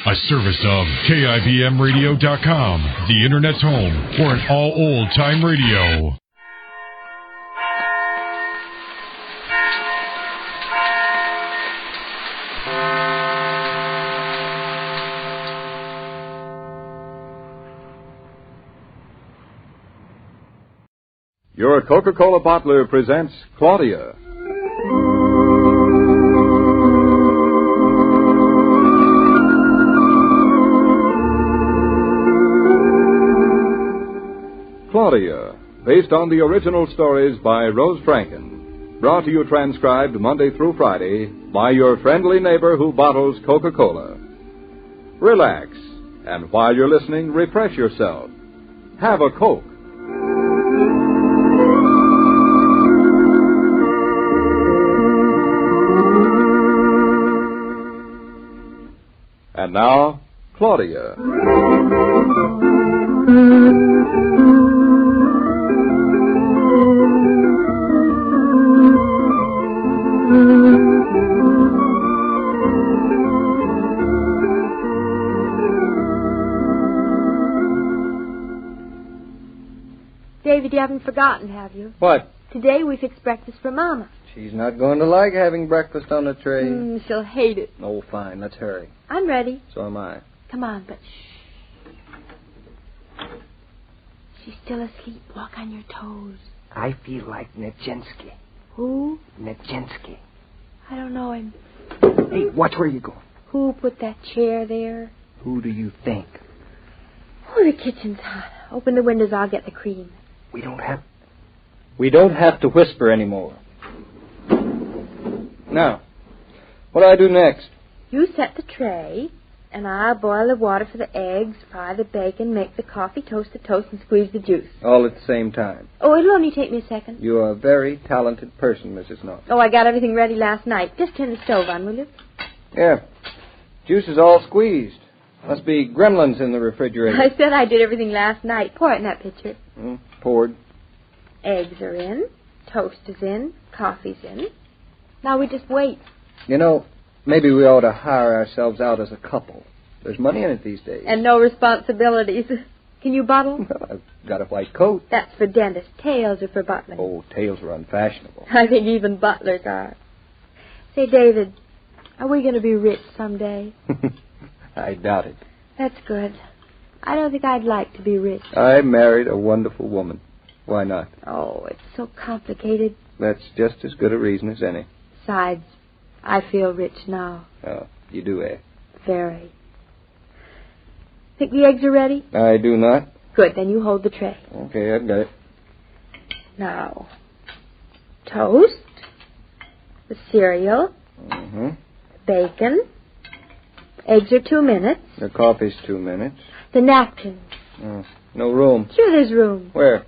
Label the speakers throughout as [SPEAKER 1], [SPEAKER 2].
[SPEAKER 1] A service of KIBMradio.com, the Internet's home for an all old-time radio.
[SPEAKER 2] Your Coca-Cola bottler presents Claudia. Claudia, based on the original stories by Rose Franken. Brought to you transcribed Monday through Friday by your friendly neighbor who bottles Coca-Cola. Relax, and while you're listening, refresh yourself. Have a Coke. And now, Claudia.
[SPEAKER 3] David, you haven't forgotten, have you?
[SPEAKER 4] What?
[SPEAKER 3] Today we fixed breakfast for Mama.
[SPEAKER 4] She's not going to like having breakfast on the tray.
[SPEAKER 3] She'll hate it.
[SPEAKER 4] Oh, fine. Let's hurry.
[SPEAKER 3] I'm ready.
[SPEAKER 4] So am I.
[SPEAKER 3] Come on, but shh. She's still asleep. Walk on your toes.
[SPEAKER 5] I feel like Nijinsky.
[SPEAKER 3] Who?
[SPEAKER 5] Nijinsky.
[SPEAKER 3] I don't know him.
[SPEAKER 5] Hey, watch where you go.
[SPEAKER 3] Who put that chair there?
[SPEAKER 5] Who do you think?
[SPEAKER 3] Oh, the kitchen's hot. Open the windows, I'll get the cream.
[SPEAKER 4] We don't have to whisper anymore. Now, what do I do next?
[SPEAKER 3] You set the tray, and I'll boil the water for the eggs, fry the bacon, make the coffee, toast the toast, and squeeze the juice.
[SPEAKER 4] All at the same time.
[SPEAKER 3] Oh, it'll only take me a second.
[SPEAKER 4] You are a very talented person, Mrs. Norton.
[SPEAKER 3] Oh, I got everything ready last night. Just turn the stove on, will you?
[SPEAKER 4] Yeah. Juice is all squeezed. Must be gremlins in the refrigerator.
[SPEAKER 3] I said I did everything last night. Pour it in that pitcher.
[SPEAKER 4] Poured.
[SPEAKER 3] Eggs are in. Toast is in. Coffee's in. Now we just wait.
[SPEAKER 4] You know, maybe we ought to hire ourselves out as a couple. There's money in it these days.
[SPEAKER 3] And no responsibilities. Can you bottle?
[SPEAKER 4] Well, I've got a white coat.
[SPEAKER 3] That's for dentists. Tails are for butlers.
[SPEAKER 4] Oh, tails are unfashionable.
[SPEAKER 3] I think even butlers are. Say, David, are we going to be rich someday?
[SPEAKER 4] I doubt it.
[SPEAKER 3] That's good. I don't think I'd like to be rich.
[SPEAKER 4] I married a wonderful woman. Why not?
[SPEAKER 3] Oh, it's so complicated.
[SPEAKER 4] That's just as good a reason as any.
[SPEAKER 3] Besides, I feel rich now.
[SPEAKER 4] Oh, you do, eh?
[SPEAKER 3] Very. Think the eggs are ready?
[SPEAKER 4] I do not.
[SPEAKER 3] Good, then you hold the tray.
[SPEAKER 4] Okay, I've got it.
[SPEAKER 3] Now, toast, the cereal, bacon, eggs are 2 minutes.
[SPEAKER 4] The coffee's 2 minutes.
[SPEAKER 3] The napkins.
[SPEAKER 4] Oh, no room.
[SPEAKER 3] Sure, there's room.
[SPEAKER 4] Where?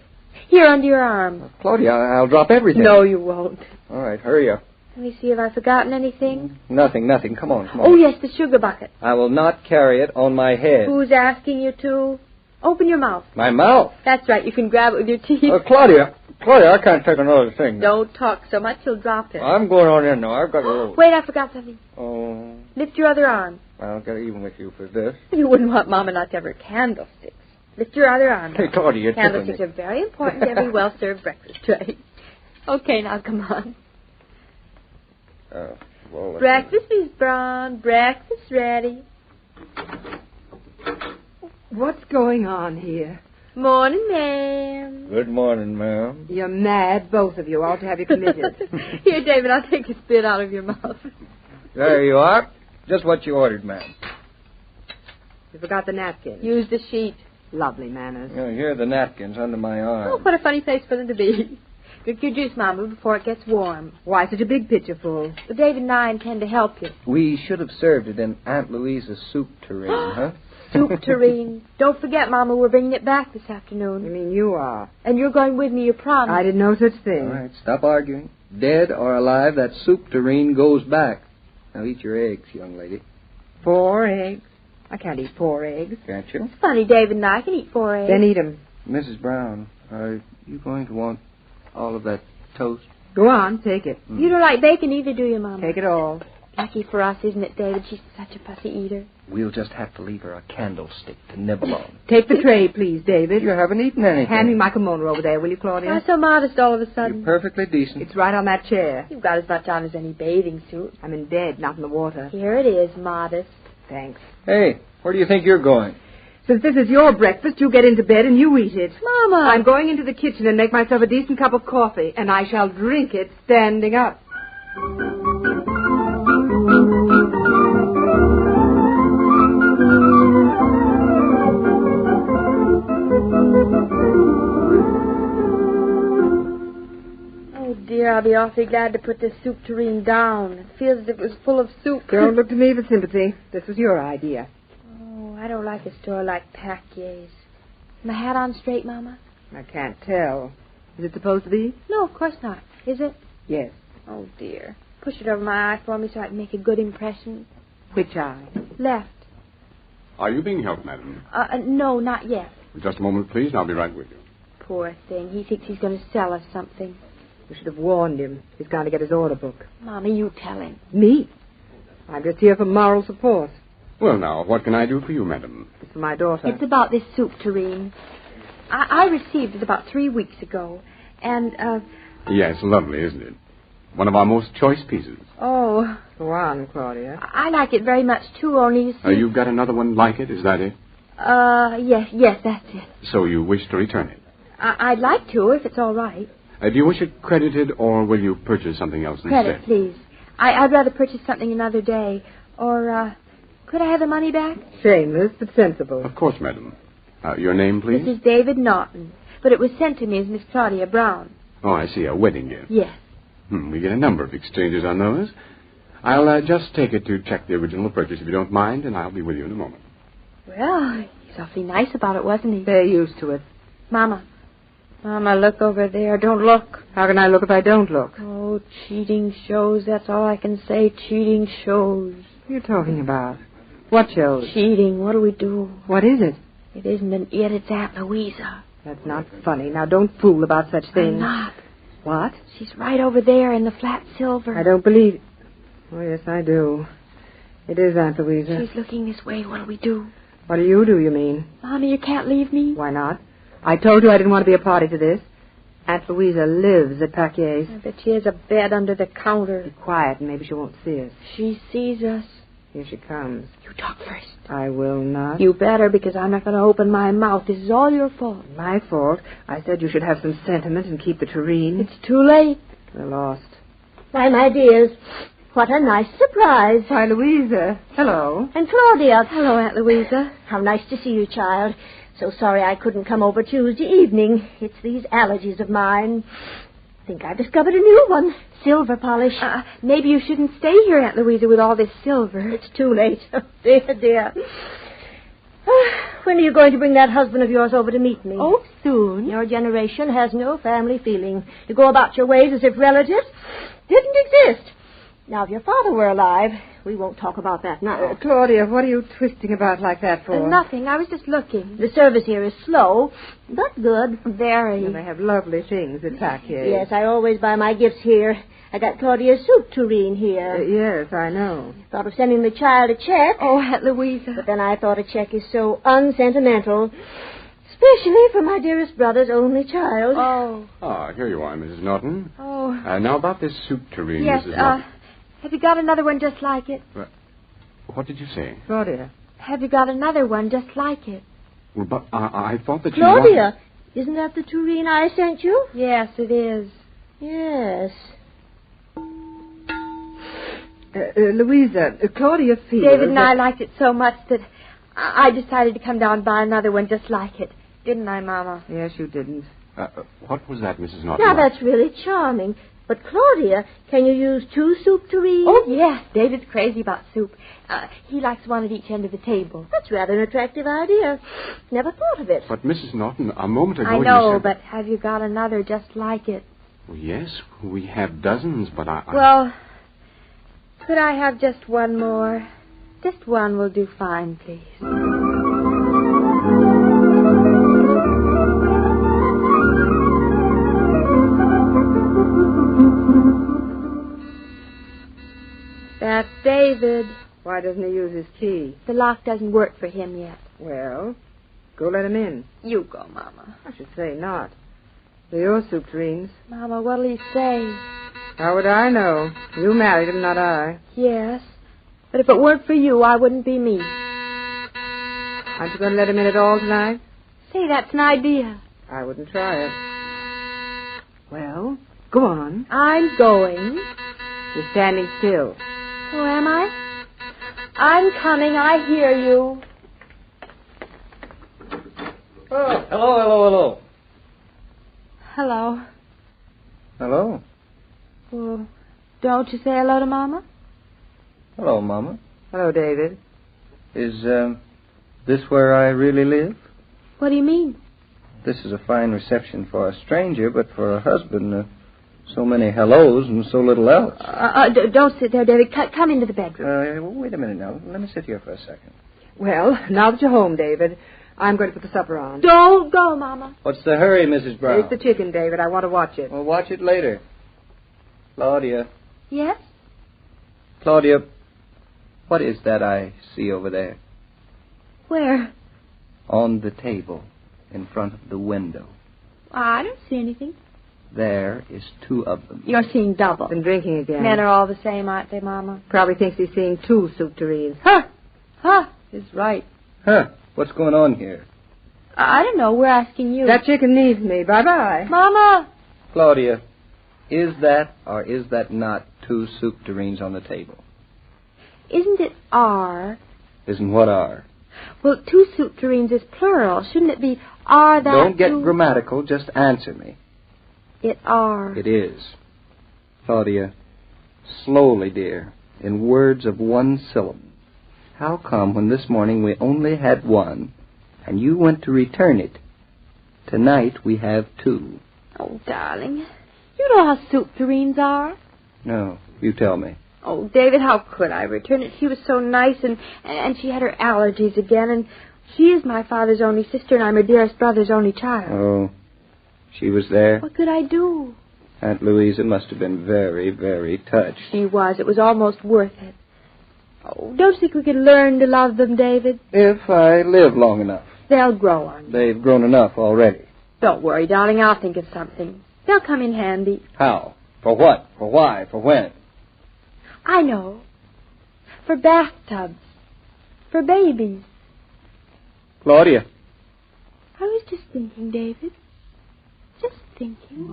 [SPEAKER 3] Here under your arm.
[SPEAKER 4] Claudia, I'll drop everything.
[SPEAKER 3] No, you won't.
[SPEAKER 4] All right, hurry up.
[SPEAKER 3] Let me see if I've forgotten anything.
[SPEAKER 4] Nothing. Come on.
[SPEAKER 3] Oh, yes, the sugar bucket.
[SPEAKER 4] I will not carry it on my head.
[SPEAKER 3] Who's asking you to? Open your mouth.
[SPEAKER 4] My mouth?
[SPEAKER 3] That's right, you can grab it with your teeth.
[SPEAKER 4] Claudia, I can't take another thing.
[SPEAKER 3] Don't talk so much, you'll drop it.
[SPEAKER 4] I'm going on in now. I've got a little...
[SPEAKER 3] Wait, I forgot something.
[SPEAKER 4] Oh.
[SPEAKER 3] Lift your other arm.
[SPEAKER 4] I'll get even with you for this.
[SPEAKER 3] You wouldn't want Mama not to have her candlesticks. Lift your other arm.
[SPEAKER 4] Hey, Claudia, you're
[SPEAKER 3] Candlesticks are very important to every well-served breakfast tray. Okay, now come on.
[SPEAKER 4] Well,
[SPEAKER 3] breakfast, Miss Brown. Breakfast ready.
[SPEAKER 6] What's going on here?
[SPEAKER 3] Morning, ma'am.
[SPEAKER 4] Good morning, ma'am.
[SPEAKER 6] You're mad, both of you. I ought to have you committed.
[SPEAKER 3] Here, David, I'll take a spit out of your mouth.
[SPEAKER 4] There you are. Just what you ordered, ma'am.
[SPEAKER 6] You forgot the napkins.
[SPEAKER 3] Use the sheet.
[SPEAKER 6] Lovely manners.
[SPEAKER 4] Here are the napkins under my arm.
[SPEAKER 3] Oh, what a funny place for them to be. Drink your juice, Mama, before it gets warm.
[SPEAKER 6] Why such a big pitcher full?
[SPEAKER 3] Well, David and I intend to help you.
[SPEAKER 4] We should have served it in Aunt Louisa's soup tureen, huh?
[SPEAKER 3] Soup tureen. Don't forget, Mama, we're bringing it back this afternoon.
[SPEAKER 6] You mean you are?
[SPEAKER 3] And you're going with me, you promise.
[SPEAKER 6] I didn't know such thing.
[SPEAKER 4] All right, stop arguing. Dead or alive, that soup tureen goes back. Now eat your eggs, young lady.
[SPEAKER 6] 4 eggs? I can't eat 4 eggs.
[SPEAKER 4] Can't you?
[SPEAKER 3] It's funny, David and I can eat 4 eggs.
[SPEAKER 6] Then eat 'em.
[SPEAKER 4] Mrs. Brown, are you going to want all of that toast?
[SPEAKER 6] Go on, take it.
[SPEAKER 3] You don't like bacon either, do you, Mama?
[SPEAKER 6] Take it all.
[SPEAKER 3] Lucky for us, isn't it, David? She's such a fussy eater.
[SPEAKER 5] We'll just have to leave her a candlestick to nibble on.
[SPEAKER 6] Take the tray, please, David.
[SPEAKER 4] You haven't eaten anything.
[SPEAKER 6] Hand me my kimono over there, will you, Claudia?
[SPEAKER 3] Why so modest all of a sudden?
[SPEAKER 4] You're perfectly decent.
[SPEAKER 6] It's right on that chair.
[SPEAKER 3] You've got as much on as any bathing suit.
[SPEAKER 6] I'm in bed, not in the water.
[SPEAKER 3] Here it is, modest.
[SPEAKER 6] Thanks.
[SPEAKER 4] Hey, where do you think you're going?
[SPEAKER 6] Since this is your breakfast, you get into bed and you eat it.
[SPEAKER 3] Mama!
[SPEAKER 6] I'm going into the kitchen and make myself a decent cup of coffee, and I shall drink it standing up.
[SPEAKER 3] Dear, I'll be awfully glad to put this soup tureen down. It feels as if it was full of soup.
[SPEAKER 6] Don't look to me for sympathy. This was your idea.
[SPEAKER 3] Oh, I don't like a store like Pacquiao's. Is my hat on straight, Mama?
[SPEAKER 6] I can't tell. Is it supposed to be?
[SPEAKER 3] No, of course not. Is it?
[SPEAKER 6] Yes.
[SPEAKER 3] Oh, dear. Push it over my eye for me so I can make a good impression.
[SPEAKER 6] Which eye?
[SPEAKER 3] Left.
[SPEAKER 2] Are you being helped, madam?
[SPEAKER 3] No, not yet.
[SPEAKER 2] Just a moment, please, and I'll be right with you.
[SPEAKER 3] Poor thing. He thinks he's going to sell us something.
[SPEAKER 6] You should have warned him. He's going to get his order book.
[SPEAKER 3] Mommy, you tell him.
[SPEAKER 6] Me? I'm just here for moral support.
[SPEAKER 2] Well, now, what can I do for you, madam?
[SPEAKER 6] It's for my daughter.
[SPEAKER 3] It's about this soup tureen. I received it about 3 weeks ago. And,
[SPEAKER 2] Yes, lovely, isn't it? One of our most choice pieces.
[SPEAKER 3] Oh.
[SPEAKER 6] Go on, Claudia.
[SPEAKER 3] I like it very much, too, only you see...
[SPEAKER 2] You've got another one like it, is that it?
[SPEAKER 3] Yes, that's it.
[SPEAKER 2] So you wish to return it?
[SPEAKER 3] I'd like to, if it's all right.
[SPEAKER 2] Do you wish it credited, or will you purchase something else
[SPEAKER 3] Credit,
[SPEAKER 2] instead?
[SPEAKER 3] please. I'd rather purchase something another day. Or, could I have the money back?
[SPEAKER 6] Shameless, but sensible.
[SPEAKER 2] Of course, madam. Your name, please?
[SPEAKER 3] This is David Norton. But it was sent to me as Miss Claudia Brown.
[SPEAKER 2] Oh, I see, a wedding gift.
[SPEAKER 3] Yes.
[SPEAKER 2] We get a number of exchanges on those. I'll just take it to check the original purchase, if you don't mind, and I'll be with you in a moment.
[SPEAKER 3] Well, he's awfully nice about it, wasn't he?
[SPEAKER 6] They're used to it.
[SPEAKER 3] Mama, look over there. Don't look.
[SPEAKER 6] How can I look if I don't look?
[SPEAKER 3] Oh, cheating shows. That's all I can say. Cheating shows.
[SPEAKER 6] What are you talking about? What shows?
[SPEAKER 3] Cheating. What do we do?
[SPEAKER 6] What is it?
[SPEAKER 3] It isn't an it. It's Aunt Louisa.
[SPEAKER 6] That's not funny. Now, don't fool about such things.
[SPEAKER 3] I'm not.
[SPEAKER 6] What?
[SPEAKER 3] She's right over there in the flat silver.
[SPEAKER 6] I don't believe... Oh, yes, I do. It is Aunt Louisa.
[SPEAKER 3] She's looking this way. What do we do?
[SPEAKER 6] What do, you mean?
[SPEAKER 3] Mommy, you can't leave me.
[SPEAKER 6] Why not? I told you I didn't want to be a party to this. Aunt Louisa lives at Pacquiao's.
[SPEAKER 3] I bet she has a bed under the counter.
[SPEAKER 6] Be quiet and maybe she won't see us.
[SPEAKER 3] She sees us.
[SPEAKER 6] Here she comes.
[SPEAKER 3] You talk first.
[SPEAKER 6] I will not.
[SPEAKER 3] You better, because I'm not going to open my mouth. This is all your fault.
[SPEAKER 6] My fault. I said you should have some sentiment and keep the tureen.
[SPEAKER 3] It's too late.
[SPEAKER 6] We're lost.
[SPEAKER 7] Why, my dears, what a nice surprise.
[SPEAKER 6] Why, Louisa. Hello.
[SPEAKER 7] And Claudia.
[SPEAKER 3] Hello, Aunt Louisa.
[SPEAKER 7] How nice to see you, child. So sorry I couldn't come over Tuesday evening. It's these allergies of mine. I think I've discovered a new one. Silver polish.
[SPEAKER 3] Maybe you shouldn't stay here, Aunt Louisa, with all this silver.
[SPEAKER 7] It's too late. Oh, dear, dear. When are you going to bring that husband of yours over to meet me?
[SPEAKER 3] Oh, soon.
[SPEAKER 7] Your generation has no family feeling. You go about your ways as if relatives didn't exist. Now, if your father were alive, we won't talk about that now.
[SPEAKER 6] Claudia, what are you twisting about like that for?
[SPEAKER 3] Nothing. I was just looking.
[SPEAKER 7] The service here is slow, but good.
[SPEAKER 3] Very.
[SPEAKER 6] And they have lovely things at Pacquiao's.
[SPEAKER 7] Yes, I always buy my gifts here. I got Claudia's soup tureen here.
[SPEAKER 6] Yes, I know.
[SPEAKER 7] Thought of sending the child a check.
[SPEAKER 3] Oh, Aunt Louisa.
[SPEAKER 7] But then I thought a check is so unsentimental, especially for my dearest brother's only child.
[SPEAKER 3] Oh.
[SPEAKER 2] Ah, here you are, Mrs. Norton.
[SPEAKER 3] Oh.
[SPEAKER 2] Now about this soup tureen,
[SPEAKER 3] Yes,
[SPEAKER 2] Mrs. Norton.
[SPEAKER 3] have you got another one just like it?
[SPEAKER 2] What did you say?
[SPEAKER 6] Claudia.
[SPEAKER 3] Have you got another one just like it?
[SPEAKER 2] Well, but I thought that
[SPEAKER 7] Claudia, isn't that the tureen I sent you?
[SPEAKER 3] Yes, it is.
[SPEAKER 7] Yes.
[SPEAKER 6] Louisa, Claudia feels...
[SPEAKER 3] David and I liked it so much that I decided to come down and buy another one just like it. Didn't I, Mama?
[SPEAKER 6] Yes, you didn't.
[SPEAKER 2] What was that, Mrs. Norton?
[SPEAKER 7] Now, that's really charming. But, Claudia, can you use 2 soup tureens?
[SPEAKER 3] Oh, yes. David's crazy about soup. He likes one at each end of the table.
[SPEAKER 7] That's rather an attractive idea. Never thought of it.
[SPEAKER 2] But, Mrs. Norton, a moment ago
[SPEAKER 3] I know,
[SPEAKER 2] you said...
[SPEAKER 3] but have you got another just like it?
[SPEAKER 2] Well, yes, we have dozens, but I...
[SPEAKER 3] Well, could I have just one more? Just one will do fine, please. That day David.
[SPEAKER 6] Why doesn't he use his key?
[SPEAKER 3] The lock doesn't work for him yet.
[SPEAKER 6] Well, go let him in.
[SPEAKER 3] You go, Mama.
[SPEAKER 6] I should say not. They're your soup tureens.
[SPEAKER 3] Mama, what'll he say?
[SPEAKER 6] How would I know? You married him, not I.
[SPEAKER 3] Yes. But if it weren't for you, I wouldn't be me.
[SPEAKER 6] Aren't you going to let him in at all tonight?
[SPEAKER 3] Say, that's an idea.
[SPEAKER 6] I wouldn't try it. Well, go on.
[SPEAKER 3] I'm going.
[SPEAKER 6] You're standing still.
[SPEAKER 3] Oh, am I? I'm coming. I hear you.
[SPEAKER 4] Oh, hello.
[SPEAKER 3] Hello.
[SPEAKER 4] Hello.
[SPEAKER 3] Well, don't you say hello to Mama?
[SPEAKER 4] Hello, Mama.
[SPEAKER 6] Hello, David.
[SPEAKER 4] Is, this where I really live?
[SPEAKER 3] What do you mean?
[SPEAKER 4] This is a fine reception for a stranger, but for a husband, so many hellos and so little else.
[SPEAKER 3] Don't sit there, David. Come into the bedroom.
[SPEAKER 4] Wait a minute now. Let me sit here for a second.
[SPEAKER 6] Well, now that you're home, David, I'm going to put the supper on.
[SPEAKER 3] Don't go, Mama.
[SPEAKER 4] What's the hurry, Mrs. Brown?
[SPEAKER 6] It's the chicken, David. I want to watch it.
[SPEAKER 4] We'll watch it later. Claudia.
[SPEAKER 3] Yes?
[SPEAKER 4] Claudia, what is that I see over there?
[SPEAKER 3] Where?
[SPEAKER 4] On the table, in front of the window.
[SPEAKER 3] I don't see anything.
[SPEAKER 4] There is two of them.
[SPEAKER 3] You're seeing double.
[SPEAKER 6] Been drinking again.
[SPEAKER 3] Men are all the same, aren't they, Mama?
[SPEAKER 6] Probably thinks he's seeing two soup tureens.
[SPEAKER 3] Huh. Is right.
[SPEAKER 4] Huh. What's going on here?
[SPEAKER 3] I don't know. We're asking you.
[SPEAKER 6] That chicken needs me. Bye-bye.
[SPEAKER 3] Mama!
[SPEAKER 4] Claudia, is that or is that not two soup tureens on the table?
[SPEAKER 3] Isn't it are?
[SPEAKER 4] Isn't what are?
[SPEAKER 3] Well, two soup tureens is plural. Shouldn't it be are that
[SPEAKER 4] Don't get
[SPEAKER 3] two?
[SPEAKER 4] grammatical. Just answer me.
[SPEAKER 3] It are.
[SPEAKER 4] It is. Claudia, slowly, dear, in words of one syllable. How come when this morning we only had one, and you went to return it, tonight we have two?
[SPEAKER 3] Oh, darling. You know how soup tureens are.
[SPEAKER 4] No, you tell me.
[SPEAKER 3] Oh, David, how could I return it? She was so nice, and she had her allergies again, and she is my father's only sister, and I'm her dearest brother's only child.
[SPEAKER 4] Oh, she was there?
[SPEAKER 3] What could I do?
[SPEAKER 4] Aunt Louisa must have been very, very touched.
[SPEAKER 3] She was. It was almost worth it. Oh, don't you think we could learn to love them, David?
[SPEAKER 4] If I live long enough.
[SPEAKER 3] They'll grow on you.
[SPEAKER 4] They've grown enough already.
[SPEAKER 3] Don't worry, darling. I'll think of something. They'll come in handy.
[SPEAKER 4] How? For what? For why? For when?
[SPEAKER 3] I know. For bathtubs. For babies.
[SPEAKER 4] Claudia.
[SPEAKER 3] I was just thinking, David. Just thinking.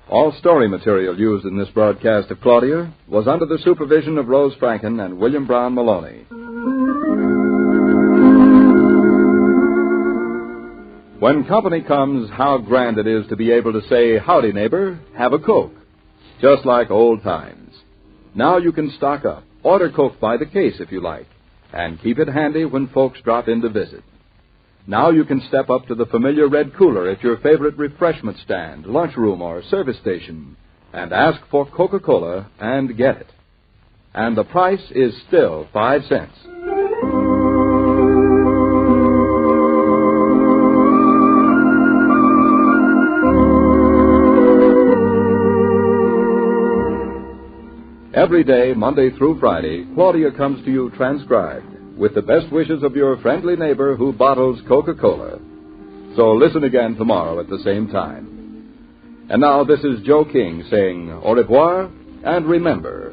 [SPEAKER 2] All story material used in this broadcast of Claudia was under the supervision of Rose Franken and William Brown Maloney. When company comes, how grand it is to be able to say, "Howdy, neighbor, have a Coke." Just like old times. Now you can stock up, order Coke by the case if you like, and keep it handy when folks drop in to visit. Now you can step up to the familiar red cooler at your favorite refreshment stand, lunchroom, or service station and ask for Coca-Cola and get it. And the price is still 5 cents. Every day, Monday through Friday, Claudia comes to you transcribed with the best wishes of your friendly neighbor who bottles Coca-Cola. So listen again tomorrow at the same time. And now this is Joe King saying au revoir, and remember,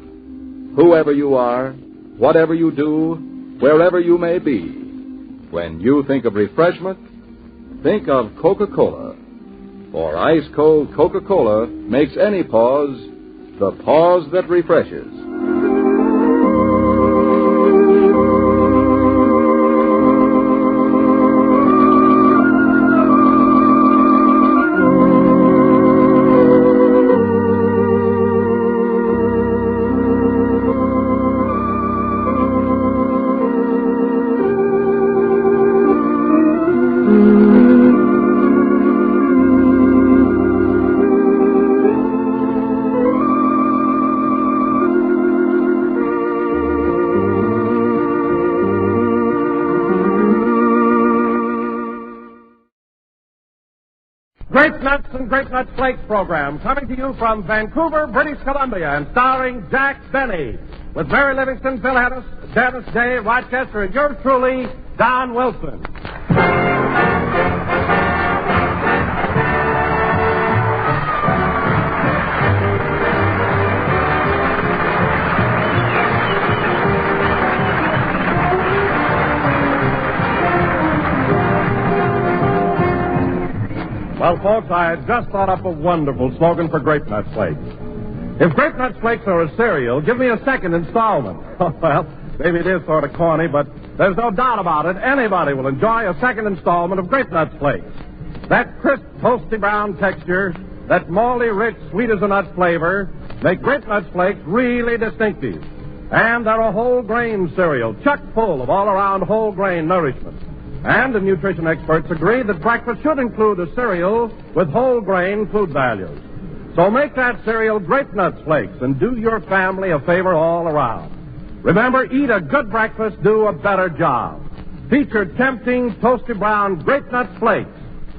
[SPEAKER 2] whoever you are, whatever you do, wherever you may be, when you think of refreshment, think of Coca-Cola. For ice-cold Coca-Cola makes any pause the pause that refreshes.
[SPEAKER 8] Grape Nuts and Grape Nuts Flakes program, coming to you from Vancouver, British Columbia, and starring Jack Benny, with Mary Livingston, Phil Hedges, Dennis Day, Rochester, and yours truly, Don Wilson. Well, folks, I had just thought up a wonderful slogan for Grape Nuts Flakes. If Grape Nuts Flakes are a cereal, give me a second installment. Well, maybe it is sort of corny, but there's no doubt about it. Anybody will enjoy a second installment of Grape Nuts Flakes. That crisp, toasty brown texture, that malty, rich, sweet as a nut flavor, make Grape Nuts Flakes really distinctive. And they're a whole grain cereal, chock full of all-around whole grain nourishment. And the nutrition experts agree that breakfast should include a cereal with whole grain food values. So make that cereal Grape Nuts Flakes and do your family a favor all around. Remember, eat a good breakfast, do a better job. Feature tempting, toasty brown Grape Nuts Flakes.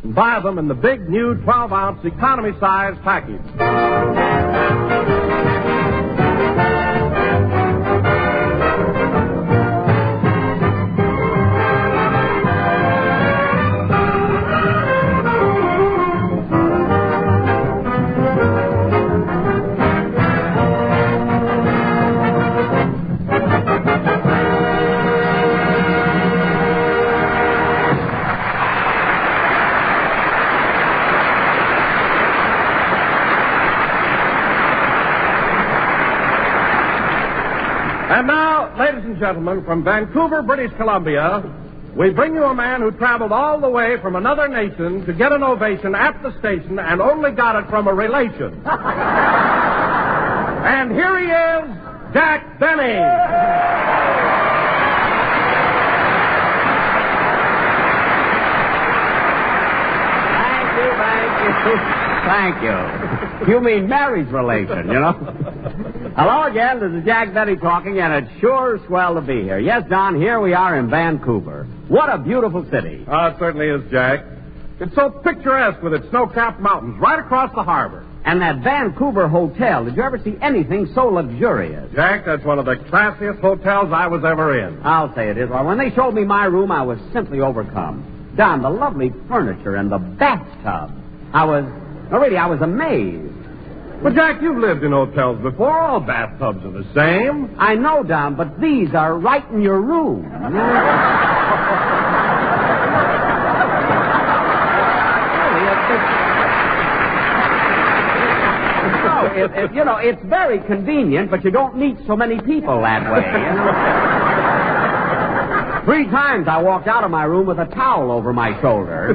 [SPEAKER 8] And buy them in the big new 12-ounce economy-size package. And now, ladies and gentlemen, from Vancouver, British Columbia, we bring you a man who traveled all the way from another nation to get an ovation at the station and only got it from a relation. And here he is, Jack Benny.
[SPEAKER 9] Thank you. You mean marriage relation, you know? Hello again, this is Jack Benny talking, and it's sure swell to be here. Yes, Don, here we are in Vancouver. What a beautiful city.
[SPEAKER 8] Oh, it certainly is, Jack. It's so picturesque with its snow-capped mountains right across the harbor.
[SPEAKER 9] And that Vancouver hotel, did you ever see anything so luxurious?
[SPEAKER 8] Jack, that's one of the classiest hotels I was ever in.
[SPEAKER 9] I'll say it is. Well, when they showed me my room, I was simply overcome. Don, the lovely furniture and the bathtub. I was amazed.
[SPEAKER 8] But, Jack, you've lived in hotels before. All bathtubs are the same.
[SPEAKER 9] I know, Don, but these are right in your room. It's very convenient, but you don't meet so many people that way. You know? 3 times I walked out of my room with a towel over my shoulder.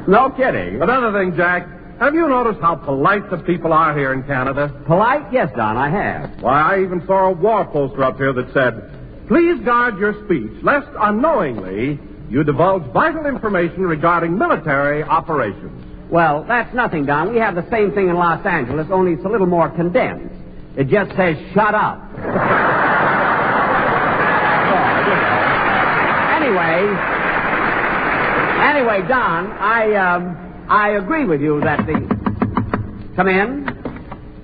[SPEAKER 9] No kidding.
[SPEAKER 8] Another thing, Jack. Have you noticed how polite the people are here in Canada?
[SPEAKER 9] Polite? Yes, Don, I have.
[SPEAKER 8] Why, I even saw a war poster up here that said, "Please guard your speech, lest unknowingly you divulge vital information regarding military operations."
[SPEAKER 9] Well, that's nothing, Don. We have the same thing in Los Angeles, only it's a little more condensed. It just says, "Shut up." Anyway, Don, I agree with you that the... Come in.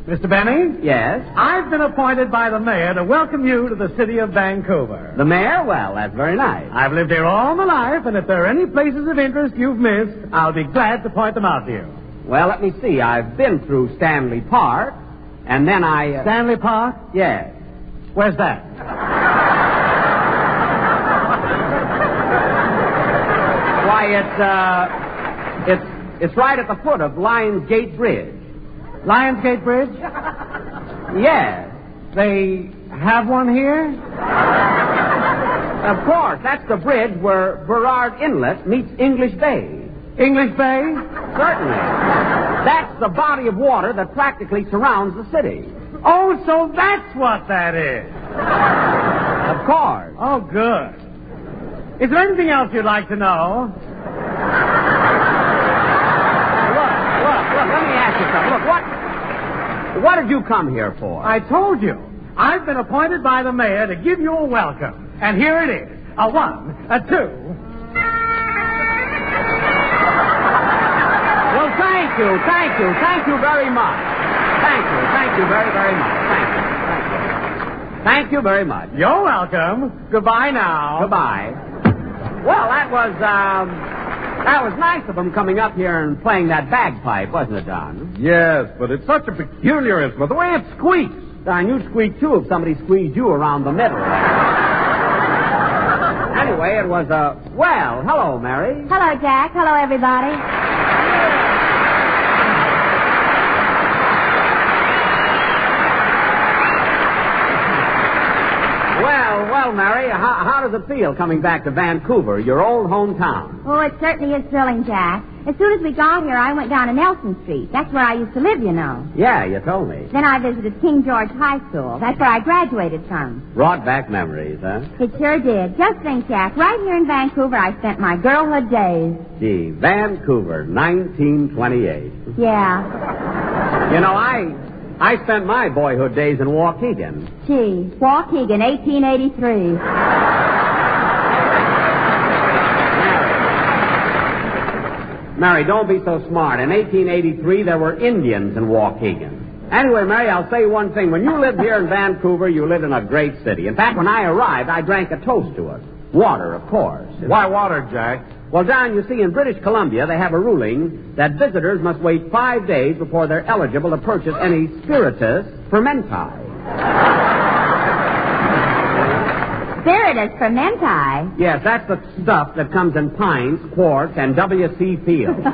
[SPEAKER 10] Mr. Benny?
[SPEAKER 9] Yes?
[SPEAKER 10] I've been appointed by the mayor to welcome you to the city of Vancouver.
[SPEAKER 9] The mayor? Well, that's very nice.
[SPEAKER 10] I've lived here all my life, and if there are any places of interest you've missed, I'll be glad to point them out to you.
[SPEAKER 9] Well, let me see. I've been through Stanley Park, and then I...
[SPEAKER 10] Stanley Park?
[SPEAKER 9] Yes.
[SPEAKER 10] Where's that?
[SPEAKER 9] Why, it's right at the foot of Lions Gate Bridge.
[SPEAKER 10] Lions Gate Bridge?
[SPEAKER 9] Yes.
[SPEAKER 10] They have one here?
[SPEAKER 9] Of course. That's the bridge where Burrard Inlet meets English Bay.
[SPEAKER 10] English Bay?
[SPEAKER 9] Certainly. That's the body of water that practically surrounds the city.
[SPEAKER 10] Oh, so that's what that is.
[SPEAKER 9] Of course.
[SPEAKER 10] Oh, good. Is there anything else you'd like to know?
[SPEAKER 9] Look, let me ask you something. Look, what did you come here for?
[SPEAKER 10] I told you. I've been appointed by the mayor to give you a welcome. And here it is. A 1, a 2.
[SPEAKER 9] Well, thank you very much. Thank you very, very much. Thank you very much.
[SPEAKER 10] You're welcome. Goodbye now.
[SPEAKER 9] Goodbye. Well, that was nice of them coming up here and playing that bagpipe, wasn't it, Don?
[SPEAKER 8] Yes, but it's such a peculiar instrument. The way it squeaks.
[SPEAKER 9] Don, you'd squeak, too, if somebody squeezed you around the middle. Anyway, it was well, hello, Mary.
[SPEAKER 7] Hello, Jack. Hello, everybody.
[SPEAKER 9] Well, Mary, how does it feel coming back to Vancouver, your old hometown?
[SPEAKER 7] Oh, it certainly is thrilling, Jack. As soon as we got here, I went down to Nelson Street. That's where I used to live, you know.
[SPEAKER 9] Yeah, you told me.
[SPEAKER 7] Then I visited King George High School. That's where I graduated from.
[SPEAKER 9] Brought back memories, huh?
[SPEAKER 7] It sure did. Just think, Jack, right here in Vancouver, I spent my girlhood days.
[SPEAKER 9] Gee, Vancouver, 1928.
[SPEAKER 7] Yeah.
[SPEAKER 9] You know, I spent my boyhood days in Waukegan.
[SPEAKER 7] Gee, Waukegan, 1883.
[SPEAKER 9] Mary, don't be so smart. In 1883, there were Indians in Waukegan. Anyway, Mary, I'll say one thing. When you lived here in Vancouver, you lived in a great city. In fact, when I arrived, I drank a toast to it. Water, of course.
[SPEAKER 8] Why water, Jack?
[SPEAKER 9] Well, Don, you see, in British Columbia, they have a ruling that visitors must wait 5 days before they're eligible to purchase any spiritus fermenti.
[SPEAKER 7] Spiritus fermenti?
[SPEAKER 9] Yes, that's the stuff that comes in pints, quarts, and W.C. Fields. You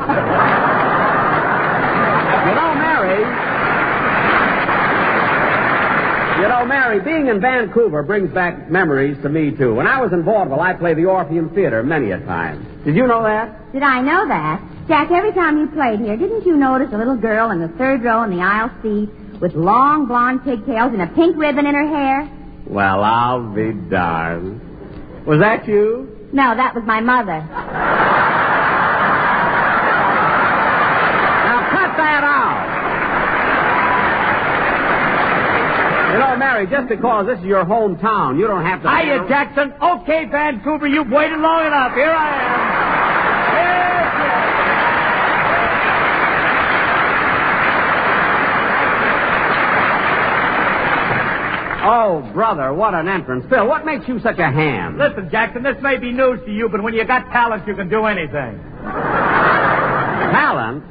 [SPEAKER 9] know, Mary, being in Vancouver brings back memories to me, too. When I was in vaudeville, I played the Orpheum Theater many a time. Did you know that?
[SPEAKER 7] Did I know that? Jack, every time you played here, didn't you notice a little girl in the third row in the aisle seat with long blonde pigtails and a pink ribbon in her hair?
[SPEAKER 9] Well, I'll be darned. Was that you?
[SPEAKER 7] No, that was my mother.
[SPEAKER 9] Now, cut that out. You know, Mary, just because this is your hometown, you don't have to...
[SPEAKER 10] Hiya, Jackson. Okay, Vancouver, you've waited long enough. Here I am.
[SPEAKER 9] Oh, brother, what an entrance. Phil, what makes you such a ham?
[SPEAKER 10] Listen, Jackson, this may be news to you, but when you got talent, you can do anything.
[SPEAKER 9] Talent?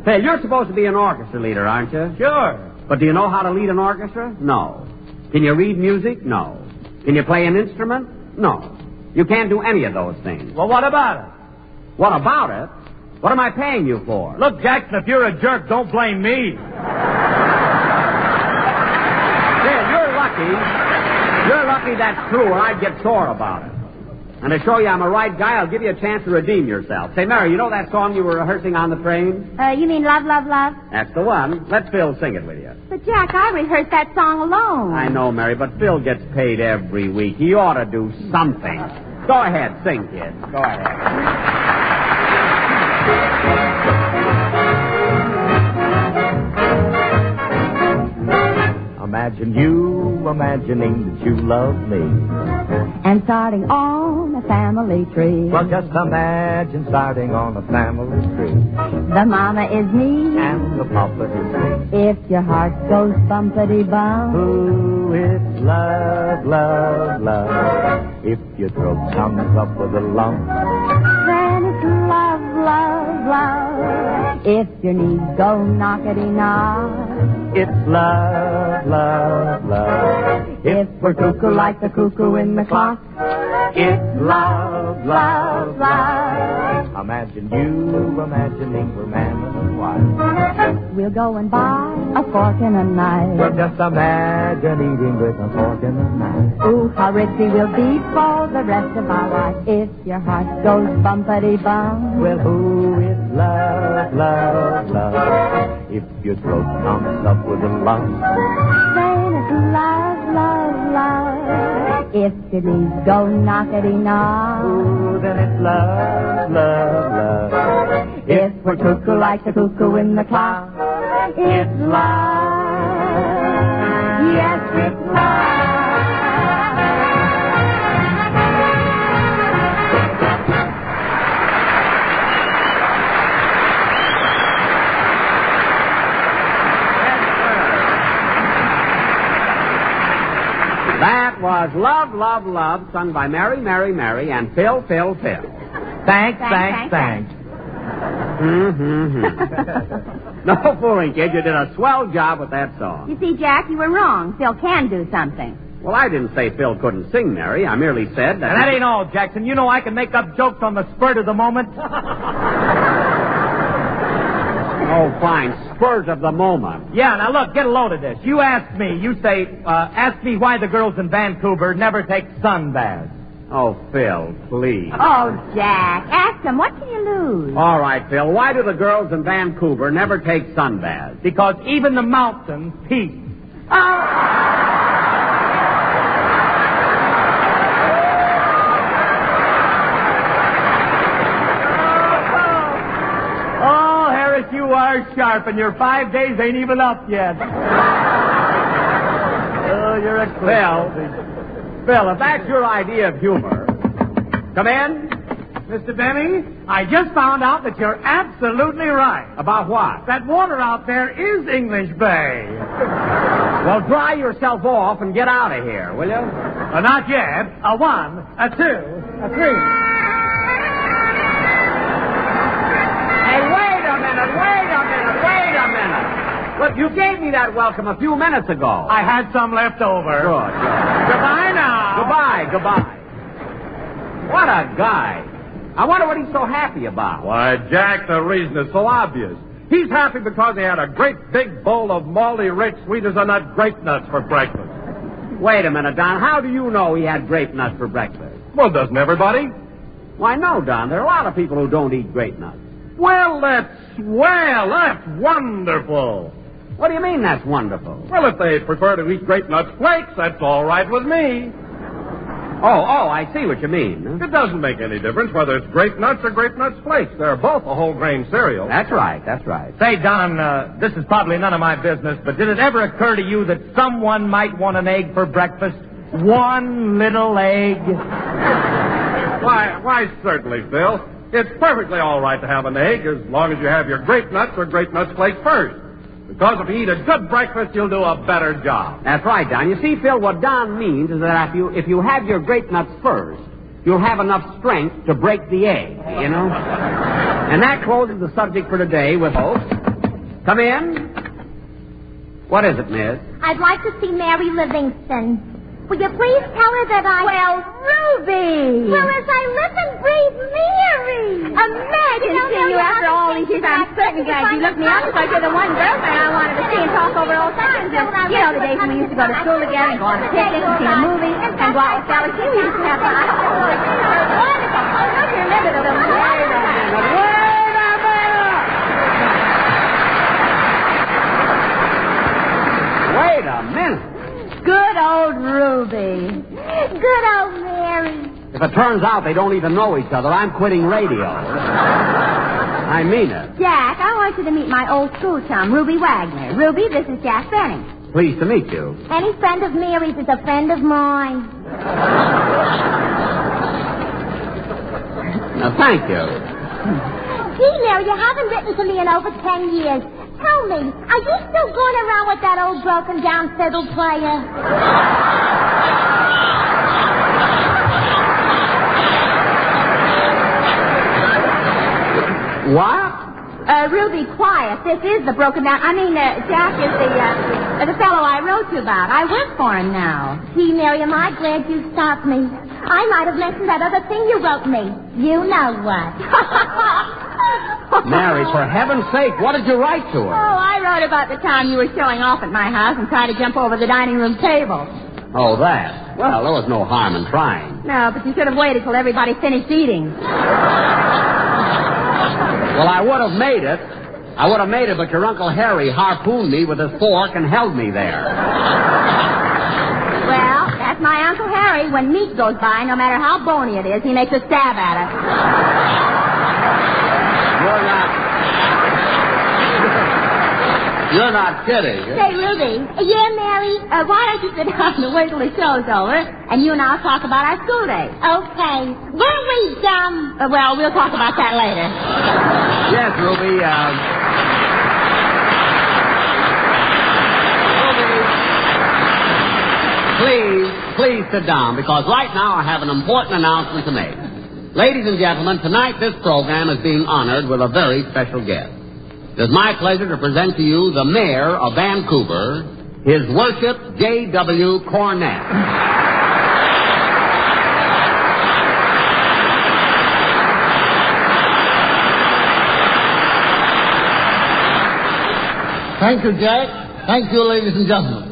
[SPEAKER 9] Phil, you're supposed to be an orchestra leader, aren't you?
[SPEAKER 10] Sure.
[SPEAKER 9] But do you know how to lead an orchestra? No. Can you read music? No. Can you play an instrument? No. You can't do any of those things.
[SPEAKER 10] Well, what about it?
[SPEAKER 9] What about it? What am I paying you for?
[SPEAKER 10] Look, Jackson, if you're a jerk, don't blame me.
[SPEAKER 9] You're lucky that's true, or I'd get sore about it. And to show you I'm a right guy, I'll give you a chance to redeem yourself. Say, Mary, you know that song you were rehearsing on the train?
[SPEAKER 7] You mean Love, Love, Love?
[SPEAKER 9] That's the one. Let Phil sing it with you.
[SPEAKER 7] But, Jack, I rehearsed that song alone.
[SPEAKER 9] I know, Mary, but Phil gets paid every week. He ought to do something. Go ahead, sing, kid. Go ahead.
[SPEAKER 11] Imagine you imagining that you love me.
[SPEAKER 7] And starting on a family tree.
[SPEAKER 11] Well, just imagine starting on a family tree.
[SPEAKER 7] The mama is me.
[SPEAKER 11] And the papa is me.
[SPEAKER 7] If your heart goes bumpity-bump.
[SPEAKER 11] Ooh, it's love, love, love. If your throat comes up with a lump.
[SPEAKER 7] Then it's love, love, love. If your knees go knockety-knock.
[SPEAKER 11] It's love, love, love.
[SPEAKER 7] If we're cuckoo like the cuckoo in the clock.
[SPEAKER 11] It's love, love,
[SPEAKER 7] love.
[SPEAKER 11] Imagine you imagining we're man and wife.
[SPEAKER 7] We'll go and buy a fork and a knife.
[SPEAKER 11] Well, just imagine eating with a fork and a knife.
[SPEAKER 7] Ooh, how rich we will be for the rest of our life. If your heart goes bumpity-bum.
[SPEAKER 11] Well, who is love, love, love? If your throat comes up with a lump.
[SPEAKER 7] Then it's love, love, love. If your knees go knockety-knock.
[SPEAKER 11] Ooh, then it's love, love, love.
[SPEAKER 7] If we're cuckoo like the cuckoo in the clock. It's love. Yes, it's love.
[SPEAKER 9] Love, Love, sung by Mary, Mary, Mary, and Phil, Phil, Phil.
[SPEAKER 10] Thanks.
[SPEAKER 9] No fooling, kid. You did a swell job with that song.
[SPEAKER 12] You see, Jack, you were wrong. Phil can do something.
[SPEAKER 9] Well, I didn't say Phil couldn't sing, Mary. I merely said that...
[SPEAKER 10] And that ain't all, Jackson. You know I can make up jokes on the spurt of the moment.
[SPEAKER 9] Oh, fine. Spurt of the moment.
[SPEAKER 10] Yeah, now look, get a load of this. You ask me. You say, ask me why the girls in Vancouver never take sun baths.
[SPEAKER 9] Oh, Phil, please.
[SPEAKER 12] Oh, Jack, ask him. What can you lose?
[SPEAKER 9] All right, Phil. Why do the girls in Vancouver never take sun baths?
[SPEAKER 10] Because even the mountains peace. Oh, Harris, you are sharp, and your 5 days ain't even up yet. Oh, you're a
[SPEAKER 9] Phil, if that's your idea of humor, come in.
[SPEAKER 10] Mr. Benny, I just found out that you're absolutely right.
[SPEAKER 9] About what?
[SPEAKER 10] That water out there is English Bay.
[SPEAKER 9] Well, dry yourself off and get out of here, will you?
[SPEAKER 10] Not yet. A 1, a 2, a 3.
[SPEAKER 9] Hey, wait a minute. Look, you gave me that welcome a few minutes ago.
[SPEAKER 10] I had some left over.
[SPEAKER 9] Good.
[SPEAKER 10] Goodbye now.
[SPEAKER 9] Goodbye. What a guy. I wonder what he's so happy about.
[SPEAKER 8] Why, Jack, the reason is so obvious. He's happy because he had a great big bowl of malty rich sweet as a nut grape nuts for breakfast.
[SPEAKER 9] Wait a minute, Don. How do you know he had grape nuts for breakfast?
[SPEAKER 8] Well, doesn't everybody?
[SPEAKER 9] Why, no, Don. There are a lot of people who don't eat grape nuts.
[SPEAKER 8] Well, that's wonderful.
[SPEAKER 9] What do you mean that's wonderful?
[SPEAKER 8] Well, if they prefer to eat grape nuts flakes, that's all right with me.
[SPEAKER 9] Oh, I see what you mean.
[SPEAKER 8] It doesn't make any difference whether it's grape nuts or grape nuts flakes. They're both a whole grain cereal.
[SPEAKER 9] That's right.
[SPEAKER 10] Say, Don, this is probably none of my business, but did it ever occur to you that someone might want an egg for breakfast? One little egg?
[SPEAKER 8] Why, certainly, Phil. It's perfectly all right to have an egg as long as you have your grape nuts or grape nuts flakes first. Because if you eat a good breakfast, you'll do a better job.
[SPEAKER 9] That's right, Don. You see, Phil, what Don means is that if you have your grape nuts first, you'll have enough strength to break the egg, you know? And that closes the subject for today with folks. Come in. What is it, miss?
[SPEAKER 7] I'd like to see Mary Livingston. Will you please tell her that I...
[SPEAKER 12] Well, Ruby!
[SPEAKER 7] Well, as I live and breathe, Mary!
[SPEAKER 12] Imagine seeing you after all these years. I'm certainly glad you looked me up because you're the one girlfriend I wanted to see and talk over old times. And, you know, the days when we used to go to school together and go on picnics and see a movie and go out with Sally. We used to have fun. Wonderful. Don't you remember the little...
[SPEAKER 9] Wait a minute.
[SPEAKER 12] Good old Ruby.
[SPEAKER 7] Good old Mary.
[SPEAKER 9] If it turns out they don't even know each other, I'm quitting radio. I mean it.
[SPEAKER 12] Jack, I want you to meet my old school chum, Ruby Wagner. Ruby, this is Jack Benny.
[SPEAKER 9] Pleased to meet you.
[SPEAKER 7] Any friend of Mary's is a friend of mine.
[SPEAKER 9] Now, thank you.
[SPEAKER 7] Gee, Mary, you haven't written to me in over 10 years. Tell me, are you still going around with that old broken-down fiddle player?
[SPEAKER 9] What?
[SPEAKER 12] Ruby, quiet. This is the broken down... Jack is the fellow I wrote you about. I work for him now.
[SPEAKER 7] Gee, Mary, am I glad you stopped me. I might have mentioned that other thing you wrote me. You know what.
[SPEAKER 9] Mary, for heaven's sake, what did you write to her?
[SPEAKER 12] Oh, I wrote about the time you were showing off at my house and tried to jump over the dining room table.
[SPEAKER 9] Oh, that. Well, there was no harm in trying.
[SPEAKER 12] No, but you should have waited till everybody finished eating.
[SPEAKER 9] Well, I would have made it, but your Uncle Harry harpooned me with his fork and held me there.
[SPEAKER 12] Well, that's my Uncle Harry. When meat goes by, no matter how bony it is, he makes a stab at it.
[SPEAKER 9] You're not kidding.
[SPEAKER 7] Say, Ruby. Yeah, Mary?
[SPEAKER 12] Why don't you sit down and wait till the show's over, and you and I'll talk about our school days.
[SPEAKER 7] Okay. Were we dumb?
[SPEAKER 12] Well, we'll talk about that later.
[SPEAKER 9] Yes, Ruby, Ruby, please. please sit down, because right now I have an important announcement to make. Ladies and gentlemen, tonight this program is being honored with a very special guest. It is my pleasure to present to you the mayor of Vancouver, His Worship J.W. Cornett.
[SPEAKER 13] Thank you, Jack. Thank you, ladies and gentlemen.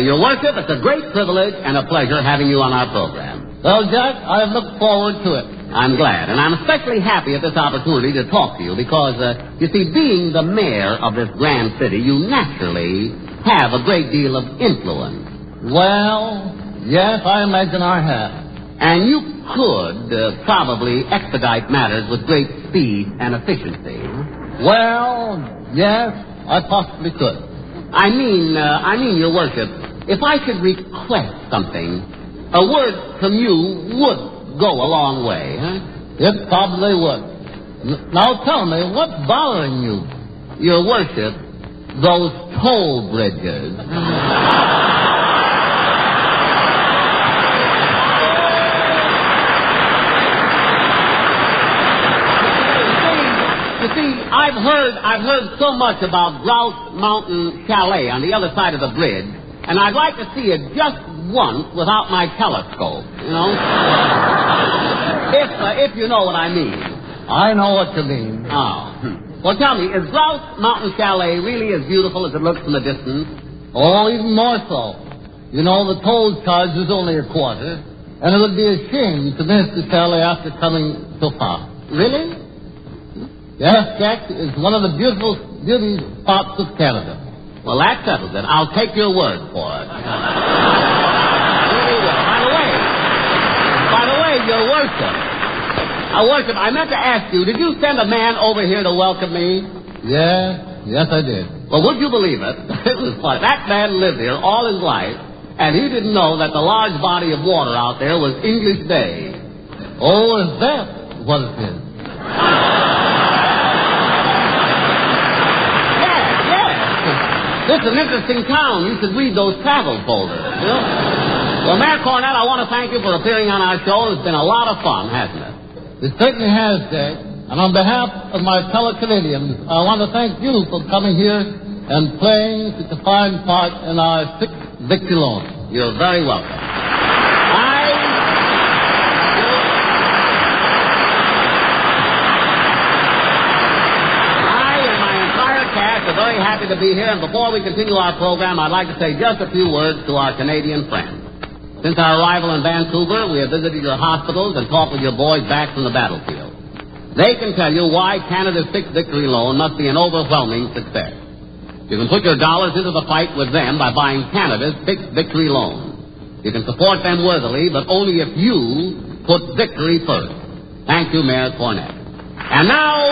[SPEAKER 9] Your Worship, it's a great privilege and a pleasure having you on our program.
[SPEAKER 13] Well, Jack, I have looked forward to it.
[SPEAKER 9] I'm glad, and I'm especially happy at this opportunity to talk to you because, you see, being the mayor of this grand city, you naturally have a great deal of influence.
[SPEAKER 13] Well, yes, I imagine I have.
[SPEAKER 9] And you could probably expedite matters with great speed and efficiency.
[SPEAKER 13] Well, yes, I possibly could.
[SPEAKER 9] I mean, Your Worship, if I could request something, a word from you would go a long way, huh?
[SPEAKER 13] It probably would. Now tell me, what's bothering you?
[SPEAKER 9] Your Worship, those toll bridges. You see, I've heard so much about Grouse Mountain Chalet on the other side of the bridge, and I'd like to see it just once without my telescope, you know? If you know what I mean.
[SPEAKER 13] I know what you mean.
[SPEAKER 9] Oh. Well, tell me, is Grouse Mountain Chalet really as beautiful as it looks from a distance?
[SPEAKER 13] Oh, even more so. You know, the toll charge is only a quarter, and it would be a shame to miss the chalet after coming so far.
[SPEAKER 9] Really?
[SPEAKER 13] Yes, Jack, it's one of the beauty spots of Canada.
[SPEAKER 9] Well, that settles it. I'll take your word for it. Really will. By the way, Your Worship, I meant to ask you, did you send a man over here to welcome me?
[SPEAKER 13] Yes, I did.
[SPEAKER 9] Well, would you believe it? It was funny. That man lived here all his life, and he didn't know that the large body of water out there was English Bay.
[SPEAKER 13] Oh, is that what it is?
[SPEAKER 9] It's an interesting town. You should read those travel folders. You know? Well, Mayor Cornett, I want to thank you for appearing on our show. It's been a lot of fun, hasn't it?
[SPEAKER 13] It certainly has, Jack. And on behalf of my fellow Canadians, I want to thank you for coming here and playing such a fine part in our 6th victory loan.
[SPEAKER 9] You're very welcome. We're very happy to be here, and before we continue our program, I'd like to say just a few words to our Canadian friends. Since our arrival in Vancouver, we have visited your hospitals and talked with your boys back from the battlefield. They can tell you why Canada's 6th victory loan must be an overwhelming success. You can put your dollars into the fight with them by buying Canada's 6th victory loan. You can support them worthily, but only if you put victory first. Thank you, Mayor Cornett. And now,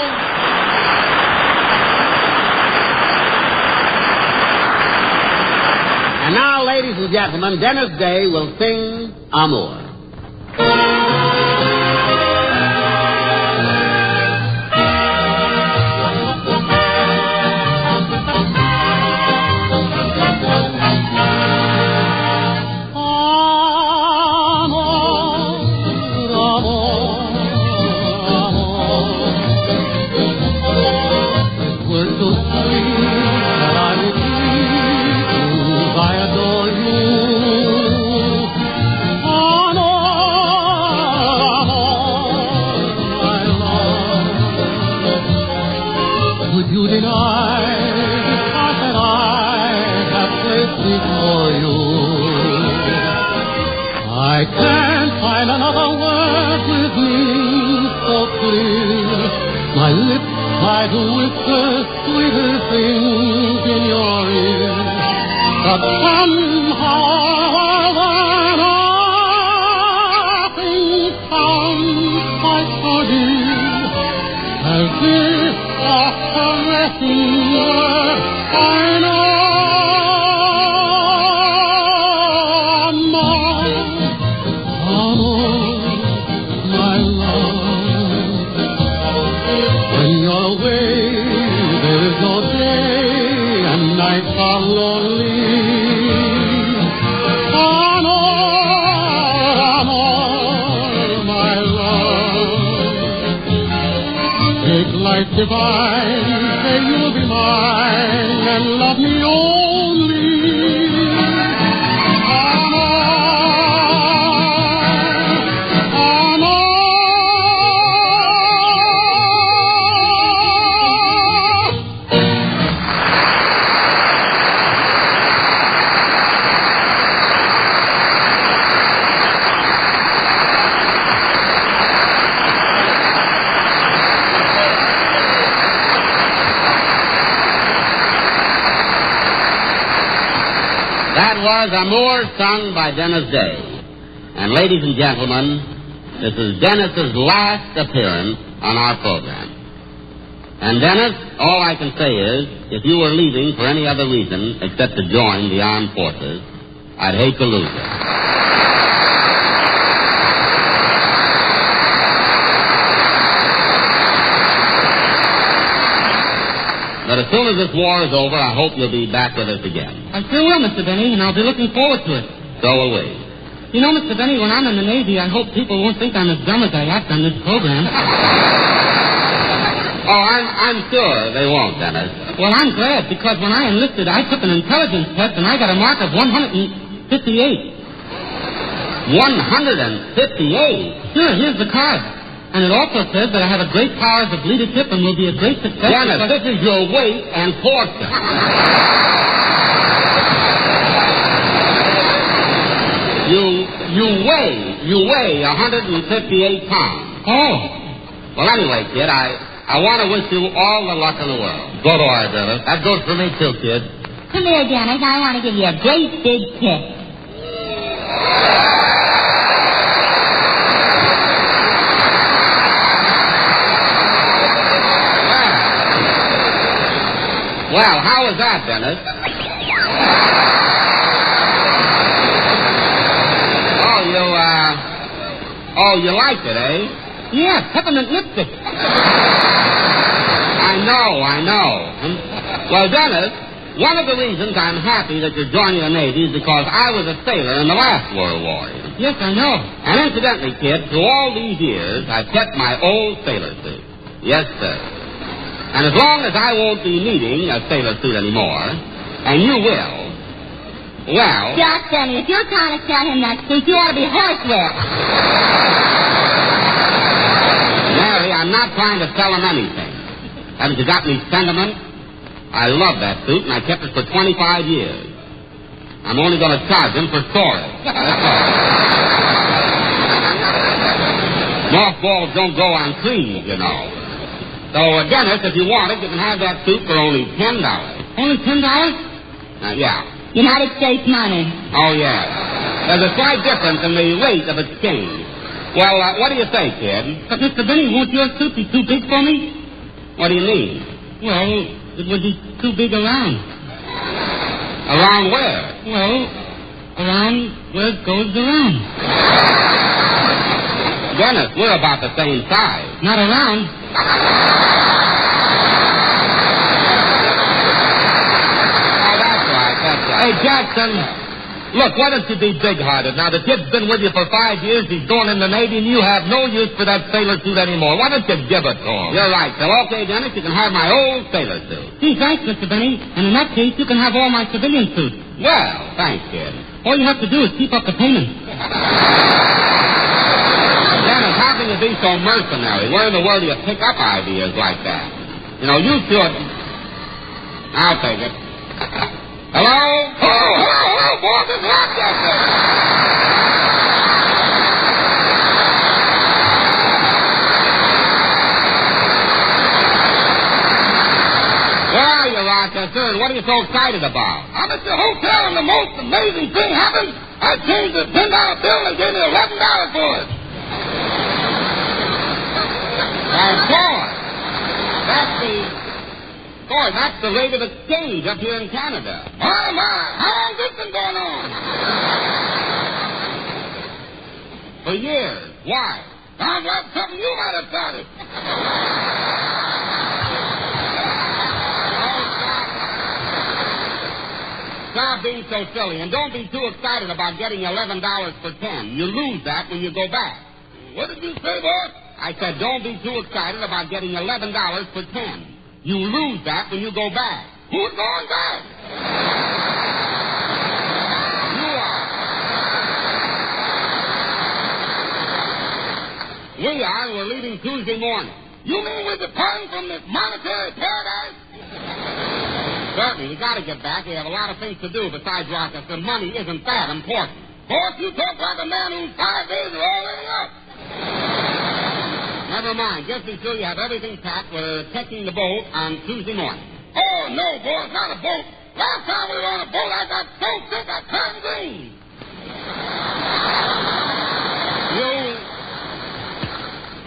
[SPEAKER 9] ladies and gentlemen, Dennis Day will sing Amour.
[SPEAKER 14] I can't find another word with me so clear. My lips try to whisper sweeter things in your ear, but somehow nothing sounds quite so dear as this caressing word I know. Nights are lonely. Oh, no.
[SPEAKER 13] divine. Say you'll be mine and love me only.
[SPEAKER 15] That was Amour sung by Dennis Day. And ladies and gentlemen, this is Dennis's last appearance on our program. And Dennis, all I can say is, if you were leaving for any other reason except to join the armed forces, I'd hate to lose you. But as soon as this war is over, I hope you'll be back with us again.
[SPEAKER 16] I sure will, Mr. Benny, and I'll be looking forward to it.
[SPEAKER 15] So will we.
[SPEAKER 16] You know, Mr. Benny, when I'm in the Navy, I hope people won't think I'm as dumb as I act on this program.
[SPEAKER 15] Oh, I'm sure they won't, Dennis.
[SPEAKER 16] Well, I'm glad, because when I enlisted, I took an intelligence test, and I got a mark of 158.
[SPEAKER 15] 158?
[SPEAKER 16] Sure, here's the card. And it also says that I have a great powers of leadership and will be a great success.
[SPEAKER 15] Dennis, this is your weight and fortune. You weigh 158 pounds.
[SPEAKER 16] Oh.
[SPEAKER 15] Well, anyway, kid, I want to wish you all the luck in the world.
[SPEAKER 10] So do I, Dennis.
[SPEAKER 15] That goes for me, too, kid.
[SPEAKER 12] Come here, Dennis. I want to give you a great big kiss.
[SPEAKER 15] Well, how was that, Dennis? You liked it, eh?
[SPEAKER 16] Yeah, peppermint lipstick.
[SPEAKER 15] I know. Well, Dennis, one of the reasons I'm happy that you're joining the Navy is because I was a sailor in the last World War.
[SPEAKER 16] Yes, I know.
[SPEAKER 15] And incidentally, kid, through all these years, I've kept my old sailor suit. Yes, sir. And as long as I won't be needing a sailor suit anymore, and you will, well...
[SPEAKER 12] Just, Denny, if you're trying to sell him that suit, you ought to be horsewhip.
[SPEAKER 15] Mary, I'm not trying to sell him anything. Haven't you got any sentiment? I love that suit, and I kept it for 25 years. I'm only going to charge him for storage. Mothballs don't grow on trees, you know. So, Dennis, if you want it, you can have that suit for only $10.
[SPEAKER 16] Only $10?
[SPEAKER 15] Yeah.
[SPEAKER 12] United States money.
[SPEAKER 15] Oh, yeah. There's a slight difference in the rate of exchange. Well, what do you say, kid?
[SPEAKER 16] But, Mr. Benny, won't your suit be too big for me?
[SPEAKER 15] What do you mean?
[SPEAKER 16] Well, it would be too big around.
[SPEAKER 15] Around where?
[SPEAKER 16] Well, around where it goes around.
[SPEAKER 15] Dennis, we're about the same size.
[SPEAKER 16] Not around.
[SPEAKER 15] That's right. Hey, Jackson, look, why don't you be big-hearted? Now, the kid's been with you for 5 years, he's going in the Navy, and you have no use for that sailor suit anymore. Why don't you give it to him? You're right, Phil. Okay, Dennis, you can have my old sailor suit.
[SPEAKER 16] Gee, thanks, Mr. Benny. And in that case, you can have all my civilian suits.
[SPEAKER 15] Well, thanks, kid.
[SPEAKER 16] All you have to do is keep up the payments.
[SPEAKER 15] Dennis, how can you be so mercenary? Where in the world do you pick up ideas like that? You know, you should... I'll take it. Hello? Hello, boss. It's Rochester. Where are you, Rochester, and what are you so excited about?
[SPEAKER 17] I'm at the hotel, and the most amazing thing happened. I changed the $10 bill, and they gave me $11 for it.
[SPEAKER 15] Boy, that's the rate of exchange up here in Canada.
[SPEAKER 17] My, how long's this been going on?
[SPEAKER 15] For years. Why?
[SPEAKER 17] Sounds like something you might have started.
[SPEAKER 15] Stop being so silly, and don't be too excited about getting $11 for 10. You lose that when you go back.
[SPEAKER 17] What did you say, boss?
[SPEAKER 15] I said don't be too excited about getting $11 for 10. You lose that when you go back.
[SPEAKER 17] Who's going back?
[SPEAKER 15] You are. We are, and we're leaving Tuesday morning.
[SPEAKER 17] You mean we're departing from this monetary paradise?
[SPEAKER 15] Certainly, we got to get back. We have a lot of things to do besides Rochester. Money isn't that important.
[SPEAKER 17] Boss, you talk like a man whose 5 days are all laying up.
[SPEAKER 15] Never mind. Just be sure you have everything packed. We're taking the boat on Tuesday morning.
[SPEAKER 17] Oh, no, boss, not a boat. Last time we were on a boat, I got so sick I turned green.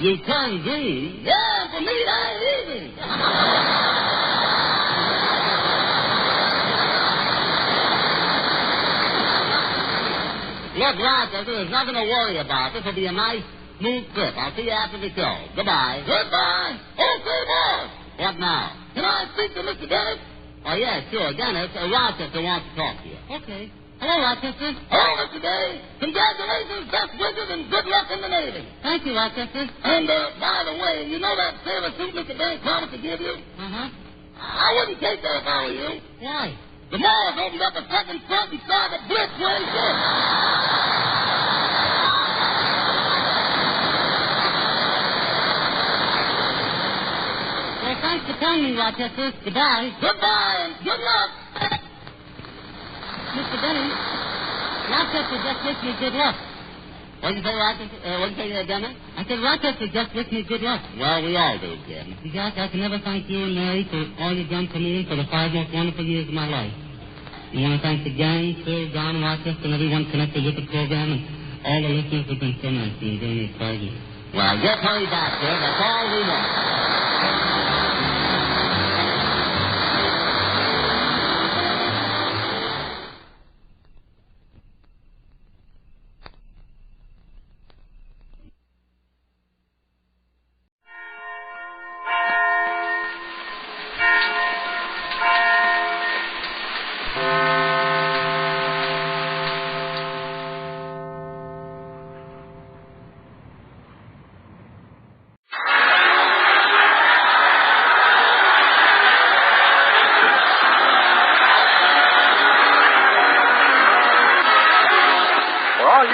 [SPEAKER 15] You turned green?
[SPEAKER 17] Yeah, for me, that ain't easy.
[SPEAKER 15] Look, Rochester, there's nothing to worry about. This will be a nice, smooth trip. I'll see you after the show. Goodbye.
[SPEAKER 17] Goodbye. Okay, boss.
[SPEAKER 15] What now?
[SPEAKER 17] Can I speak to Mr. Dennis?
[SPEAKER 15] Oh, yeah, sure. Dennis, Rochester wants to talk to you. Okay. Hello, Rochester.
[SPEAKER 17] Hello, Mr. Day. Congratulations, best wishes, and good luck in the Navy.
[SPEAKER 15] Thank you, Rochester.
[SPEAKER 17] And, by the way, you know that sailor suit Mr. Day promised to give you?
[SPEAKER 15] Uh-huh.
[SPEAKER 17] I wouldn't take that if I were you.
[SPEAKER 15] Why?
[SPEAKER 17] The Morris opened up a second front and started a blitz when he should.
[SPEAKER 15] Well, thanks for telling me, Rochester. Goodbye.
[SPEAKER 17] Goodbye, and good luck.
[SPEAKER 15] Mr. Benny, Rochester just wished me good luck. What did you say, Rochester? What did you say, Dennis? I said Rochester just wished me good luck. Well, we all do, kid. Jack, I can never thank you and Mary for all you've done for me and for the 5 most wonderful years of my life. I want to thank the gang, Phil, Don, Rochester, and everyone connected with the program, and all the listeners have been so nice to me during these 5 years. Well, just hurry back, kid. That's all we want.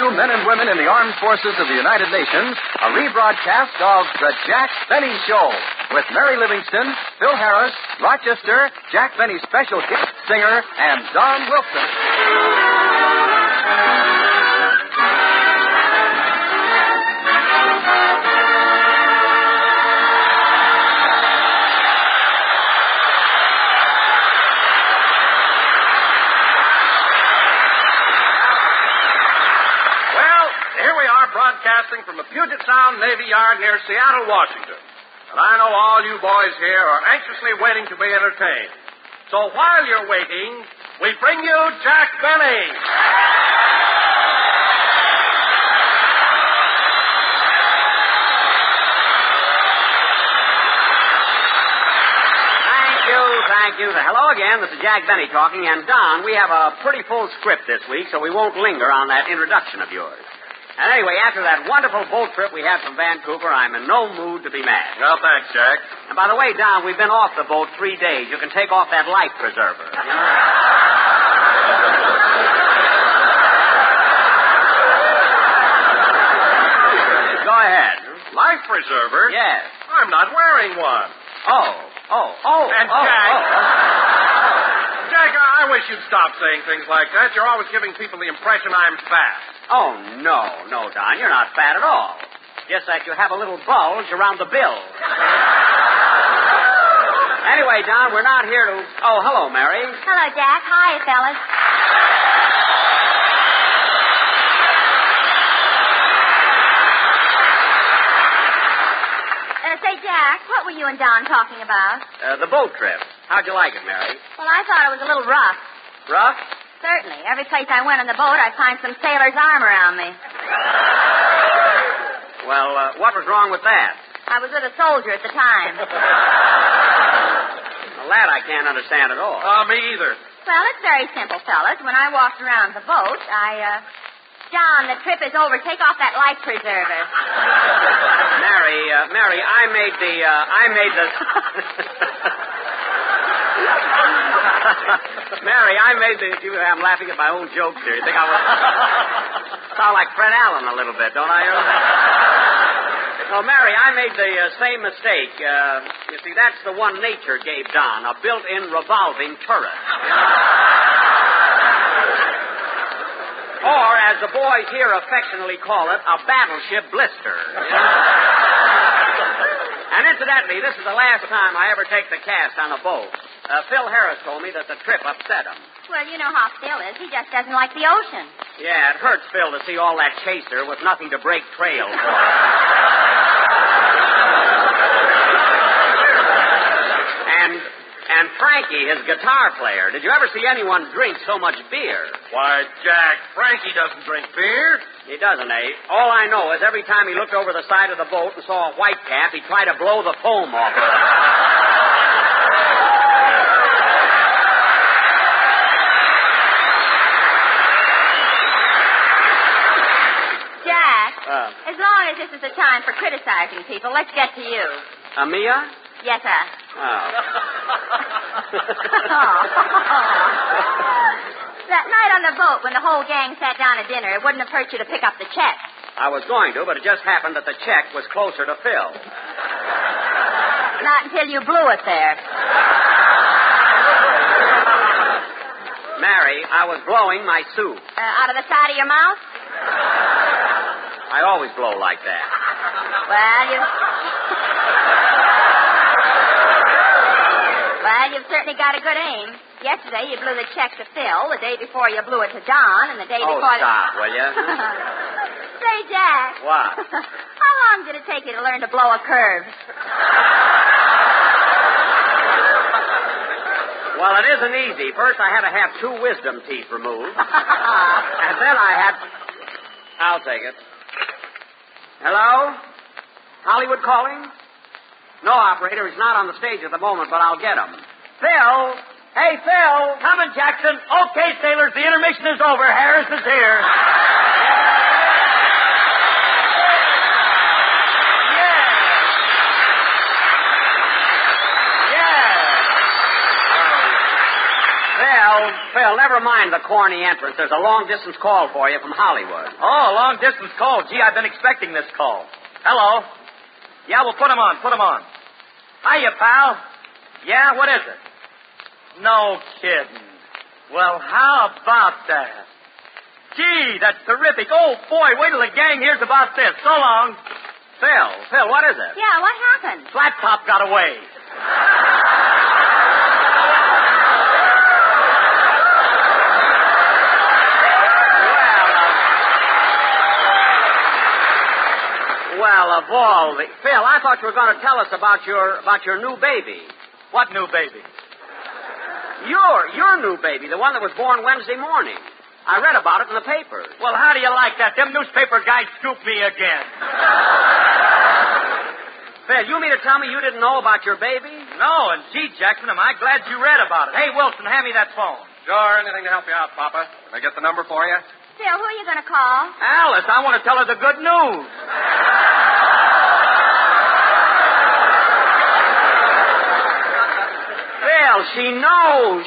[SPEAKER 18] Men and women in the armed forces of the United Nations, a rebroadcast of The Jack Benny Show with Mary Livingston, Phil Harris, Rochester, Jack Benny's special guest singer, and Don Wilson.
[SPEAKER 8] Broadcasting from the Puget Sound Navy Yard near Seattle, Washington. And I know all you boys here are anxiously waiting to be entertained. So while you're waiting, we bring you Jack Benny.
[SPEAKER 9] Thank you. Hello again. This is Jack Benny talking. And, Don, we have a pretty full script this week, so we won't linger on that introduction of yours. And anyway, after that wonderful boat trip we had from Vancouver, I'm in no mood to be mad.
[SPEAKER 8] Well, thanks, Jack.
[SPEAKER 9] And by the way, Don, we've been off the boat 3 days. You can take off that life preserver. Go ahead.
[SPEAKER 8] Life preserver?
[SPEAKER 9] Yes.
[SPEAKER 8] I'm not wearing one.
[SPEAKER 9] And
[SPEAKER 8] Jack... Jack, I wish you'd stop saying things like that. You're always giving people the impression I'm fat.
[SPEAKER 9] Oh, no, Don. You're not fat at all. Just that you have a little bulge around the bill. Anyway, Don, we're not here to... Oh, hello, Mary.
[SPEAKER 12] Hello, Jack. Hi, fellas. Say, Jack, what were you and Don talking about?
[SPEAKER 9] The boat trip. How'd you like it, Mary?
[SPEAKER 12] Well, I thought it was a little rough.
[SPEAKER 9] Rough?
[SPEAKER 12] Certainly. Every place I went on the boat, I'd find some sailor's arm around me.
[SPEAKER 9] Well, what was wrong with that?
[SPEAKER 12] I was with a soldier at the time.
[SPEAKER 9] Well, that I can't understand at all.
[SPEAKER 8] Me either.
[SPEAKER 12] Well, it's very simple, fellas. When I walked around the boat, John, the trip is over. Take off that life preserver.
[SPEAKER 9] Mary, I made the... Mary, I made the... I'm laughing at my own jokes here. You think I would... Sound like Fred Allen a little bit, don't I? No, Mary, I made the same mistake. You see, that's the one nature gave Don, a built-in revolving turret. Or, as the boys here affectionately call it, a battleship blister. And incidentally, this is the last time I ever take the cast on a boat. Phil Harris told me that the trip upset him.
[SPEAKER 12] Well, you know how Phil is. He just doesn't like the ocean.
[SPEAKER 9] Yeah, it hurts Phil to see all that chaser with nothing to break trail for. And Frankie, his guitar player. Did you ever see anyone drink so much beer?
[SPEAKER 10] Why, Jack, Frankie doesn't drink beer.
[SPEAKER 9] He doesn't, eh? All I know is every time he looked over the side of the boat and saw a white cap, he'd try to blow the foam off of it.
[SPEAKER 12] Jack, as long as this is a time for criticizing people, let's get to you.
[SPEAKER 9] Mia?
[SPEAKER 12] Yes, sir.
[SPEAKER 9] Oh.
[SPEAKER 12] That night on the boat when the whole gang sat down to dinner, it wouldn't have hurt you to pick up the check.
[SPEAKER 9] I was going to, but it just happened that the check was closer to Phil.
[SPEAKER 12] Not until you blew it there.
[SPEAKER 9] Mary, I was blowing my soup.
[SPEAKER 12] Out of the side of your mouth?
[SPEAKER 9] I always blow like that.
[SPEAKER 12] Well, you've certainly got a good aim. Yesterday you blew the check to Phil. The day before you blew it to Don. And the day before...
[SPEAKER 9] Oh, stop, will you?
[SPEAKER 12] Say, Jack.
[SPEAKER 9] What?
[SPEAKER 12] How long did it take you to learn to blow a curve?
[SPEAKER 9] Well, it isn't easy. First, I had to have 2 wisdom teeth removed. And then I had... I'll take it. Hello? Hollywood calling? No, operator, he's not on the stage at the moment, but I'll get him. Phil! Hey, Phil!
[SPEAKER 10] Coming, Jackson. Okay, sailors, the intermission is over. Harris is here.
[SPEAKER 9] Phil, never mind the corny entrance. There's a long-distance call for you from Hollywood.
[SPEAKER 10] Oh, long-distance call. Gee, I've been expecting this call. Hello? Yeah, well, put him on. Hiya, pal. Yeah, what is it? No kidding. Well, how about that? Gee, that's terrific. Oh, boy, wait till the gang hears about this. So long.
[SPEAKER 9] Phil, what is it?
[SPEAKER 12] Yeah, what happened?
[SPEAKER 10] Flat top got away.
[SPEAKER 9] Well, of all the... Phil, I thought you were going to tell us about your new baby.
[SPEAKER 10] What new baby?
[SPEAKER 9] Your new baby, the one that was born Wednesday morning. I read about it in the paper.
[SPEAKER 10] Well, how do you like that? Them newspaper guys scooped me again.
[SPEAKER 9] Phil, you mean to tell me you didn't know about your baby?
[SPEAKER 10] No, and gee, Jackson, am I glad you read about it. Hey, Wilson, hand me that phone.
[SPEAKER 19] Sure, anything to help you out, Papa. Can I get the number for you?
[SPEAKER 12] Phil, who are you going to call?
[SPEAKER 10] Alice, I want to tell her the good news.
[SPEAKER 9] Phil, she knows.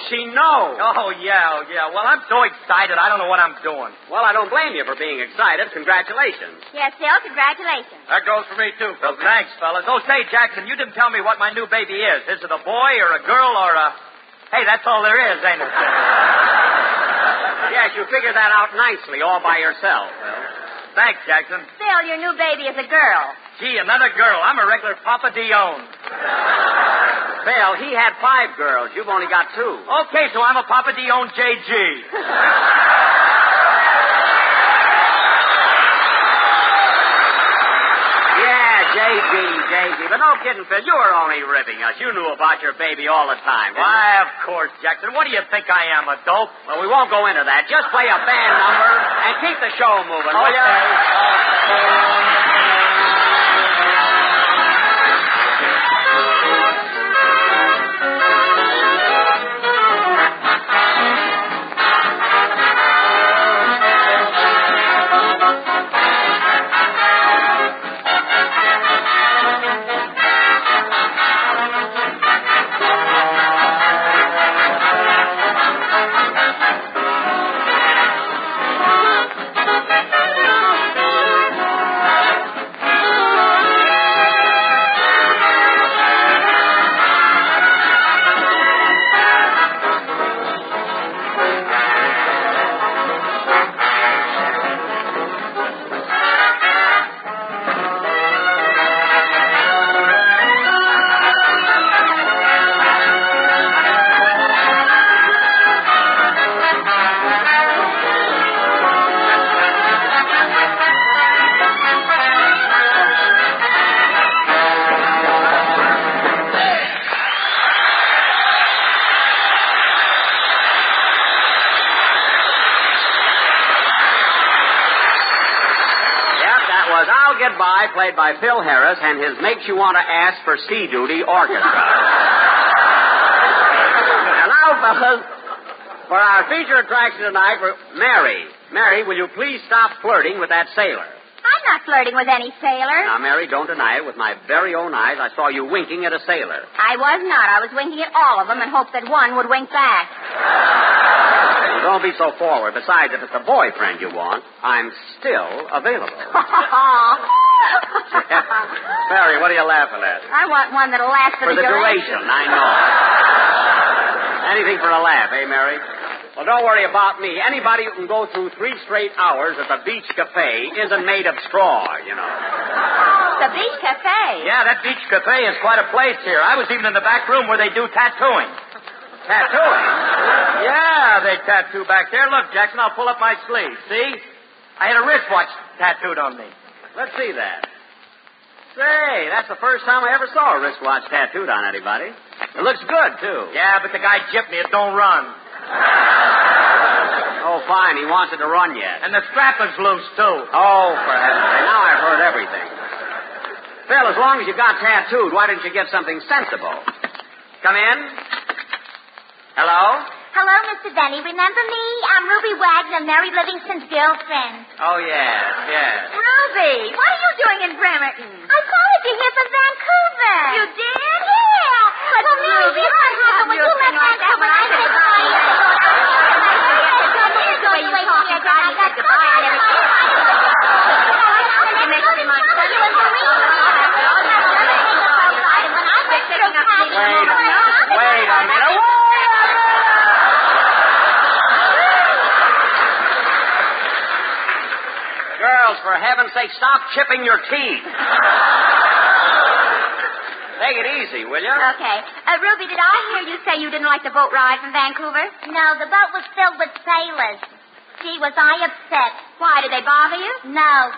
[SPEAKER 10] Oh, yeah. Well, I'm so excited, I don't know what I'm doing.
[SPEAKER 9] Well, I don't blame you for being excited. Congratulations.
[SPEAKER 12] Yes, Phil, congratulations.
[SPEAKER 19] That goes for me, too, Phil.
[SPEAKER 10] Well, thanks, fellas. Oh, say, Jackson, you didn't tell me what my new baby is. Is it a boy or a girl or a... Hey, that's all there is, ain't it?
[SPEAKER 9] Yes, you figured that out nicely all by yourself.
[SPEAKER 10] Thanks, Jackson.
[SPEAKER 12] Phil, your new baby is a girl.
[SPEAKER 10] Gee, another girl. I'm a regular Papa Dion.
[SPEAKER 9] Phil, he had 5 girls. You've only got 2.
[SPEAKER 10] Okay, so I'm a Papa Dion JG.
[SPEAKER 9] JG. But no kidding, Phil. You were only ribbing us. You knew about your baby all the time.
[SPEAKER 10] Why, of course, Jackson. What do you think I am, a dope?
[SPEAKER 9] Well, we won't go into that. Just play a band number and keep the show moving.
[SPEAKER 10] Oh, yeah.
[SPEAKER 9] Goodbye, played by Phil Harris and his Makes You Want to Ask for Sea Duty Orchestra. And now, fellas, for our feature attraction tonight, Mary, will you please stop flirting with that sailor?
[SPEAKER 12] I'm not flirting with any sailor.
[SPEAKER 9] Now, Mary, don't deny it. With my very own eyes, I saw you winking at a sailor.
[SPEAKER 12] I was not. I was winking at all of them and hoped that one would wink back.
[SPEAKER 9] Well, don't be so forward. Besides, if it's a boyfriend you want, I'm still available. Mary, what are you laughing at?
[SPEAKER 12] I want one that'll last for
[SPEAKER 9] the duration. I know. Anything for a laugh, eh, Mary? Well, don't worry about me. Anybody who can go through 3 straight hours at the Beach Cafe isn't made of straw, you know.
[SPEAKER 12] The Beach Cafe?
[SPEAKER 10] Yeah, that Beach Cafe is quite a place here. I was even in the back room where they do tattooing.
[SPEAKER 9] Tattooing?
[SPEAKER 10] Yeah, they tattoo back there. Look, Jackson, I'll pull up my sleeve. See? I had a wristwatch tattooed on me.
[SPEAKER 9] Let's see that. Say, that's the first time I ever saw a wristwatch tattooed on anybody. It looks good, too.
[SPEAKER 10] Yeah, but the guy gypped me. It don't run.
[SPEAKER 9] Oh, fine. He wants it to run yet.
[SPEAKER 10] And the strap is loose, too.
[SPEAKER 9] Oh, for heaven's sake. Now I've heard everything. Phil, as long as you got tattooed, why didn't you get something sensible? Come in. Hello?
[SPEAKER 12] Hello, Mr. Benny. Remember me? I'm Ruby Wagner, Mary Livingston's girlfriend.
[SPEAKER 9] Oh, yes.
[SPEAKER 12] Ruby, what are you doing in Bremerton? I followed you here from Vancouver. You did? Yeah. But Ruby, what happened when you left Vancouver? I said goodbye.
[SPEAKER 9] Wait a minute. Girls, for heaven's sake, stop chipping your teeth. Take it easy, will you?
[SPEAKER 12] Okay. Ruby, did I hear you say you didn't like the boat ride from Vancouver? No, the boat was filled with sailors. Gee, was I upset. Why, did they bother you? No.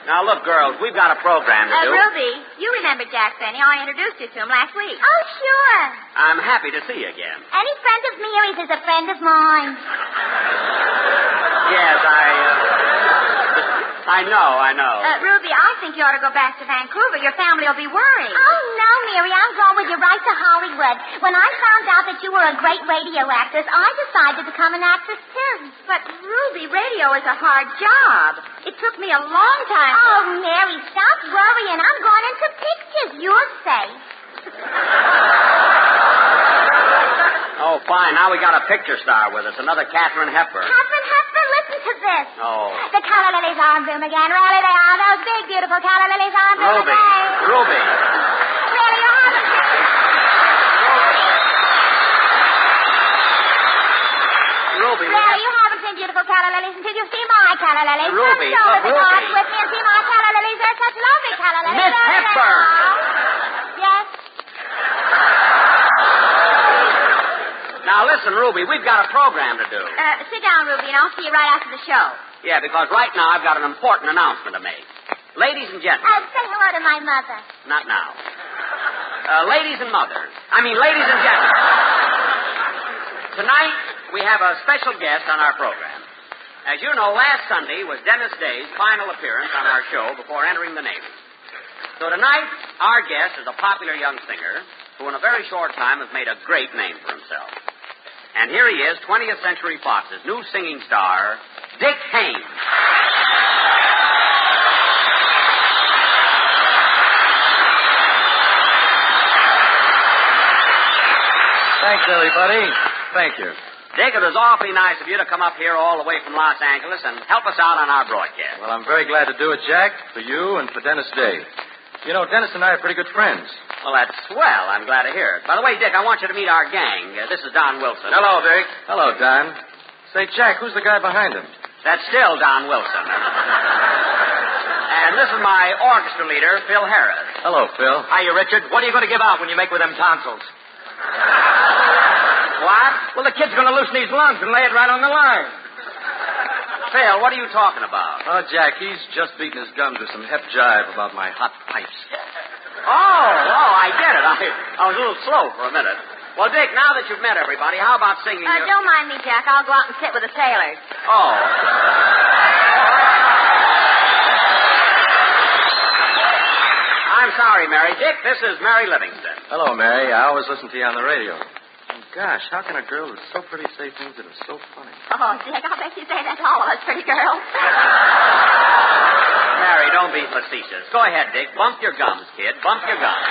[SPEAKER 9] Now, look, girls, we've got a program to do.
[SPEAKER 12] Ruby, you remember Jack Benny. I introduced you to him last week. Oh, sure.
[SPEAKER 9] I'm happy to see you again.
[SPEAKER 12] Any friend of Mary's is a friend of mine.
[SPEAKER 9] Yes, I know.
[SPEAKER 12] Ruby, I think you ought to go back to Vancouver. Your family will be worried. Oh, no, Mary. I'm going with you right to Hollywood. When I found out that you were a great radio actress, I decided to become an actress, too.
[SPEAKER 3] But, Ruby, radio is a hard job. It took me a long time.
[SPEAKER 12] Oh, Mary, stop worrying. I'm going into pictures. You're safe.
[SPEAKER 9] Oh, fine. Now we got a picture star with us. Another Katharine Hepburn.
[SPEAKER 12] Katharine Hepburn, listen to this.
[SPEAKER 9] Oh.
[SPEAKER 12] The calla lilies are in bloom again. Really, they are. Those big, beautiful calla lilies are in bloom again.
[SPEAKER 9] Ruby.
[SPEAKER 12] Really, you haven't seen...
[SPEAKER 9] Ruby.
[SPEAKER 12] Really, you haven't seen beautiful calla lilies until you see my calla lilies.
[SPEAKER 9] Ruby.
[SPEAKER 12] Come shoulder to
[SPEAKER 9] Ruby.
[SPEAKER 12] arms with me and see my calla lilies. They're such lovely calla lilies.
[SPEAKER 9] Miss Hepburn.
[SPEAKER 12] Yes?
[SPEAKER 9] Now, listen, Ruby, we've got a program to do.
[SPEAKER 12] Sit down, Ruby, and I'll see you right after the show.
[SPEAKER 9] Yeah, because right now I've got an important announcement to make. Ladies and gentlemen.
[SPEAKER 12] Say hello to my mother.
[SPEAKER 9] Not now. Ladies and gentlemen. Tonight, we have a special guest on our program. As you know, last Sunday was Dennis Day's final appearance on our show before entering the Navy. So tonight, our guest is a popular young singer who in a very short time has made a great name for himself. And here he is, 20th Century Fox's new singing star, Dick Haymes.
[SPEAKER 20] Thanks, everybody. Thank you.
[SPEAKER 9] Dick, it was awfully nice of you to come up here all the way from Los Angeles and help us out on our broadcast.
[SPEAKER 20] Well, I'm very glad to do it, Jack, for you and for Dennis Day. You know, Dennis and I are pretty good friends.
[SPEAKER 9] Well, that's swell. I'm glad to hear it. By the way, Dick, I want you to meet our gang. This is Don Wilson.
[SPEAKER 20] Hello, Dick. Hello, Don. Say, Jack, who's the guy behind him?
[SPEAKER 9] That's still Don Wilson. And this is my orchestra leader, Phil Harris.
[SPEAKER 20] Hello, Phil.
[SPEAKER 10] Hiya, Richard. What are you going to give out when you make with them tonsils?
[SPEAKER 9] What?
[SPEAKER 10] Well, the kid's going to loosen his lungs and lay it right on the line.
[SPEAKER 9] Phil, what are you talking about?
[SPEAKER 20] Oh, Jack, he's just beating his gums with some hep jive about my hot pipes.
[SPEAKER 9] Oh, I get it. I was a little slow for a minute. Well, Dick, now that you've met everybody, how about singing
[SPEAKER 3] Don't mind me, Jack. I'll go out and sit with the sailors.
[SPEAKER 9] Oh. Mary. Dick, this is Mary Livingston.
[SPEAKER 20] Hello, Mary. I always listen to you on the radio. And gosh, how can a girl who's so pretty say things that are so funny?
[SPEAKER 12] Oh, Dick, I'll bet you say that to all of us pretty girls.
[SPEAKER 9] Mary, don't be facetious. Go ahead, Dick. Bump your gums, kid. Bump your gums.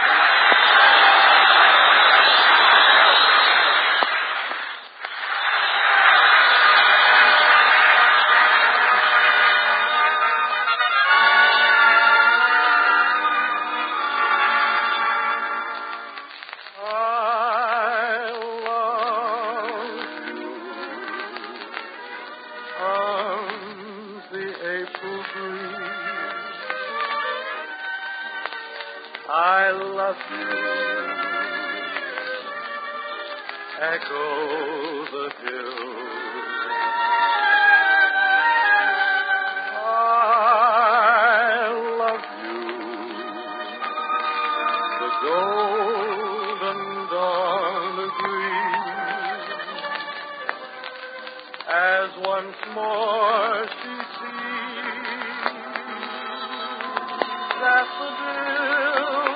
[SPEAKER 14] I love you. Echo the hills. I love you. The golden dawn agrees as once more she sees daffodils.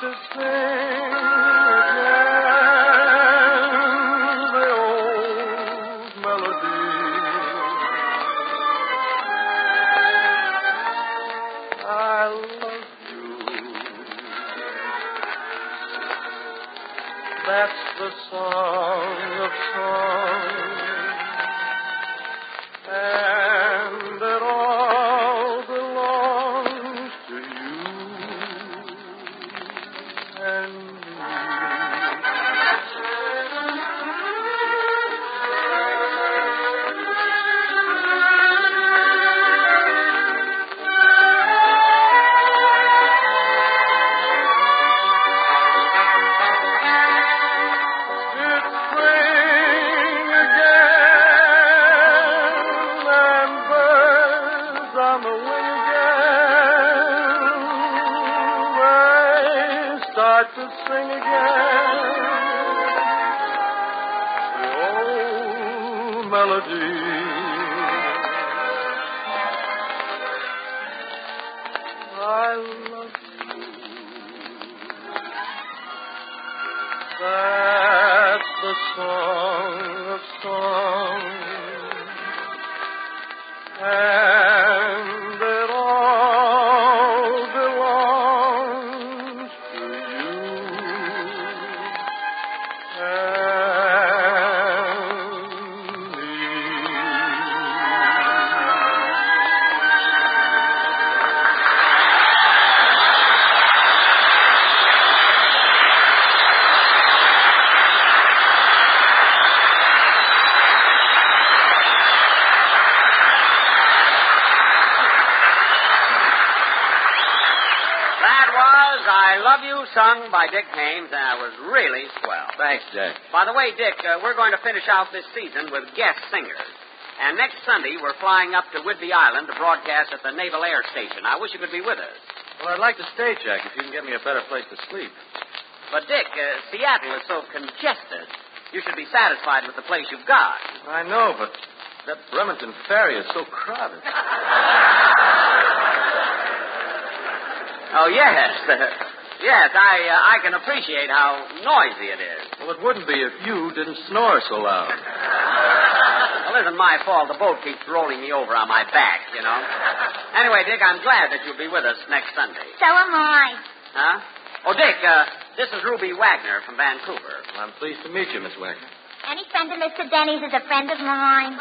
[SPEAKER 14] To sing again the old melody. I love you. That's the song of songs, and it all belongs to you. To sing again the old melody. I love you. That's the song of songs, and it all belongs to you.
[SPEAKER 9] Sung by Dick Haymes, and it was really swell.
[SPEAKER 20] Thanks, Jack.
[SPEAKER 9] By the way, Dick, we're going to finish out this season with guest singers. And next Sunday, we're flying up to Whidbey Island to broadcast at the Naval Air Station. I wish you could be with us.
[SPEAKER 20] Well, I'd like to stay, Jack, if you can get me a better place to sleep.
[SPEAKER 9] But, Dick, Seattle is so congested. You should be satisfied with the place you've got.
[SPEAKER 20] I know, but that Bremerton ferry is so crowded.
[SPEAKER 9] Oh, yes. Yes, I can appreciate how noisy it is.
[SPEAKER 20] Well, it wouldn't be if you didn't snore so loud.
[SPEAKER 9] Well, it isn't my fault. The boat keeps rolling me over on my back, you know. Anyway, Dick, I'm glad that you'll be with us next Sunday.
[SPEAKER 12] So am I.
[SPEAKER 9] Huh? Oh, Dick, this is Ruby Wagner from Vancouver.
[SPEAKER 20] Well, I'm pleased to meet you, Miss Wagner.
[SPEAKER 12] Any friend of Mr. Denny's is a friend of mine.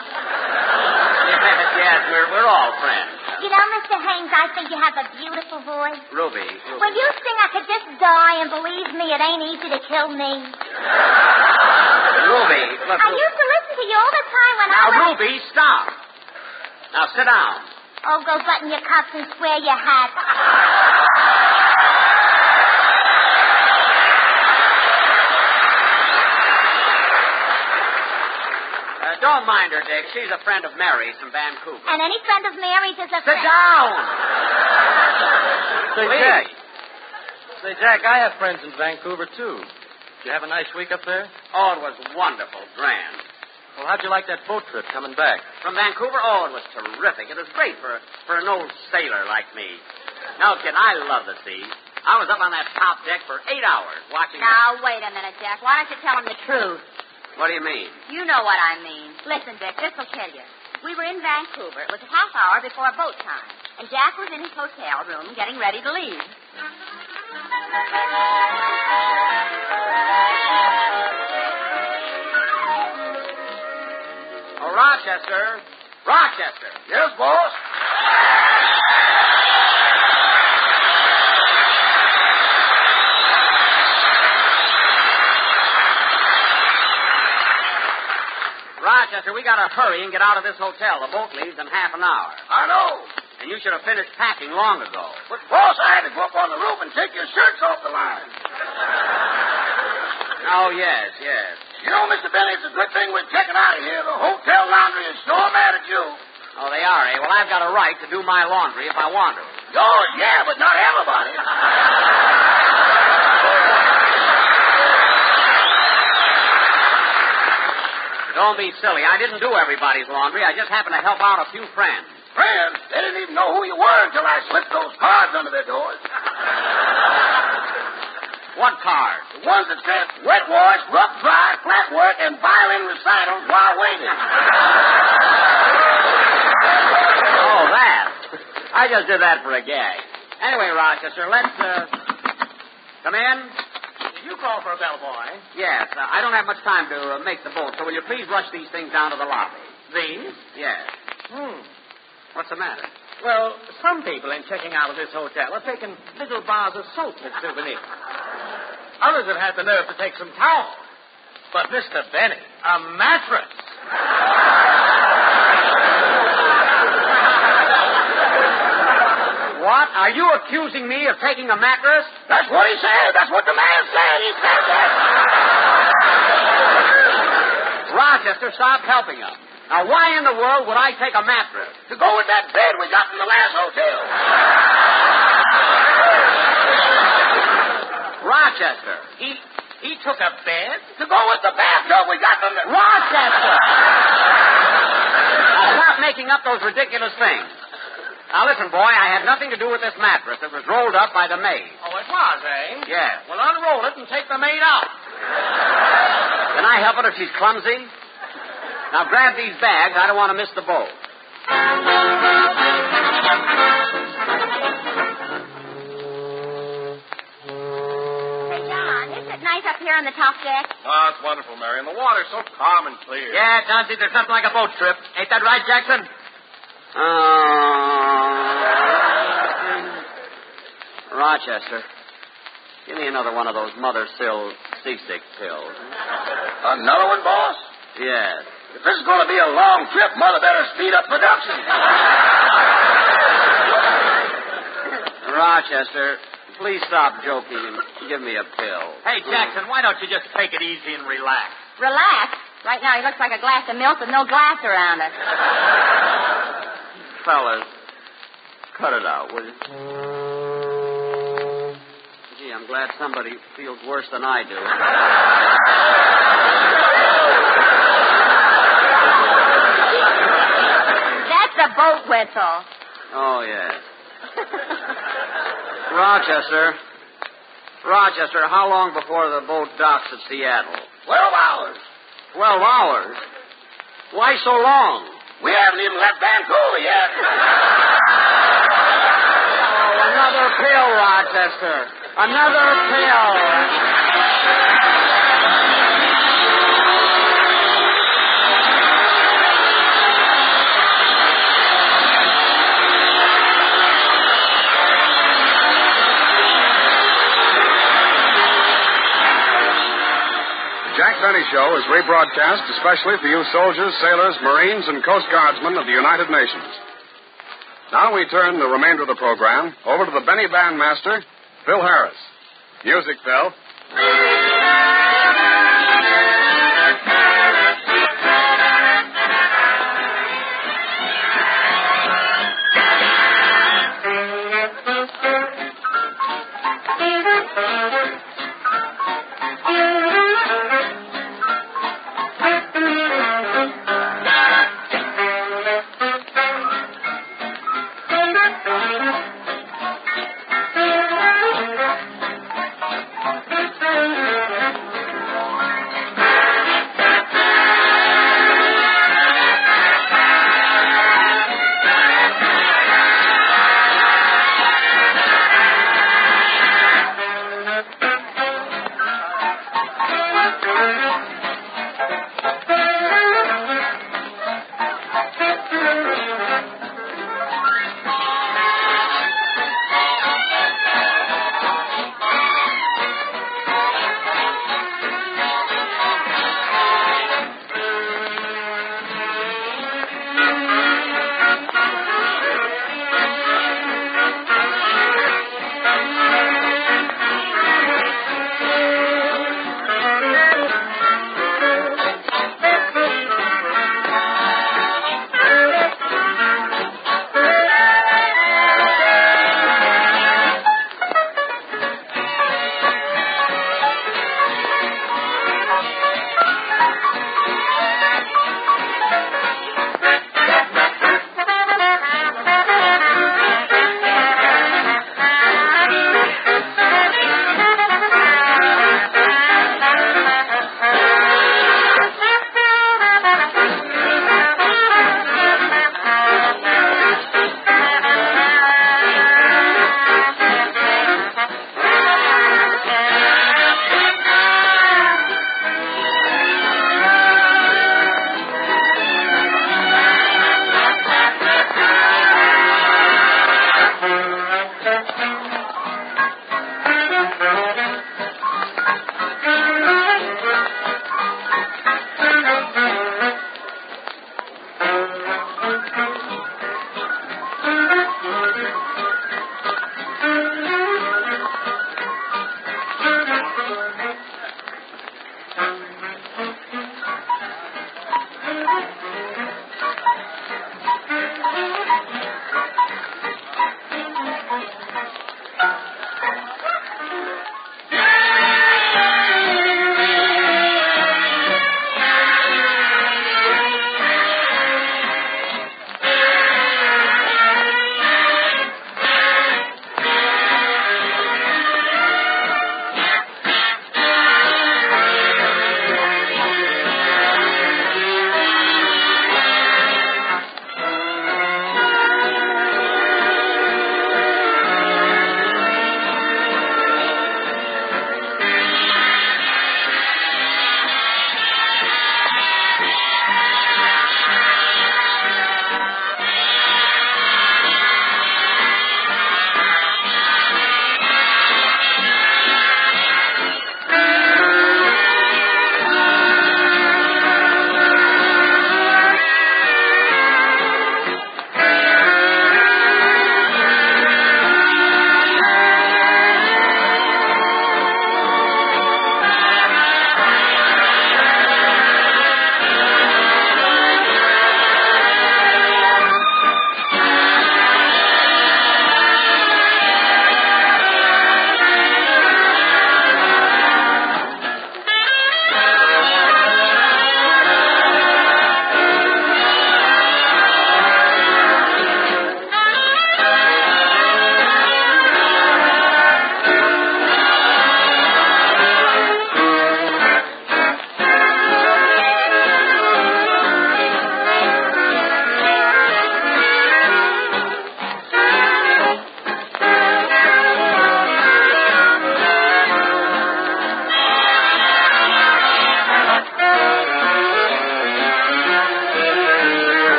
[SPEAKER 9] Yes, we're all friends.
[SPEAKER 12] You know, Mr. Haynes, I think you have a beautiful voice.
[SPEAKER 9] Ruby.
[SPEAKER 12] When you sing, I could just die, and believe me, it ain't easy to kill me.
[SPEAKER 9] Ruby, look.
[SPEAKER 12] I used to listen to you all the time when
[SPEAKER 9] Now, Ruby, stop. Now, sit down.
[SPEAKER 12] Oh, go button your cuffs and swear your hat.
[SPEAKER 9] Don't mind her, Dick. She's a friend of Mary's from Vancouver.
[SPEAKER 12] And any friend of Mary's is a friend.
[SPEAKER 9] Sit down!
[SPEAKER 20] Say, Jack, Say, Jack, I have friends in Vancouver, too. Did you have a nice week up there?
[SPEAKER 9] Oh, it was wonderful. Grand.
[SPEAKER 20] Well, how'd you like that boat trip coming back?
[SPEAKER 9] From Vancouver? Oh, it was terrific. It was great for an old sailor like me. No, kid, I love the sea. I was up on that top deck for 8 hours watching...
[SPEAKER 12] Now, wait a minute, Jack. Why don't you tell him the truth?
[SPEAKER 9] What do you mean?
[SPEAKER 12] You know what I mean. Listen, Dick, this will tell you. We were in Vancouver. It was a half hour before boat time. And Jack was in his hotel room getting ready to leave.
[SPEAKER 9] Oh, Rochester. Rochester.
[SPEAKER 17] Yes, boss?
[SPEAKER 9] Rochester, we gotta hurry and get out of this hotel. The boat leaves in half an hour.
[SPEAKER 17] I know.
[SPEAKER 9] And you should have finished packing long ago.
[SPEAKER 17] But, boss, I had to go up on the roof and take your shirts off the line.
[SPEAKER 9] Oh, yes, yes.
[SPEAKER 17] You know, Mr. Benny, it's a good thing we're checking out of here. The hotel laundry is so mad at you.
[SPEAKER 9] Oh, they are, eh? Well, I've got a right to do my laundry if I want to.
[SPEAKER 17] Oh, yeah, but not everybody.
[SPEAKER 9] Don't be silly. I didn't do everybody's laundry. I just happened to help out a few friends.
[SPEAKER 17] Friends? They didn't even know who you were until I slipped those cards under their doors.
[SPEAKER 9] What cards?
[SPEAKER 17] The ones that said wet wash, rough dry, flat work, and violin recitals while waiting.
[SPEAKER 9] Oh, that. I just did that for a gag. Anyway, Rochester, let's, come in.
[SPEAKER 19] You call for a bellboy.
[SPEAKER 9] Yes, I don't have much time to make the boat, so will you please rush these things down to the lobby?
[SPEAKER 19] These?
[SPEAKER 9] Yes. What's the matter?
[SPEAKER 19] Well, some people in checking out of this hotel have taken little bars of soap as souvenirs. Others have had the nerve to take some towels. But Mr. Benny, a mattress.
[SPEAKER 9] What? Are you accusing me of taking a mattress?
[SPEAKER 17] That's what he said. That's what the man said. He said that.
[SPEAKER 9] Rochester, stop helping him. Now, why in the world would I take a mattress?
[SPEAKER 17] To go with that bed we got in the last hotel.
[SPEAKER 9] Rochester.
[SPEAKER 19] He took a bed?
[SPEAKER 17] To go with the bathtub we got in the...
[SPEAKER 9] Rochester! Now, stop making up those ridiculous things. Now, listen, boy, I had nothing to do with this mattress. It was rolled up by the maid.
[SPEAKER 19] Oh, it was, eh?
[SPEAKER 9] Yes.
[SPEAKER 19] Well, unroll it and take the maid out.
[SPEAKER 9] Can I help it if she's clumsy? Now, grab these bags. I don't want to miss the boat.
[SPEAKER 12] Hey, John, isn't it nice up here on the top deck?
[SPEAKER 19] Oh, it's wonderful, Mary. And the water's so calm and clear.
[SPEAKER 9] Yeah, Chauncey, there's nothing like a boat trip. Ain't that right, Jackson? Rochester, give me another one of those mother-sill seasick pills.
[SPEAKER 17] Another one, boss?
[SPEAKER 9] Yes.
[SPEAKER 17] If this is going to be a long trip, Mother better speed up production.
[SPEAKER 9] Rochester, please stop joking and give me a pill.
[SPEAKER 19] Hey, Jackson, why don't you just take it easy and relax?
[SPEAKER 12] Relax. Right now he looks like a glass of milk with no glass around it.
[SPEAKER 9] Fellas, cut it out, will you? Gee, I'm glad somebody feels worse than I do.
[SPEAKER 12] That's a boat whistle.
[SPEAKER 9] Oh, yes. Rochester, how long before the boat docks at Seattle?
[SPEAKER 17] 12 hours.
[SPEAKER 9] 12 hours? Why so long?
[SPEAKER 17] We haven't even left Vancouver yet.
[SPEAKER 9] Oh, another pill, Rochester. Another pill.
[SPEAKER 2] The Jack Benny Show is rebroadcast especially for you soldiers, sailors, Marines, and Coast Guardsmen of the United Nations. Now we turn the remainder of the program over to the Benny Bandmaster, Phil Harris. Music, Phil.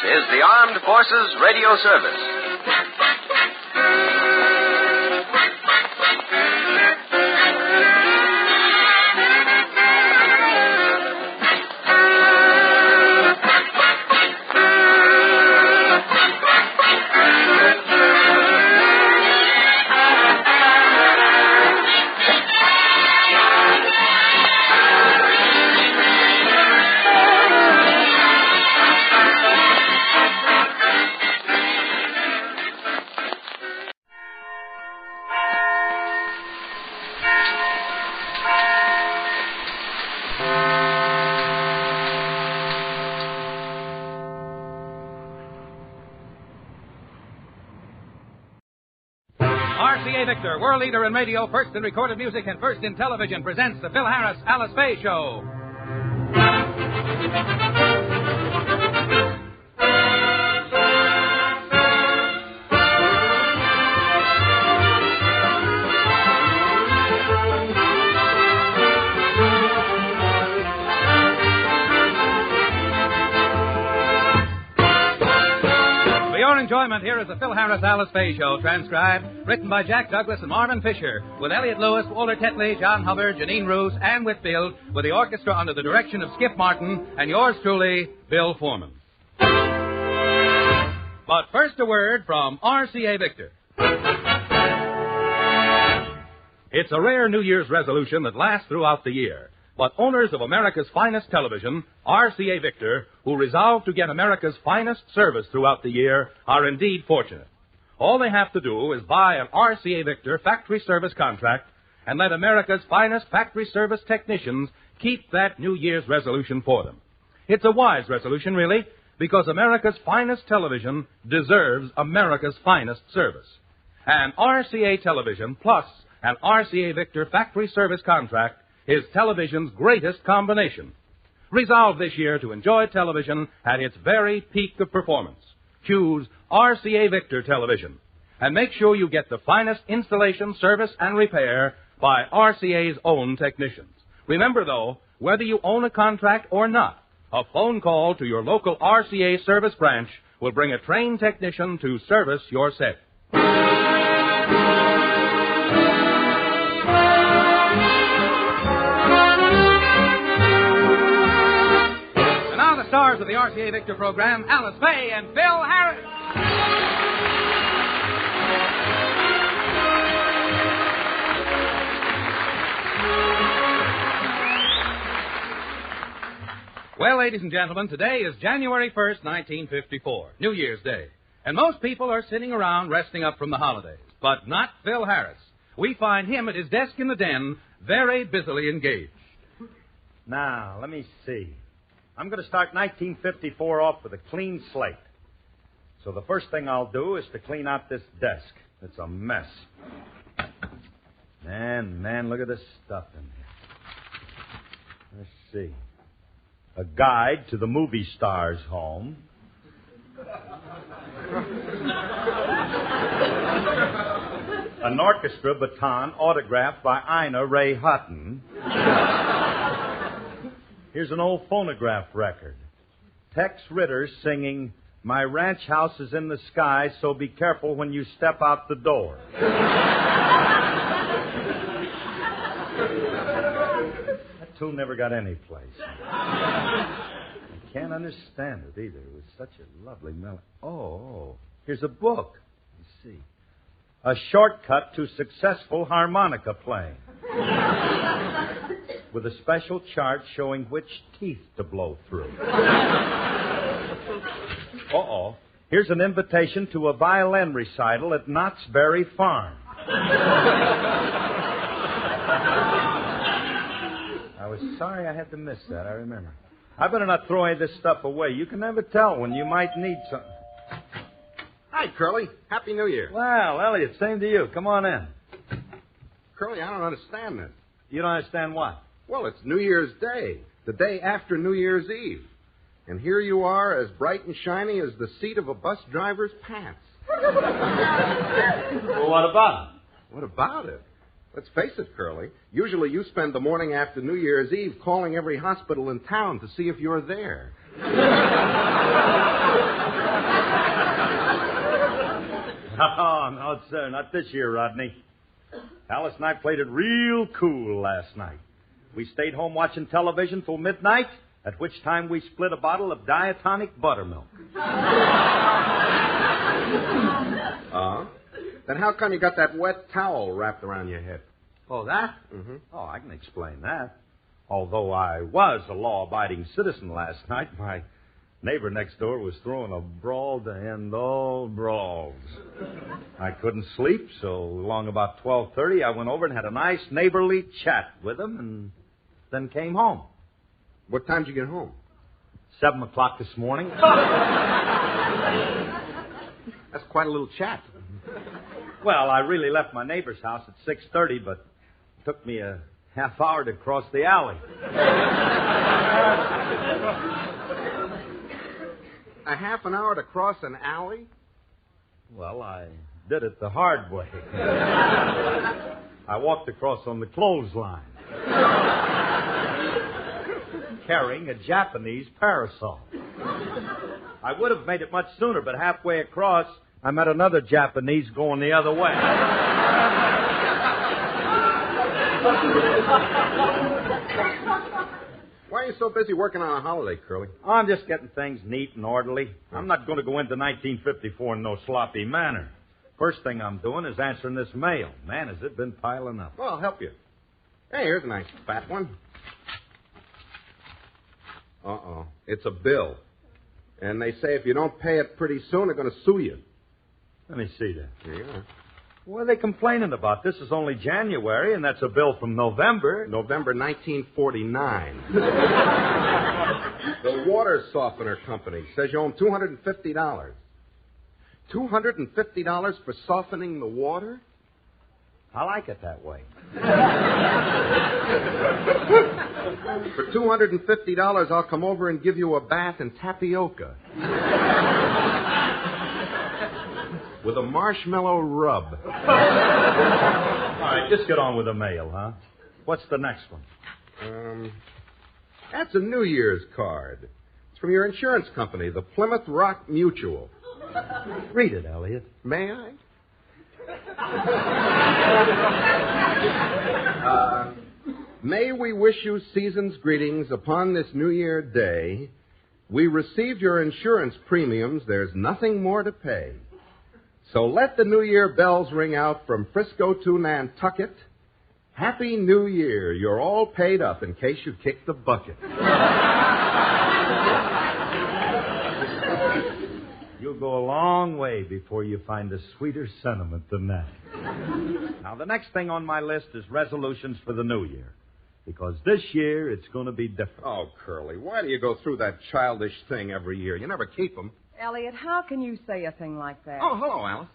[SPEAKER 18] is the Armed Forces Radio Service.
[SPEAKER 21] RCA Victor, world leader in radio, first in recorded music, and first in television, presents the Phil Harris, Alice Faye Show. Enjoyment, here is the Phil Harris, Alice Faye Show, transcribed, written by Jack Douglas and Marvin Fisher, with Elliot Lewis, Walter Tetley, John Hubbard, Janine Roos, Ann Whitfield, with the orchestra under the direction of Skip Martin, and yours truly, Bill Foreman. But first a word from RCA Victor. It's a rare New Year's resolution that lasts throughout the year. But owners of America's finest television, RCA Victor, who resolve to get America's finest service throughout the year, are indeed fortunate. All they have to do is buy an RCA Victor factory service contract and let America's finest factory service technicians keep that New Year's resolution for them. It's a wise resolution, really, because America's finest television deserves America's finest service. And RCA Television plus an RCA Victor factory service contract is television's greatest combination. Resolve this year to enjoy television at its very peak of performance. Choose RCA Victor Television. And make sure you get the finest installation, service, and repair by RCA's own technicians. Remember, though, whether you own a contract or not, a phone call to your local RCA service branch will bring a trained technician to service your set. Stars of the RCA Victor program, Alice Faye and Phil Harris. Well, ladies and gentlemen, today is January 1st, 1954, New Year's Day. And most people are sitting around resting up from the holidays. But not Phil Harris. We find him at his desk in the den, very busily engaged.
[SPEAKER 8] Now, let me see. I'm going to start 1954 off with a clean slate. So the first thing I'll do is to clean out this desk. It's a mess. Man, look at this stuff in here. Let's see. A guide to the movie star's home. An orchestra baton autographed by Ina Ray Hutton. Here's an old phonograph record. Tex Ritter singing, "My ranch house is in the sky, so be careful when you step out the door." That tune never got any place. I can't understand it either. It was such a lovely melody. Oh, here's a book. Let's see. A shortcut to successful harmonica playing. With a special chart showing which teeth to blow through. Uh-oh. Here's an invitation to a violin recital at Knott's Berry Farm. I was sorry I had to miss that, I remember. I better not throw any of this stuff away. You can never tell when you might need something.
[SPEAKER 22] Hi, Curly. Happy New Year.
[SPEAKER 8] Well, Elliot, same to you. Come on in.
[SPEAKER 22] Curly, I don't understand this.
[SPEAKER 8] You don't understand what?
[SPEAKER 22] Well, it's New Year's Day, the day after New Year's Eve. And here you are, as bright and shiny as the seat of a bus driver's pants.
[SPEAKER 8] Well, what about it?
[SPEAKER 22] What about it? Let's face it, Curly. Usually you spend the morning after New Year's Eve calling every hospital in town to see if you're there.
[SPEAKER 1] Oh, no, sir. Not this year, Rodney. Alice and I played it real cool last night. We stayed home watching television till midnight, at which time we split a bottle of diatonic buttermilk.
[SPEAKER 22] Then how come you got that wet towel wrapped around your head?
[SPEAKER 1] Oh, that?
[SPEAKER 22] Mm-hmm.
[SPEAKER 1] Oh, I can explain that. Although I was a law-abiding citizen last night, my neighbor next door was throwing a brawl to end all brawls. I couldn't sleep, so along about 12:30, I went over and had a nice neighborly chat with him, and then came home.
[SPEAKER 22] What time did you get home?
[SPEAKER 1] 7 o'clock this morning.
[SPEAKER 22] That's quite a little chat.
[SPEAKER 1] Well, I really left my neighbor's house at 6:30, but it took me a half hour to cross the alley.
[SPEAKER 22] A half an hour to cross an alley?
[SPEAKER 1] Well, I did it the hard way. I walked across on the clothesline, carrying a Japanese parasol. I would have made it much sooner, but halfway across, I met another Japanese going the other way.
[SPEAKER 22] Why are you so busy working on a holiday, Curly?
[SPEAKER 1] Oh, I'm just getting things neat and orderly. I'm not going to go into 1954 in no sloppy manner. First thing I'm doing is answering this mail. Man, has it been piling up.
[SPEAKER 22] Well, I'll help you. Hey, here's a nice fat one. Uh-oh. It's a bill. And they say if you don't pay it pretty soon, they're going to sue you.
[SPEAKER 1] Let me see that.
[SPEAKER 22] Here you are.
[SPEAKER 1] What are they complaining about? This is only January, and that's a bill from November.
[SPEAKER 22] November 1949. The Water Softener Company says you owe them $250. $250 for softening the water?
[SPEAKER 1] I like it that way.
[SPEAKER 22] For $250, I'll come over and give you a bath in tapioca. With a marshmallow rub.
[SPEAKER 1] All right, just get on with the mail, huh? What's the next one?
[SPEAKER 22] That's a New Year's card. It's from your insurance company, the Plymouth Rock Mutual.
[SPEAKER 1] Read it, Elliot.
[SPEAKER 22] May I? May we wish you season's greetings upon this New Year day. We received your insurance premiums. There's nothing more to pay. So let the New Year bells ring out from Frisco to Nantucket. Happy New Year. You're all paid up in case you kicked the bucket.
[SPEAKER 1] You'll go a long way before you find a sweeter sentiment than that. Now, the next thing on my list is resolutions for the new year. Because this year, it's going to be different.
[SPEAKER 22] Oh, Curly, why do you go through that childish thing every year? You never keep them.
[SPEAKER 6] Elliot, how can you say a thing like that?
[SPEAKER 22] Oh, hello, Alice.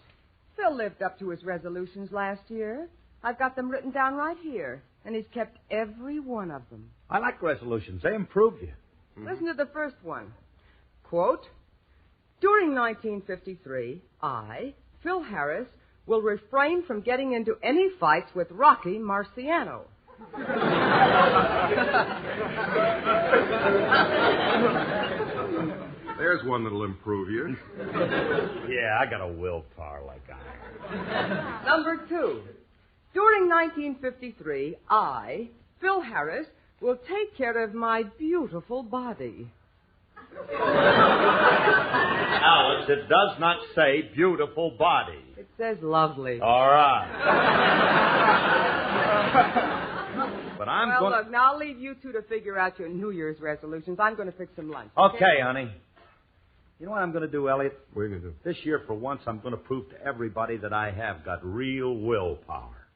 [SPEAKER 6] Phil lived up to his resolutions last year. I've got them written down right here, and he's kept every one of them.
[SPEAKER 1] I like resolutions. They improve you.
[SPEAKER 6] Listen to the first one. Quote, during 1953, I, Phil Harris, will refrain from getting into any fights with Rocky Marciano.
[SPEAKER 22] There's one that'll improve you.
[SPEAKER 1] Yeah, I got a willpower like iron.
[SPEAKER 6] Number 2. During 1953, I, Phil Harris, will take care of my beautiful body.
[SPEAKER 1] Alice, it does not say beautiful body.
[SPEAKER 6] It says lovely.
[SPEAKER 1] All right. But I'm
[SPEAKER 6] well,
[SPEAKER 1] going
[SPEAKER 6] look, now I'll leave you two to figure out your New Year's resolutions. I'm going to fix some lunch.
[SPEAKER 1] Okay, honey. You know what I'm going to do, Elliot?
[SPEAKER 22] What are you going to do?
[SPEAKER 1] This year, for once, I'm going to prove to everybody that I have got real willpower.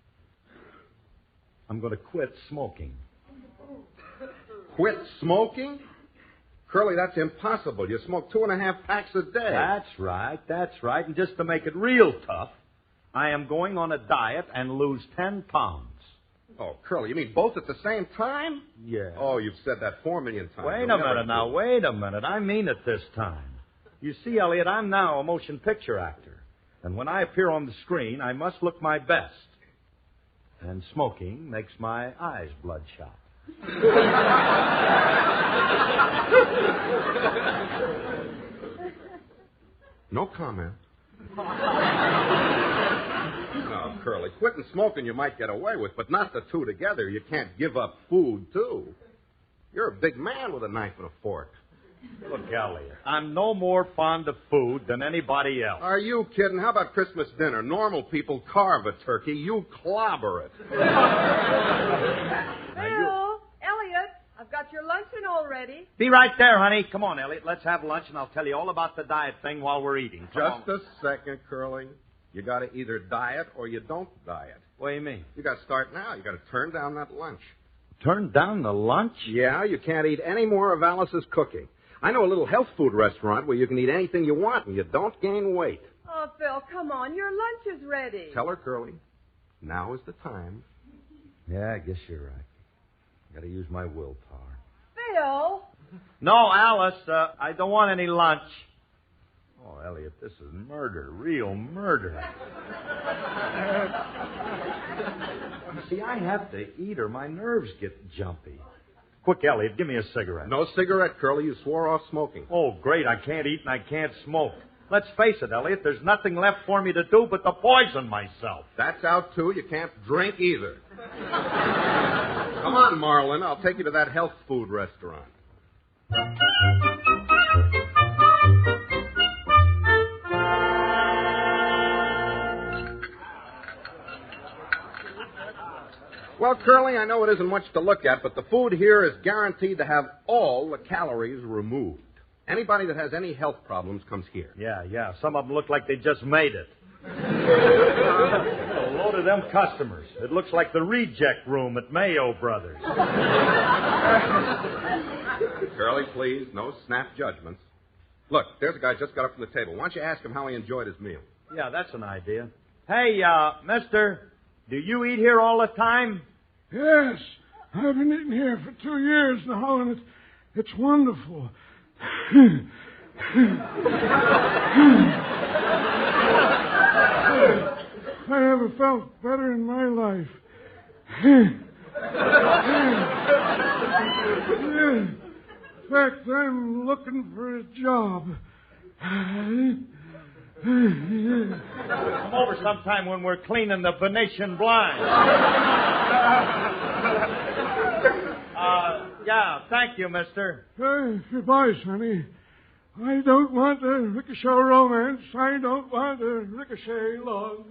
[SPEAKER 1] I'm going to quit smoking.
[SPEAKER 22] Quit smoking? Curly, that's impossible. You smoke 2.5 packs a day.
[SPEAKER 1] That's right. And just to make it real tough, I am going on a diet and lose 10 pounds.
[SPEAKER 22] Oh, Curly, you mean both at the same time?
[SPEAKER 1] Yeah.
[SPEAKER 22] Oh, you've said that 4 million times.
[SPEAKER 1] Wait a minute. I mean it this time. You see, Elliot, I'm now a motion picture actor. And when I appear on the screen, I must look my best. And smoking makes my eyes bloodshot.
[SPEAKER 22] No comment. No, Curly, quitting smoking you might get away with, but not the two together. You can't give up food, too. You're a big man with a knife and a fork.
[SPEAKER 1] Look, Elliot, I'm no more fond of food than anybody else.
[SPEAKER 22] Are you kidding? How about Christmas dinner? Normal people carve a turkey. You clobber it.
[SPEAKER 6] Hello, Elliot. I've got your luncheon all ready.
[SPEAKER 1] Be right there, honey. Come on, Elliot. Let's have lunch, and I'll tell you all about the diet thing while we're eating.
[SPEAKER 22] Just a second, Curly. You got to either diet or you don't diet.
[SPEAKER 1] What do you mean?
[SPEAKER 22] You got to start now. You got to turn down that lunch.
[SPEAKER 1] Turn down the lunch?
[SPEAKER 22] Yeah, you can't eat any more of Alice's cooking. I know a little health food restaurant where you can eat anything you want and you don't gain weight.
[SPEAKER 6] Oh, Phil, come on. Your lunch is ready.
[SPEAKER 22] Tell her, Curly. Now is the time.
[SPEAKER 1] Yeah, I guess you're right. Got to use my willpower.
[SPEAKER 6] Phil.
[SPEAKER 1] No, Alice, I don't want any lunch. Oh, Elliot, this is murder, real murder. See, I have to eat or my nerves get jumpy. Quick, Elliot, give me a cigarette.
[SPEAKER 22] No cigarette, Curly. You swore off smoking.
[SPEAKER 1] Oh, great. I can't eat and I can't smoke. Let's face it, Elliot, there's nothing left for me to do but to poison myself.
[SPEAKER 22] That's out, too. You can't drink either. Come on, Marlin. I'll take you to that health food restaurant. Well, Curly, I know it isn't much to look at, but the food here is guaranteed to have all the calories removed. Anybody that has any health problems comes here.
[SPEAKER 1] Yeah. Some of them look like they just made it. A load of them customers. It looks like the reject room at Mayo Brothers.
[SPEAKER 22] Curly, please, no snap judgments. Look, there's a guy just got up from the table. Why don't you ask him how he enjoyed his meal?
[SPEAKER 1] Yeah, that's an idea. Hey, mister, do you eat here all the time?
[SPEAKER 4] Yes, I've been eating here for 2 years now, and it's wonderful. I never felt better in my life. In fact, I'm looking for a job.
[SPEAKER 1] Come over sometime when we're cleaning the Venetian blinds. Yeah, thank you, mister.
[SPEAKER 4] Goodbye, Sonny. I don't want a ricochet romance. I don't want a ricochet love.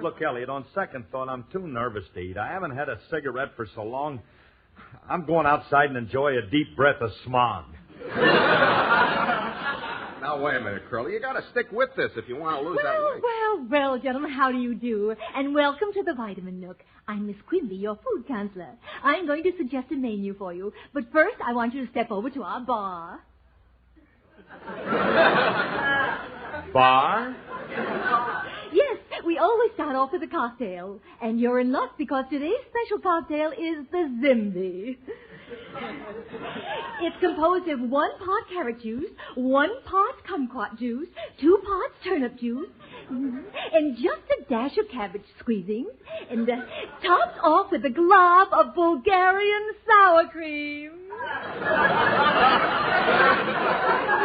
[SPEAKER 1] Look, Elliot, on second thought, I'm too nervous to eat. I haven't had a cigarette for so long. I'm going outside and enjoy a deep breath of smog.
[SPEAKER 22] Now, wait a minute, Curly. You got to stick with this if you want to lose that weight.
[SPEAKER 5] Well, gentlemen, how do you do? And welcome to the Vitamin Nook. I'm Miss Quimby, your food counselor. I'm going to suggest a menu for you. But first, I want you to step over to our bar.
[SPEAKER 1] Bar?
[SPEAKER 5] Yes, we always start off with a cocktail. And you're in luck because today's special cocktail is the Zimby. It's composed of 1 pot carrot juice, 1 pot kumquat juice, 2 pots turnip juice, and just a dash of cabbage squeezing, and topped off with a glob of Bulgarian sour cream.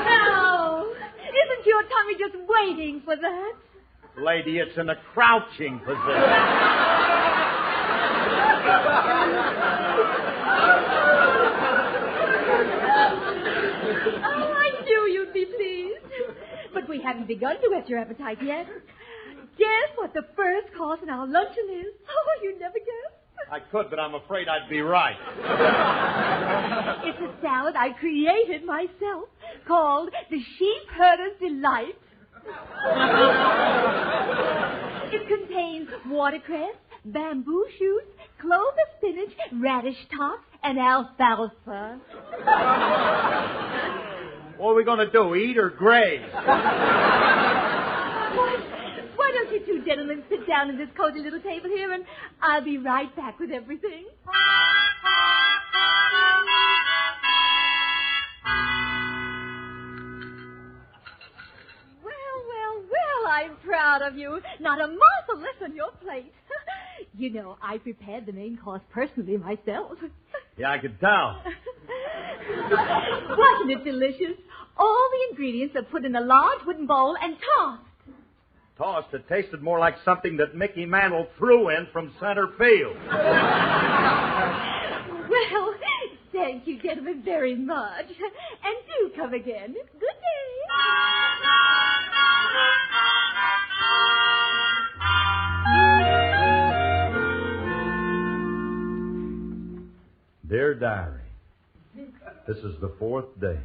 [SPEAKER 5] Now, isn't your tummy just waiting for that?
[SPEAKER 1] Lady, it's in a crouching position.
[SPEAKER 5] Oh, I knew you'd be pleased. But we haven't begun to whet your appetite yet. Guess what the first course in our luncheon is? Oh, you never guess.
[SPEAKER 1] I could, but I'm afraid I'd be right.
[SPEAKER 5] It's a salad I created myself called the Sheep Herder's Delight. It contains watercress, bamboo shoots, clove of spinach, radish tops, and alfalfa.
[SPEAKER 1] What are we going to do, eat or graze?
[SPEAKER 5] Why don't you two gentlemen sit down at this cozy little table here, and I'll be right back with everything. I'm proud of you. Not a morsel less on your plate. You know, I prepared the main course personally myself.
[SPEAKER 1] Yeah, I could tell.
[SPEAKER 5] Wasn't it delicious? All the ingredients are put in a large wooden bowl and tossed.
[SPEAKER 1] Tossed, it tasted more like something that Mickey Mantle threw in from center field.
[SPEAKER 5] Well, thank you, gentlemen, very much. And do come again. Good day.
[SPEAKER 1] Dear Diary, this is the 4th day.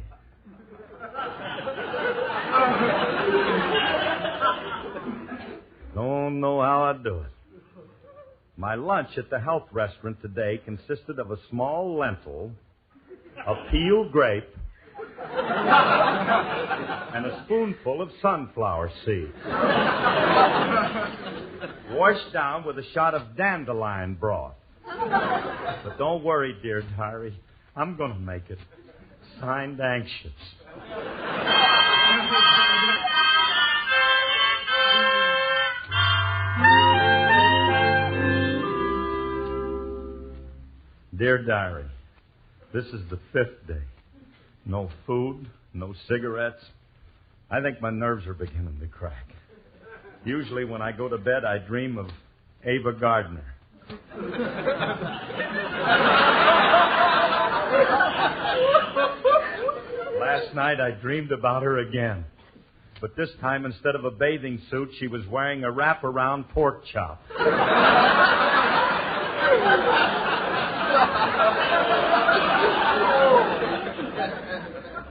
[SPEAKER 1] Don't know how I do it. My lunch at the health restaurant today consisted of a small lentil, a peeled grape, and a spoonful of sunflower seeds. Washed down with a shot of dandelion broth. But don't worry, dear diary. I'm going to make it. Signed, Anxious. Dear diary, this is the 5th day. No food, no cigarettes. I think my nerves are beginning to crack. Usually when I go to bed, I dream of Ava Gardner. Last night I dreamed about her again. But this time, instead of a bathing suit, she was wearing a wraparound pork chop.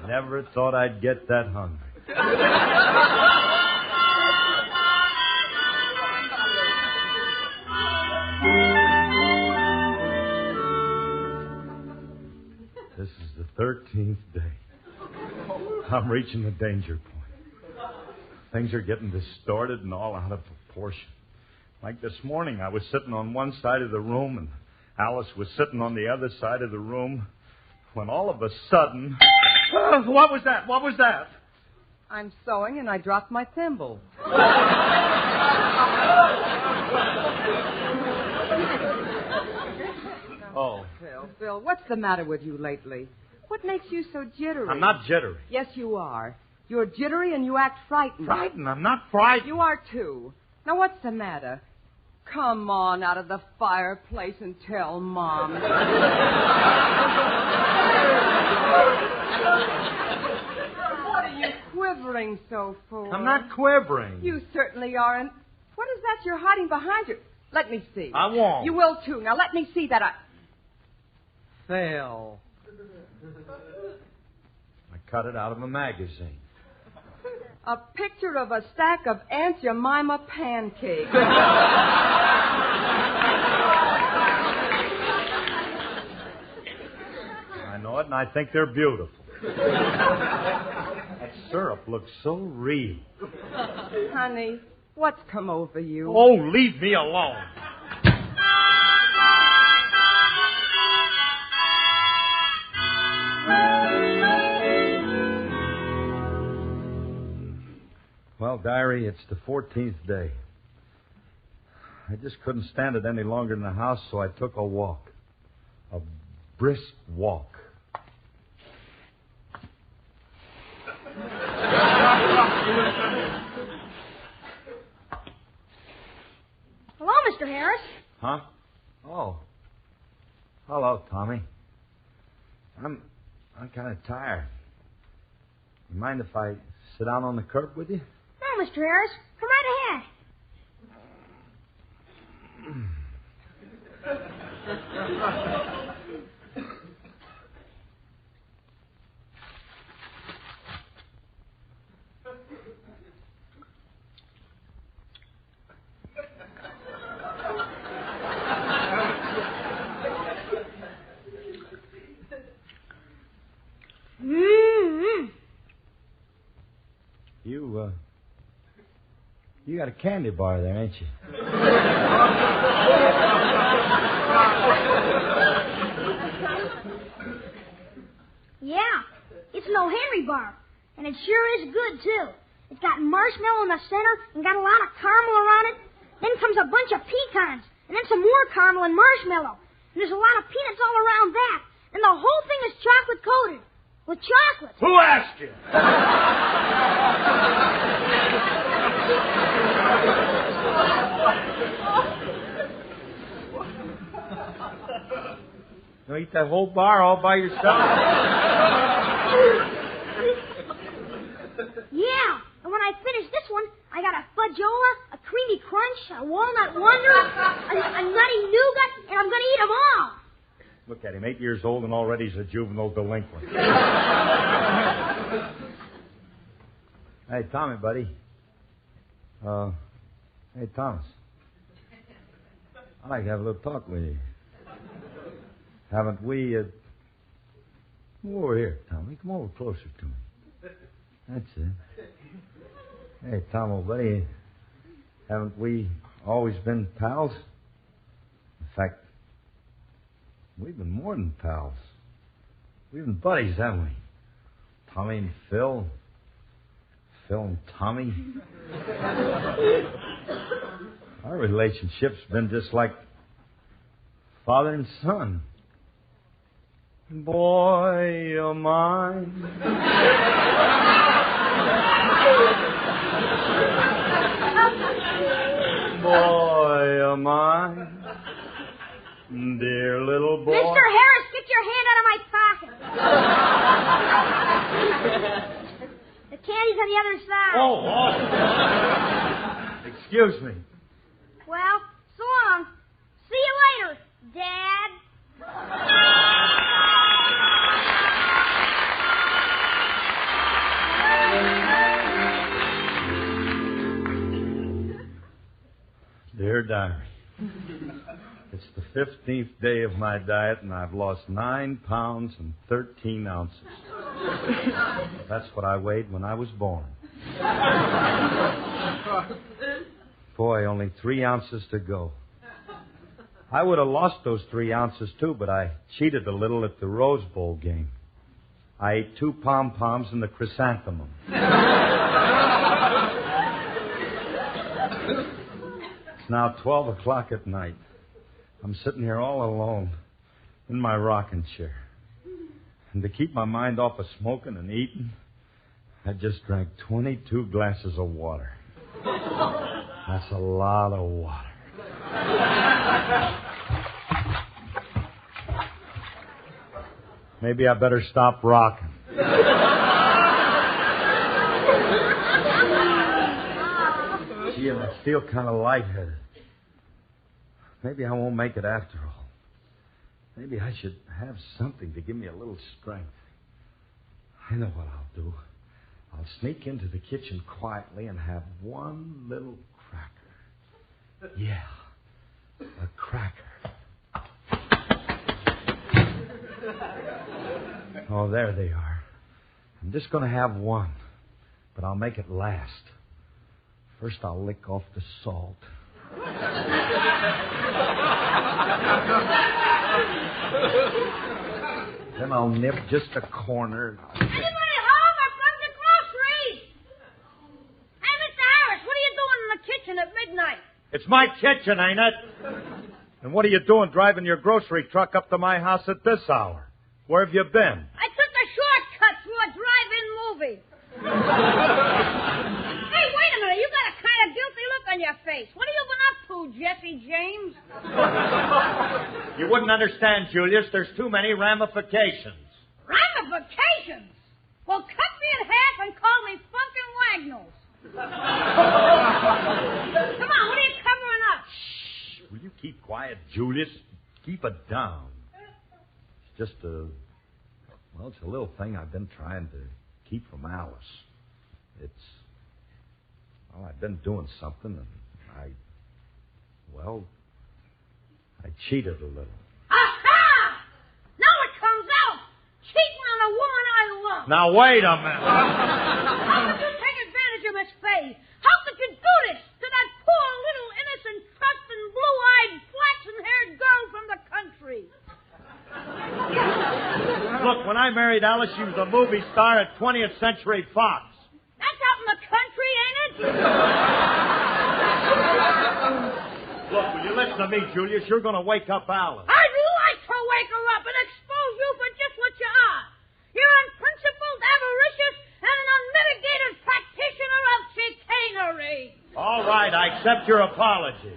[SPEAKER 1] Never thought I'd get that hungry. This is the 13th day. I'm reaching the danger point. Things are getting distorted and all out of proportion. Like this morning, I was sitting on one side of the room and Alice was sitting on the other side of the room when all of a sudden... What was that? What was that?
[SPEAKER 6] I'm sewing and I dropped my thimble.
[SPEAKER 1] Oh.
[SPEAKER 6] Phil, what's the matter with you lately? What makes you so jittery?
[SPEAKER 1] I'm not jittery.
[SPEAKER 6] Yes, you are. You're jittery and you act frightened.
[SPEAKER 1] Frightened? I'm not frightened.
[SPEAKER 6] You are, too. Now, what's the matter? Come on out of the fireplace and tell Mom. What are you quivering so for?
[SPEAKER 1] I'm not quivering.
[SPEAKER 6] You certainly aren't. What is that you're hiding behind you? Let me see.
[SPEAKER 1] I won't.
[SPEAKER 6] You will, too. Now, let me see that Phil.
[SPEAKER 1] I cut it out of a magazine.
[SPEAKER 6] A picture of a stack of Aunt Jemima pancakes.
[SPEAKER 1] I know it, and I think they're beautiful. That syrup looks so real.
[SPEAKER 6] Honey, what's come over you?
[SPEAKER 1] Oh, leave me alone. Well, diary, it's the 14th day. I just couldn't stand it any longer in the house, so I took a walk. A brisk walk.
[SPEAKER 12] Hello, Mr. Harris.
[SPEAKER 1] Huh? Oh. Hello, Tommy. I'm kind of tired. You mind if I sit down on the curb with you?
[SPEAKER 12] No, Mr. Harris. Come right ahead.
[SPEAKER 1] You got a candy bar there, ain't you?
[SPEAKER 12] Yeah, it's an O'Henry bar, and it sure is good, too.
[SPEAKER 7] It's got marshmallow in the center and got a lot of caramel around it. Then comes a bunch of pecans, and then some more caramel and marshmallow. And there's a lot of peanuts all around that. And the whole thing is chocolate coated. With chocolate.
[SPEAKER 1] Who asked you?
[SPEAKER 11] You eat that whole bar all by yourself?
[SPEAKER 7] Yeah. And when I finish this one, I got a fudgeola, a creamy crunch, a walnut wonder, a nutty nougat, and I'm going to eat them all.
[SPEAKER 1] Look at him, 8 years old, and already he's a juvenile delinquent. Hey, Tommy, buddy. Hey, Thomas. I'd like to have a little talk with you. Haven't we, Come over here, Tommy. Come over closer to me. That's it. Hey, Tom, old buddy. Haven't we always been pals? In fact, we've been more than pals. We've been buddies, haven't we? Tommy and Phil. Phil and Tommy. Our relationship's been just like father and son. Boy of mine. Boy of mine. Dear little boy.
[SPEAKER 7] Mr. Harris, get your hand out of my pocket. The candy's on the other side.
[SPEAKER 1] Oh. Excuse me.
[SPEAKER 7] Well, so long. See you later, Dad.
[SPEAKER 1] Dear Diary, it's the 15th day of my diet, and I've lost 9 pounds and 13 ounces. That's what I weighed when I was born. Boy, only 3 ounces to go. I would have lost those 3 ounces, too, but I cheated a little at the Rose Bowl game. I ate 2 pom-poms and the chrysanthemum. It's now 12 o'clock at night. I'm sitting here all alone in my rocking chair. And to keep my mind off of smoking and eating, I just drank 22 glasses of water. That's a lot of water. Maybe I better stop rocking. Gee, and I feel kind of lightheaded. Maybe I won't make it after all. Maybe I should have something to give me a little strength. I know what I'll do. I'll sneak into the kitchen quietly and have one little cracker. Yeah, a cracker. Oh, there they are. I'm just going to have one, but I'll make it last. First, I'll lick off the salt. Then I'll nip just a corner.
[SPEAKER 7] Anybody home? I've come to groceries. Hey, Mr. Harris, what are you doing in the kitchen at midnight?
[SPEAKER 1] It's my kitchen, ain't it? And what are you doing driving your grocery truck up to my house at this hour? Where have you been?
[SPEAKER 7] I took a shortcut through a drive-in movie. Hey, wait a minute. You got a kind of guilty look on your face. What have you been up to, Jesse James?
[SPEAKER 1] You wouldn't understand, Julius. There's too many ramifications.
[SPEAKER 7] Ramifications? Well, cut me in half and call me Funkin' Wagnalls. Come on, what are you covering up?
[SPEAKER 1] Shh. Will you keep quiet, Julius? Keep it down. It's just it's a little thing I've been trying to keep from Alice. I've been doing something, and I cheated a little.
[SPEAKER 7] Aha! Now it comes out. Cheating on a woman I love.
[SPEAKER 1] Now, wait a minute.
[SPEAKER 7] How could you take advantage of Miss Faye? How could you do this to that poor little innocent, trusting, blue-eyed, flaxen-haired girl from the country?
[SPEAKER 1] Look, when I married Alice, she was a movie star at 20th Century Fox.
[SPEAKER 7] That's out in the country.
[SPEAKER 1] Look, will you listen to me, Julius? You're going to wake up Alice.
[SPEAKER 7] I'd like to wake her up and expose you for just what you are. You're unprincipled, avaricious, and an unmitigated practitioner of chicanery.
[SPEAKER 1] All right, I accept your apology.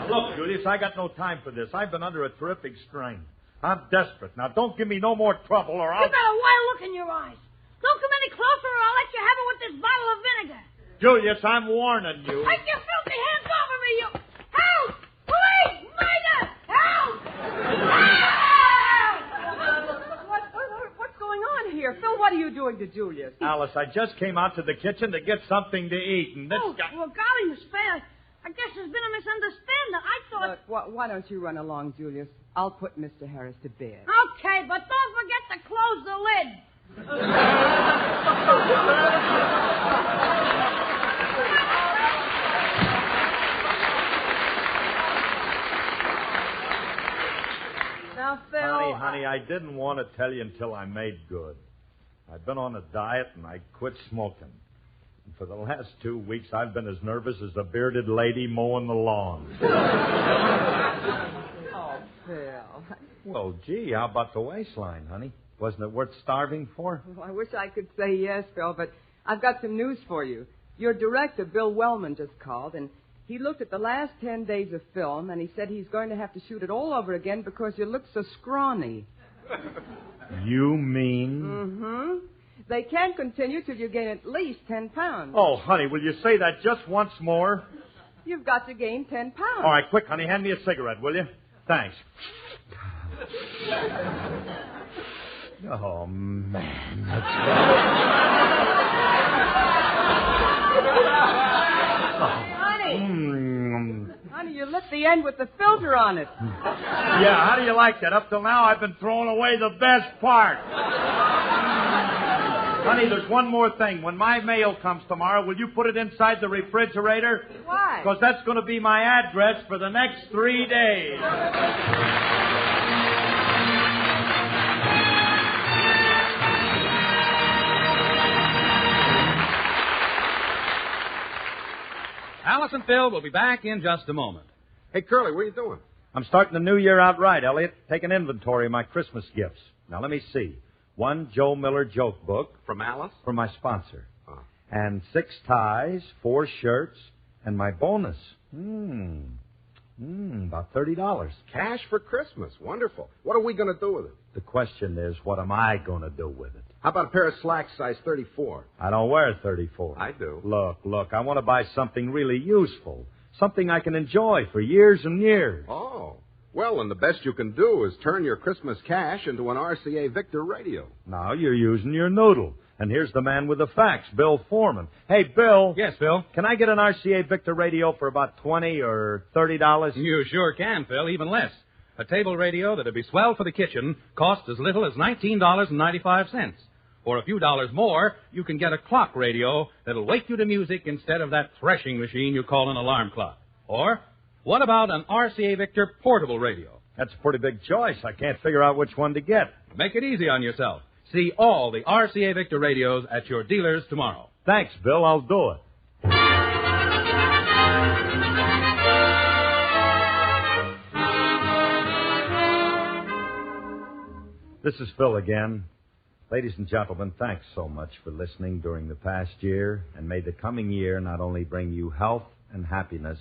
[SPEAKER 1] Look, Julius, I got no time for this. I've been under a terrific strain. I'm desperate. Now, don't give me no more trouble or I'll...
[SPEAKER 7] You got a wild look in your eyes. Don't come any closer or I'll let you have it with this bottle of vinegar.
[SPEAKER 1] Julius, I'm warning you.
[SPEAKER 7] Take your filthy hands off of me, you... Help! Police! Murder! Help!
[SPEAKER 6] What's going on here? Phil, what are you doing to Julius?
[SPEAKER 1] Alice, I just came out to the kitchen to get something to eat, and this guy...
[SPEAKER 7] Well, golly, Miss Faye, I guess there's been a misunderstanding. I thought...
[SPEAKER 6] Look, why don't you run along, Julius? I'll put Mr. Harris to bed.
[SPEAKER 7] Okay, but don't forget to close the lid.
[SPEAKER 6] Now, Phil...
[SPEAKER 1] Honey, I didn't want to tell you until I made good. I've been on a diet, and I quit smoking. And for the last 2 weeks, I've been as nervous as a bearded lady mowing the lawn.
[SPEAKER 6] Oh, Phil.
[SPEAKER 1] Well, gee, how about the waistline, honey? Wasn't it worth starving for?
[SPEAKER 6] Well, I wish I could say yes, Phil, but I've got some news for you. Your director, Bill Wellman, just called, and he looked at the last 10 days of film, and he said he's going to have to shoot it all over again because you look so scrawny.
[SPEAKER 1] You mean?
[SPEAKER 6] Mm-hmm. They can't continue till you gain at least 10 pounds.
[SPEAKER 1] Oh, honey, will you say that just once more?
[SPEAKER 6] You've got to gain 10 pounds.
[SPEAKER 1] All right, quick, honey, hand me a cigarette, will you? Thanks. Oh, man, that's
[SPEAKER 6] Honey, you lit the end with the filter on it.
[SPEAKER 1] Yeah, how do you like that? Up till now, I've been throwing away the best part. Honey, there's one more thing. When my mail comes tomorrow, will you put it inside the refrigerator?
[SPEAKER 6] Why?
[SPEAKER 1] Because that's going to be my address for the next 3 days.
[SPEAKER 21] Alice and Phil will be back in just a moment.
[SPEAKER 22] Hey, Curly, what are you doing?
[SPEAKER 1] I'm starting the new year out right, Elliot. Taking inventory of my Christmas gifts. Now, let me see. 1 Joe Miller joke book.
[SPEAKER 22] From Alice?
[SPEAKER 1] From my sponsor.
[SPEAKER 22] Oh.
[SPEAKER 1] And 6 ties, 4 shirts, and my bonus. About $30.
[SPEAKER 22] Cash for Christmas. Wonderful. What are we going to do with it?
[SPEAKER 1] The question is, what am I going to do with it?
[SPEAKER 22] How about a pair of slacks size 34?
[SPEAKER 1] I don't wear 34.
[SPEAKER 22] I do.
[SPEAKER 1] Look, I want to buy something really useful. Something I can enjoy for years and years.
[SPEAKER 22] Oh. Well, then the best you can do is turn your Christmas cash into an RCA Victor radio.
[SPEAKER 1] Now you're using your noodle. And here's the man with the facts, Bill Foreman. Hey, Bill.
[SPEAKER 21] Yes, Phil?
[SPEAKER 1] Can I get an RCA Victor radio for about $20 or $30?
[SPEAKER 21] You sure can, Phil, even less. A table radio that'd be swell for the kitchen costs as little as $19.95. For a few dollars more, you can get a clock radio that'll wake you to music instead of that threshing machine you call an alarm clock. Or, what about an RCA Victor portable radio?
[SPEAKER 1] That's a pretty big choice. I can't figure out which one to get.
[SPEAKER 21] Make it easy on yourself. See all the RCA Victor radios at your dealers tomorrow.
[SPEAKER 1] Thanks, Bill. I'll do it. This is Phil again. Ladies and gentlemen, thanks so much for listening during the past year, and may the coming year not only bring you health and happiness,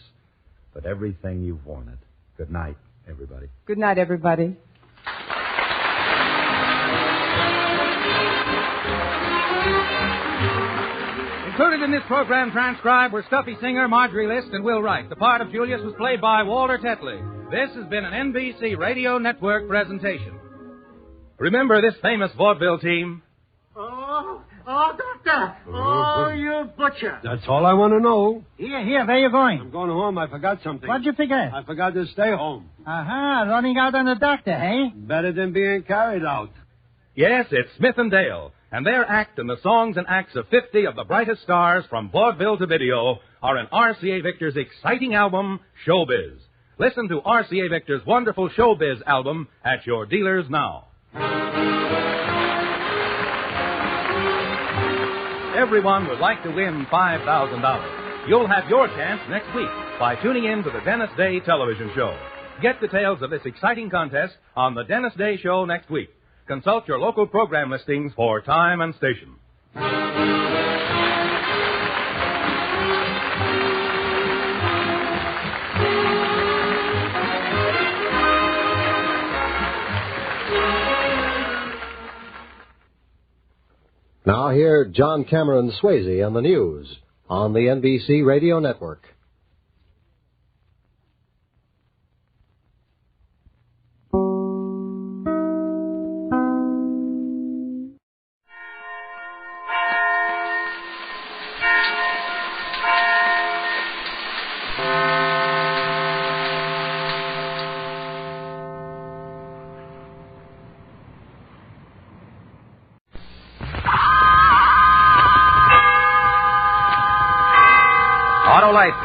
[SPEAKER 1] but everything you've wanted. Good night, everybody.
[SPEAKER 6] Good night, everybody.
[SPEAKER 21] Included in this program transcribed were Stuffy Singer, Marjorie List, and Will Wright. The part of Julius was played by Walter Tetley. This has been an NBC Radio Network presentation. Remember this famous vaudeville team?
[SPEAKER 13] Oh, Doctor! Oh, you butcher!
[SPEAKER 16] That's all I want to know.
[SPEAKER 13] Here, where you going?
[SPEAKER 16] I'm going home. I forgot something.
[SPEAKER 13] What'd you forget?
[SPEAKER 16] I forgot to stay home.
[SPEAKER 13] Running out on the doctor, hey?
[SPEAKER 16] Better than being carried out.
[SPEAKER 21] Yes, it's Smith and Dale. And their act and the songs and acts of 50 of the brightest stars from vaudeville to video are in RCA Victor's exciting album, Showbiz. Listen to RCA Victor's wonderful Showbiz album at your dealers now. everyone would like to win $5,000. You'll have your chance next week by tuning in to the Dennis Day television show. Get details of this exciting contest on the Dennis Day Show next week. Consult your local program listings for time and station.
[SPEAKER 10] Now hear John Cameron Swayze on the news on the NBC Radio Network.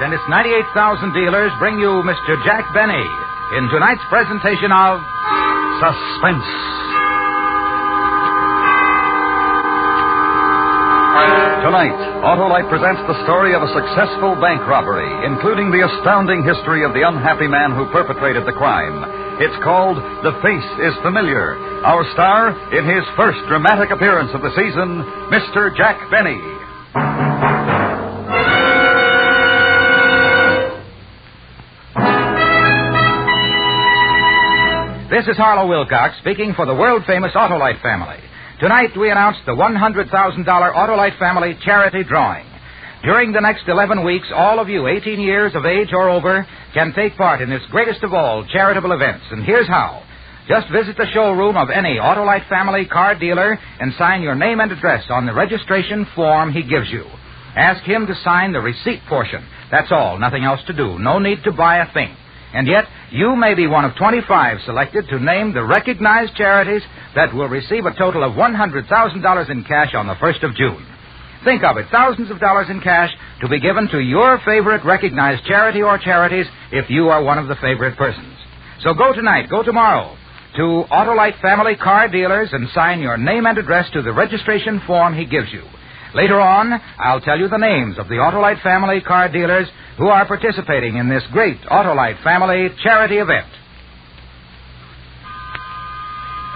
[SPEAKER 15] And its 98,000 dealers bring you Mr. Jack Benny in tonight's presentation of Suspense.
[SPEAKER 2] Tonight, Autolite presents the story of a successful bank robbery, including the astounding history of the unhappy man who perpetrated the crime. It's called The Face is Familiar. Our star, in his first dramatic appearance of the season, Mr. Jack Benny.
[SPEAKER 15] This is Harlow Wilcox speaking for the world-famous Autolite family. Tonight we announce the $100,000 Autolite family charity drawing. During the next 11 weeks, all of you 18 years of age or over can take part in this greatest of all charitable events. And here's how. Just visit the showroom of any Autolite family car dealer and sign your name and address on the registration form he gives you. Ask him to sign the receipt portion. That's all. Nothing else to do. No need to buy a thing. And yet, you may be one of 25 selected to name the recognized charities that will receive a total of $100,000 in cash on the 1st of June. Think of it, thousands of dollars in cash to be given to your favorite recognized charity or charities if you are one of the favorite persons. So go tonight, go tomorrow to Autolite family car dealers and sign your name and address to the registration form he gives you. Later on, I'll tell you the names of the Autolite family car dealers who are participating in this great Autolite family charity event.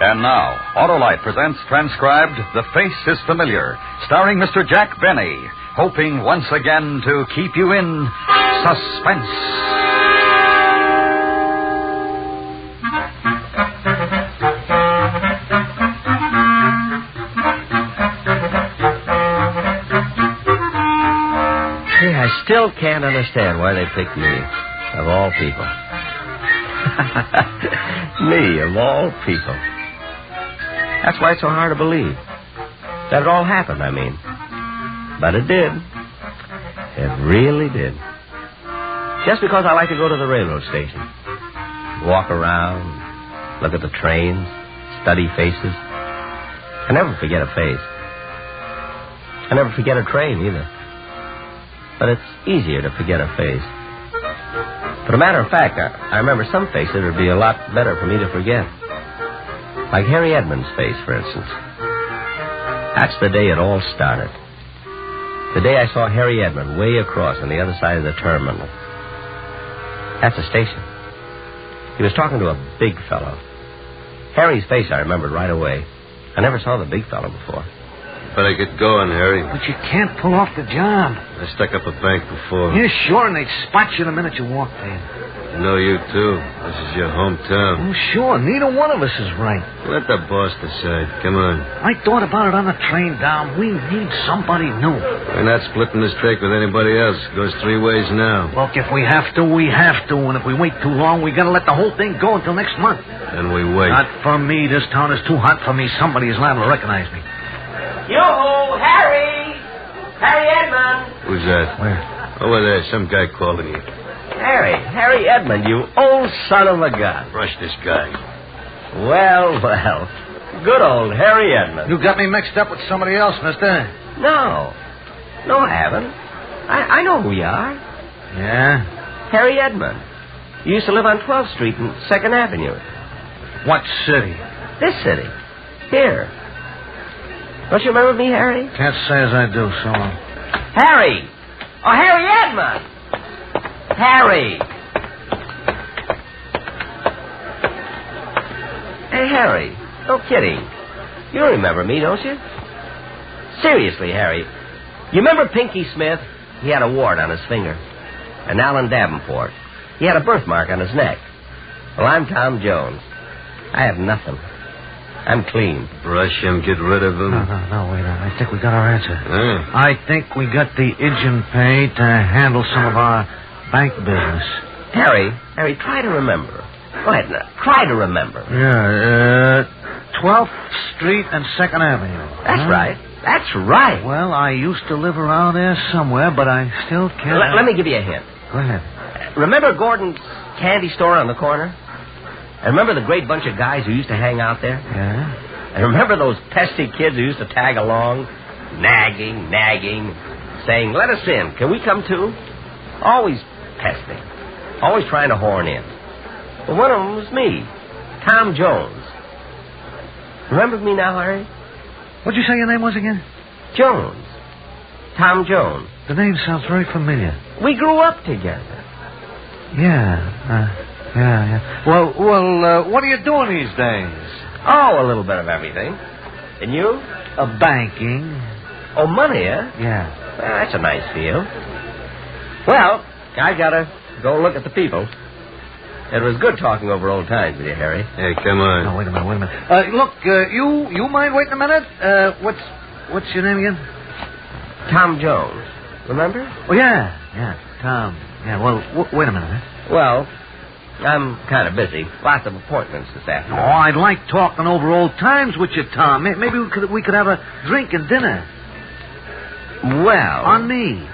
[SPEAKER 2] And now, Autolite presents transcribed The Face is Familiar, starring Mr. Jack Benny, hoping once again to keep you in suspense.
[SPEAKER 23] I still can't understand why they picked me, of all people. Me, of all people. That's why it's so hard to believe. That it all happened, I mean. But it did. It really did. Just because I like to go to the railroad station. Walk around, look at the trains, study faces. I never forget a face. I never forget a train, either. But it's easier to forget a face. But a matter of fact, I remember some faces that would be a lot better for me to forget. Like Harry Edmonds' face, for instance. That's the day it all started. The day I saw Harry Edmond way across on the other side of the terminal. At the station. He was talking to a big fellow. Harry's face I remembered right away. I never saw the big fellow before.
[SPEAKER 24] Better get going, Harry.
[SPEAKER 25] But you can't pull off the job.
[SPEAKER 24] I stuck up a bank before.
[SPEAKER 25] Yeah, sure, and they'd spot you the minute you walked in.
[SPEAKER 24] I know you, too. This is your hometown.
[SPEAKER 25] Oh, sure. Neither one of us is right.
[SPEAKER 24] Let the boss decide. Come on.
[SPEAKER 25] I thought about it on the train down. We need somebody new.
[SPEAKER 24] We're not splitting this take with anybody else. It goes three ways now.
[SPEAKER 25] Look, if we have to, we have to. And if we wait too long, we gotta let the whole thing go until next month.
[SPEAKER 24] Then we wait.
[SPEAKER 25] Not for me. This town is too hot for me. Somebody is liable to recognize me.
[SPEAKER 23] Yo-ho, Harry! Harry Edmond!
[SPEAKER 24] Who's that?
[SPEAKER 25] Where?
[SPEAKER 24] Over there. Some guy calling you.
[SPEAKER 23] Harry Edmond, you old son of a gun.
[SPEAKER 24] Rush this guy.
[SPEAKER 23] Well. Good old Harry Edmond.
[SPEAKER 25] You got me mixed up with somebody else, mister.
[SPEAKER 23] No, I haven't. I know who you are.
[SPEAKER 25] Yeah?
[SPEAKER 23] Harry Edmond. You used to live on 12th Street and 2nd Avenue.
[SPEAKER 25] What city?
[SPEAKER 23] This city. Here. Don't you remember me, Harry?
[SPEAKER 25] Can't say as I do, so long.
[SPEAKER 23] Harry! Oh, Harry Edmund! Harry! Hey, Harry, no kidding. You remember me, don't you? Seriously, Harry. You remember Pinky Smith? He had a wart on his finger. And Alan Davenport. He had a birthmark on his neck. Well, I'm Tom Jones. I have nothing. I'm clean.
[SPEAKER 24] Brush him, get rid of him.
[SPEAKER 25] No, wait. I think we got our answer.
[SPEAKER 24] Huh?
[SPEAKER 25] I think we got the engine pay to handle some of our bank business.
[SPEAKER 23] Harry, try to remember. Go ahead now. Try to remember.
[SPEAKER 25] Yeah, 12th Street and 2nd Avenue.
[SPEAKER 23] That's right. That's right.
[SPEAKER 25] Well, I used to live around there somewhere, but I still can't...
[SPEAKER 23] Let me give you a hint.
[SPEAKER 25] Go ahead.
[SPEAKER 23] Remember Gordon's candy store on the corner? And remember the great bunch of guys who used to hang out there?
[SPEAKER 25] Yeah?
[SPEAKER 23] And remember those pesky kids who used to tag along? Nagging, saying, let us in. Can we come too? Always pesting. Always trying to horn in. Well, one of them was me, Tom Jones. Remember me now, Harry?
[SPEAKER 25] What'd you say your name was again?
[SPEAKER 23] Jones. Tom Jones.
[SPEAKER 25] The name sounds very familiar.
[SPEAKER 23] We grew up together.
[SPEAKER 25] Yeah. Well, what are you doing these days?
[SPEAKER 23] Oh, a little bit of everything. And you?
[SPEAKER 25] Banking.
[SPEAKER 23] Oh, money, huh?
[SPEAKER 25] Yeah.
[SPEAKER 23] Well, that's a nice field. Well, I gotta go look at the people. It was good talking over old times with you, Harry.
[SPEAKER 24] Hey, come on.
[SPEAKER 25] No, wait a minute. Look, you mind waiting a minute? What's your name again?
[SPEAKER 23] Tom Jones. Remember?
[SPEAKER 25] Oh, yeah, Tom. Yeah, well, wait a minute.
[SPEAKER 23] Well, I'm kind of busy. Lots of appointments this afternoon.
[SPEAKER 25] Oh, I'd like talking over old times with you, Tom. Maybe we could have a drink and dinner.
[SPEAKER 23] Well...
[SPEAKER 25] On me.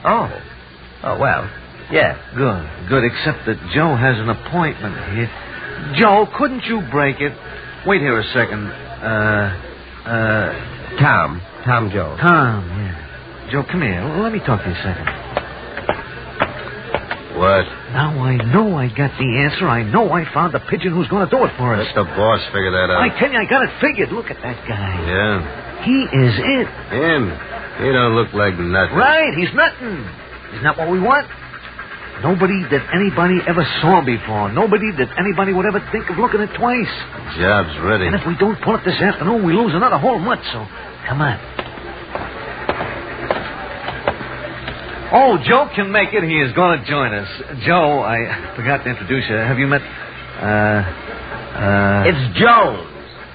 [SPEAKER 23] Oh, well, yeah.
[SPEAKER 25] Good, except that Joe has an appointment here. Joe, couldn't you break it? Wait here a second.
[SPEAKER 23] Tom Jones.
[SPEAKER 25] Tom, yeah. Joe, come here. Let me talk to you a second.
[SPEAKER 24] What?
[SPEAKER 25] Now I know I got the answer. I know I found the pigeon who's going to do it for us.
[SPEAKER 24] Let the boss figure that out.
[SPEAKER 25] I tell you, I got it figured. Look at that guy.
[SPEAKER 24] Yeah?
[SPEAKER 25] He is it.
[SPEAKER 24] Him? He don't look like nothing.
[SPEAKER 25] Right, he's nothing. Isn't that what we want? Nobody that anybody ever saw before. Nobody that anybody would ever think of looking at twice.
[SPEAKER 24] The job's ready.
[SPEAKER 25] And if we don't pull it this afternoon, we lose another whole month, so come on. Oh, Joe can make it. He is going to join us. Joe, I forgot to introduce you. Have you met...
[SPEAKER 23] It's Jones,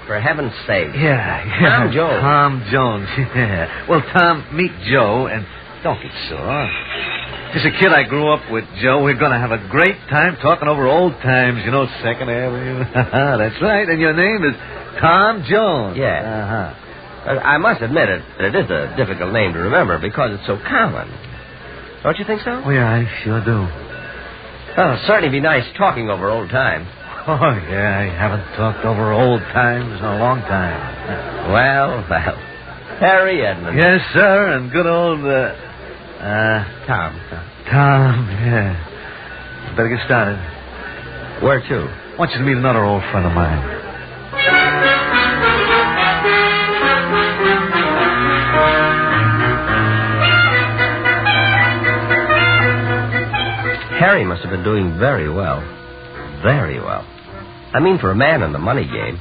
[SPEAKER 23] for heaven's sake.
[SPEAKER 25] Yeah.
[SPEAKER 23] Tom Jones.
[SPEAKER 25] Tom Jones, yeah. Well, Tom, meet Joe, and don't get sore. Just a kid I grew up with, Joe. We're going to have a great time talking over old times, 2nd Avenue. That's right, and your name is Tom Jones.
[SPEAKER 23] Yeah. I must admit it is a difficult name to remember because it's so common. Don't you think so?
[SPEAKER 25] Oh, yeah, I sure do.
[SPEAKER 23] Well, it'll certainly be nice talking over old times.
[SPEAKER 25] Oh, yeah, I haven't talked over old times in a long time.
[SPEAKER 23] Well. Harry Edmund.
[SPEAKER 25] Yes, sir, and good old,
[SPEAKER 23] Tom,
[SPEAKER 25] yeah. Better get started.
[SPEAKER 23] Where to?
[SPEAKER 25] I want you to meet another old friend of mine.
[SPEAKER 23] Harry must have been doing very well. Very well. I mean, for a man in the money game.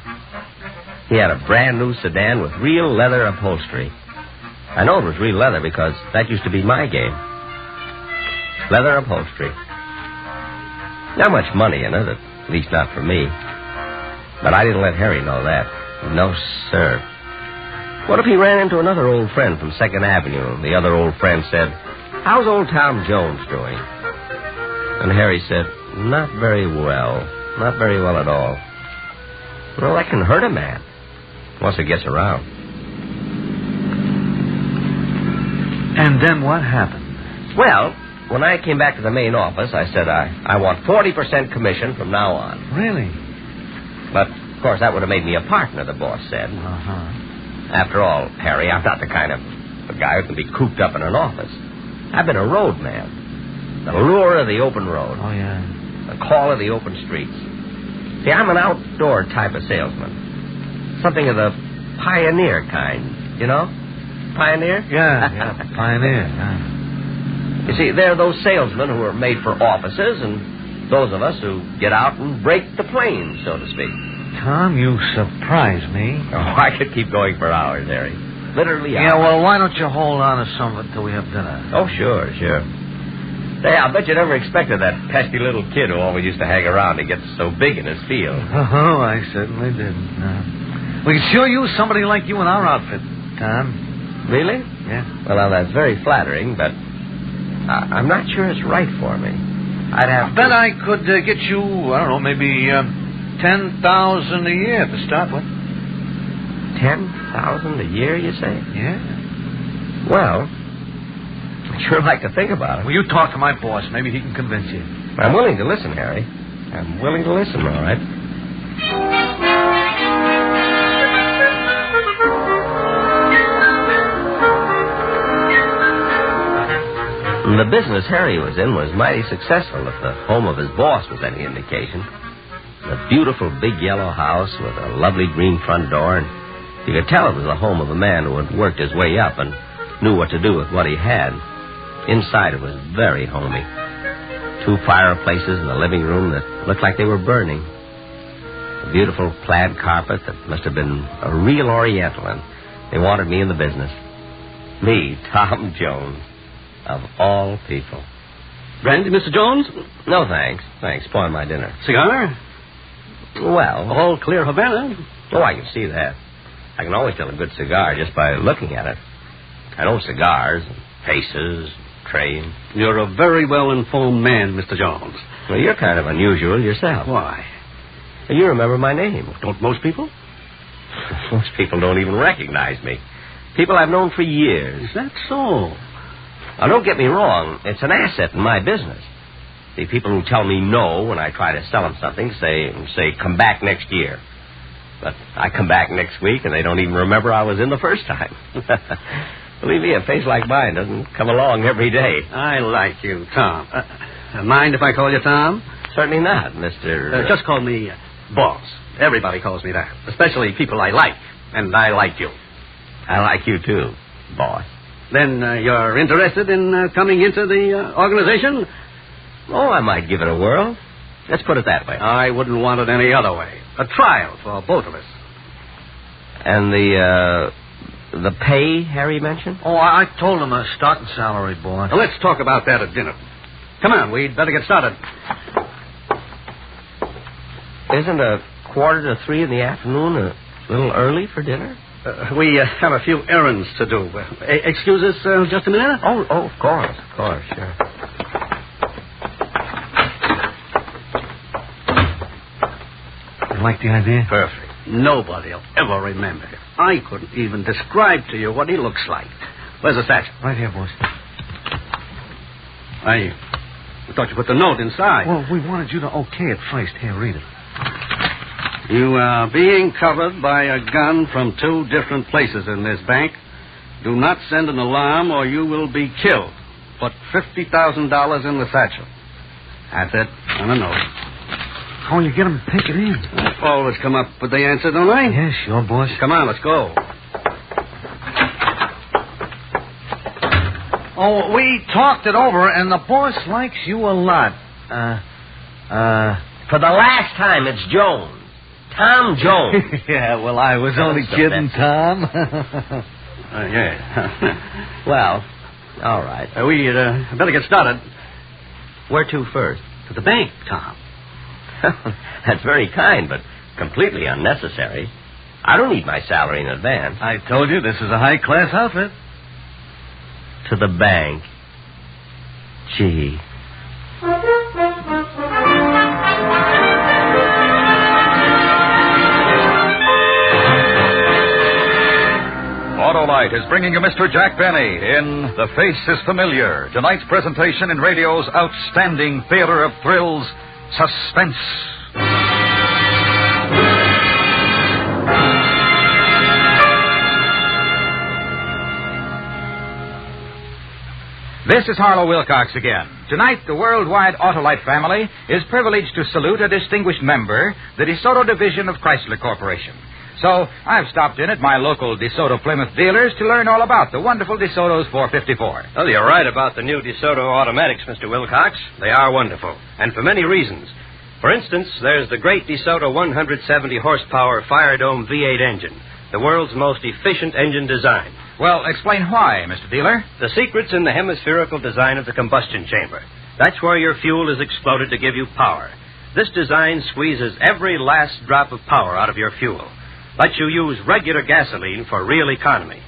[SPEAKER 23] He had a brand new sedan with real leather upholstery. I know it was real leather because that used to be my game. Leather upholstery. Not much money in it, at least not for me. But I didn't let Harry know that. No, sir. What if he ran into another old friend from 2nd Avenue and the other old friend said, "How's old Tom Jones doing?" And Harry said, "Not very well. Not very well at all." Well, that can hurt a man once it gets around.
[SPEAKER 25] And then what happened?
[SPEAKER 23] Well, when I came back to the main office, I said I want 40% commission from now on.
[SPEAKER 25] Really?
[SPEAKER 23] But, of course, that would have made me a partner, the boss said. After all, Harry, I'm not the kind of a guy who can be cooped up in an office. I've been a road man. The lure of the open road.
[SPEAKER 25] Oh, yeah.
[SPEAKER 23] The call of the open streets. See, I'm an outdoor type of salesman. Something of the pioneer kind. You know? Pioneer?
[SPEAKER 25] Yeah, Pioneer.
[SPEAKER 23] You see, there are those salesmen who are made for offices and those of us who get out and break the planes, so to speak.
[SPEAKER 25] Tom, you surprise me.
[SPEAKER 23] Oh, I could keep going for hours, Harry. Literally hours.
[SPEAKER 25] Yeah, well, why don't you hold on to some of it till we have dinner?
[SPEAKER 23] Oh, sure. Say, I bet you never expected that pesky little kid who always used to hang around to get so big in his field.
[SPEAKER 25] Oh, I certainly didn't. We could sure use somebody like you in our outfit, Tom.
[SPEAKER 23] Really?
[SPEAKER 25] Yeah.
[SPEAKER 23] Well, now, that's very flattering, but I'm not sure it's right for me.
[SPEAKER 25] I bet I could get you, I don't know, maybe $10,000 a year to start with.
[SPEAKER 23] $10,000 a year, you say?
[SPEAKER 25] Yeah.
[SPEAKER 23] Well, I'd sure like to think about it.
[SPEAKER 25] Well, you talk to my boss. Maybe he can convince you.
[SPEAKER 23] I'm willing to listen, Harry. I'm willing to listen, all right. The business Harry was in was mighty successful, if the home of his boss was any indication. A beautiful big yellow house with a lovely green front door, and you could tell it was the home of a man who had worked his way up and knew what to do with what he had. Inside it was very homey. 2 fireplaces in the living room that looked like they were burning. A beautiful plaid carpet that must have been a real Oriental, and they wanted me in the business. Me, Tom Jones, of all people.
[SPEAKER 3] Brandy, Mr. Jones?
[SPEAKER 23] No, thanks. Thanks. Spoil my dinner.
[SPEAKER 3] Cigar?
[SPEAKER 23] Well...
[SPEAKER 3] All clear Havana?
[SPEAKER 23] Oh, I can see that. I can always tell a good cigar just by looking at it. I know cigars, and faces, trains.
[SPEAKER 3] You're a very well-informed man, Mr. Jones.
[SPEAKER 23] Well, you're kind of unusual yourself.
[SPEAKER 3] Why?
[SPEAKER 23] You remember my name.
[SPEAKER 3] Don't most people?
[SPEAKER 23] Most people don't even recognize me. People I've known for years.
[SPEAKER 3] Is that so?
[SPEAKER 23] Now, don't get me wrong. It's an asset in my business. The people who tell me no when I try to sell them something say, come back next year. But I come back next week, and they don't even remember I was in the first time. Believe me, a face like mine doesn't come along every day.
[SPEAKER 3] I like you, Tom. Mind if I call you Tom?
[SPEAKER 23] Certainly not, Mr.
[SPEAKER 3] Just call me Boss. Everybody calls me that, especially people I like, and I like you.
[SPEAKER 23] I like you, too, Boss.
[SPEAKER 3] Then you're interested in coming into the organization?
[SPEAKER 23] Oh, I might give it a whirl. Let's put it that way.
[SPEAKER 3] I wouldn't want it any other way. A trial for both of us.
[SPEAKER 23] And the pay Harry mentioned?
[SPEAKER 25] Oh, I told him a starting salary, boy.
[SPEAKER 3] Now, let's talk about that at dinner. Come on, we'd better get started.
[SPEAKER 23] Isn't 2:45 in the afternoon a little early for dinner?
[SPEAKER 3] We have a few errands to do. Excuse us just a minute?
[SPEAKER 23] Oh, of course, sure.
[SPEAKER 25] You like the idea?
[SPEAKER 3] Perfect. Nobody'll ever remember him. I couldn't even describe to you what he looks like. Where's the satchel?
[SPEAKER 25] Right here, boss.
[SPEAKER 3] I thought you put the note inside.
[SPEAKER 25] Well, we wanted you to okay it first. Here, read it.
[SPEAKER 3] You are being covered by a gun from 2 different places in this bank. Do not send an alarm or you will be killed. Put $50,000 in the satchel. That's it. On a note.
[SPEAKER 25] How will you get them to take it in?
[SPEAKER 3] I always come up with the answer, don't I?
[SPEAKER 25] Yeah, sure, boss.
[SPEAKER 3] Come on, let's go.
[SPEAKER 25] Oh, we talked it over, and the boss likes you a lot.
[SPEAKER 23] For the last time, it's Jones. Tom Jones.
[SPEAKER 25] Yeah, well, I was only kidding, Tom.
[SPEAKER 3] Yeah.
[SPEAKER 23] Well, all right.
[SPEAKER 3] We better get started.
[SPEAKER 23] Where to first?
[SPEAKER 3] To the bank, Tom.
[SPEAKER 23] That's very kind, but completely unnecessary. I don't need my salary in advance.
[SPEAKER 25] I told you this is a high-class outfit.
[SPEAKER 23] To the bank. Gee.
[SPEAKER 15] Autolite is bringing you Mr. Jack Benny in The Face is Familiar, tonight's presentation in radio's outstanding theater of thrills, Suspense. This is Harlow Wilcox again. Tonight, the worldwide Autolite family is privileged to salute a distinguished member, the DeSoto Division of Chrysler Corporation. So I've stopped in at my local DeSoto Plymouth dealers to learn all about the wonderful DeSoto's 454.
[SPEAKER 9] Well, you're right about the new DeSoto automatics, Mr. Wilcox. They are wonderful, and for many reasons. For instance, there's the great DeSoto 170 horsepower Fire Dome V8 engine, the world's most efficient engine design.
[SPEAKER 15] Well, explain why, Mr. Dealer.
[SPEAKER 9] The secret's in the hemispherical design of the combustion chamber. That's where your fuel is exploded to give you power. This design squeezes every last drop of power out of your fuel. Lets you use regular gasoline for real economy.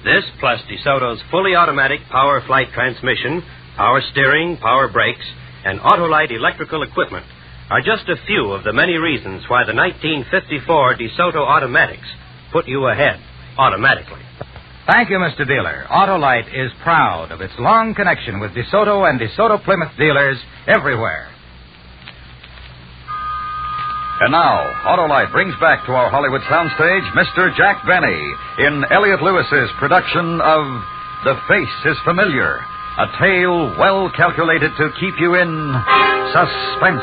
[SPEAKER 9] This, plus DeSoto's fully automatic power flight transmission, power steering, power brakes, and Autolite electrical equipment are just a few of the many reasons why the 1954 DeSoto automatics put you ahead automatically.
[SPEAKER 15] Thank you, Mr. Dealer. Autolite is proud of its long connection with DeSoto and DeSoto Plymouth dealers everywhere.
[SPEAKER 2] And now, Autolite brings back to our Hollywood soundstage Mr. Jack Benny in Elliot Lewis's production of The Face is Familiar, a tale well calculated to keep you in suspense.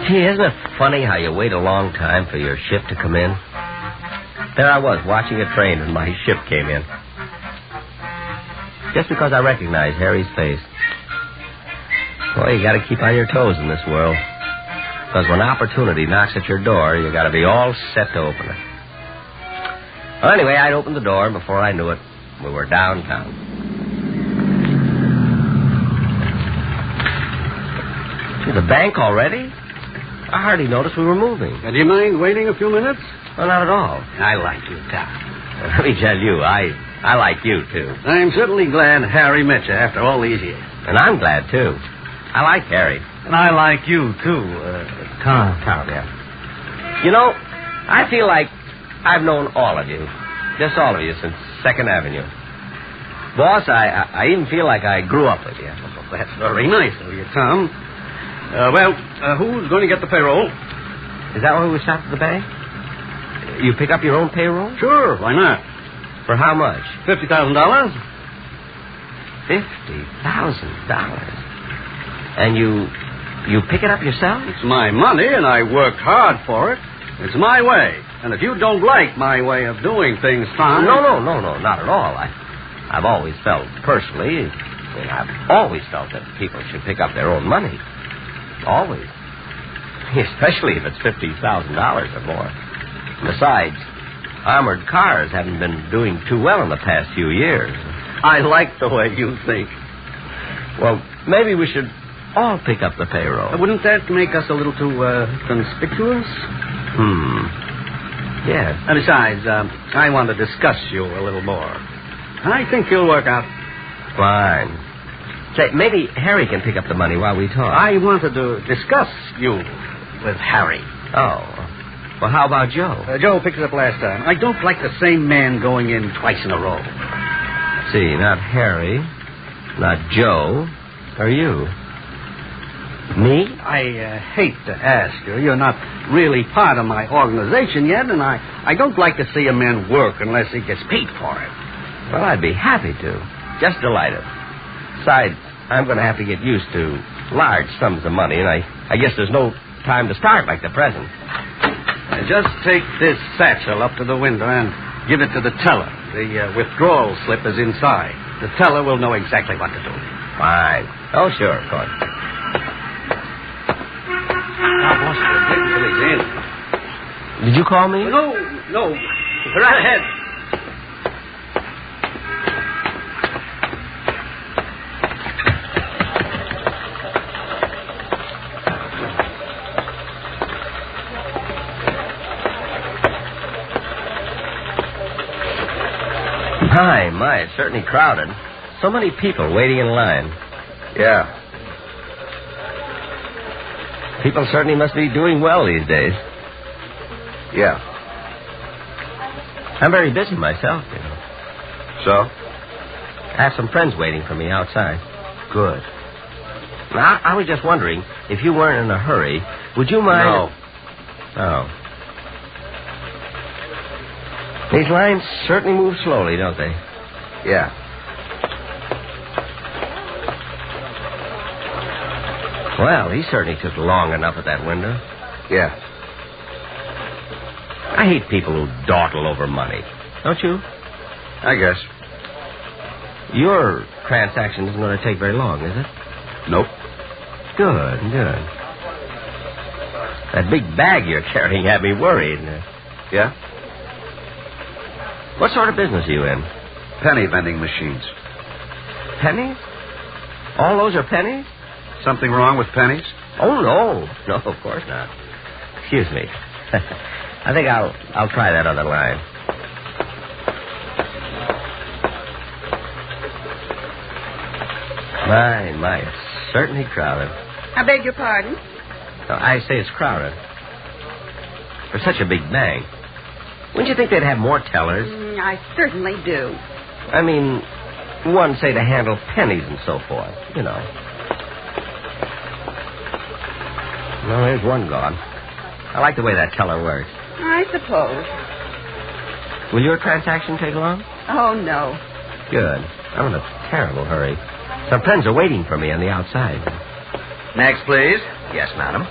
[SPEAKER 23] Gee, isn't it funny how you wait a long time for your ship to come in? There I was, watching a train, and my ship came in. Just because I recognized Harry's face. Boy, you gotta keep on your toes in this world. Because when opportunity knocks at your door, you gotta be all set to open it. Well, anyway, I'd opened the door, and before I knew it, we were downtown. To the bank already? I hardly noticed we were moving.
[SPEAKER 25] Do you mind waiting a few minutes?
[SPEAKER 23] Well, not at all.
[SPEAKER 25] I like you, Tom.
[SPEAKER 23] Let me tell you, I like you, too.
[SPEAKER 25] I'm certainly glad Harry met you after all these years.
[SPEAKER 23] And I'm glad, too. I like Harry.
[SPEAKER 25] And I like you, too, Tom.
[SPEAKER 23] Tom, yeah. You know, I feel like I've known all of you. Just all of you since 2nd Avenue. Boss, I even feel like I grew up with you.
[SPEAKER 25] Well, that's very nice of you, Tom. Who's going to get the payroll?
[SPEAKER 23] Is that why we stopped at the bank? You pick up your own payroll?
[SPEAKER 25] Sure, why not?
[SPEAKER 23] For how much?
[SPEAKER 25] $50,000.
[SPEAKER 23] $50,000. And you pick it up yourself?
[SPEAKER 25] It's my money, and I worked hard for it. It's my way. And if you don't like my way of doing things, Tom...
[SPEAKER 23] No, not at all. I've always felt, personally, I've always felt that people should pick up their own money. Always. Especially if it's $50,000 or more. Besides, armored cars haven't been doing too well in the past few years.
[SPEAKER 25] I like the way you think.
[SPEAKER 23] Well, maybe we should all pick up the payroll.
[SPEAKER 25] Wouldn't that make us a little too conspicuous?
[SPEAKER 23] Yes.
[SPEAKER 25] And besides, I want to discuss you a little more. I think you'll work out.
[SPEAKER 23] Fine. Say, maybe Harry can pick up the money while we talk.
[SPEAKER 25] I wanted to discuss you with Harry.
[SPEAKER 23] Oh. Well, how about Joe?
[SPEAKER 25] Joe picked it up last time. I don't like the same man going in twice in a row.
[SPEAKER 23] See, not Harry, not Joe, or you. Me?
[SPEAKER 25] I hate to ask you. You're not really part of my organization yet, and I don't like to see a man work unless he gets paid for it.
[SPEAKER 23] Well, I'd be happy to. Just delighted. Besides, I'm going to have to get used to large sums of money, and I guess there's no time to start like the present.
[SPEAKER 25] Just take this satchel up to the window and give it to the teller. The withdrawal slip is inside. The teller will know exactly what to do.
[SPEAKER 23] Fine. Oh, sure, of course.
[SPEAKER 25] Now, boss, wait until he's in.
[SPEAKER 23] Did you call me?
[SPEAKER 25] No. Right ahead.
[SPEAKER 23] My, it's certainly crowded. So many people waiting in line.
[SPEAKER 22] Yeah.
[SPEAKER 23] People certainly must be doing well these days.
[SPEAKER 22] Yeah.
[SPEAKER 23] I'm very busy myself, you know.
[SPEAKER 22] So?
[SPEAKER 23] I have some friends waiting for me outside.
[SPEAKER 22] Good.
[SPEAKER 23] Now, I was just wondering, if you weren't in a hurry, would you mind...
[SPEAKER 22] No.
[SPEAKER 23] Oh. These lines certainly move slowly, don't they?
[SPEAKER 22] Yeah.
[SPEAKER 23] Well, he certainly took long enough at that window. Yeah. I hate people who dawdle over money. Don't you? I guess. Your transaction isn't going to take very long, is it? Nope. Good. That big bag you're carrying had me worried. Yeah? What sort of business are you in? Penny vending machines. Pennies? All those are pennies? Something wrong with pennies? Oh, no. No, of course not. Excuse me. I think I'll try that other line. My, it's certainly crowded.
[SPEAKER 14] I beg your pardon?
[SPEAKER 23] No, I say it's crowded. For such a big bank. Wouldn't you think they'd have more tellers?
[SPEAKER 14] I certainly do.
[SPEAKER 23] I mean, one, say, to handle pennies and so forth, you know. Well, there's one gone. I like the way that teller works.
[SPEAKER 14] I suppose.
[SPEAKER 23] Will your transaction take long?
[SPEAKER 14] Oh, no.
[SPEAKER 23] Good. I'm in a terrible hurry. Some friends are waiting for me on the outside.
[SPEAKER 25] Next, please.
[SPEAKER 23] Yes, madam.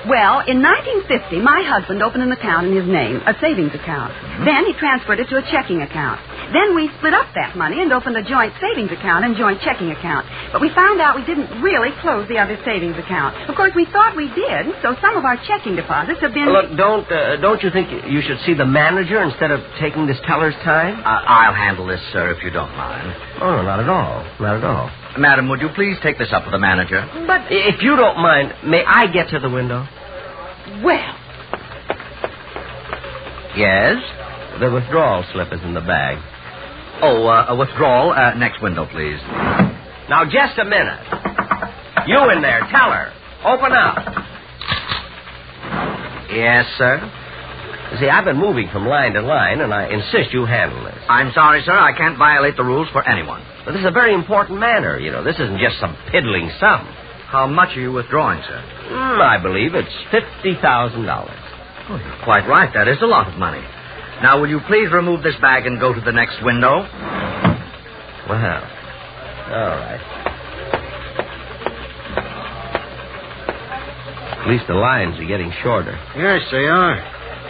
[SPEAKER 14] Well, in 1950, my husband opened an account in his name, a savings account.
[SPEAKER 23] Mm-hmm.
[SPEAKER 14] Then he transferred it to a checking account. Then we split up that money and opened a joint savings account and joint checking account. But we found out we didn't really close the other savings account. Of course, we thought we did, so some of our checking deposits have been...
[SPEAKER 23] Look, don't you think you should see the manager instead of taking this teller's time?
[SPEAKER 25] I'll handle this, sir, if you don't mind.
[SPEAKER 23] Oh, no, not at all. Not at all.
[SPEAKER 25] Madam, would you please take this up with the manager?
[SPEAKER 23] But if you don't mind, may I get to the window?
[SPEAKER 14] Well.
[SPEAKER 23] Yes? The withdrawal slip is in the bag.
[SPEAKER 25] Oh, a withdrawal. Next window, please.
[SPEAKER 23] Now, just a minute. You in there, teller. Open up. Yes, sir? You see, I've been moving from line to line, and I insist you handle this.
[SPEAKER 25] I'm sorry, sir. I can't violate the rules for anyone.
[SPEAKER 23] But this is a very important matter, you know. This isn't just some piddling sum.
[SPEAKER 25] How much are you withdrawing, sir?
[SPEAKER 23] I believe it's $50,000.
[SPEAKER 25] Oh, you're quite right. That is a lot of money. Now, will you please remove this bag and go to the next window?
[SPEAKER 23] Well, all right. At least the lines are getting shorter.
[SPEAKER 16] Yes, they are.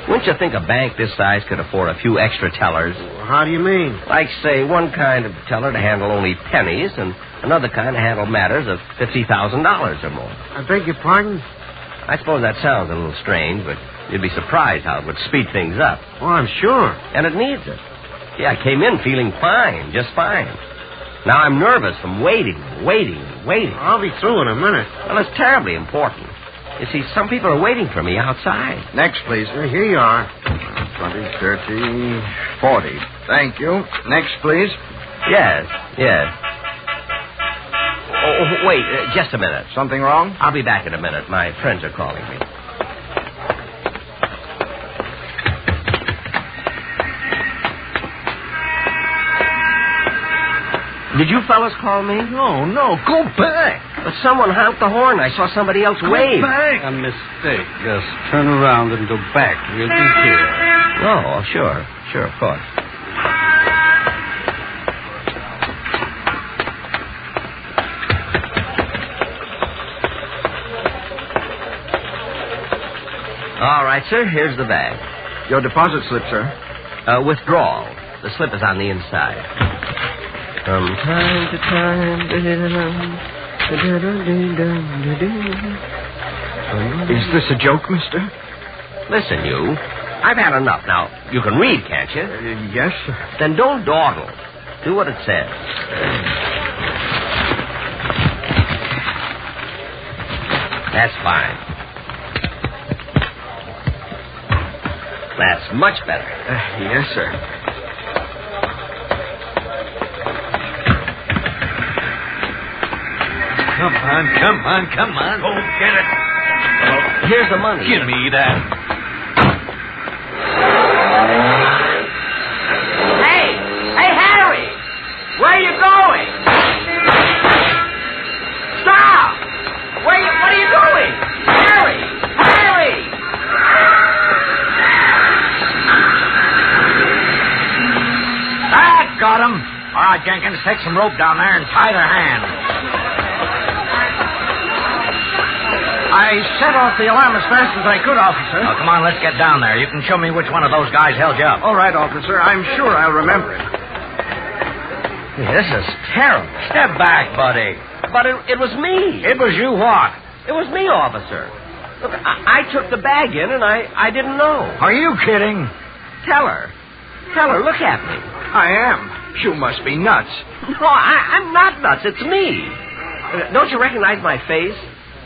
[SPEAKER 23] Wouldn't you think a bank this size could afford a few extra tellers?
[SPEAKER 16] How do you mean?
[SPEAKER 23] Like, say, one kind of teller to handle only pennies and another kind to handle matters of $50,000 or more.
[SPEAKER 16] I beg your pardon?
[SPEAKER 23] I suppose that sounds a little strange, but you'd be surprised how it would speed things up.
[SPEAKER 16] Oh, I'm sure.
[SPEAKER 23] And it needs it. See, I came in feeling fine, just fine. Now I'm nervous from waiting.
[SPEAKER 16] I'll be through in a minute.
[SPEAKER 23] Well, it's terribly important. You see, some people are waiting for me outside.
[SPEAKER 25] Next, please.
[SPEAKER 16] Here you are.
[SPEAKER 25] 20, 30, 40. Thank you. Next, please.
[SPEAKER 23] Yes. Oh, wait, just a minute.
[SPEAKER 25] Something wrong?
[SPEAKER 23] I'll be back in a minute. My friends are calling me. Did you fellas call me?
[SPEAKER 25] No. Go back.
[SPEAKER 23] But someone honked the horn. I saw somebody else wave.
[SPEAKER 25] Go back.
[SPEAKER 3] A mistake. Just turn around and go back. We'll be here.
[SPEAKER 23] Oh, sure, of course. All right, sir. Here's the bag.
[SPEAKER 25] Your deposit slip, sir.
[SPEAKER 23] Withdrawal. The slip is on the inside. From time to time.
[SPEAKER 25] Is this a joke, mister?
[SPEAKER 23] Listen, you. I've had enough. Now, you can read, can't you?
[SPEAKER 25] Yes, sir.
[SPEAKER 23] Then don't dawdle. Do what it says. That's fine. That's much better.
[SPEAKER 25] Yes, sir. Come on. Go get it.
[SPEAKER 23] Well, here's the money.
[SPEAKER 25] Give me that.
[SPEAKER 23] Hey, Harry! Where are you going? Stop! What are you doing? Harry!
[SPEAKER 25] That got him. All right, Jenkins, take some rope down there and tie their hands.
[SPEAKER 8] I set off the alarm as fast as I could, officer.
[SPEAKER 15] Oh, come on, let's get down there. You can show me which one of those guys held you up.
[SPEAKER 8] All right, officer. I'm sure I'll remember it.
[SPEAKER 15] This is terrible.
[SPEAKER 23] Step back, buddy. But it was me.
[SPEAKER 15] It was you what?
[SPEAKER 23] It was me, officer. Look, I took the bag in and I didn't know.
[SPEAKER 8] Are you kidding?
[SPEAKER 23] Tell her. Tell her, look at me.
[SPEAKER 8] I am. You must be nuts.
[SPEAKER 23] No, I'm not nuts. It's me. Don't you recognize my face?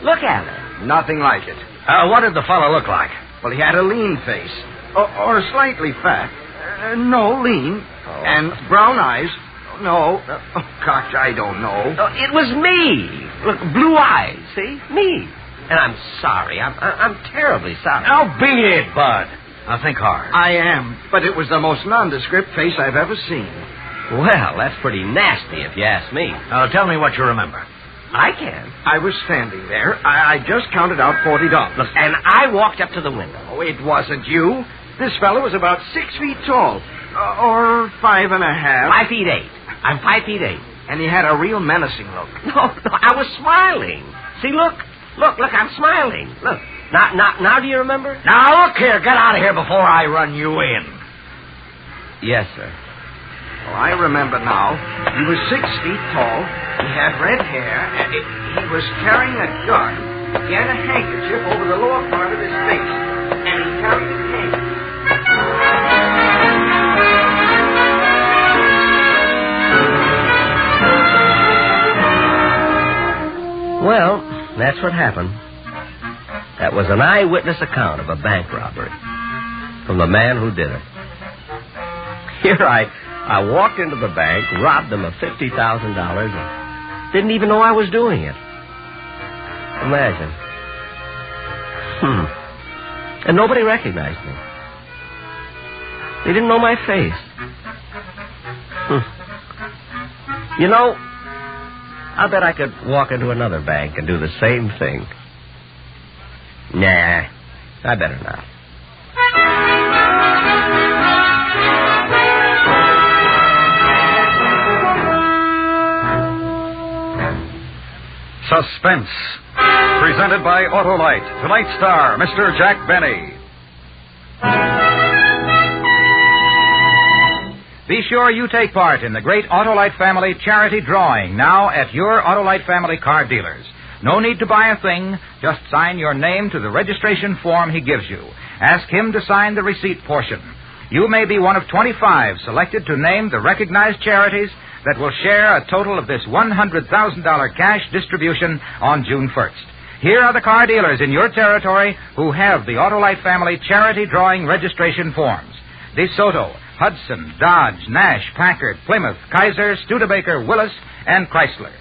[SPEAKER 23] Look at it.
[SPEAKER 8] Nothing like it.
[SPEAKER 15] What did the fellow look like?
[SPEAKER 8] Well, he had a lean face. Or slightly fat. No, lean.
[SPEAKER 23] Oh.
[SPEAKER 8] And brown eyes. No. Gosh, I don't know.
[SPEAKER 23] It was me. Look, blue eyes, see? Me. And I'm sorry. I'm terribly sorry.
[SPEAKER 15] Now beat it, Bud. Now think hard.
[SPEAKER 8] I am. But it was the most nondescript face I've ever seen.
[SPEAKER 23] Well, that's pretty nasty if you ask me.
[SPEAKER 15] Now tell me what you remember.
[SPEAKER 23] I can.
[SPEAKER 8] I was standing there. I just counted out $40.
[SPEAKER 23] Look, and I walked up to the window.
[SPEAKER 8] Oh, it wasn't you. This fellow was about 6 feet tall. Or 5.5.
[SPEAKER 23] 5 feet 8. I'm 5 feet 8.
[SPEAKER 8] And he had a real menacing look.
[SPEAKER 23] No, I was smiling. See, look, I'm smiling. Look, now do you remember?
[SPEAKER 15] Now, look here, get out of here before I run you in.
[SPEAKER 23] Yes, sir.
[SPEAKER 8] Oh, I remember now. He was 6 feet tall. He had red hair. And he was carrying a gun. He had a handkerchief over the lower part of his face. And he carried a cane.
[SPEAKER 23] Well, that's what happened. That was an eyewitness account of a bank robbery from the man who did it. Here I walked into the bank, robbed them of $50,000, and didn't even know I was doing it. Imagine. And nobody recognized me. They didn't know my face. You know, I bet I could walk into another bank and do the same thing. Nah, I better not.
[SPEAKER 2] Suspense, presented by Autolite. Tonight's star, Mr. Jack Benny.
[SPEAKER 15] Be sure you take part in the great Autolite Family charity drawing now at your Autolite Family car dealers. No need to buy a thing. Just sign your name to the registration form he gives you. Ask him to sign the receipt portion. You may be one of 25 selected to name the recognized charities that will share a total of this $100,000 cash distribution on June 1st. Here are the car dealers in your territory who have the Autolite Family charity drawing registration forms. DeSoto, Hudson, Dodge, Nash, Packard, Plymouth, Kaiser, Studebaker, Willis, and Chrysler.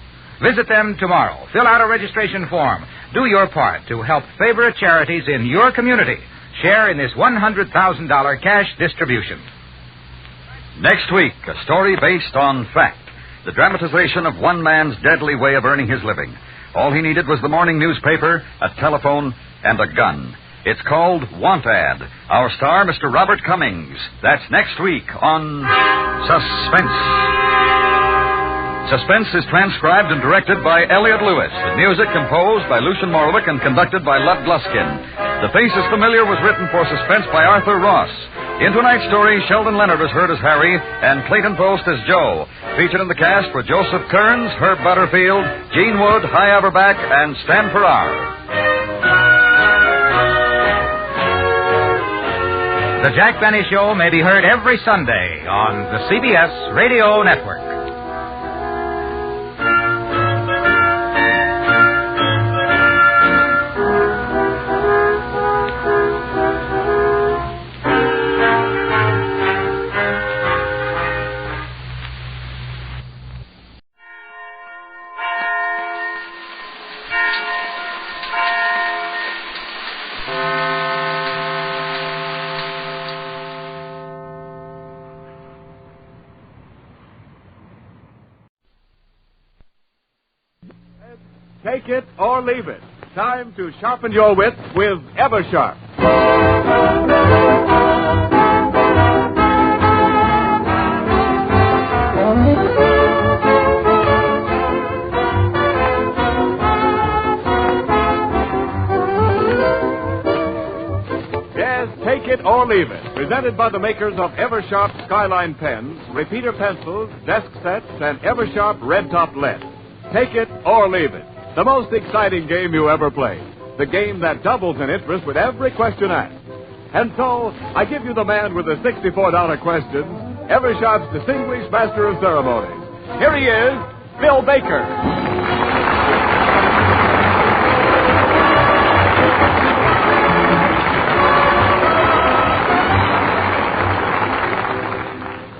[SPEAKER 15] Visit them tomorrow. Fill out a registration form. Do your part to help favorite charities in your community. Share in this $100,000 cash distribution.
[SPEAKER 2] Next week, a story based on fact. The dramatization of one man's deadly way of earning his living. All he needed was the morning newspaper, a telephone, and a gun. It's called Want Ad. Our star, Mr. Robert Cummings. That's next week on Suspense. Suspense is transcribed and directed by Elliott Lewis, with music composed by Lucien Morawick and conducted by Lud Gluskin. The Face is Familiar was written for Suspense by Arthur Ross. In tonight's story, Sheldon Leonard is heard as Harry and Clayton Post as Joe. Featured in the cast were Joseph Kearns, Herb Butterfield, Gene Wood, Hy Averback, and Stan Farrar.
[SPEAKER 15] The Jack Benny Show may be heard every Sunday on the CBS Radio Network.
[SPEAKER 17] Take it or leave it. Time to sharpen your wits with Eversharp. or Leave It, presented by the makers of Eversharp Skyline pens, repeater pencils, desk sets, and Eversharp Red Top lead. Take it or leave it. The most exciting game you ever played. The game that doubles in interest with every question asked. And so, I give you the man with the $64 questions, Eversharp's distinguished master of ceremonies. Here he is, Bill Baker.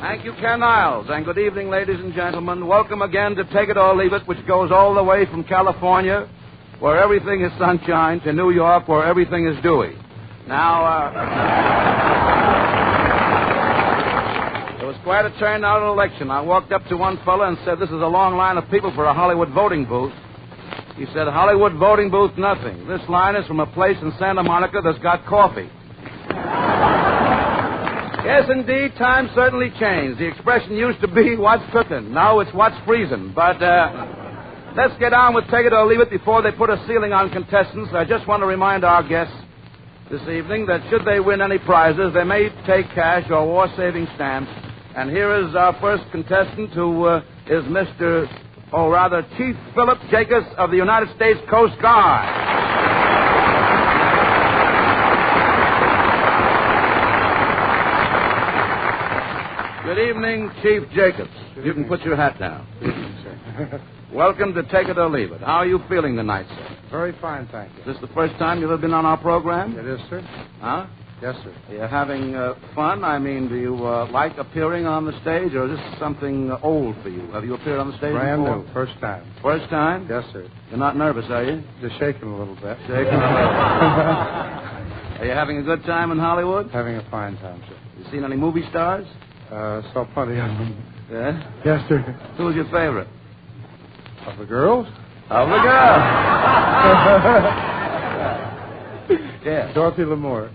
[SPEAKER 3] Thank you, Ken Niles, and good evening, ladies and gentlemen. Welcome again to Take It or Leave It, which goes all the way from California, where everything is sunshine, to New York, where everything is dewy. Now, it was quite a turnout election. I walked up to one fella and said, "This is a long line of people for a Hollywood voting booth." He said, "Hollywood voting booth, nothing. This line is from a place in Santa Monica that's got coffee." Yes, indeed, times certainly changed. The expression used to be, "What's cooking?" Now it's "What's freezing?" But let's get on with Take It or Leave It before they put a ceiling on contestants. I just want to remind our guests this evening that should they win any prizes, they may take cash or war-saving stamps. And here is our first contestant, who is Mr. Chief Philip Jacobs of the United States Coast Guard. Good evening, Chief Jacobs. You can put your hat down.
[SPEAKER 4] Good evening, sir.
[SPEAKER 3] Welcome to Take It or Leave It. How are you feeling tonight, sir?
[SPEAKER 4] Very fine, thank you.
[SPEAKER 3] Is this the first time you've ever been on our program?
[SPEAKER 4] It is, sir.
[SPEAKER 3] Huh?
[SPEAKER 4] Yes, sir.
[SPEAKER 3] Are you having fun? I mean, do you like appearing on the stage, or is this something old for you? Have you appeared on the stage
[SPEAKER 4] Brand
[SPEAKER 3] before?
[SPEAKER 4] new, first time.
[SPEAKER 3] First time?
[SPEAKER 4] Yes, sir.
[SPEAKER 3] You're not nervous, are you?
[SPEAKER 4] Just shaking a little bit.
[SPEAKER 3] Shaking a little. Are you having a good time in Hollywood?
[SPEAKER 4] Having a fine time, sir.
[SPEAKER 3] You seen any movie stars?
[SPEAKER 4] Saw plenty of them.
[SPEAKER 3] Yeah?
[SPEAKER 4] Yes, sir.
[SPEAKER 3] Who's your favorite?
[SPEAKER 4] Of the girls?
[SPEAKER 3] Of the girls. Yes.
[SPEAKER 4] Dorothy Lamour.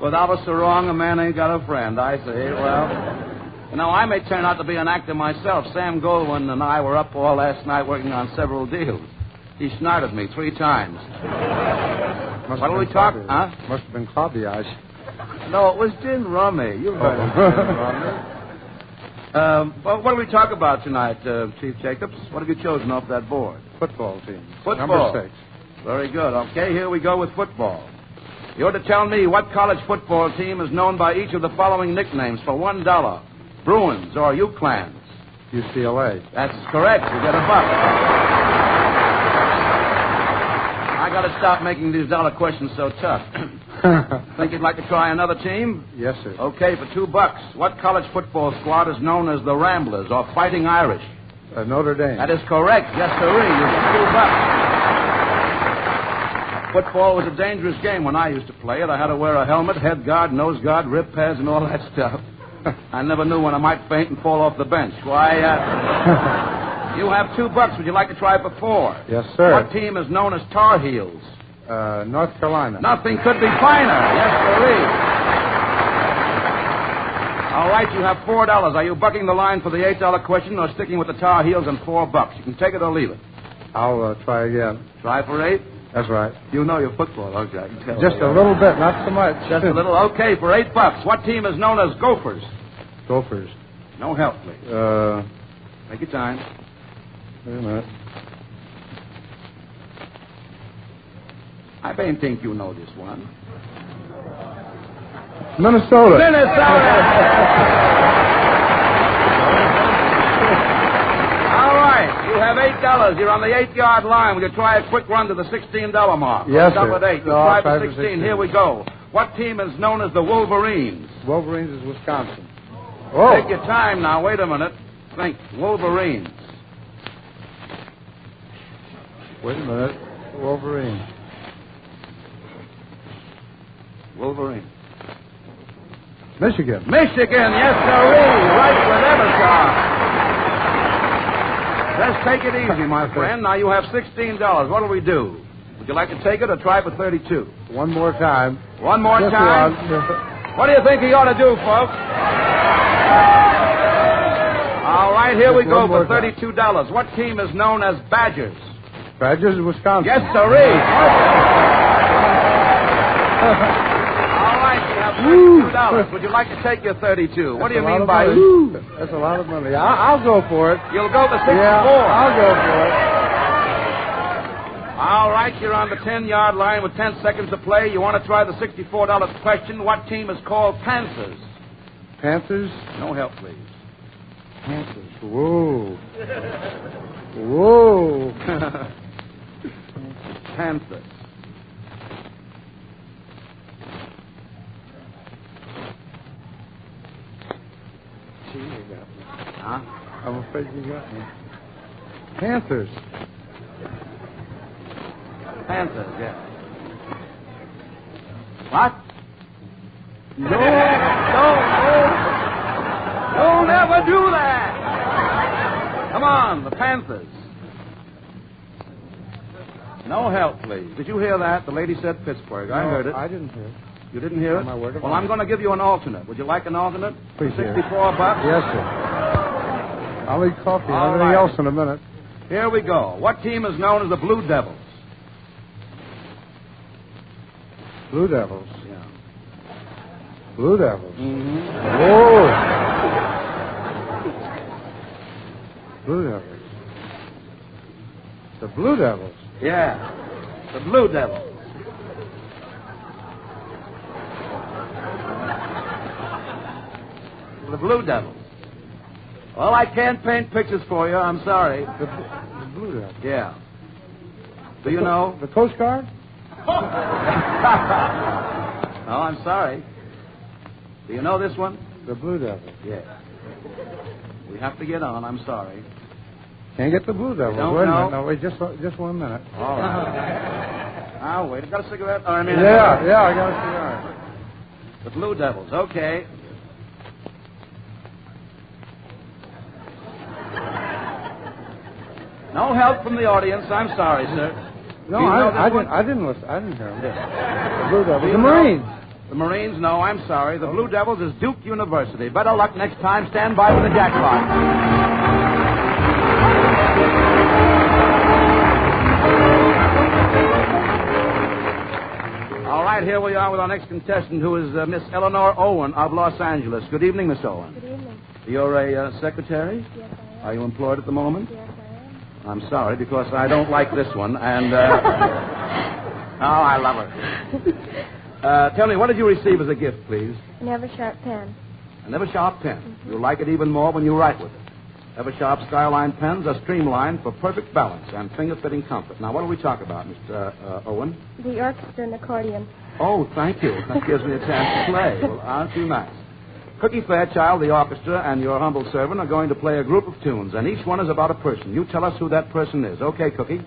[SPEAKER 3] Without a sarong, a man ain't got a friend, I say. Well, you know, I may turn out to be an actor myself. Sam Goldwyn and I were up all last night working on several deals. He snarted me 3 times. What do we talk? Huh?
[SPEAKER 4] Must have been Claudia.
[SPEAKER 3] No, it was gin rummy. You heard of gin rummy. Well, what do we talk about tonight, Chief Jacobs? What have you chosen off that board?
[SPEAKER 4] Football team.
[SPEAKER 3] Football.
[SPEAKER 4] Number 6.
[SPEAKER 3] Very good. Okay, here we go with football. You're to tell me what college football team is known by each of the following nicknames for $1. Bruins or UClans.
[SPEAKER 4] UCLA.
[SPEAKER 3] That's correct. You get $1. I got to stop making these dollar questions so tough. Think you'd like to try another team?
[SPEAKER 4] Yes, sir.
[SPEAKER 3] Okay, for $2. What college football squad is known as the Ramblers or Fighting Irish?
[SPEAKER 4] Notre Dame.
[SPEAKER 3] That is correct. Yes, sirree. You get $2. Football was a dangerous game when I used to play it. I had to wear a helmet, head guard, nose guard, rib pads, and all that stuff. I never knew when I might faint and fall off the bench. Why, you have $2. Would you like to try for $4?
[SPEAKER 4] Yes, sir.
[SPEAKER 3] What team is known as Tar Heels?
[SPEAKER 4] North Carolina.
[SPEAKER 3] Nothing could be finer. Yes, sirree. All right, you have $4. Are you bucking the line for the $8 question or sticking with the Tar Heels and $4? You can take it or leave it.
[SPEAKER 4] I'll try again.
[SPEAKER 3] Try for 8?
[SPEAKER 4] That's right.
[SPEAKER 3] You know your football, don't you? I can tell.
[SPEAKER 4] Just a little bit, not so much.
[SPEAKER 3] Just a little. Okay, for $8. What team is known as Gophers?
[SPEAKER 4] Gophers.
[SPEAKER 3] No help, please. Take your time.
[SPEAKER 4] Wait a minute.
[SPEAKER 3] I don't think you know this one.
[SPEAKER 4] Minnesota.
[SPEAKER 3] All right, you have $8. You're on the 8-yard line. Will you try a quick run to the $16 mark?
[SPEAKER 4] Yes,
[SPEAKER 3] Stop
[SPEAKER 4] sir.
[SPEAKER 3] at 8. You try for 16. Here we go. What team is known as the Wolverines?
[SPEAKER 4] Wolverines is Wisconsin.
[SPEAKER 3] Oh. Take your time now. Wait a minute. Think. Wolverines.
[SPEAKER 4] Wait a minute. Wolverine. Michigan.
[SPEAKER 3] Michigan, yes, sirree. Right with Eversharp. Let's take it easy, my friend. Now you have $16. What'll we do? Would you like to take it or try for 32?
[SPEAKER 4] One more time.
[SPEAKER 3] One more
[SPEAKER 4] Just
[SPEAKER 3] time? What do you think he ought to do, folks? All right, here we go for $32. What team is known as Badgers?
[SPEAKER 4] Badgers, Wisconsin.
[SPEAKER 3] Yes, sirree.
[SPEAKER 5] $32. Would you like to take your 32? What do you mean by ooh?
[SPEAKER 4] That's a lot of money. I'll go for it.
[SPEAKER 5] You'll go to 64.
[SPEAKER 4] Yeah, I'll go for it.
[SPEAKER 5] All right, you're on the 10-yard line with 10 seconds to play. You want to try the $64 question. What team is called Panthers?
[SPEAKER 4] Panthers?
[SPEAKER 5] No help, please.
[SPEAKER 4] Panthers. Whoa. Whoa.
[SPEAKER 5] Panthers.
[SPEAKER 4] Gee, you got me.
[SPEAKER 5] Huh?
[SPEAKER 4] I'm afraid you got me. Panthers.
[SPEAKER 5] Panthers, yeah. What? No, don't ever do that. Come on, the Panthers. No help, please. Did you hear that? The lady said Pittsburgh. I heard it.
[SPEAKER 4] I didn't hear it.
[SPEAKER 5] You didn't hear it?
[SPEAKER 4] My word of
[SPEAKER 5] well,
[SPEAKER 4] honor.
[SPEAKER 5] I'm going to give you an alternate. Would you like an alternate?
[SPEAKER 4] Please,
[SPEAKER 5] $64 bucks?
[SPEAKER 4] Yes, sir. I'll eat coffee.
[SPEAKER 5] All
[SPEAKER 4] Everything
[SPEAKER 5] right.
[SPEAKER 4] else in a minute.
[SPEAKER 5] Here we go. What team is known as the Blue Devils?
[SPEAKER 4] Blue Devils.
[SPEAKER 5] Yeah.
[SPEAKER 4] Blue Devils.
[SPEAKER 5] Mm-hmm.
[SPEAKER 4] Whoa. Blue Devils. The Blue Devils.
[SPEAKER 5] Yeah. The Blue Devils. The Blue Devils. Well, I can't paint pictures for you. I'm sorry.
[SPEAKER 4] The Blue Devils.
[SPEAKER 5] Yeah. Do you know?
[SPEAKER 4] The Coast Guard?
[SPEAKER 5] No, I'm sorry. Do you know this one?
[SPEAKER 4] The Blue Devils.
[SPEAKER 5] Yeah. We have to get on. I'm sorry.
[SPEAKER 4] Can't get the Blue Devils.
[SPEAKER 5] Don't
[SPEAKER 4] Wait a
[SPEAKER 5] know.
[SPEAKER 4] minute. No, wait, just 1 minute.
[SPEAKER 5] All right. I'll wait. Got a cigarette? Oh, I mean,
[SPEAKER 4] Yeah, I got a cigar.
[SPEAKER 5] The Blue Devils. Okay. No help from the audience. I'm sorry, sir.
[SPEAKER 4] No,
[SPEAKER 5] Do you know this
[SPEAKER 4] I
[SPEAKER 5] one?
[SPEAKER 4] didn't listen. I didn't hear him.
[SPEAKER 5] Yeah.
[SPEAKER 4] The Blue Devils.
[SPEAKER 5] Do you
[SPEAKER 4] The
[SPEAKER 5] know?
[SPEAKER 4] Marines.
[SPEAKER 5] The Marines? No, I'm sorry. The Blue Devils is Duke University. Better luck next time. Stand by for the jackpot. All right, here we are with our next contestant, who is Miss Eleanor Owen of Los Angeles. Good evening, Miss Owen.
[SPEAKER 12] Good evening.
[SPEAKER 5] You're a secretary?
[SPEAKER 12] Yes, I am.
[SPEAKER 5] Are you employed at the moment?
[SPEAKER 12] Yes, I am.
[SPEAKER 5] I'm sorry, because I don't like this one, and, oh, I love her. Tell me, what did you receive as a gift, please?
[SPEAKER 12] An Eversharp pen.
[SPEAKER 5] An Eversharp pen. You'll like it even more when you write with it. Eversharp Skyline pens are streamlined for perfect balance and finger-fitting comfort. Now, what do we talk about, Mr. Owen?
[SPEAKER 12] The orchestra and accordion.
[SPEAKER 5] Oh, thank you. That gives me a chance to play. Well, aren't you nice? Cookie Fairchild, the orchestra, and your humble servant are going to play a group of tunes, and each one is about a person. You tell us who that person is. Okay, Cookie?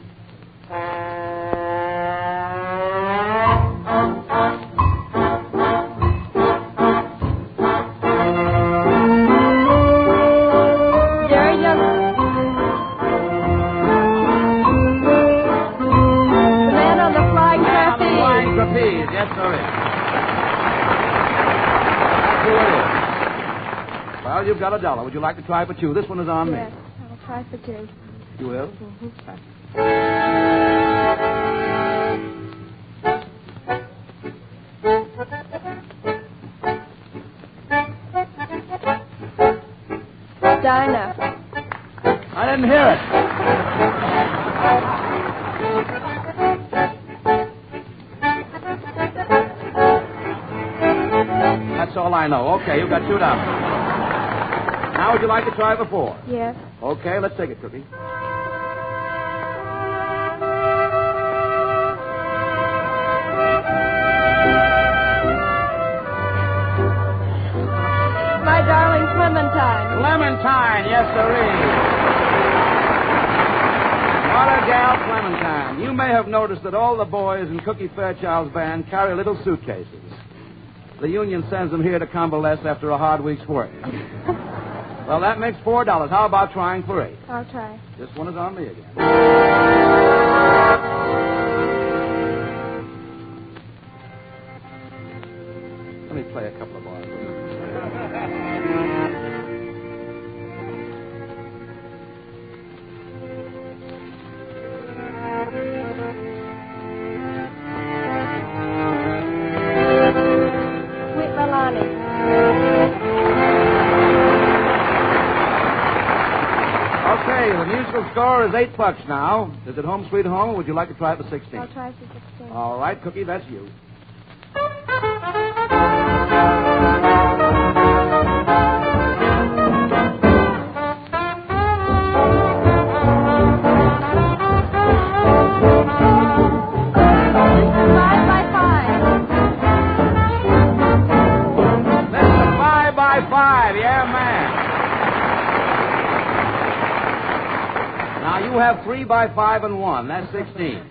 [SPEAKER 5] Well, you've got $1. Would you like to try for two? This one is on
[SPEAKER 12] Yes,
[SPEAKER 5] me.
[SPEAKER 12] I'll try for two.
[SPEAKER 5] You will?
[SPEAKER 12] Mm-hmm. Dinah.
[SPEAKER 5] I didn't hear it. That's all I know. Okay, you've got $2. Now, would you like to try for 4?
[SPEAKER 12] Yes.
[SPEAKER 5] Okay, let's take it, Cookie.
[SPEAKER 12] My darling Clementine.
[SPEAKER 5] Clementine, yes, sirree. What a gal, Clementine. You may have noticed that all the boys in Cookie Fairchild's band carry little suitcases. The union sends them here to convalesce after a hard week's work. Well, that makes $4. How about trying for 8?
[SPEAKER 12] I'll try.
[SPEAKER 5] This one is on me again. Let me play a couple of bars.
[SPEAKER 12] Sweet little
[SPEAKER 5] official score is $8 now. Is it home sweet home, or would you like to try it for 16?
[SPEAKER 12] I'll try for 16.
[SPEAKER 5] All right, Cookie, that's you. You have 3 by 5 and 1. That's 16.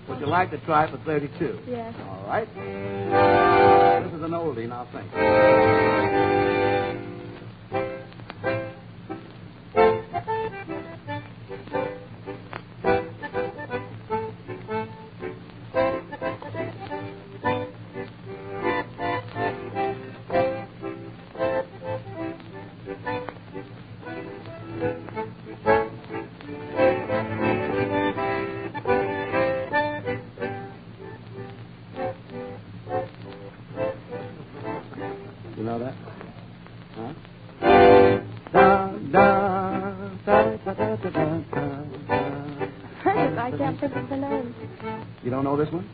[SPEAKER 5] Would you like to try it for 32?
[SPEAKER 12] Yes.
[SPEAKER 5] All right. This is an oldie, now think. You know that? Huh?
[SPEAKER 12] I can't think of the name.
[SPEAKER 5] You don't know this one?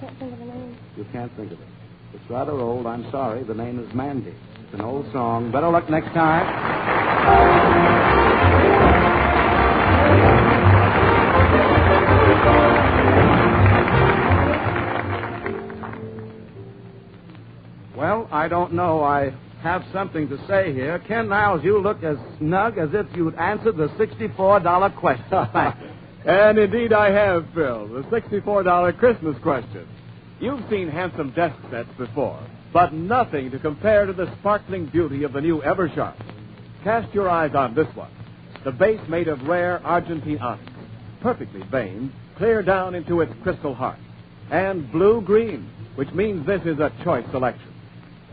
[SPEAKER 12] Can't think of the name.
[SPEAKER 5] You can't think of it. It's rather old. I'm sorry. The name is Mandy. It's an old song. Better luck next time. Well, I don't know. I have something to say here. Ken Niles, you look as snug as if you'd answered the $64 question. Thanks.
[SPEAKER 17] And indeed I have, Phil. The $64 Christmas question. You've seen handsome desk sets before, but nothing to compare to the sparkling beauty of the new Eversharp. Cast your eyes on this one. The base made of rare Argentine onyx, perfectly veined, clear down into its crystal heart. And blue-green, which means this is a choice selection.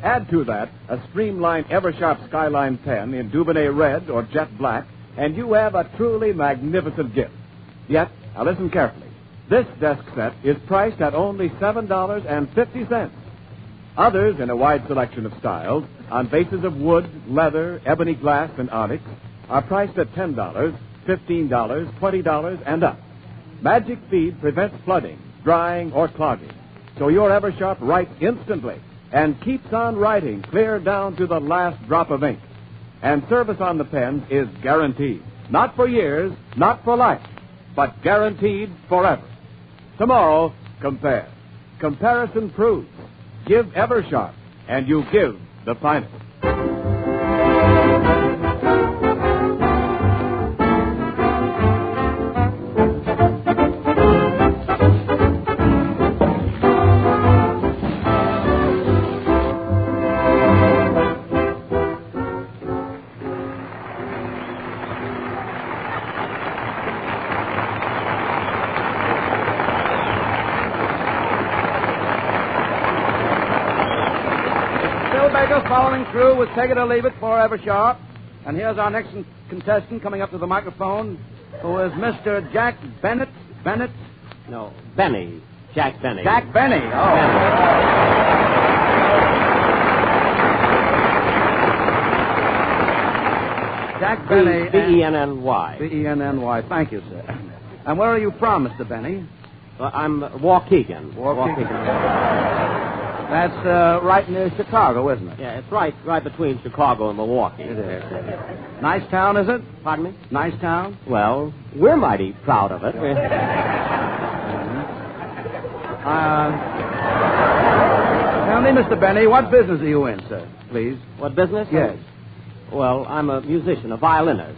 [SPEAKER 17] Add to that a streamlined Eversharp Skyline pen in Dubonnet red or jet black, and you have a truly magnificent gift. Yet, now listen carefully. This desk set is priced at only $7.50. Others, in a wide selection of styles, on bases of wood, leather, ebony glass, and onyx, are priced at $10, $15, $20, and up. Magic Feed prevents flooding, drying, or clogging, so your Eversharp writes instantly and keeps on writing clear down to the last drop of ink. And service on the pens is guaranteed. Not for years, not for life, but guaranteed forever. Tomorrow, compare. Comparison proves. Give Eversharp, and you give the finest.
[SPEAKER 5] Following through with Take It or Leave It for Eversharp. And here's our next contestant coming up to the microphone, who is Mr. Jack Bennett. Bennett?
[SPEAKER 23] No, Benny. Jack Benny.
[SPEAKER 5] Jack Benny. Oh. Jack Benny.
[SPEAKER 23] B-E-N-N-Y.
[SPEAKER 5] B-E-N-N-Y. Thank you, sir. And where are you from, Mr. Benny?
[SPEAKER 23] Well, I'm Waukegan.
[SPEAKER 5] That's right near Chicago, isn't it?
[SPEAKER 23] Yeah, it's right between Chicago and Milwaukee.
[SPEAKER 5] It is. Nice town, is it?
[SPEAKER 23] Pardon me?
[SPEAKER 5] Nice town?
[SPEAKER 23] Well, we're mighty proud of it.
[SPEAKER 5] Tell me, Mr. Benny, what business are you in, sir? Please.
[SPEAKER 23] What business?
[SPEAKER 5] Yes.
[SPEAKER 23] Well, I'm a musician, a violinist.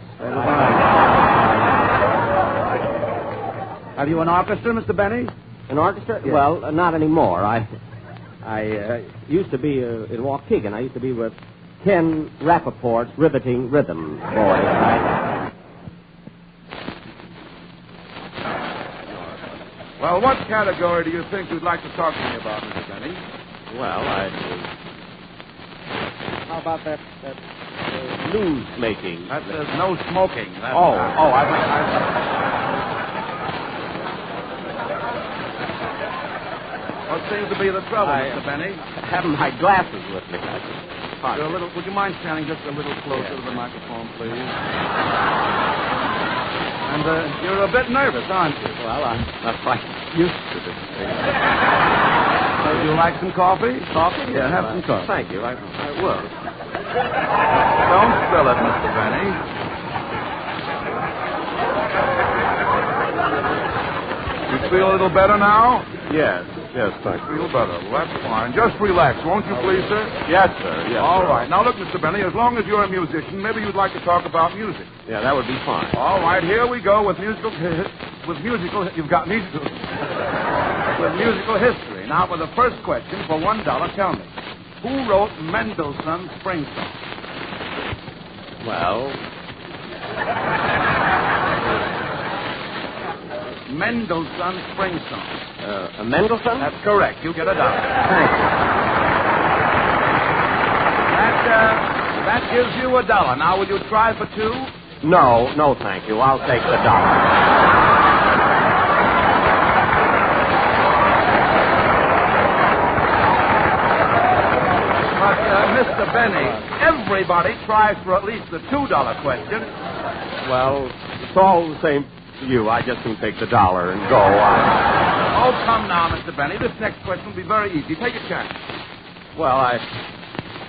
[SPEAKER 5] Have you an orchestra, Mr. Benny?
[SPEAKER 23] An orchestra?
[SPEAKER 5] Yes.
[SPEAKER 23] Well, not anymore. I used to be in Waukegan. I used to be with Ken Rappaport's Riveting Rhythm Boys.
[SPEAKER 17] Well, what category do you think you'd like to talk to me about, Mr. Benny?
[SPEAKER 23] Well, how about that news making?
[SPEAKER 5] That says no smoking. What seems to be the trouble, Mr. Benny?
[SPEAKER 23] Having my glasses with me.
[SPEAKER 5] Would you mind standing just a little closer to the microphone, please? And you're a bit nervous, aren't you?
[SPEAKER 25] Well, I'm not quite used to this thing.
[SPEAKER 5] Would you like some coffee?
[SPEAKER 25] Coffee?
[SPEAKER 5] Yeah, have some coffee.
[SPEAKER 25] Thank you. I will.
[SPEAKER 5] Don't spill it, Mr. Benny. You feel a little better now?
[SPEAKER 22] Yes, thank you.
[SPEAKER 5] Feel better. Well, that's fine. Just relax, won't you, please, sir?
[SPEAKER 22] Yes, sir. Yes,
[SPEAKER 5] All
[SPEAKER 22] sir.
[SPEAKER 5] right. Now, look, Mr. Benny, as long as you're a musician, maybe you'd like to talk about music.
[SPEAKER 22] Yeah, that would be fine.
[SPEAKER 5] All right, here we go with musical. You've got musical. With musical history. Now, for the first question, for $1, tell me, who wrote Mendelssohn's Spring Song?
[SPEAKER 22] Well,
[SPEAKER 5] Mendelssohn's Spring Song.
[SPEAKER 22] Mendelssohn?
[SPEAKER 5] That's correct. You get $1.
[SPEAKER 22] Thank you.
[SPEAKER 5] That gives you $1. Now, will you try for 2?
[SPEAKER 22] No, thank you. I'll take the $1.
[SPEAKER 5] Mr. Benny, everybody tries for at least the $2 question.
[SPEAKER 22] Well, it's all the same to you. I just can take the $1 and go.
[SPEAKER 5] Oh, come now, Mr. Benny. This next question will be very easy. Take a chance.
[SPEAKER 22] Well, I'd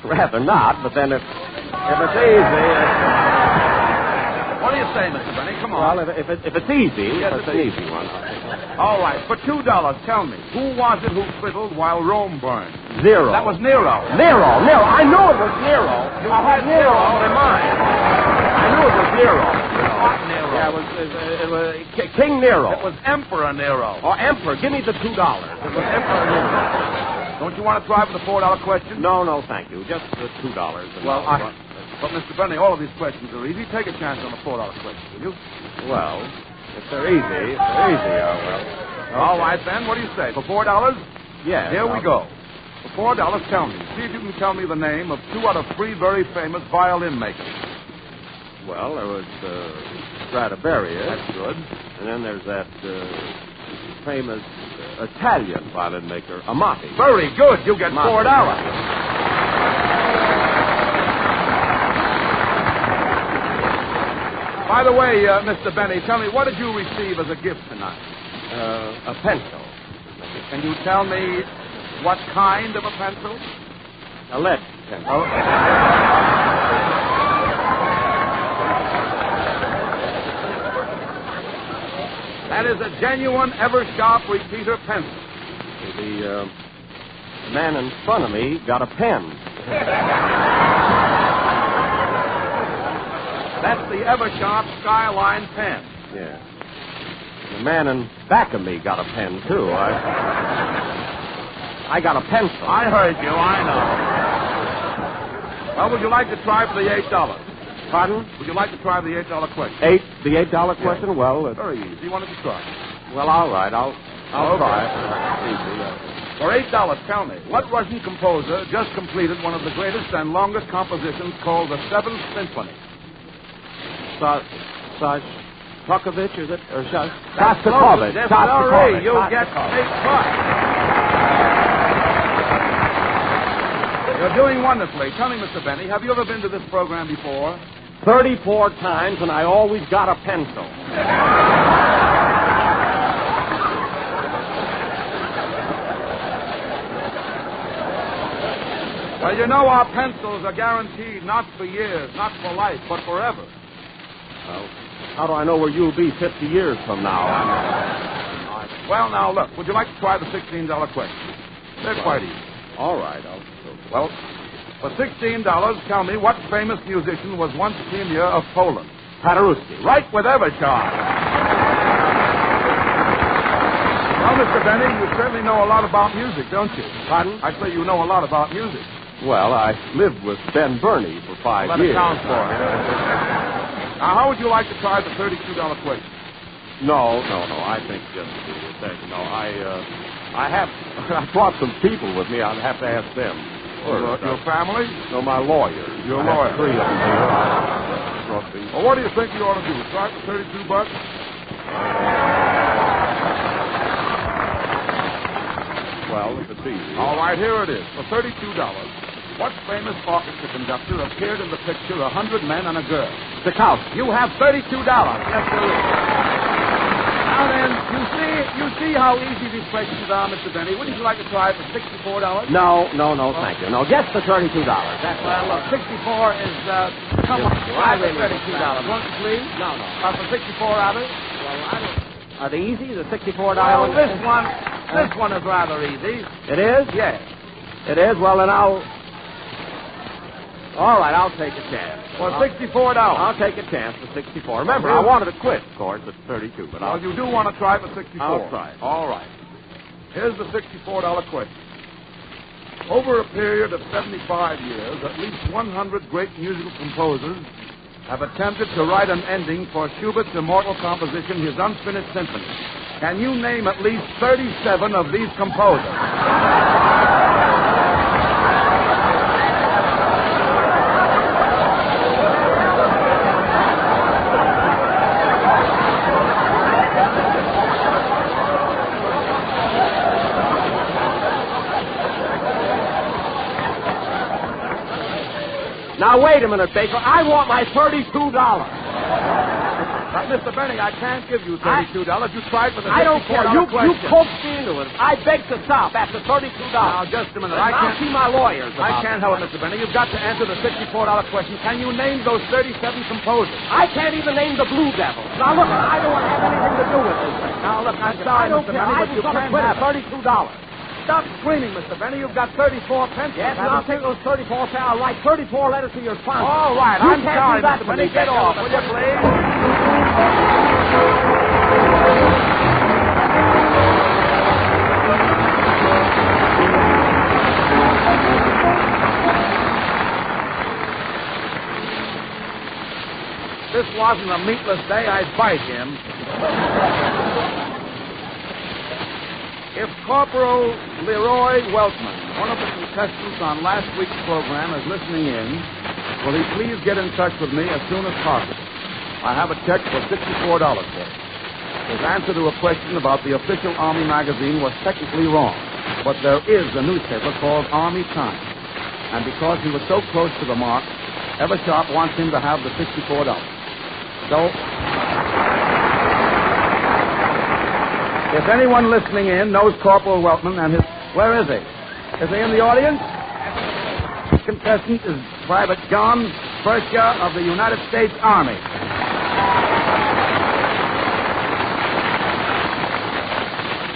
[SPEAKER 22] rather not, but then if it's easy...
[SPEAKER 5] What do you say, Mr. Benny? Come on.
[SPEAKER 22] Well, if it's easy,
[SPEAKER 5] yes,
[SPEAKER 22] it's an easy one.
[SPEAKER 5] All right. For $2, tell me, who was it who fiddled while Rome burned?
[SPEAKER 22] Nero.
[SPEAKER 5] That was Nero.
[SPEAKER 22] Nero. I knew it was Nero. I had Nero in mind. I knew it was Nero.
[SPEAKER 5] What Nero?
[SPEAKER 22] Yeah, it was King Nero.
[SPEAKER 5] It was Emperor Nero.
[SPEAKER 22] Oh, Emperor. Give me the $2.
[SPEAKER 5] It was Emperor Nero. Don't you want to try for the $4 question?
[SPEAKER 22] No, thank you. Just the $2.
[SPEAKER 5] Well, but Mr. Benny, all of these questions are easy. Take a chance on the $4 question, will you?
[SPEAKER 22] Well, if they're easy, I will. Okay.
[SPEAKER 5] All right, then. What do you say? For $4?
[SPEAKER 22] Yes.
[SPEAKER 5] Here we go. For $4, tell me. See if you can tell me the name of 2 out of 3 very famous violin makers.
[SPEAKER 22] Well, there was Stradivarius.
[SPEAKER 5] That's good.
[SPEAKER 22] And then there's that famous Italian violin maker, Amati.
[SPEAKER 5] Very good. You get $4. By the way, Mr. Benny, tell me, what did you receive as a gift tonight?
[SPEAKER 22] A pencil.
[SPEAKER 5] Can you tell me what kind of a pencil?
[SPEAKER 22] A lead pencil.
[SPEAKER 5] Oh. That is a genuine Eversharp repeater pencil.
[SPEAKER 22] The man in front of me got a pen.
[SPEAKER 5] That's the Eversharp Skyline pen.
[SPEAKER 22] Yeah. The man in back of me got a pen, too. I got a pencil.
[SPEAKER 5] I heard you. I know. Well, would you like to try for the $8?
[SPEAKER 22] Pardon?
[SPEAKER 5] Would you like to try the $8 question?
[SPEAKER 22] The $8 question?
[SPEAKER 5] Yeah.
[SPEAKER 22] Well,
[SPEAKER 5] very easy. You wanted to try.
[SPEAKER 22] Well, all right. I'll try.
[SPEAKER 5] For $8, tell me, what Russian composer just completed one of the greatest and longest compositions called the Seventh Symphony?
[SPEAKER 22] Shostakovich, is it? Or
[SPEAKER 5] Shostakovich. Shostakovich. You'll get $8. You're doing wonderfully. Tell me, Mr. Benny, have you ever been to this program before?
[SPEAKER 22] 34 times, and I always got a pencil.
[SPEAKER 5] Well, you know our pencils are guaranteed not for years, not for life, but forever.
[SPEAKER 22] Well, how do I know where you'll be 50 years from now?
[SPEAKER 5] Well, now, look, would you like to try the $16 question? They're quite easy.
[SPEAKER 22] All right.
[SPEAKER 5] Well, for $16, tell me what famous musician was once premier of Poland?
[SPEAKER 22] Paderewski.
[SPEAKER 5] Right with Eversharp. Well, Mr. Benny, you certainly know a lot about music, don't you?
[SPEAKER 22] Pardon?
[SPEAKER 5] I say you know a lot about music.
[SPEAKER 22] Well, I lived with Ben Burney for 5 years.
[SPEAKER 5] That accounts for it. Now, how would you like to try the $32 question?
[SPEAKER 22] No. I think just I brought some people with me. I'd have to ask them.
[SPEAKER 5] Your family?
[SPEAKER 22] No, my lawyer.
[SPEAKER 5] Your lawyer.
[SPEAKER 22] 3 of them here.
[SPEAKER 5] Well, what do you think you ought to do? Start with $32?
[SPEAKER 22] Well, if it's easy.
[SPEAKER 5] All right, here it is. For $32, what famous orchestra conductor appeared in the picture 100 Men and a Girl? Stokowski. You have $32. Yes, there is. Now then, you see how easy these questions are, Mr. Benny. Wouldn't you like to try for $64?
[SPEAKER 7] No, thank you. No, just the $32.
[SPEAKER 5] That's well, look, 64 is, come on, try for $32. Won't you please?
[SPEAKER 7] No.
[SPEAKER 5] For 64 others?
[SPEAKER 7] Well, I don't... Are they easy, the $64?
[SPEAKER 5] Well, this one is rather easy.
[SPEAKER 7] It is?
[SPEAKER 5] Yes.
[SPEAKER 7] It is? Well, then All right, I'll take a chance.
[SPEAKER 5] For $64.
[SPEAKER 7] I'll take a chance for 64. Remember, I wanted to quit, of course, at 32, but
[SPEAKER 5] Well, you do want to try for 64.
[SPEAKER 7] I'll try it.
[SPEAKER 5] All right. Here's the $64 question. Over a period of 75 years, at least 100 great musical composers have attempted to write an ending for Schubert's immortal composition, his Unfinished Symphony. Can you name at least 37 of these composers?
[SPEAKER 7] Now, wait a minute, Baker. I want my $32.
[SPEAKER 5] Mr. Benny, I can't give you $32. You tried for the $64
[SPEAKER 7] I don't care. You
[SPEAKER 5] question.
[SPEAKER 7] coaxed me into it. I beg to stop after $32.
[SPEAKER 5] Now, just a minute.
[SPEAKER 7] I'll see my lawyers.
[SPEAKER 5] I can't help it, Mr. Benny. You've got to answer the $64 question. Can you name those 37 composers?
[SPEAKER 7] I can't even name the Blue Devils. Now, look, I don't want to have anything to do with this thing.
[SPEAKER 5] Now, look, I'm sorry, Mr. Benny, but you can't have
[SPEAKER 7] $32.
[SPEAKER 5] Stop screaming, Mr. Benny. You've got 34 pencils.
[SPEAKER 7] Yes, and I'll take those 34 pens. I'll write 34 letters to your sponsor.
[SPEAKER 5] All right,
[SPEAKER 7] You
[SPEAKER 5] I'm
[SPEAKER 7] can't
[SPEAKER 5] sorry,
[SPEAKER 7] do that
[SPEAKER 5] Mr.
[SPEAKER 7] for
[SPEAKER 5] Benny.
[SPEAKER 7] me.
[SPEAKER 5] Get off, will you, please? This wasn't a meatless day. I'd bite him. If Corporal Leroy Weltman, one of the contestants on last week's program, is listening in, will he please get in touch with me as soon as possible? I have a check for $64 for it. His answer to a question about the official Army magazine was technically wrong, but there is a newspaper called Army Times. And because he was so close to the mark, Eversharp wants him to have the $64. So, if anyone listening in knows Corporal Weltman and his... Where is he? Is he in the audience? The contestant is Private John Bercia of the United States Army.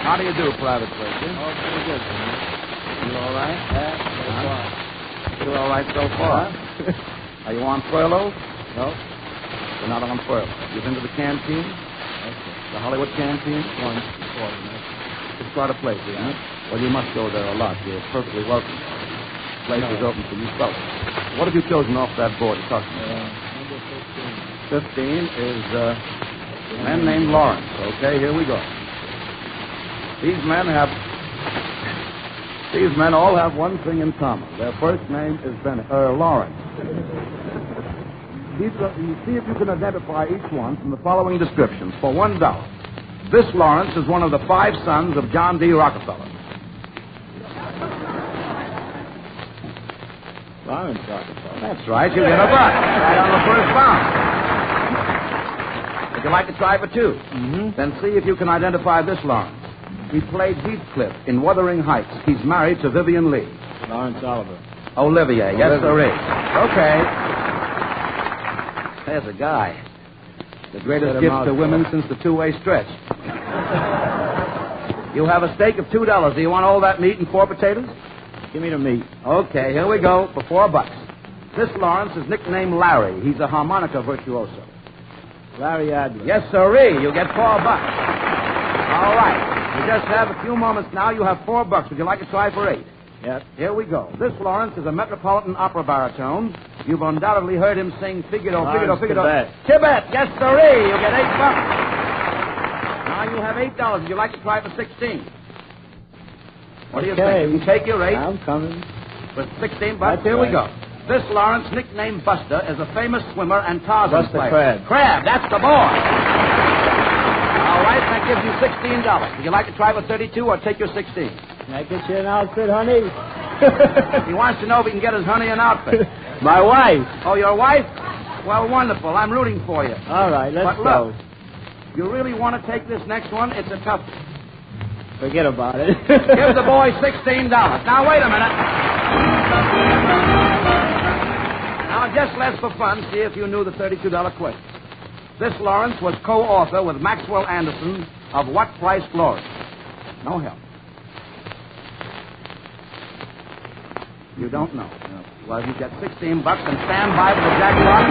[SPEAKER 5] How do you do, Private Bercia?
[SPEAKER 4] Oh, pretty good.
[SPEAKER 5] You all right?
[SPEAKER 4] Yeah, so far.
[SPEAKER 5] You all right so far? Are you on furlough?
[SPEAKER 4] No.
[SPEAKER 5] You're not on furlough. You've been to the canteen?
[SPEAKER 4] Okay.
[SPEAKER 5] The Hollywood canteen?
[SPEAKER 4] Once before,
[SPEAKER 5] It's quite a place, isn't it? Well, you must go there a lot. You're perfectly welcome. The place is open for you fellas. What have you chosen off that board to talk to me?
[SPEAKER 4] Number
[SPEAKER 5] 15 is a man named Lawrence. Okay, here we go. These men all have one thing in common. Their first name is Lawrence. You see if you can identify each one from the following descriptions for $1. This Lawrence is one of the 5 sons of John D. Rockefeller.
[SPEAKER 4] Lawrence Rockefeller.
[SPEAKER 5] That's right. You get a buck. Right on the first bound. Would you like to try for 2?
[SPEAKER 4] Mm-hmm.
[SPEAKER 5] Then see if you can identify this Lawrence. He played Heathcliff in Wuthering Heights. He's married to Vivian Lee.
[SPEAKER 4] Lawrence Oliver.
[SPEAKER 5] Olivier. Yes, there is. Okay. There's a guy. The greatest gift to women since the two-way stretch. You have a steak of $2. Do you want all that meat and 4 potatoes?
[SPEAKER 4] Give me the meat.
[SPEAKER 5] Okay, here we go for $4. This Lawrence is nicknamed Larry. He's a harmonica virtuoso.
[SPEAKER 4] Larry Adler.
[SPEAKER 5] Yes, sirree. You get $4. All right. We just have a few moments now. You have $4. Would you like to try for 8?
[SPEAKER 4] Yes.
[SPEAKER 5] Here we go. This Lawrence is a Metropolitan Opera baritone. You've undoubtedly heard him sing Figaro, Figaro, Figaro. Tibet. Yes, sirree. You get $8. Now you have $8. Would you like to try for 16? What do you think? You take your 8.
[SPEAKER 4] I'm coming.
[SPEAKER 5] With 16 bucks, here we go. This Lawrence, nicknamed Buster, is a famous swimmer and Tarzan
[SPEAKER 4] Buster
[SPEAKER 5] player.
[SPEAKER 4] Crab.
[SPEAKER 5] Crab, that's the boy. All right, that gives you $16. Would you like to try for 32 or take your 16?
[SPEAKER 4] Can I get you an outfit, honey?
[SPEAKER 5] He wants to know if he can get his honey an outfit.
[SPEAKER 4] My wife.
[SPEAKER 5] Oh, your wife? Well, wonderful. I'm rooting for you.
[SPEAKER 13] All right, let's
[SPEAKER 5] but
[SPEAKER 13] go.
[SPEAKER 5] Look, you really want to take this next one? It's a tough one.
[SPEAKER 13] Forget about it.
[SPEAKER 5] Give the boy $16. Now, wait a minute. Now, just less for fun, see if you knew the $32 question. This Lawrence was co-author with Maxwell Anderson of What Price Glory? No help. You don't know. No. Well, you get $16 and stand by for the jackpot.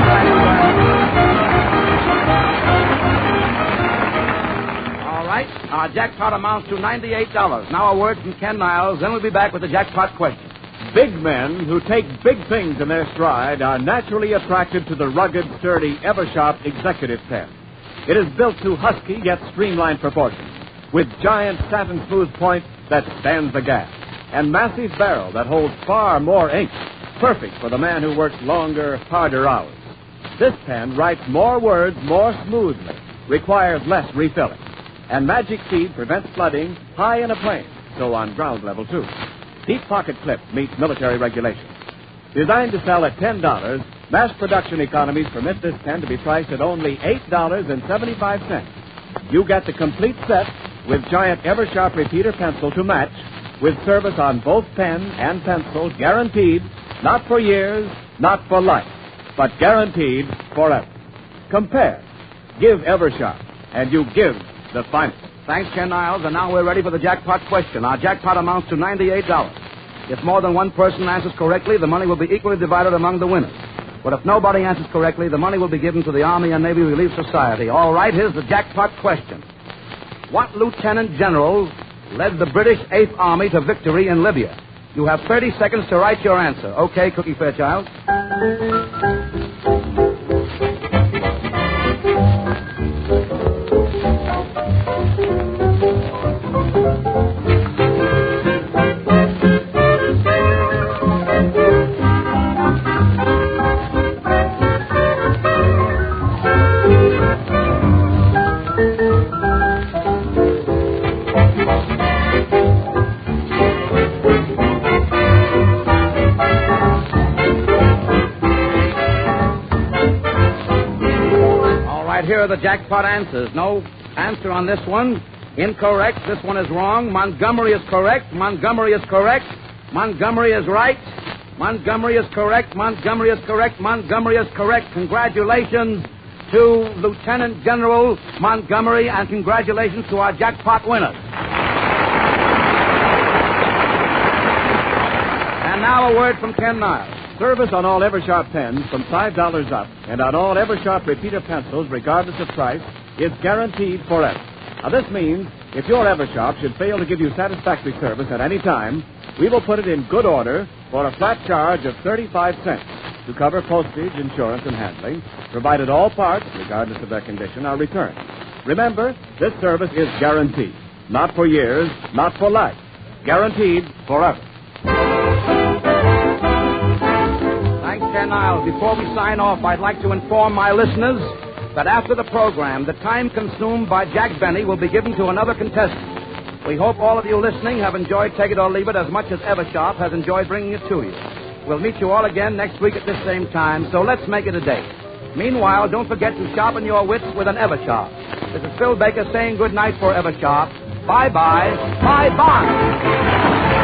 [SPEAKER 5] All right. Our jackpot amounts to $98. Now a word from Ken Niles, then we'll be back with the jackpot question.
[SPEAKER 17] Big men who take big things in their stride are naturally attracted to the rugged, sturdy Eversharp Executive Pen. It is built to husky yet streamlined proportions, with giant satin smooth point that stands the gas, and massive barrel that holds far more ink, perfect for the man who works longer, harder hours. This pen writes more words more smoothly, requires less refilling, and Magic Feed prevents flooding high in a plane, so on ground level too. Deep pocket clip meets military regulations. Designed to sell at $10, mass production economies permit this pen to be priced at only $8.75. You get the complete set with giant Eversharp repeater pencil to match, with service on both pen and pencil guaranteed, not for years, not for life, but guaranteed forever. Compare. Give Eversharp, and you give the finest.
[SPEAKER 5] Thanks, Ken Niles, and now we're ready for the jackpot question. Our jackpot amounts to $98. If more than one person answers correctly, the money will be equally divided among the winners. But if nobody answers correctly, the money will be given to the Army and Navy Relief Society. All right, here's the jackpot question. What lieutenant general led the British 8th Army to victory in Libya? You have 30 seconds to write your answer. Okay, Cookie Fairchild? Here are the jackpot answers. No answer on this one. Incorrect. This one is wrong. Montgomery is correct. Montgomery is correct. Montgomery is right. Montgomery is correct. Montgomery is correct. Montgomery is correct. Congratulations to Lieutenant General Montgomery, and congratulations to our jackpot winners. And now a word from Ken Niles.
[SPEAKER 17] Service on all Eversharp pens from $5 up and on all Eversharp repeater pencils, regardless of price, is guaranteed forever. Now, this means if your Eversharp should fail to give you satisfactory service at any time, we will put it in good order for a flat charge of 35 cents to cover postage, insurance, and handling, provided all parts, regardless of their condition, are returned. Remember, this service is guaranteed. Not for years, not for life. Guaranteed forever.
[SPEAKER 5] Ken Niles. Before we sign off, I'd like to inform my listeners that after the program, the time consumed by Jack Benny will be given to another contestant. We hope all of you listening have enjoyed Take It or Leave It as much as Eversharp has enjoyed bringing it to you. We'll meet you all again next week at this same time, so let's make it a date. Meanwhile, don't forget to sharpen your wits with an Eversharp. This is Phil Baker saying good night for Eversharp. Bye-bye. Bye-bye.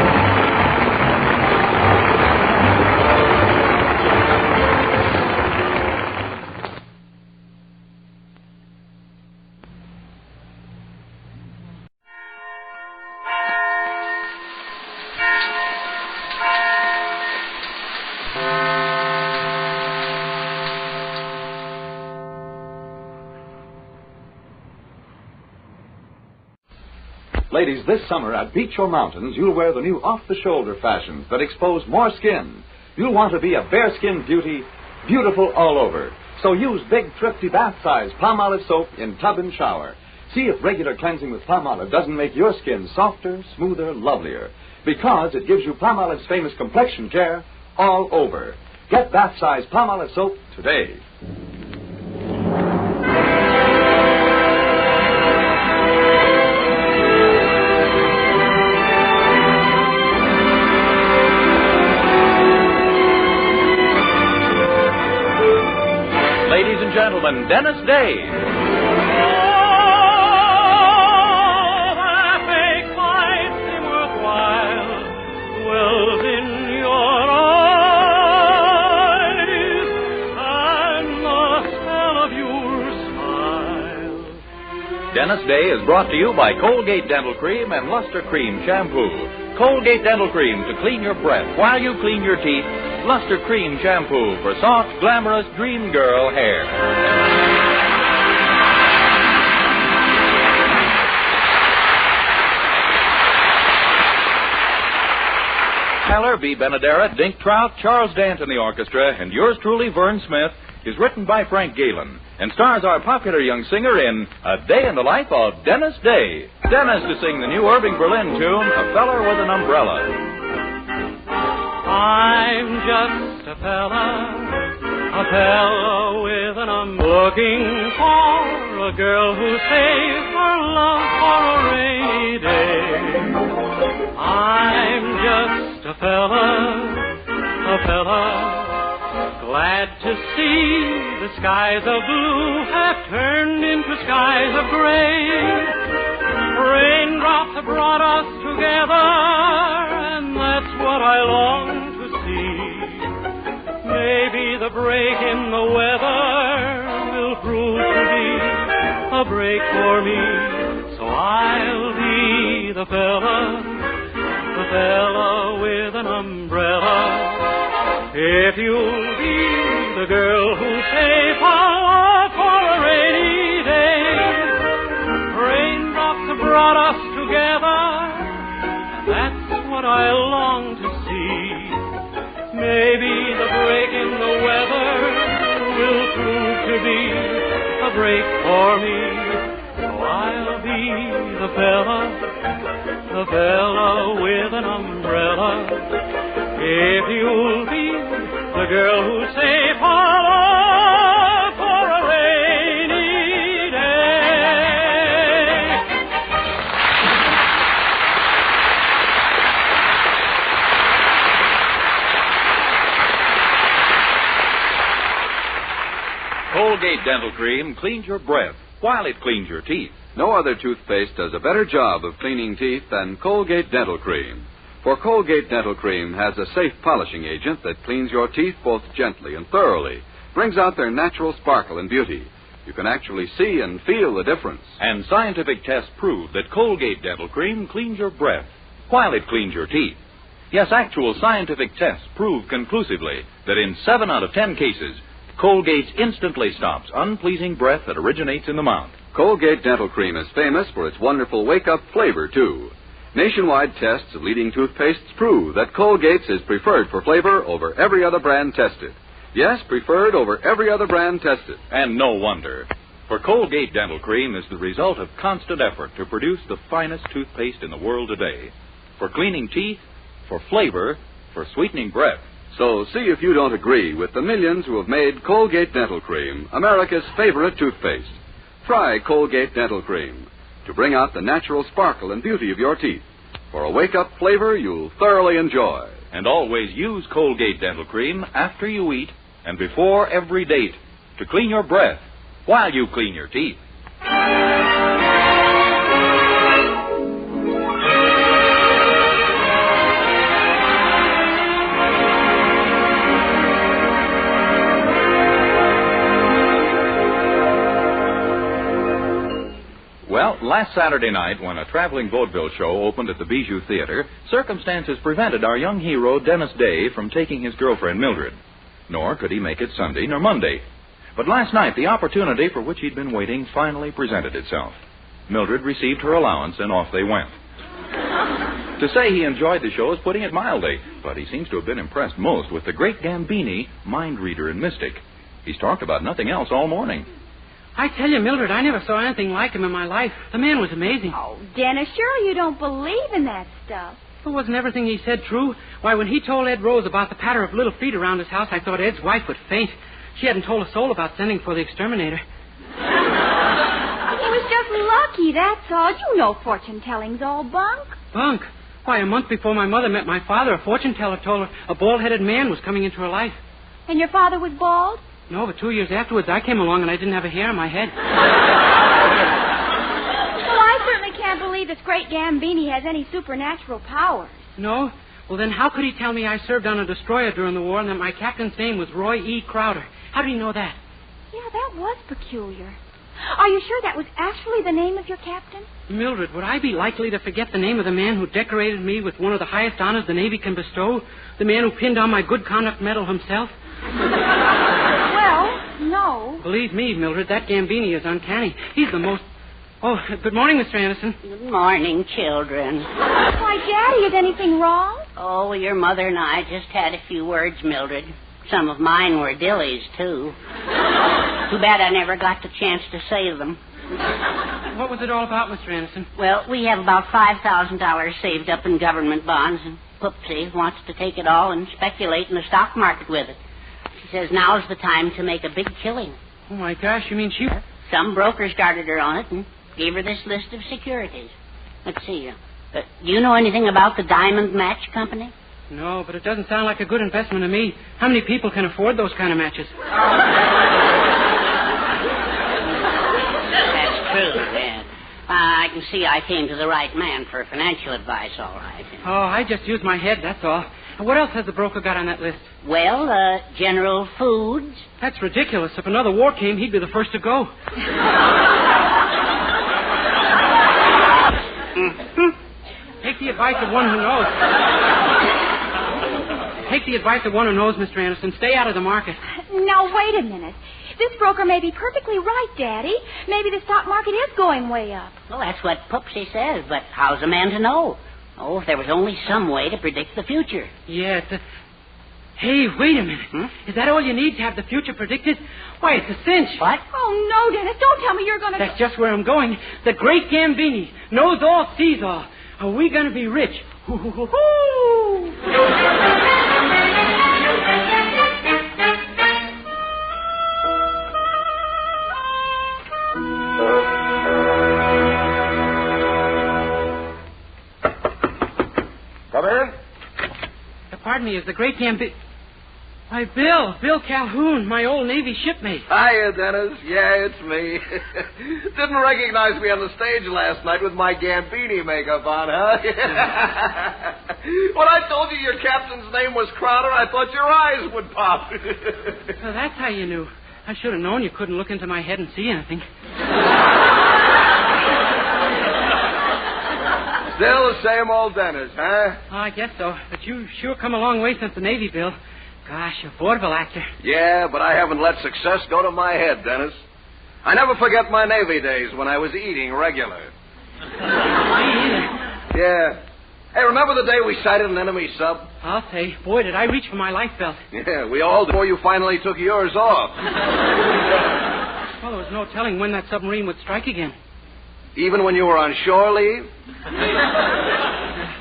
[SPEAKER 1] Ladies, this summer at Beach or Mountains, you'll wear the new off-the-shoulder fashions that expose more skin. You'll want to be a bare-skin beauty, beautiful all over. So use big, thrifty bath-size Palmolive soap in tub and shower. See if regular cleansing with Palmolive doesn't make your skin softer, smoother, lovelier. Because it gives you Palmolive's famous complexion care all over. Get bath-size Palmolive soap today.
[SPEAKER 21] ladies and gentlemen, Dennis Day. Dennis Day is brought to you by Colgate Dental Cream and Luster Cream Shampoo. Colgate Dental Cream to clean your breath while you clean your teeth. Luster Cream Shampoo for soft, glamorous dream girl hair. Heller, B. Benadera, Dink Trout, Charles Dant in the orchestra, and yours truly, Vern Smith, is written by Frank Galen and stars our popular young singer in A Day in the Life of Dennis Day. Dennis to sing the new Irving Berlin tune, A Feller with an Umbrella.
[SPEAKER 6] I'm just a fella with an umbrella, looking for a girl who'll save her love for a rainy day. I'm just a fella, glad to see the skies of blue have turned into skies of gray. Raindrops have brought us together, and that's what I long to see. Maybe the break in the weather will prove to be a break for me. So I'll be the fella with an umbrella. If you'll be the girl who'll save our love for a rainy day. Raindrops have brought us together, and that's what I long to see. Maybe the break in the weather will prove to be a break for me. So I'll be the fella with an umbrella. If you'll be the girl who'll save our love for a rainy day.
[SPEAKER 21] Colgate Dental Cream cleans your breath while it cleans your teeth.
[SPEAKER 2] No other toothpaste does a better job of cleaning teeth than Colgate Dental Cream. For Colgate Dental Cream has a safe polishing agent that cleans your teeth both gently and thoroughly, brings out their natural sparkle and beauty. You can actually see and feel the difference.
[SPEAKER 21] And scientific tests prove that Colgate Dental Cream cleans your breath while it cleans your teeth. Yes, actual scientific tests prove conclusively that in 7 out of 10 cases, Colgate instantly stops unpleasing breath that originates in the mouth.
[SPEAKER 2] Colgate Dental Cream is famous for its wonderful wake-up flavor, too. Nationwide tests of leading toothpastes prove that Colgate's is preferred for flavor over every other brand tested. Yes, preferred over every other brand tested.
[SPEAKER 21] And no wonder. For Colgate Dental Cream is the result of constant effort to produce the finest toothpaste in the world today. For cleaning teeth, for flavor, for sweetening breath.
[SPEAKER 2] So see if you don't agree with the millions who have made Colgate Dental Cream America's favorite toothpaste. Try Colgate Dental Cream to bring out the natural sparkle and beauty of your teeth. For a wake-up flavor you'll thoroughly enjoy.
[SPEAKER 21] And always use Colgate Dental Cream after you eat and before every date to clean your breath while you clean your teeth. Well, last Saturday night, when a traveling vaudeville show opened at the Bijou Theater, circumstances prevented our young hero, Dennis Day, from taking his girlfriend, Mildred. Nor could he make it Sunday nor Monday. But last night, the opportunity for which he'd been waiting finally presented itself. Mildred received her allowance, and off they went. To say he enjoyed the show is putting it mildly, but he seems to have been impressed most with the great Gambini, mind reader and mystic. He's talked about nothing else all morning.
[SPEAKER 11] I tell you, Mildred, I never saw anything like him in my life. The man was amazing.
[SPEAKER 12] Oh, Dennis, surely you don't believe in that stuff.
[SPEAKER 11] Well, wasn't everything he said true? Why, when he told Ed Rose about the patter of little feet around his house, I thought Ed's wife would faint. She hadn't told a soul about sending for the exterminator.
[SPEAKER 12] He was just lucky, that's all. You know fortune-telling's all bunk.
[SPEAKER 11] Bunk? Why, a month before my mother met my father, a fortune teller told her a bald-headed man was coming into her life.
[SPEAKER 12] And your father was bald?
[SPEAKER 11] No, but 2 years afterwards, I came along and I didn't have a hair on my head.
[SPEAKER 12] Well, I certainly can't believe this great Gambini has any supernatural powers.
[SPEAKER 11] No? Well, then how could he tell me I served on a destroyer during the war and that my captain's name was Roy E. Crowder? How did he know that?
[SPEAKER 12] Yeah, that was peculiar. Are you sure that was actually the name of your captain?
[SPEAKER 11] Mildred, would I be likely to forget the name of the man who decorated me with one of the highest honors the Navy can bestow? The man who pinned on my good conduct medal himself?
[SPEAKER 12] Well, no.
[SPEAKER 11] Believe me, Mildred, that Gambini is uncanny. He's the most... Oh, good morning, Mr. Anderson.
[SPEAKER 10] Good morning, children.
[SPEAKER 12] Why, Daddy, is anything wrong?
[SPEAKER 10] Oh, well, your mother and I just had a few words, Mildred. Some of mine were dillies, too. Too bad I never got the chance to say them.
[SPEAKER 11] What was it all about, Mr. Anderson?
[SPEAKER 10] Well, we have about $5,000 saved up in government bonds, and Poopsie wants to take it all and speculate in the stock market with it. She says now's the time to make a big killing.
[SPEAKER 11] Oh, my gosh, you mean she...
[SPEAKER 10] Some broker started her on it and gave her this list of securities. Let's see. Do you know anything about the Diamond Match Company?
[SPEAKER 11] No, but it doesn't sound like a good investment to me. How many people can afford those kind of matches?
[SPEAKER 10] That's true, yeah. I can see I came to the right man for financial advice, all right.
[SPEAKER 11] Oh, I just used my head, that's all. And what else has the broker got on that list?
[SPEAKER 10] Well, General Foods.
[SPEAKER 11] That's ridiculous. If another war came, he'd be the first to go. Take the advice of one who knows. Take the advice of one who knows, Mr. Anderson. Stay out of the market.
[SPEAKER 12] Now, wait a minute. This broker may be perfectly right, Daddy. Maybe the stock market is going way up.
[SPEAKER 10] Well, that's what Poopsie says, but how's a man to know? Oh, if there was only some way to predict the future.
[SPEAKER 11] Yeah, Hey, wait a minute. Is that all you need to have the future predicted? Why, it's a cinch.
[SPEAKER 10] What?
[SPEAKER 12] Oh, no, Dennis. Don't tell me you're going to...
[SPEAKER 11] That's just where I'm going. The great Gambini knows all, sees all. Are we going to be rich? Hoo-hoo-hoo-hoo!
[SPEAKER 18] Come in.
[SPEAKER 11] Pardon me, is the great Gambini... Why, Bill Calhoun, my old Navy shipmate.
[SPEAKER 19] Hiya, Dennis. Yeah, it's me. Didn't recognize me on the stage last night with my Gambini makeup on, huh? When I told you your captain's name was Crowder, I thought your eyes would pop.
[SPEAKER 11] So that's how you knew. I should have known you couldn't look into my head and see anything.
[SPEAKER 19] Still the same old Dennis, huh?
[SPEAKER 11] Oh, I guess so. But you sure come a long way since the Navy, Bill. Gosh, a vaudeville actor.
[SPEAKER 19] Yeah, but I haven't let success go to my head, Dennis. I never forget my Navy days when I was eating regular. Yeah. Hey, remember the day we sighted an enemy sub?
[SPEAKER 11] I'll say. Boy, did I reach for my life belt.
[SPEAKER 19] Yeah, we all did before you finally took yours off.
[SPEAKER 11] Well, there was no telling when that submarine would strike again.
[SPEAKER 19] Even when you were on shore leave?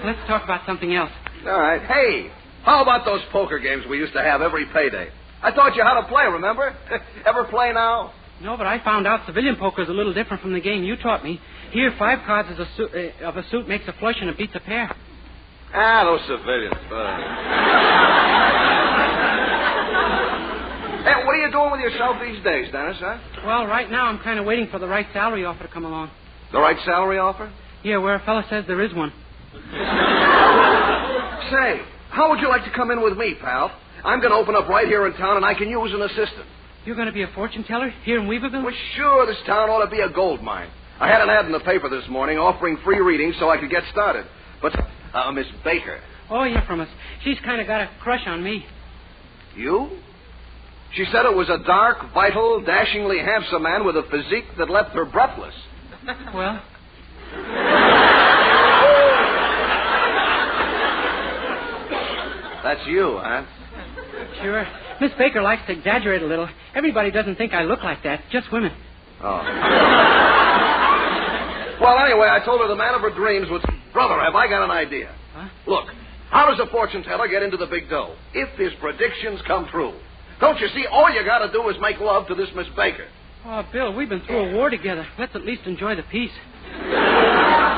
[SPEAKER 11] Let's talk about something else.
[SPEAKER 19] All right. Hey, how about those poker games we used to have every payday? I taught you how to play, remember? Ever play now?
[SPEAKER 11] No, but I found out civilian poker is a little different from the game you taught me. Here, 5 cards of a suit makes a flush and it beats a pair.
[SPEAKER 19] Ah, those civilians. Hey, what are you doing with yourself these days, Dennis, huh?
[SPEAKER 11] Well, right now I'm kind of waiting for the right salary offer to come along.
[SPEAKER 19] The right salary offer?
[SPEAKER 11] Yeah, where a fella says there is one.
[SPEAKER 19] Say, how would you like to come in with me, pal? I'm going to open up right here in town, and I can use an assistant.
[SPEAKER 11] You're going to be a fortune teller here in Weaverville?
[SPEAKER 19] Well, sure, this town ought to be a gold mine. I had an ad in the paper this morning offering free readings so I could get started. But, Miss Baker.
[SPEAKER 11] Oh, yeah, from us. She's kind of got a crush on me.
[SPEAKER 19] You? She said it was a dark, vital, dashingly handsome man with a physique that left her breathless.
[SPEAKER 11] Well?
[SPEAKER 19] That's you, huh?
[SPEAKER 11] Sure. Miss Baker likes to exaggerate a little. Everybody doesn't think I look like that. Just women.
[SPEAKER 19] Oh. Well, anyway, I told her the man of her dreams was... Brother, have I got an idea?
[SPEAKER 11] Huh?
[SPEAKER 19] Look, how does a fortune teller get into the big dough? If his predictions come true. Don't you see, all you got to do is make love to this Miss Baker.
[SPEAKER 11] Oh, Bill, we've been through a war together. Let's at least enjoy the peace.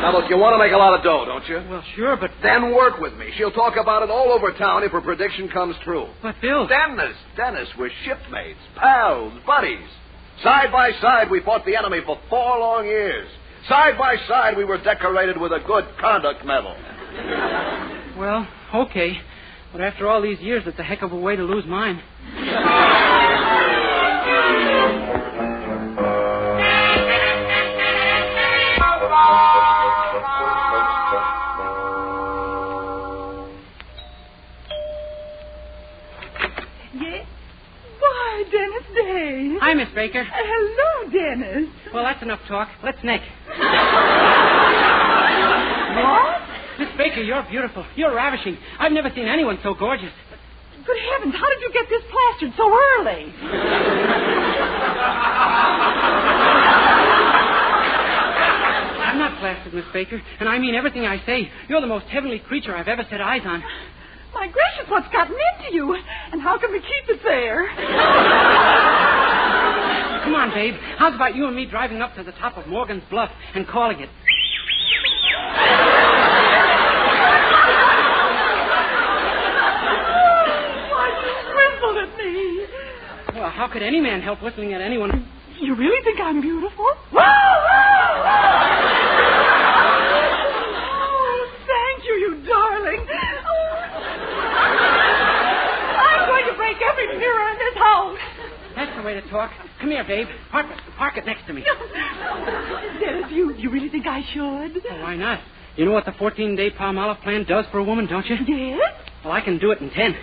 [SPEAKER 19] Now, look, you want to make a lot of dough, don't you?
[SPEAKER 11] Well, sure, but...
[SPEAKER 19] Then work with me. She'll talk about it all over town if her prediction comes true.
[SPEAKER 11] But, Bill...
[SPEAKER 19] Dennis, we're shipmates, pals, buddies. Side by side, we fought the enemy for 4 long years. Side by side, we were decorated with a good conduct medal.
[SPEAKER 11] Well, okay. But after all these years, it's a heck of a way to lose mine.
[SPEAKER 9] Yes? Why, Dennis Day.
[SPEAKER 11] Hi, Miss Baker.
[SPEAKER 9] Hello, Dennis.
[SPEAKER 11] Well, that's enough talk. Let's neck.
[SPEAKER 9] What?
[SPEAKER 11] Miss Baker, you're beautiful. You're ravishing. I've never seen anyone so gorgeous.
[SPEAKER 9] Good heavens, how did you get this plastered so early?
[SPEAKER 11] I'm not plastered, Miss Baker, and I mean everything I say. You're the most heavenly creature I've ever set eyes on.
[SPEAKER 9] My gracious, what's gotten into you? And how can we keep it there?
[SPEAKER 11] Come on, babe. How's about you and me driving up to the top of Morgan's Bluff and calling it?
[SPEAKER 9] At me.
[SPEAKER 11] Well, how could any man help whistling at anyone?
[SPEAKER 9] You really think I'm beautiful? Oh, thank you, you darling. Oh. I'm going to break every mirror in this house.
[SPEAKER 11] That's the way to talk. Come here, babe. Park it next to me.
[SPEAKER 9] Dennis, you really think I should?
[SPEAKER 11] Well, why not? You know what the 14-day Palmolive plan does for a woman, don't you?
[SPEAKER 9] Yes?
[SPEAKER 11] Well, I can do it in 10.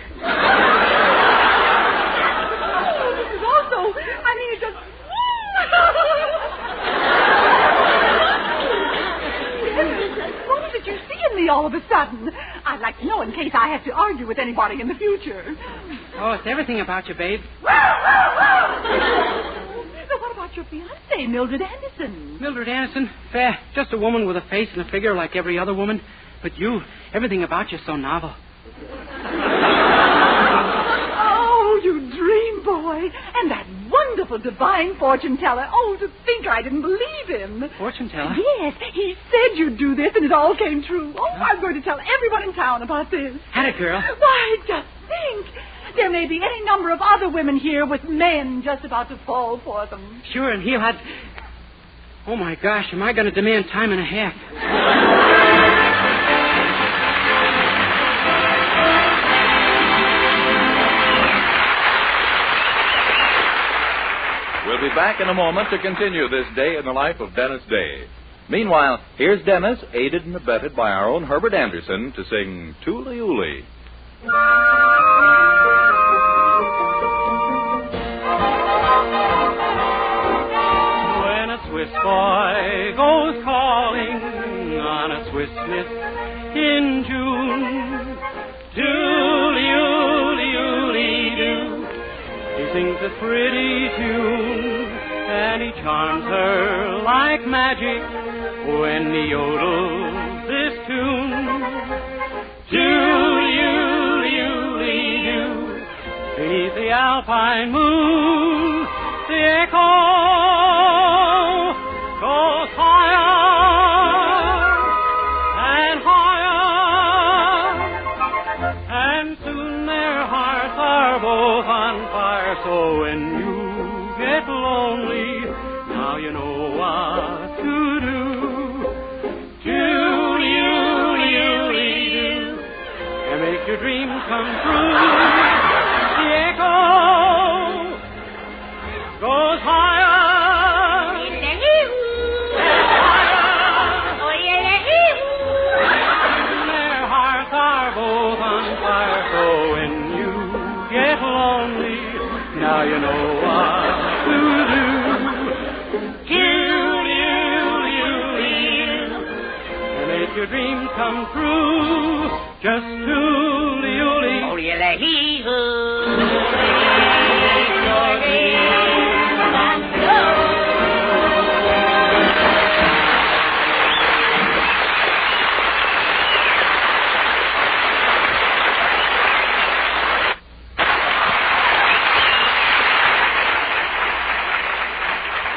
[SPEAKER 9] What is it you see in me all of a sudden? I'd like to know in case I have to argue with anybody in the future.
[SPEAKER 11] Oh, it's everything about you, babe.
[SPEAKER 9] So what about your fiancée, Mildred Anderson?
[SPEAKER 11] Mildred Anderson? Fair. Just a woman with a face and a figure like every other woman. But you, everything about you's so novel.
[SPEAKER 9] Oh, you dream boy. And that wonderful divine fortune teller. Oh, to think I didn't believe him.
[SPEAKER 11] Fortune teller?
[SPEAKER 9] Yes, he said you'd do this, and it all came true. Oh, I'm going to tell everyone in town about this.
[SPEAKER 11] Had it, girl.
[SPEAKER 9] Why, just think. There may be any number of other women here with men just about to fall for them.
[SPEAKER 11] Sure, and he'll have... Oh, my gosh, am I going to demand time and a half?
[SPEAKER 2] We'll be back in a moment to continue this day in the life of Dennis Day. Meanwhile, here's Dennis, aided and abetted by our own Herbert Anderson, to sing Tooly Ooly.
[SPEAKER 6] When a Swiss boy goes calling on a Swiss miss in June, Tooly Ooly Ooly Doo. He sings a pretty tune, and he charms her like magic when he yodels this tune. Do-you-do-you-do. Beneath the alpine moon, the echo goes higher and higher, and soon their hearts are both on fire. So when you get lonely, now you know what to do. Do-you-do-you-do, and make your dreams come true. The echo goes higher and higher, and their hearts are both on fire. So when you get lonely, now you know what to do. And make your dreams come true. Just tooly-ooly.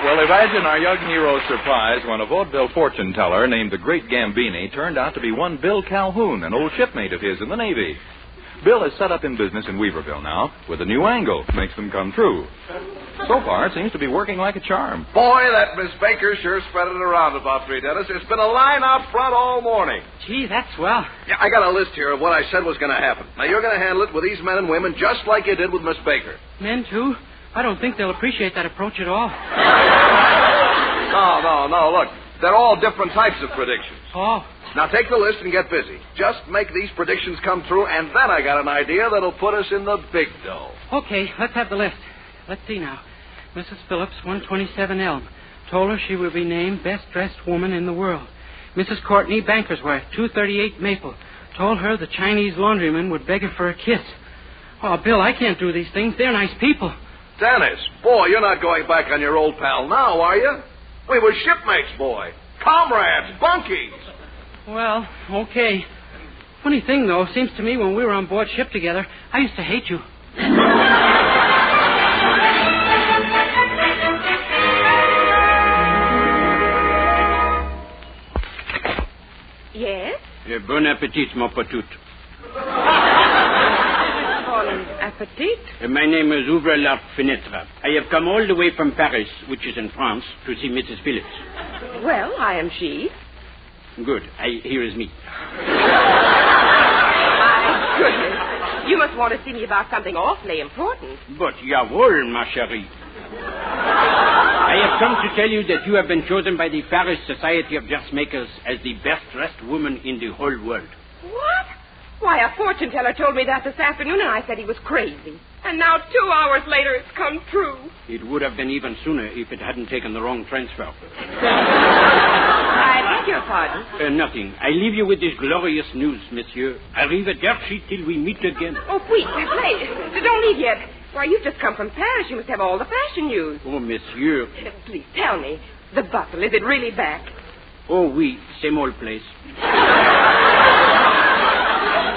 [SPEAKER 21] Well, imagine our young hero's surprise when a vaudeville fortune teller named the Great Gambini turned out to be one Bill Calhoun, an old shipmate of his in the Navy. Bill is set up in business in Weaverville now with a new angle. Makes them come true. So far, it seems to be working like a charm.
[SPEAKER 19] Boy, that Miss Baker sure spread it around about 3, Dennis. There's been a line out front all morning.
[SPEAKER 11] Gee, that's swell.
[SPEAKER 19] Yeah, I got a list here of what I said was going to happen. Now, you're going to handle it with these men and women just like you did with Miss Baker.
[SPEAKER 11] Men, too? I don't think they'll appreciate that approach at all.
[SPEAKER 19] No. Look, they're all different types of predictions.
[SPEAKER 11] Oh.
[SPEAKER 19] Now, take the list and get busy. Just make these predictions come true, and then I got an idea that'll put us in the big dough.
[SPEAKER 11] Okay, let's have the list. Let's see now. Mrs. Phillips, 127 Elm. Told her she will be named best-dressed woman in the world. Mrs. Courtney, Bankersworth, 238 Maple. Told her the Chinese laundryman would beg her for a kiss. Oh, Bill, I can't do these things. They're nice people.
[SPEAKER 19] Dennis, boy, you're not going back on your old pal now, are you? We were shipmates, boy. Comrades, bunkies.
[SPEAKER 11] Well, okay. Funny thing, though, seems to me when we were on board ship together, I used to hate you.
[SPEAKER 12] Yes?
[SPEAKER 14] Bon appetit, mon petit.
[SPEAKER 12] Bon appetit?
[SPEAKER 14] My name is Ouvre la Fenêtre. I have come all the way from Paris, which is in France, to see Mrs. Phillips.
[SPEAKER 12] Well, I am she.
[SPEAKER 14] Good. Here is me.
[SPEAKER 12] My goodness. You must want to see me about something awfully important.
[SPEAKER 14] But jawohl, ma chérie. I have come to tell you that you have been chosen by the Paris Society of Dressmakers as the best-dressed woman in the whole world.
[SPEAKER 12] What? Why, a fortune teller told me that this afternoon, and I said he was crazy. And now 2 hours later, it's come true.
[SPEAKER 14] It would have been even sooner if it hadn't taken the wrong transfer.
[SPEAKER 12] I beg your pardon?
[SPEAKER 14] Nothing. I leave you with this glorious news, monsieur. Arrivederci till we meet again.
[SPEAKER 12] Oh, please, don't leave yet. Why, you've just come from Paris. You must have all the fashion news.
[SPEAKER 14] Oh, monsieur.
[SPEAKER 12] Please, tell me. The bustle, is it really back?
[SPEAKER 14] Oh, oui, same old place.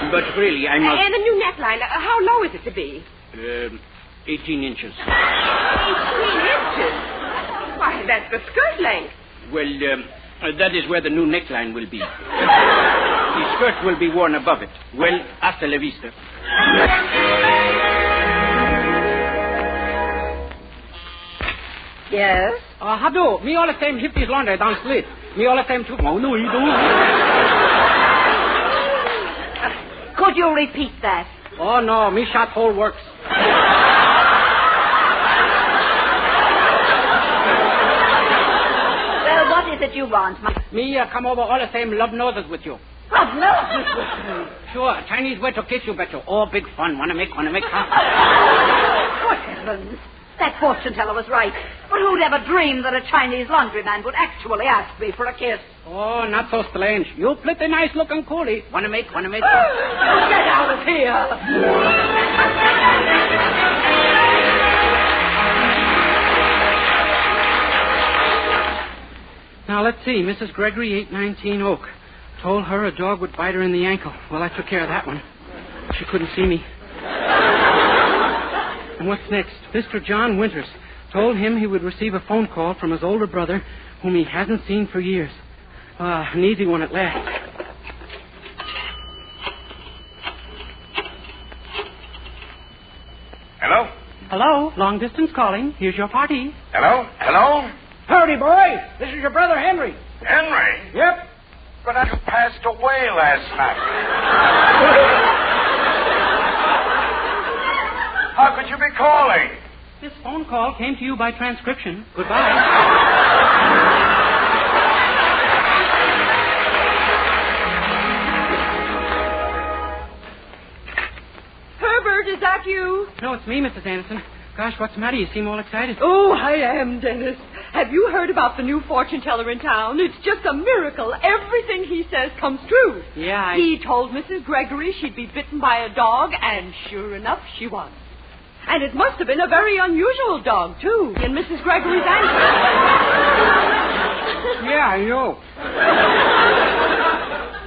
[SPEAKER 14] But really, I must...
[SPEAKER 12] And the new neckline, how low is it to be?
[SPEAKER 14] 18 inches.
[SPEAKER 12] 18 inches? Why, that's the skirt length.
[SPEAKER 14] Well, that is where the new neckline will be. The skirt will be worn above it. Well, hasta la vista.
[SPEAKER 12] Yes?
[SPEAKER 11] Hallo, me all the same hippies laundry down street. Me all the same too. Oh, no, you do.
[SPEAKER 12] Could you repeat that?
[SPEAKER 11] Oh, no, me shot hole works.
[SPEAKER 12] Well, what is it you want?
[SPEAKER 11] Me come over all the same love noses with you.
[SPEAKER 12] Love noses with me?
[SPEAKER 11] Sure, Chinese way to kiss you better. Oh, big fun. Wanna make, huh?
[SPEAKER 12] Good heavens. That fortune teller was right. But who'd ever dream that a Chinese laundryman would actually ask me for a kiss?
[SPEAKER 11] Oh, not so strange. You pretty nice looking coolie. Wanna make?
[SPEAKER 12] Get out of here.
[SPEAKER 11] Now, let's see. Mrs. Gregory, 819 Oak. Told her a dog would bite her in the ankle. Well, I took care of that one. She couldn't see me. And what's next? Mr. John Winters. Told him he would receive a phone call from his older brother, whom he hasn't seen for years. An easy one at last.
[SPEAKER 8] Hello?
[SPEAKER 11] Hello, long distance calling. Here's your party.
[SPEAKER 8] Hello? Hello?
[SPEAKER 11] Howdy, boy. This is your brother, Henry.
[SPEAKER 8] Henry?
[SPEAKER 11] Yep.
[SPEAKER 8] But you passed away last night. How could you be calling?
[SPEAKER 11] This phone call came to you by transcription. Goodbye.
[SPEAKER 9] Herbert, is that you?
[SPEAKER 11] No, it's me, Mrs. Anderson. Gosh, what's the matter? You seem all excited.
[SPEAKER 9] Oh, I am, Dennis. Have you heard about the new fortune teller in town? It's just a miracle. Everything he says comes true.
[SPEAKER 11] Yeah,
[SPEAKER 9] He told Mrs. Gregory she'd be bitten by a dog, and sure enough, she was. And it must have been a very unusual dog, too, in Mrs. Gregory's ankle.
[SPEAKER 11] Yeah, I know.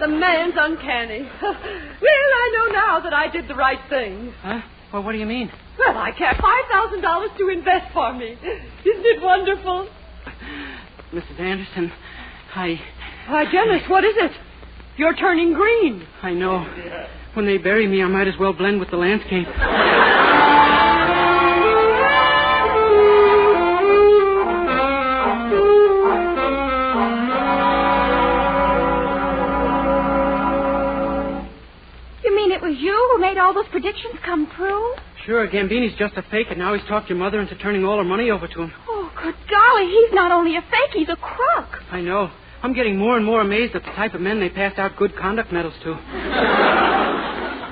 [SPEAKER 9] The man's uncanny. Well, I know now that I did the right thing.
[SPEAKER 11] Huh? Well, what do you mean?
[SPEAKER 9] Well, I kept $5,000 to invest for me. Isn't it wonderful?
[SPEAKER 11] Mrs. Anderson,
[SPEAKER 9] Why, Dennis, what is it? You're turning green.
[SPEAKER 11] I know. When they bury me, I might as well blend with the landscape.
[SPEAKER 12] You mean it was you who made all those predictions come true?
[SPEAKER 11] Sure, Gambini's just a fake, and now he's talked your mother into turning all her money over to him.
[SPEAKER 12] Oh, good golly, he's not only a fake, he's a crook.
[SPEAKER 11] I know. I'm getting more and more amazed at the type of men they passed out good conduct medals to.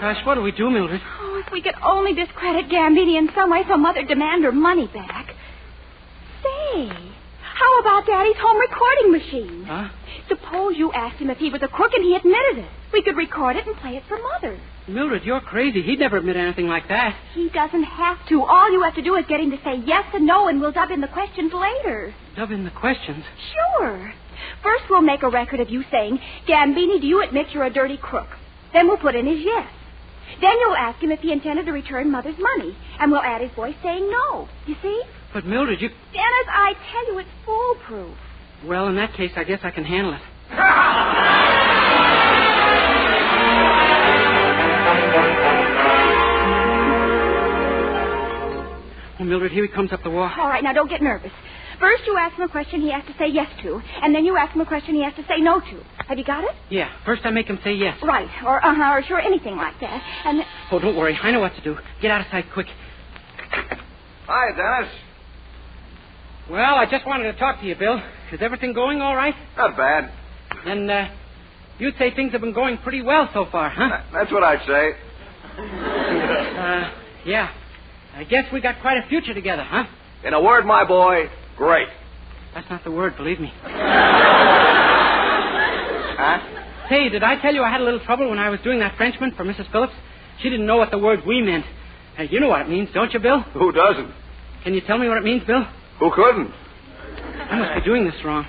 [SPEAKER 11] Gosh, what do we do, Mildred?
[SPEAKER 12] Oh, if we could only discredit Gambini in some way so Mother'd demand her money back. Say, how about Daddy's home recording machine?
[SPEAKER 11] Huh?
[SPEAKER 12] Suppose you asked him if he was a crook and he admitted it. We could record it and play it for Mother.
[SPEAKER 11] Mildred, you're crazy. He'd never admit anything like that.
[SPEAKER 12] He doesn't have to. All you have to do is get him to say yes and no, and we'll dub in the questions later.
[SPEAKER 11] Dub in the questions?
[SPEAKER 12] Sure. First, we'll make a record of you saying, Gambini, do you admit you're a dirty crook? Then we'll put in his yes. Then you'll ask him if he intended to return Mother's money, and we'll add his voice saying no. You see?
[SPEAKER 11] But, Mildred, you...
[SPEAKER 12] Dennis, I tell you, it's foolproof.
[SPEAKER 11] Well, in that case, I guess I can handle it. Oh, Mildred, here he comes up the walk.
[SPEAKER 12] All right, now don't get nervous. First, you ask him a question he has to say yes to, and then you ask him a question he has to say no to. Have you got it?
[SPEAKER 11] Yeah. First, I make him say yes.
[SPEAKER 12] Right, or sure, anything like that. And
[SPEAKER 11] Oh, don't worry. I know what to do. Get out of sight quick.
[SPEAKER 19] Hi, Dennis.
[SPEAKER 11] Well, I just wanted to talk to you, Bill. Is everything going all right?
[SPEAKER 19] Not bad.
[SPEAKER 11] Then, you'd say things have been going pretty well so far, huh?
[SPEAKER 19] That's what I'd say.
[SPEAKER 11] Yeah. I guess we got quite a future together, huh?
[SPEAKER 19] In a word, my boy, great.
[SPEAKER 11] That's not the word, believe me.
[SPEAKER 19] Huh?
[SPEAKER 11] Hey, did I tell you I had a little trouble when I was doing that Frenchman for Mrs. Phillips? She didn't know what the word we meant. You know what it means, don't you, Bill?
[SPEAKER 19] Who doesn't?
[SPEAKER 11] Can you tell me what it means, Bill?
[SPEAKER 19] Who couldn't?
[SPEAKER 11] I must be doing this wrong.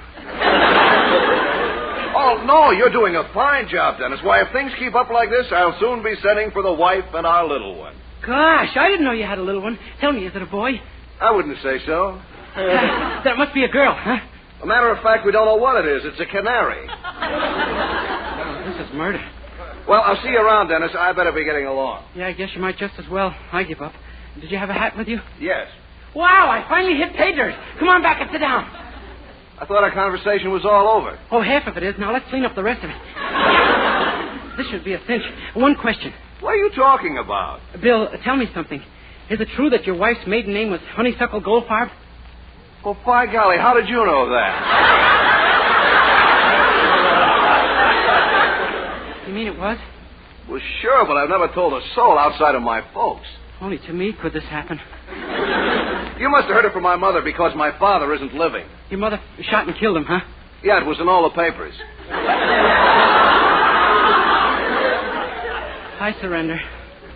[SPEAKER 19] Oh, no, you're doing a fine job, Dennis. Why, if things keep up like this, I'll soon be sending for the wife and our little one.
[SPEAKER 11] Gosh, I didn't know you had a little one. Tell me, is it a boy?
[SPEAKER 19] I wouldn't say so.
[SPEAKER 11] That must be a girl, huh?
[SPEAKER 19] A matter of fact, we don't know what it is. It's a canary.
[SPEAKER 11] Oh, this is murder.
[SPEAKER 19] Well, I'll see you around, Dennis. I better be getting along.
[SPEAKER 11] Yeah, I guess you might just as well. I give up. Did you have a hat with you?
[SPEAKER 19] Yes.
[SPEAKER 11] Wow, I finally hit pay dirt. Come on back and sit down.
[SPEAKER 19] I thought our conversation was all over.
[SPEAKER 11] Oh, half of it is. Now let's clean up the rest of it. This should be a cinch. One question.
[SPEAKER 19] What are you talking about?
[SPEAKER 11] Bill, tell me something. Is it true that your wife's maiden name was Honeysuckle Goldfarb?
[SPEAKER 19] Well, by golly, how did you know that?
[SPEAKER 11] You mean it was?
[SPEAKER 19] Well, sure, but I've never told a soul outside of my folks.
[SPEAKER 11] Only to me could this happen.
[SPEAKER 19] You must have heard it from my mother because my father isn't living.
[SPEAKER 11] Your mother shot and killed him, huh?
[SPEAKER 19] Yeah, it was in all the papers.
[SPEAKER 11] I surrender.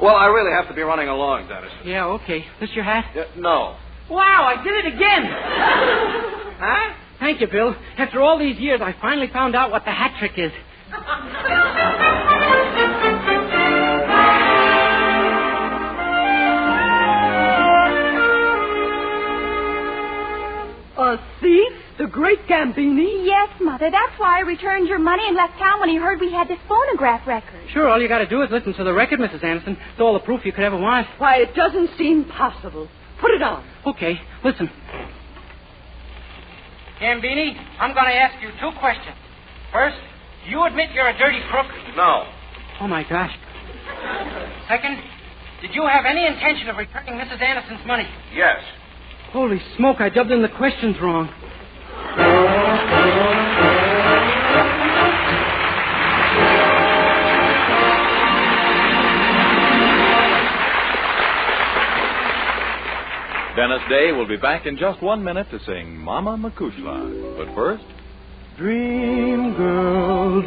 [SPEAKER 19] Well, I really have to be running along, Dennis.
[SPEAKER 11] Yeah, okay. This your hat?
[SPEAKER 19] No.
[SPEAKER 11] Wow, I did it again! Huh? Thank you, Bill. After all these years, I finally found out what the hat trick is.
[SPEAKER 9] A thief? The great Gambini?
[SPEAKER 12] Yes, Mother. That's why I returned your money and left town when he heard we had this phonograph record.
[SPEAKER 11] Sure, all you got to do is listen to the record, Mrs. Anderson. It's all the proof you could ever want.
[SPEAKER 9] Why, it doesn't seem possible. Put it on.
[SPEAKER 11] Okay, listen. Gambini, I'm going to ask you two questions. First, you admit you're a dirty crook?
[SPEAKER 19] No.
[SPEAKER 11] Oh, my gosh. Second, did you have any intention of returning Mrs. Anderson's money?
[SPEAKER 19] Yes.
[SPEAKER 11] Holy smoke, I dubbed in the questions wrong.
[SPEAKER 21] Dennis Day will be back in just 1 minute to sing Mama Makushla. But first...
[SPEAKER 6] Dream girl,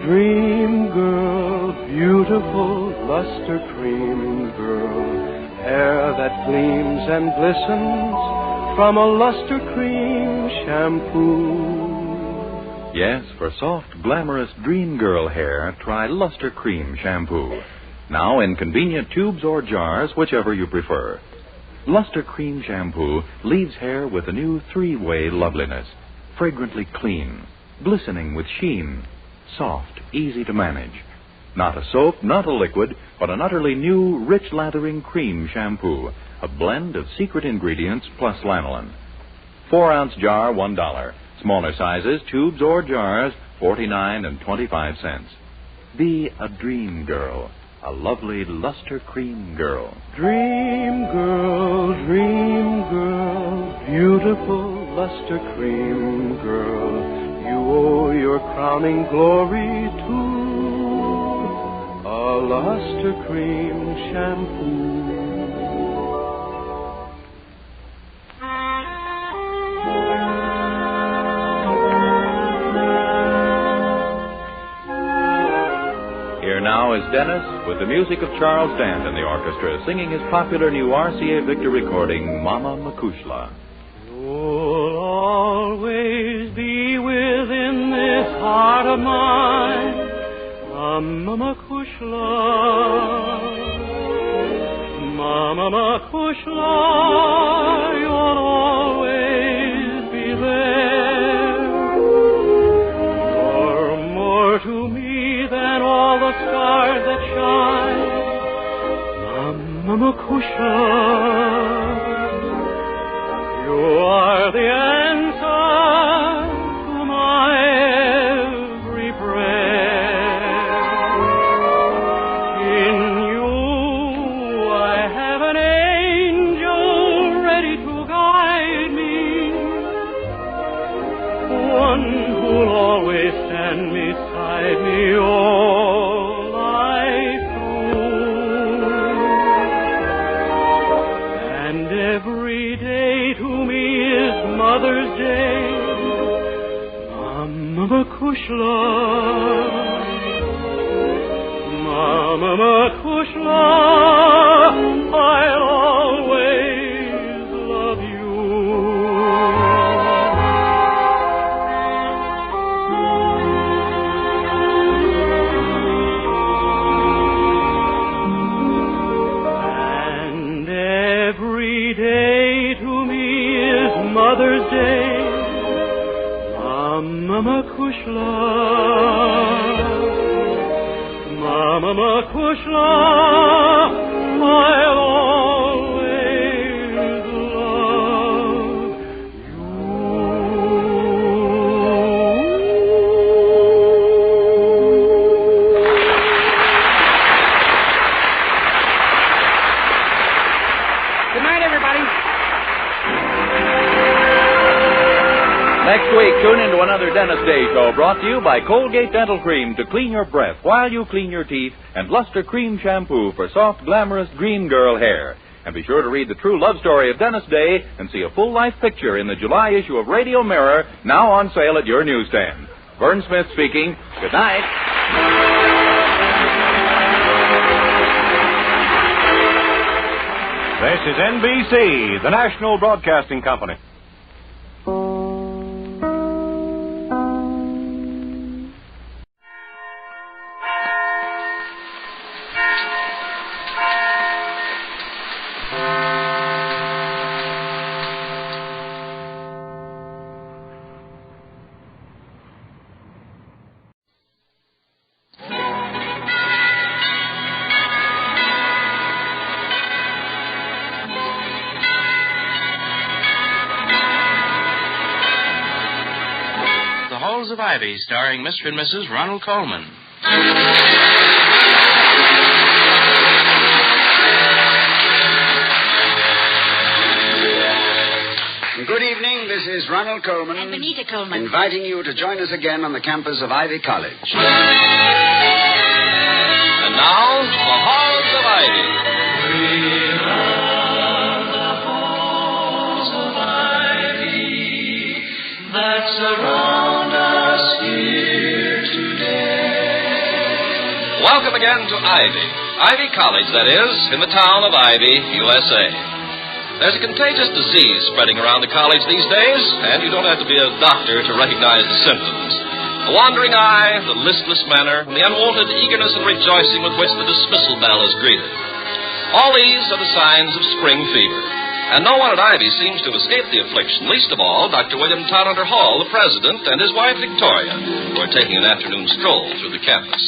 [SPEAKER 6] beautiful luster cream girl, hair that gleams and glistens from a luster cream shampoo.
[SPEAKER 21] Yes, for soft, glamorous dream girl hair, try Luster Cream Shampoo. Now in convenient tubes or jars, whichever you prefer. Luster Cream Shampoo leaves hair with a new 3-way loveliness. fragrantly clean, glistening with sheen, soft, easy to manage. Not a soap, not a liquid, but an utterly new, rich lathering cream shampoo, a blend of secret ingredients plus lanolin. 4-ounce jar, $1. Smaller sizes, tubes or jars, 49 and 25 cents. Be a dream girl, a lovely luster cream girl.
[SPEAKER 6] Dream girl, beautiful luster cream girl, you owe your crowning glory to a luster cream shampoo.
[SPEAKER 21] Here now is Dennis with the music of Charles Dant and the orchestra singing his popular new RCA Victor recording, Mama Makushla.
[SPEAKER 6] You'll always be within this heart of mine, Mama Makushla. Mama Makushla, you'll always be there. You're more to me than all the stars that shine, Mama Makushla. You are the answer to my every prayer. In you I have an angel ready to guide me, one who'll always stand beside me all life through. And every day to me is Mother's Day, Mama Makushla. Mama Makushla, I'll always love you. And every day to me is Mother's Day, Mama Makushla. Mama Makushla, I'll always love
[SPEAKER 11] Good night, everybody.
[SPEAKER 21] Next week, tune into another Dennis Day Show brought to you by Colgate Dental Cream to clean your breath while you clean your teeth, and Luster Cream Shampoo for soft, glamorous dream girl hair. And be sure to read the true love story of Dennis Day and see a full-life picture in the July issue of Radio Mirror, now on sale at your newsstand. Vern Smith speaking. Good night.
[SPEAKER 15] This is NBC, the National Broadcasting Company.
[SPEAKER 16] Of Ivy, starring Mr. and Mrs. Ronald Colman.
[SPEAKER 18] Good evening. This is Ronald Colman.
[SPEAKER 10] And Benita Colman.
[SPEAKER 18] Inviting you to join us again on the campus of Ivy College.
[SPEAKER 16] And now, the Halls of Ivy.
[SPEAKER 6] That surround us here today.
[SPEAKER 16] Welcome again to Ivy. Ivy College, that is, in the town of Ivy, USA. There's a contagious disease spreading around the college these days, and you don't have to be a doctor to recognize the symptoms. The wandering eye, the listless manner, and the unwonted eagerness and rejoicing with which the dismissal bell is greeted. All these are the signs of spring fever. And no one at Ivy seems to have escaped the affliction, least of all Dr. William Todhunter Hall, the president, and his wife Victoria, who are taking an afternoon stroll through the campus.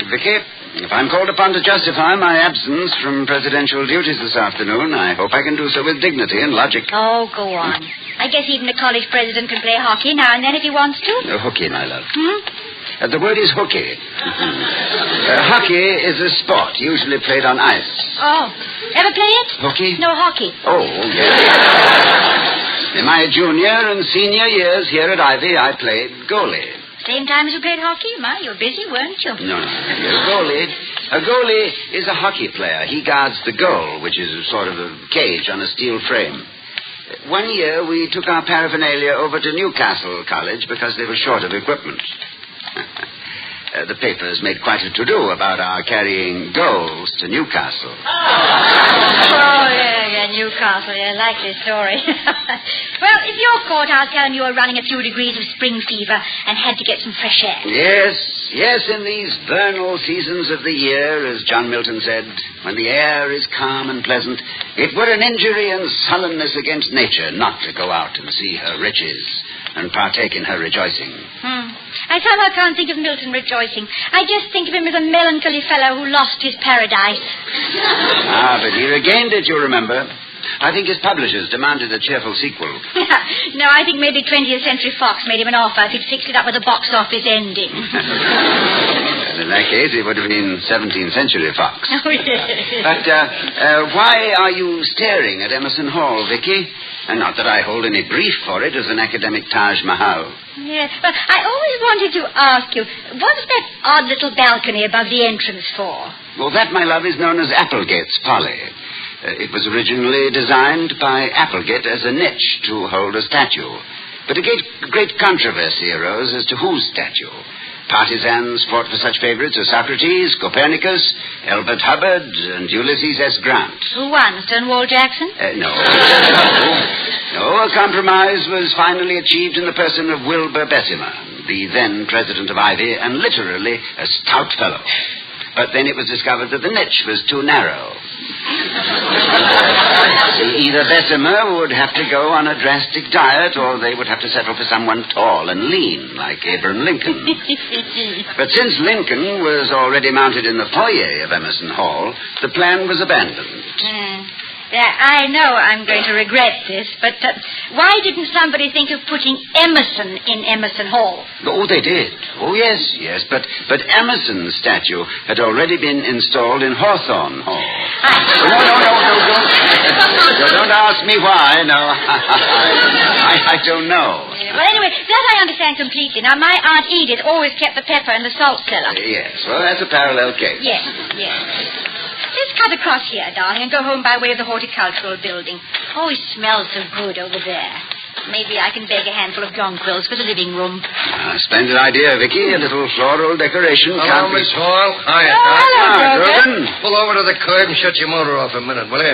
[SPEAKER 18] Vicky, if I'm called upon to justify my absence from presidential duties this afternoon, I hope I can do so with dignity and logic.
[SPEAKER 3] Oh, go on. I guess even the college president can play hockey now and then if he wants to.
[SPEAKER 18] Hooky, my love. The word is hooky. Hockey is a sport usually played on ice.
[SPEAKER 3] Oh. Ever play it?
[SPEAKER 18] Hooky?
[SPEAKER 3] No, hockey.
[SPEAKER 18] Oh, yes. In my junior and senior years here at Ivy, I played goalie.
[SPEAKER 3] Same time as you played hockey? Ma, you were busy, weren't you?
[SPEAKER 18] No. A goalie is a hockey player. He guards the goal, which is a sort of a cage on a steel frame. One year, we took our paraphernalia over to Newcastle College because they were short of equipment. The papers made quite a to-do about our carrying goals to Newcastle.
[SPEAKER 3] Oh, yeah, Newcastle. Yeah, likely story. Well, if you're caught, I'll tell them you were running a few degrees of spring fever and had to get some fresh air.
[SPEAKER 18] Yes, in these vernal seasons of the year, as John Milton said, when the air is calm and pleasant, it were an injury and sullenness against nature not to go out and see her riches and partake in her rejoicing.
[SPEAKER 3] I somehow can't think of Milton rejoicing. I just think of him as a melancholy fellow who lost his paradise.
[SPEAKER 18] But he regained it, you remember. I think his publishers demanded a cheerful sequel.
[SPEAKER 3] No, I think maybe 20th Century Fox made him an offer if he'd fixed it up with a box office ending.
[SPEAKER 18] In that case, it would have been 17th Century Fox.
[SPEAKER 3] Oh, yes.
[SPEAKER 18] But why are you staring at Emerson Hall, Vicky? And not that I hold any brief for it as an academic Taj Mahal.
[SPEAKER 3] Yes, but I always wanted to ask you, what's that odd little balcony above the entrance for?
[SPEAKER 18] Well, that, my love, is known as Applegate's Folly. It was originally designed by Applegate as a niche to hold a statue. But a great controversy arose as to whose statue. Partisans fought for such favorites as Socrates, Copernicus, Elbert Hubbard, and Ulysses S. Grant.
[SPEAKER 3] Who won, Stonewall Jackson?
[SPEAKER 18] No, a compromise was finally achieved in the person of Wilbur Bessemer, the then president of Ivy, and literally a stout fellow. But then it was discovered that the niche was too narrow. Either Bessemer would have to go on a drastic diet, or they would have to settle for someone tall and lean, like Abraham Lincoln. But since Lincoln was already mounted in the foyer of Emerson Hall, the plan was abandoned.
[SPEAKER 3] Yeah, I know I'm going to regret this, but why didn't somebody think of putting Emerson in Emerson Hall?
[SPEAKER 18] Oh, they did. Oh, yes. But Emerson's statue had already been installed in Hawthorne Hall. No, don't ask me why. No, I don't know.
[SPEAKER 3] Well, anyway, that I understand completely. Now, my Aunt Edith always kept the pepper in the salt cellar.
[SPEAKER 18] Yes, well, that's a parallel case.
[SPEAKER 3] Yes. Let's cut across here, darling, and go home by way of the horticultural building. Oh, it smells so good over there. Maybe I can beg a handful of jonquils for the living room.
[SPEAKER 18] Splendid idea, Vicky. A little floral decoration.
[SPEAKER 20] Hello, Miss Hall. Hiya,
[SPEAKER 18] Hello, Grogan.
[SPEAKER 20] Pull over to the curb and shut your motor off a minute, will you?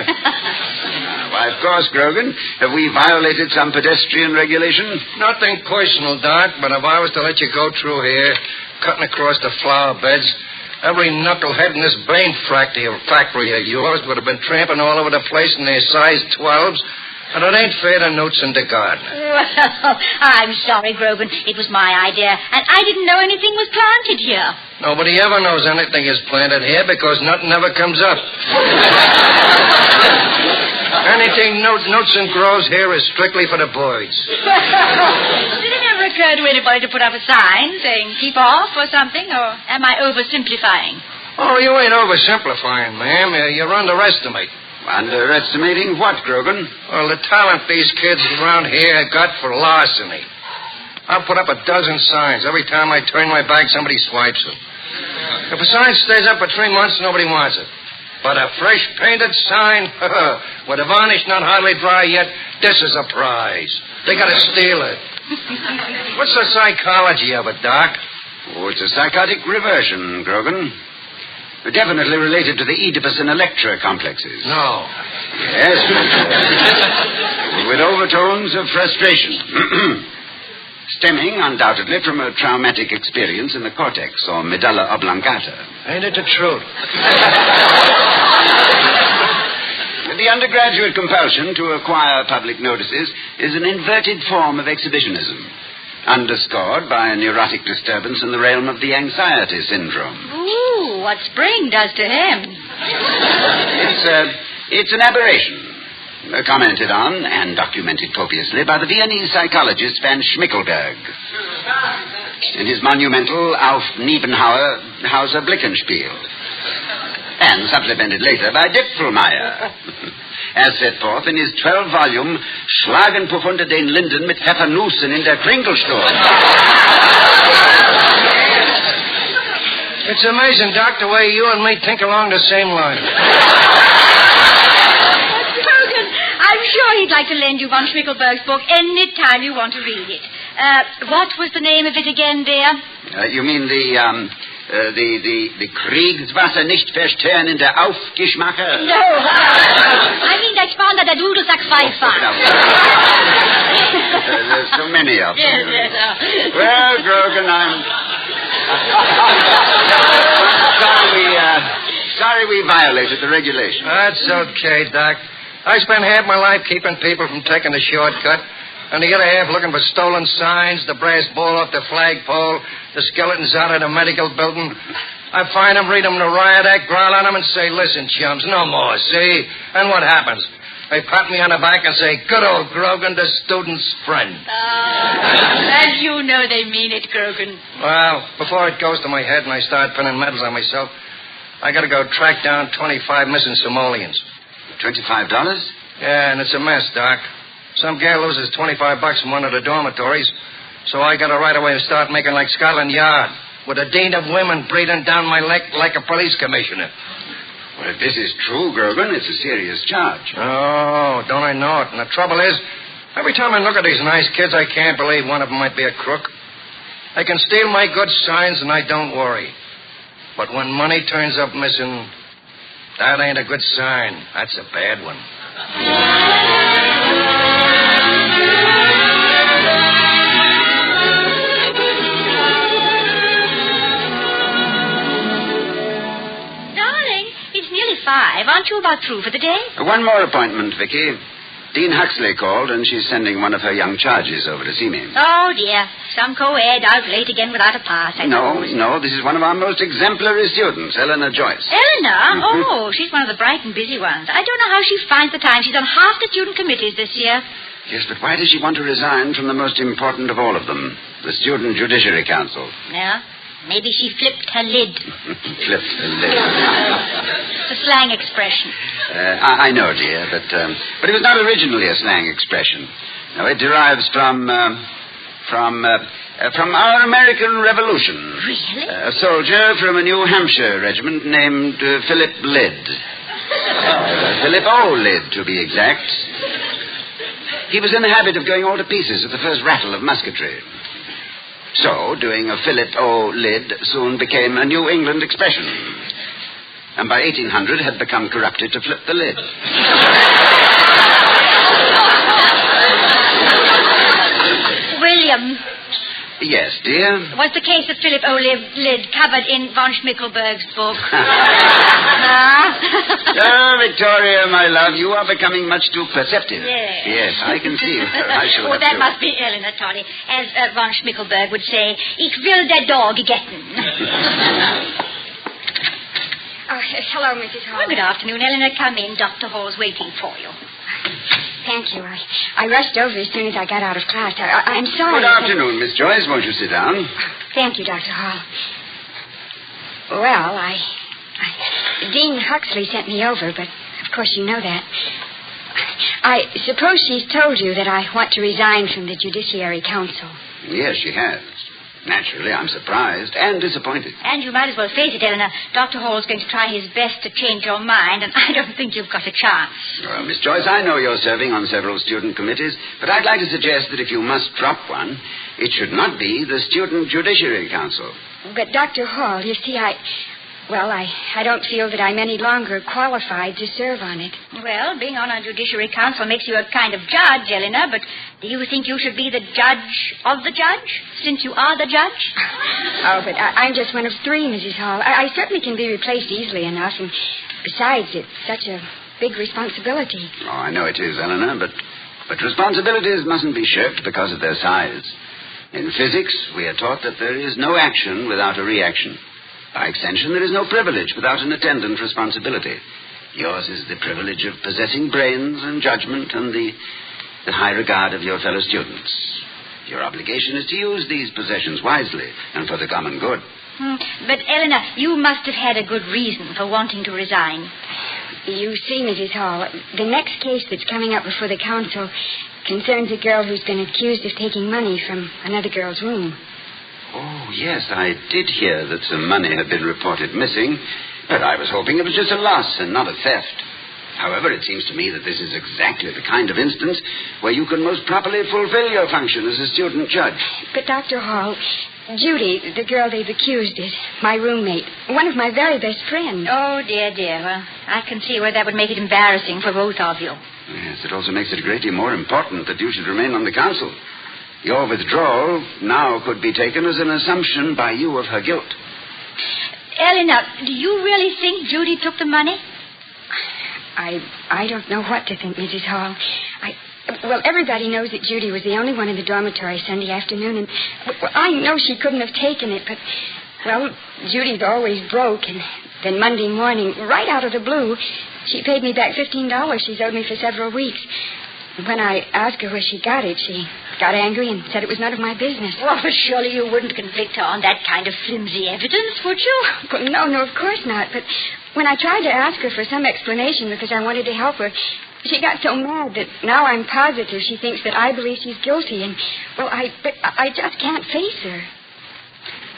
[SPEAKER 18] Why, of course, Grogan. Have we violated some pedestrian regulation?
[SPEAKER 20] Nothing personal, Doc, but if I was to let you go through here, cutting across the flower beds, every knucklehead in this brain factory of yours would have been tramping all over the place in their size 12s, and it ain't fair to Newts and the gardener.
[SPEAKER 3] Well, I'm sorry, Grogan. It was my idea, and I didn't know anything was planted here.
[SPEAKER 20] Nobody ever knows anything is planted here because nothing ever comes up. Anything Newts and grows here is strictly for the boys.
[SPEAKER 3] Did it ever occur to anybody to put up a sign saying keep off or something, or am I oversimplifying?
[SPEAKER 20] Oh, you ain't oversimplifying, ma'am. You're underestimating.
[SPEAKER 18] Underestimating what, Grogan?
[SPEAKER 20] Well, the talent these kids around here got for larceny. I'll put up a dozen signs. Every time I turn my back, somebody swipes it. If a sign stays up for 3 months, nobody wants it. But a fresh painted sign, with a varnish not hardly dry yet, this is a prize. They got to steal it. What's the psychology of it, Doc?
[SPEAKER 18] Oh, it's a psychotic reversion, Grogan. Definitely related to the Oedipus and Electra complexes.
[SPEAKER 20] No.
[SPEAKER 18] Yes, with overtones of frustration. Stemming, undoubtedly, from a traumatic experience in the cortex or medulla oblongata.
[SPEAKER 20] Ain't it the truth?
[SPEAKER 18] The undergraduate compulsion to acquire public notices is an inverted form of exhibitionism, underscored by a neurotic disturbance in the realm of the anxiety syndrome.
[SPEAKER 3] Ooh, what spring does to him.
[SPEAKER 18] It's an aberration, commented on and documented copiously by the Viennese psychologist Van Schmickelberg in his monumental Auf Niebenhauer Hauser Blickenspiel, and supplemented later by Dipfelmeier, as set forth in his 12-volume Schlagenpuff unter den Linden mit Pfeffernussen in der Kringelsturm.
[SPEAKER 20] It's amazing, Doc, the way you and me think along the same line.
[SPEAKER 3] I'm sure he'd like to lend you von Schmickelberg's book any time you want to read it. What was the name of it again, dear?
[SPEAKER 18] You mean the Kriegswasser nicht verstören in der Aufgeschmacher?
[SPEAKER 3] No. I mean that Spawner der Dudelsack Pfeifer.
[SPEAKER 18] There's so many of them.
[SPEAKER 3] Yes.
[SPEAKER 18] Well, Grogan, I'm sorry we violated the regulation.
[SPEAKER 20] That's okay, Doc. I spent half my life keeping people from taking the shortcut, and the other half looking for stolen signs, the brass ball off the flagpole, the skeletons out of the medical building. I find them, read them the riot act, growl on them, and say, listen, chums, no more, see? And what happens? They pat me on the back and say, good old Grogan, the student's friend.
[SPEAKER 3] And you know they mean it, Grogan.
[SPEAKER 20] Well, before it goes to my head and I start pinning medals on myself, I got to go track down 25 missing Somalians.
[SPEAKER 18] $25?
[SPEAKER 20] Yeah, and it's a mess, Doc. Some gal loses $25 from one of the dormitories, so I got to right away start making like Scotland Yard, with a dean of women breathing down my neck like a police commissioner.
[SPEAKER 18] Well, if this is true, Grogan, it's a serious charge.
[SPEAKER 20] Oh, don't I know it? And the trouble is, every time I look at these nice kids, I can't believe one of them might be a crook. They can steal my good signs, and I don't worry. But when money turns up missing, that ain't a good sign. That's a bad one.
[SPEAKER 3] Darling, it's nearly 5. Aren't you about through for the day?
[SPEAKER 18] One more appointment, Vicky. Dean Huxley called, and she's sending one of her young charges over to see me.
[SPEAKER 3] Oh, dear. Some co-ed out late again without a pass, I suppose.
[SPEAKER 18] No, this is one of our most exemplary students, Eleanor Joyce.
[SPEAKER 3] Eleanor? Oh, she's one of the bright and busy ones. I don't know how she finds the time. She's on half the student committees this year.
[SPEAKER 18] Yes, but why does she want to resign from the most important of all of them, the Student Judiciary Council?
[SPEAKER 3] Yeah? Maybe she flipped her lid.
[SPEAKER 18] Flipped her lid.
[SPEAKER 3] It's a slang expression.
[SPEAKER 18] I know, dear, but it was not originally a slang expression. No, it derives from our American Revolution.
[SPEAKER 3] Really?
[SPEAKER 18] A soldier from a New Hampshire regiment named Philip Lyd. Philip O. Lyd, to be exact. He was in the habit of going all to pieces at the first rattle of musketry. So, doing a Philip O. Lyd soon became a New England expression. And by 1800 had become corrupted to flip the lid.
[SPEAKER 3] William.
[SPEAKER 18] Yes, dear?
[SPEAKER 3] Was the case of Philip O. Lyd covered in von Schmickelberg's book?
[SPEAKER 18] Oh, Victoria, my love, you are becoming much too perceptive.
[SPEAKER 3] Yes,
[SPEAKER 18] I can see it. I shall have
[SPEAKER 3] that
[SPEAKER 18] to...
[SPEAKER 3] must be Eleanor, Toddy. As von Schmickelberg would say, ich will der Dog getten.
[SPEAKER 12] Hello, Mrs. Hall.
[SPEAKER 3] Well, good afternoon, Eleanor. Come in. Dr. Hall's waiting for you.
[SPEAKER 12] Thank you. I rushed over as soon as I got out of class. I'm sorry.
[SPEAKER 18] Good afternoon, Miss Joyce. Won't you sit down?
[SPEAKER 12] Thank you, Dr. Hall. Well, Dean Huxley sent me over, but of course you know that. I suppose she's told you that I want to resign from the Judiciary Council.
[SPEAKER 18] Yes, she has. Naturally, I'm surprised and disappointed.
[SPEAKER 3] And you might as well face it, Eleanor. Dr. Hall's going to try his best to change your mind, and I don't think you've got a chance.
[SPEAKER 18] Well, Miss Joyce, I know you're serving on several student committees, but I'd like to suggest that if you must drop one, it should not be the Student Judiciary Council.
[SPEAKER 12] But, Dr. Hall, you see, I don't feel that I'm any longer qualified to serve on it.
[SPEAKER 3] Well, being on a judiciary council makes you a kind of judge, Eleanor, but do you think you should be the judge of the judge, since you are the judge?
[SPEAKER 12] Oh, but I'm just one of 3, Mrs. Hall. I certainly can be replaced easily enough, and besides, it's such a
[SPEAKER 7] big responsibility.
[SPEAKER 18] Oh, I know it is, Eleanor, but responsibilities mustn't be shirked because of their size. In physics, we are taught that there is no action without a reaction. By extension, there is no privilege without an attendant responsibility. Yours is the privilege of possessing brains and judgment and the high regard of your fellow students. Your obligation is to use these possessions wisely and for the common good.
[SPEAKER 3] But, Eleanor, you must have had a good reason for wanting to resign.
[SPEAKER 7] You see, Mrs. Hall, the next case that's coming up before the council concerns a girl who's been accused of taking money from another girl's room.
[SPEAKER 18] Oh, yes, I did hear that some money had been reported missing, but I was hoping it was just a loss and not a theft. However, it seems to me that this is exactly the kind of instance where you can most properly fulfill your function as a student judge.
[SPEAKER 7] But, Dr. Hall, Judy, the girl they've accused, is my roommate, one of my very best friends.
[SPEAKER 3] Oh, dear. Well, I can see where that would make it embarrassing for both of you.
[SPEAKER 18] Yes, it also makes it a great deal more important that you should remain on the council. Your withdrawal now could be taken as an assumption by you of her guilt.
[SPEAKER 3] Eleanor, do you really think Judy took the money?
[SPEAKER 7] I don't know what to think, Mrs. Hall. Well, everybody knows that Judy was the only one in the dormitory Sunday afternoon, and I know she couldn't have taken it, but, well, Judy's always broke, and then Monday morning, right out of the blue, she paid me back $15 she's owed me for several weeks. When I asked her where she got it, she got angry and said it was none of my business.
[SPEAKER 3] Well, surely you wouldn't convict her on that kind of flimsy evidence, would you?
[SPEAKER 7] Well, no, of course not. But when I tried to ask her for some explanation because I wanted to help her, she got so mad that now I'm positive she thinks that I believe she's guilty. And, well, I just can't face her.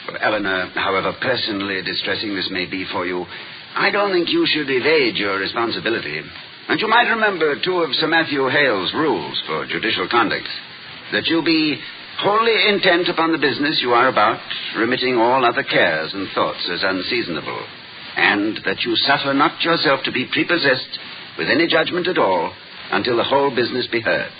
[SPEAKER 18] Well, Eleanor, however personally distressing this may be for you, I don't think you should evade your responsibility. And you might remember two of Sir Matthew Hale's rules for judicial conduct. That you be wholly intent upon the business you are about, remitting all other cares and thoughts as unseasonable. And that you suffer not yourself to be prepossessed with any judgment at all until the whole business be heard.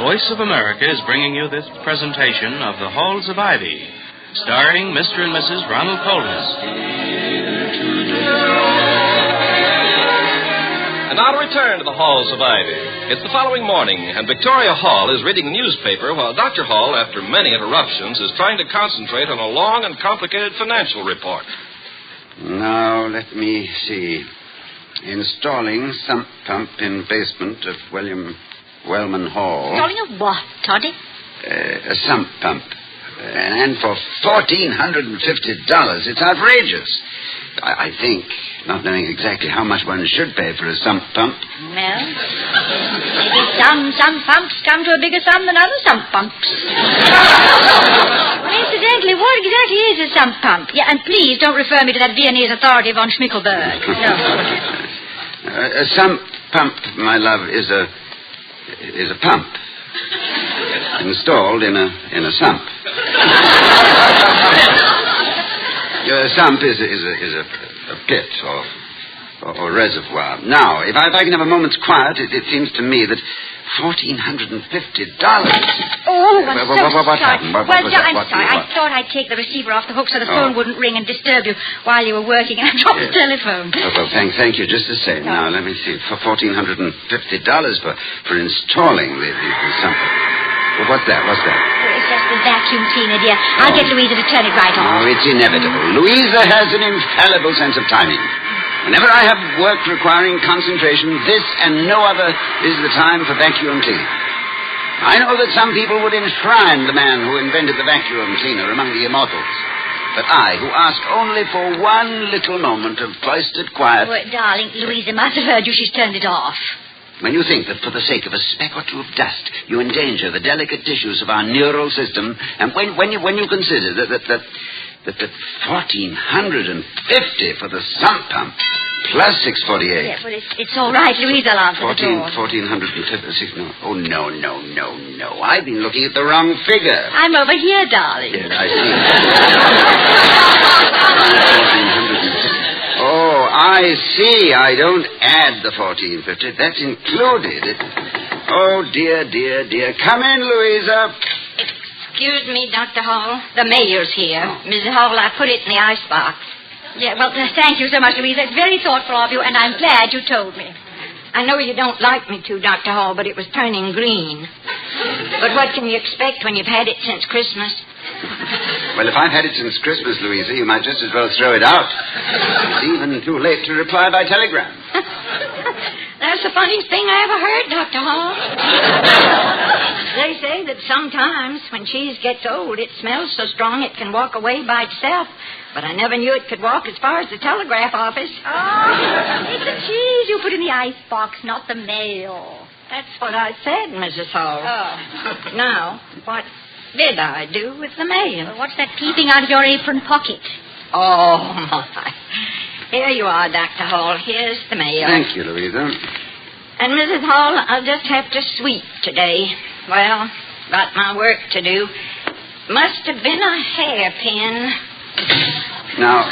[SPEAKER 22] Voice of America is bringing you this presentation of The Halls of Ivy, starring Mr. and Mrs. Ronald Colbys.
[SPEAKER 16] And now to return to the Halls of Ivy. It's the following morning, and Victoria Hall is reading the newspaper while Dr. Hall, after many interruptions, is trying to concentrate on a long and complicated financial report.
[SPEAKER 18] Now, let me see. Installing sump pump in basement of Wellman Hall.
[SPEAKER 3] Installing a what, Toddy?
[SPEAKER 18] A sump pump. And for $1,450. It's outrageous. I think, not knowing exactly how much one should pay for a sump pump.
[SPEAKER 3] Well, maybe some sump pumps come to a bigger sum than other sump pumps. Well, incidentally, what exactly is a sump pump? Yeah, and please don't refer me to that Viennese authority von Schmickelberg. No.
[SPEAKER 18] A sump pump, my love, is a pump installed in a sump. A sump is a pit or reservoir. Now, if I can have a moment's quiet, it seems to me that $1,450.
[SPEAKER 3] Oh, I'm so
[SPEAKER 18] what
[SPEAKER 3] sorry.
[SPEAKER 18] happened?
[SPEAKER 3] I'm sorry. I thought I'd take the receiver off the hook so the phone wouldn't ring and disturb you while you were working, and I dropped the telephone.
[SPEAKER 18] Well, thank you just the same. Now, let me see. For $1,450 for installing the sump. Well, what's that?
[SPEAKER 3] Oh, it's just the vacuum cleaner, dear. I'll get Louisa to turn it right on.
[SPEAKER 18] Oh, it's inevitable. Louisa has an infallible sense of timing. Whenever I have work requiring concentration, this and no other is the time for vacuum cleaning. I know that some people would enshrine the man who invented the vacuum cleaner among the immortals. But I, who ask only for one little moment of cloistered quiet...
[SPEAKER 3] Oh, darling, Louisa must have heard you. She's turned it off.
[SPEAKER 18] When you think that for the sake of a speck or two of dust, you endanger the delicate tissues of our neural system, and when you consider that $1,450 for the sump pump, Plus 648.
[SPEAKER 3] Yeah, well, it's all right. Louise will answer the door.
[SPEAKER 18] 1456. No. Oh, no. I've been looking at the wrong figure.
[SPEAKER 3] I'm over here, darling.
[SPEAKER 18] Yes, I see. Oh, I see. I don't add the 1450. That's included. Oh, dear. Come in, Louisa.
[SPEAKER 3] Excuse me, Dr. Hall. The mayor's here. Mrs. Hall, I put it in the icebox. Yeah, well, thank you so much, Louisa. It's very thoughtful of you, and I'm glad you told me. I know you don't like me to, Dr. Hall, but it was turning green. But what can you expect when you've had it since Christmas?
[SPEAKER 18] Well, if I've had it since Christmas, Louisa, you might just as well throw it out. It's even too late to reply by telegram.
[SPEAKER 3] That's the funniest thing I ever heard, Dr. Hall. They say that sometimes when cheese gets old, it smells so strong it can walk away by itself. But I never knew it could walk as far as the telegraph office.
[SPEAKER 12] Oh, it's the cheese you put in the icebox, not the mail.
[SPEAKER 3] That's what I said, Mrs. Hall.
[SPEAKER 12] Oh.
[SPEAKER 3] Now, what did I do with the mail?
[SPEAKER 12] Well, what's that peeping out of your apron pocket?
[SPEAKER 3] Oh, my. Here you are, Dr. Hall. Here's the mail.
[SPEAKER 18] Thank you, Louisa.
[SPEAKER 3] And, Mrs. Hall, I'll just have to sweep today. Well, got my work to do. Must have been a hairpin.
[SPEAKER 18] Now,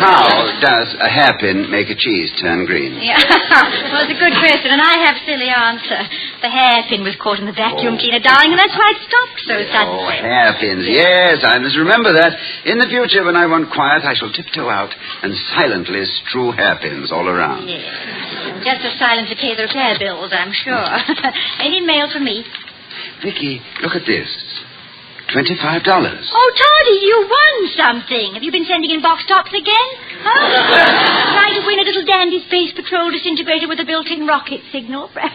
[SPEAKER 18] how does a hairpin make a cheese turn green?
[SPEAKER 12] Yeah, well, it's a good question, and I have a silly answer. The hairpin was caught in the vacuum cleaner, darling, and that's why it stopped so suddenly.
[SPEAKER 18] Oh, hairpins. Yes, I must remember that. In the future, when I want quiet, I shall tiptoe out and silently strew hairpins all around.
[SPEAKER 12] Yes. Just as silent to pay their fare bills, I'm sure. Any mail for me?
[SPEAKER 18] Vicky, look at this. $25.
[SPEAKER 12] Oh, Toddy, you won something. Have you been sending in box tops again? Oh, trying to win a little dandy space patrol disintegrator with a built-in rocket signal.
[SPEAKER 18] Listen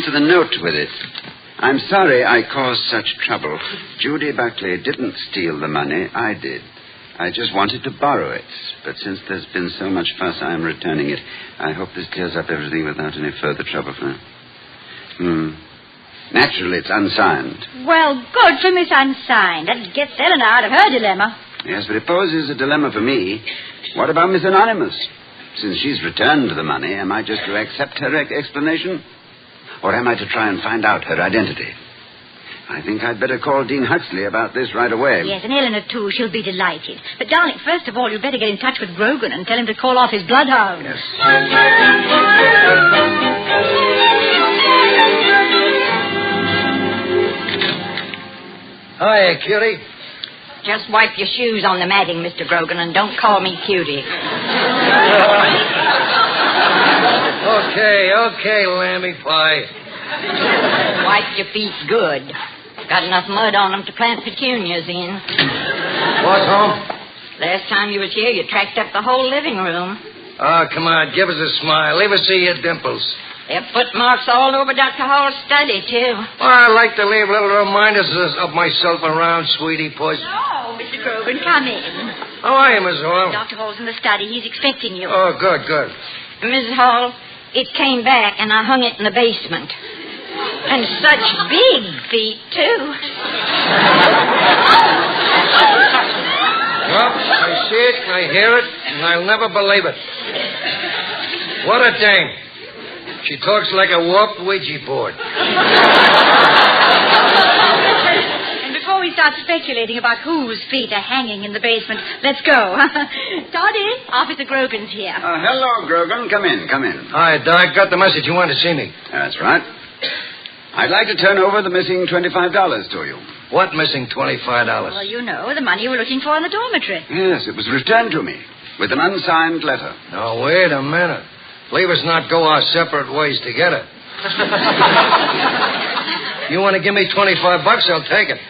[SPEAKER 18] to the note with it. I'm sorry I caused such trouble. Judy Buckley didn't steal the money. I did. I just wanted to borrow it. But since there's been so much fuss, I am returning it. I hope this clears up everything without any further trouble for her. Naturally, it's unsigned.
[SPEAKER 12] Well, good for Miss Unsigned. That gets Eleanor out of her dilemma.
[SPEAKER 18] Yes, but it poses a dilemma for me. What about Miss Anonymous? Since she's returned the money, am I just to accept her explanation? Or am I to try and find out her identity? I think I'd better call Dean Huxley about this right away.
[SPEAKER 12] Yes, and Eleanor, too. She'll be delighted. But, darling, first of all, you'd better get in touch with Grogan and tell him to call off his bloodhound.
[SPEAKER 18] Yes.
[SPEAKER 20] Hiya, cutie.
[SPEAKER 3] Just wipe your shoes on the matting, Mr. Grogan, and don't call me cutie.
[SPEAKER 20] Okay, lammy pie.
[SPEAKER 3] Wipe your feet good. Got enough mud on them to plant petunias in.
[SPEAKER 20] What's home?
[SPEAKER 3] Last time you was here, you tracked up the whole living room.
[SPEAKER 20] Oh, come on, give us a smile. Leave us see your dimples.
[SPEAKER 3] There are footmarks all over Dr. Hall's study, too.
[SPEAKER 20] Well, I like to leave little reminders of myself around, sweetie puss.
[SPEAKER 12] Oh, Mr. Grogan, come in.
[SPEAKER 20] How are you, Miss Hall?
[SPEAKER 12] Dr. Hall's in the study. He's expecting you.
[SPEAKER 20] Oh, good.
[SPEAKER 3] Mrs. Hall, it came back, and I hung it in the basement. And such big feet, too.
[SPEAKER 20] Well, I see it, I hear it, and I'll never believe it. What a dame. She talks like a warped Ouija board.
[SPEAKER 12] And before we start speculating about whose feet are hanging in the basement, let's go. Toddy, Officer Grogan's here.
[SPEAKER 18] Hello, Grogan. Come in.
[SPEAKER 20] Hi, Doc. Got the message you wanted to see me.
[SPEAKER 18] That's right. I'd like to turn over the missing $25 to you.
[SPEAKER 20] What missing $25?
[SPEAKER 12] Well, you know, the money you were looking for in the dormitory.
[SPEAKER 18] Yes, it was returned to me with an unsigned letter.
[SPEAKER 20] Now, wait a minute. Leave us not go our separate ways together. You want to give me $25, I'll take it.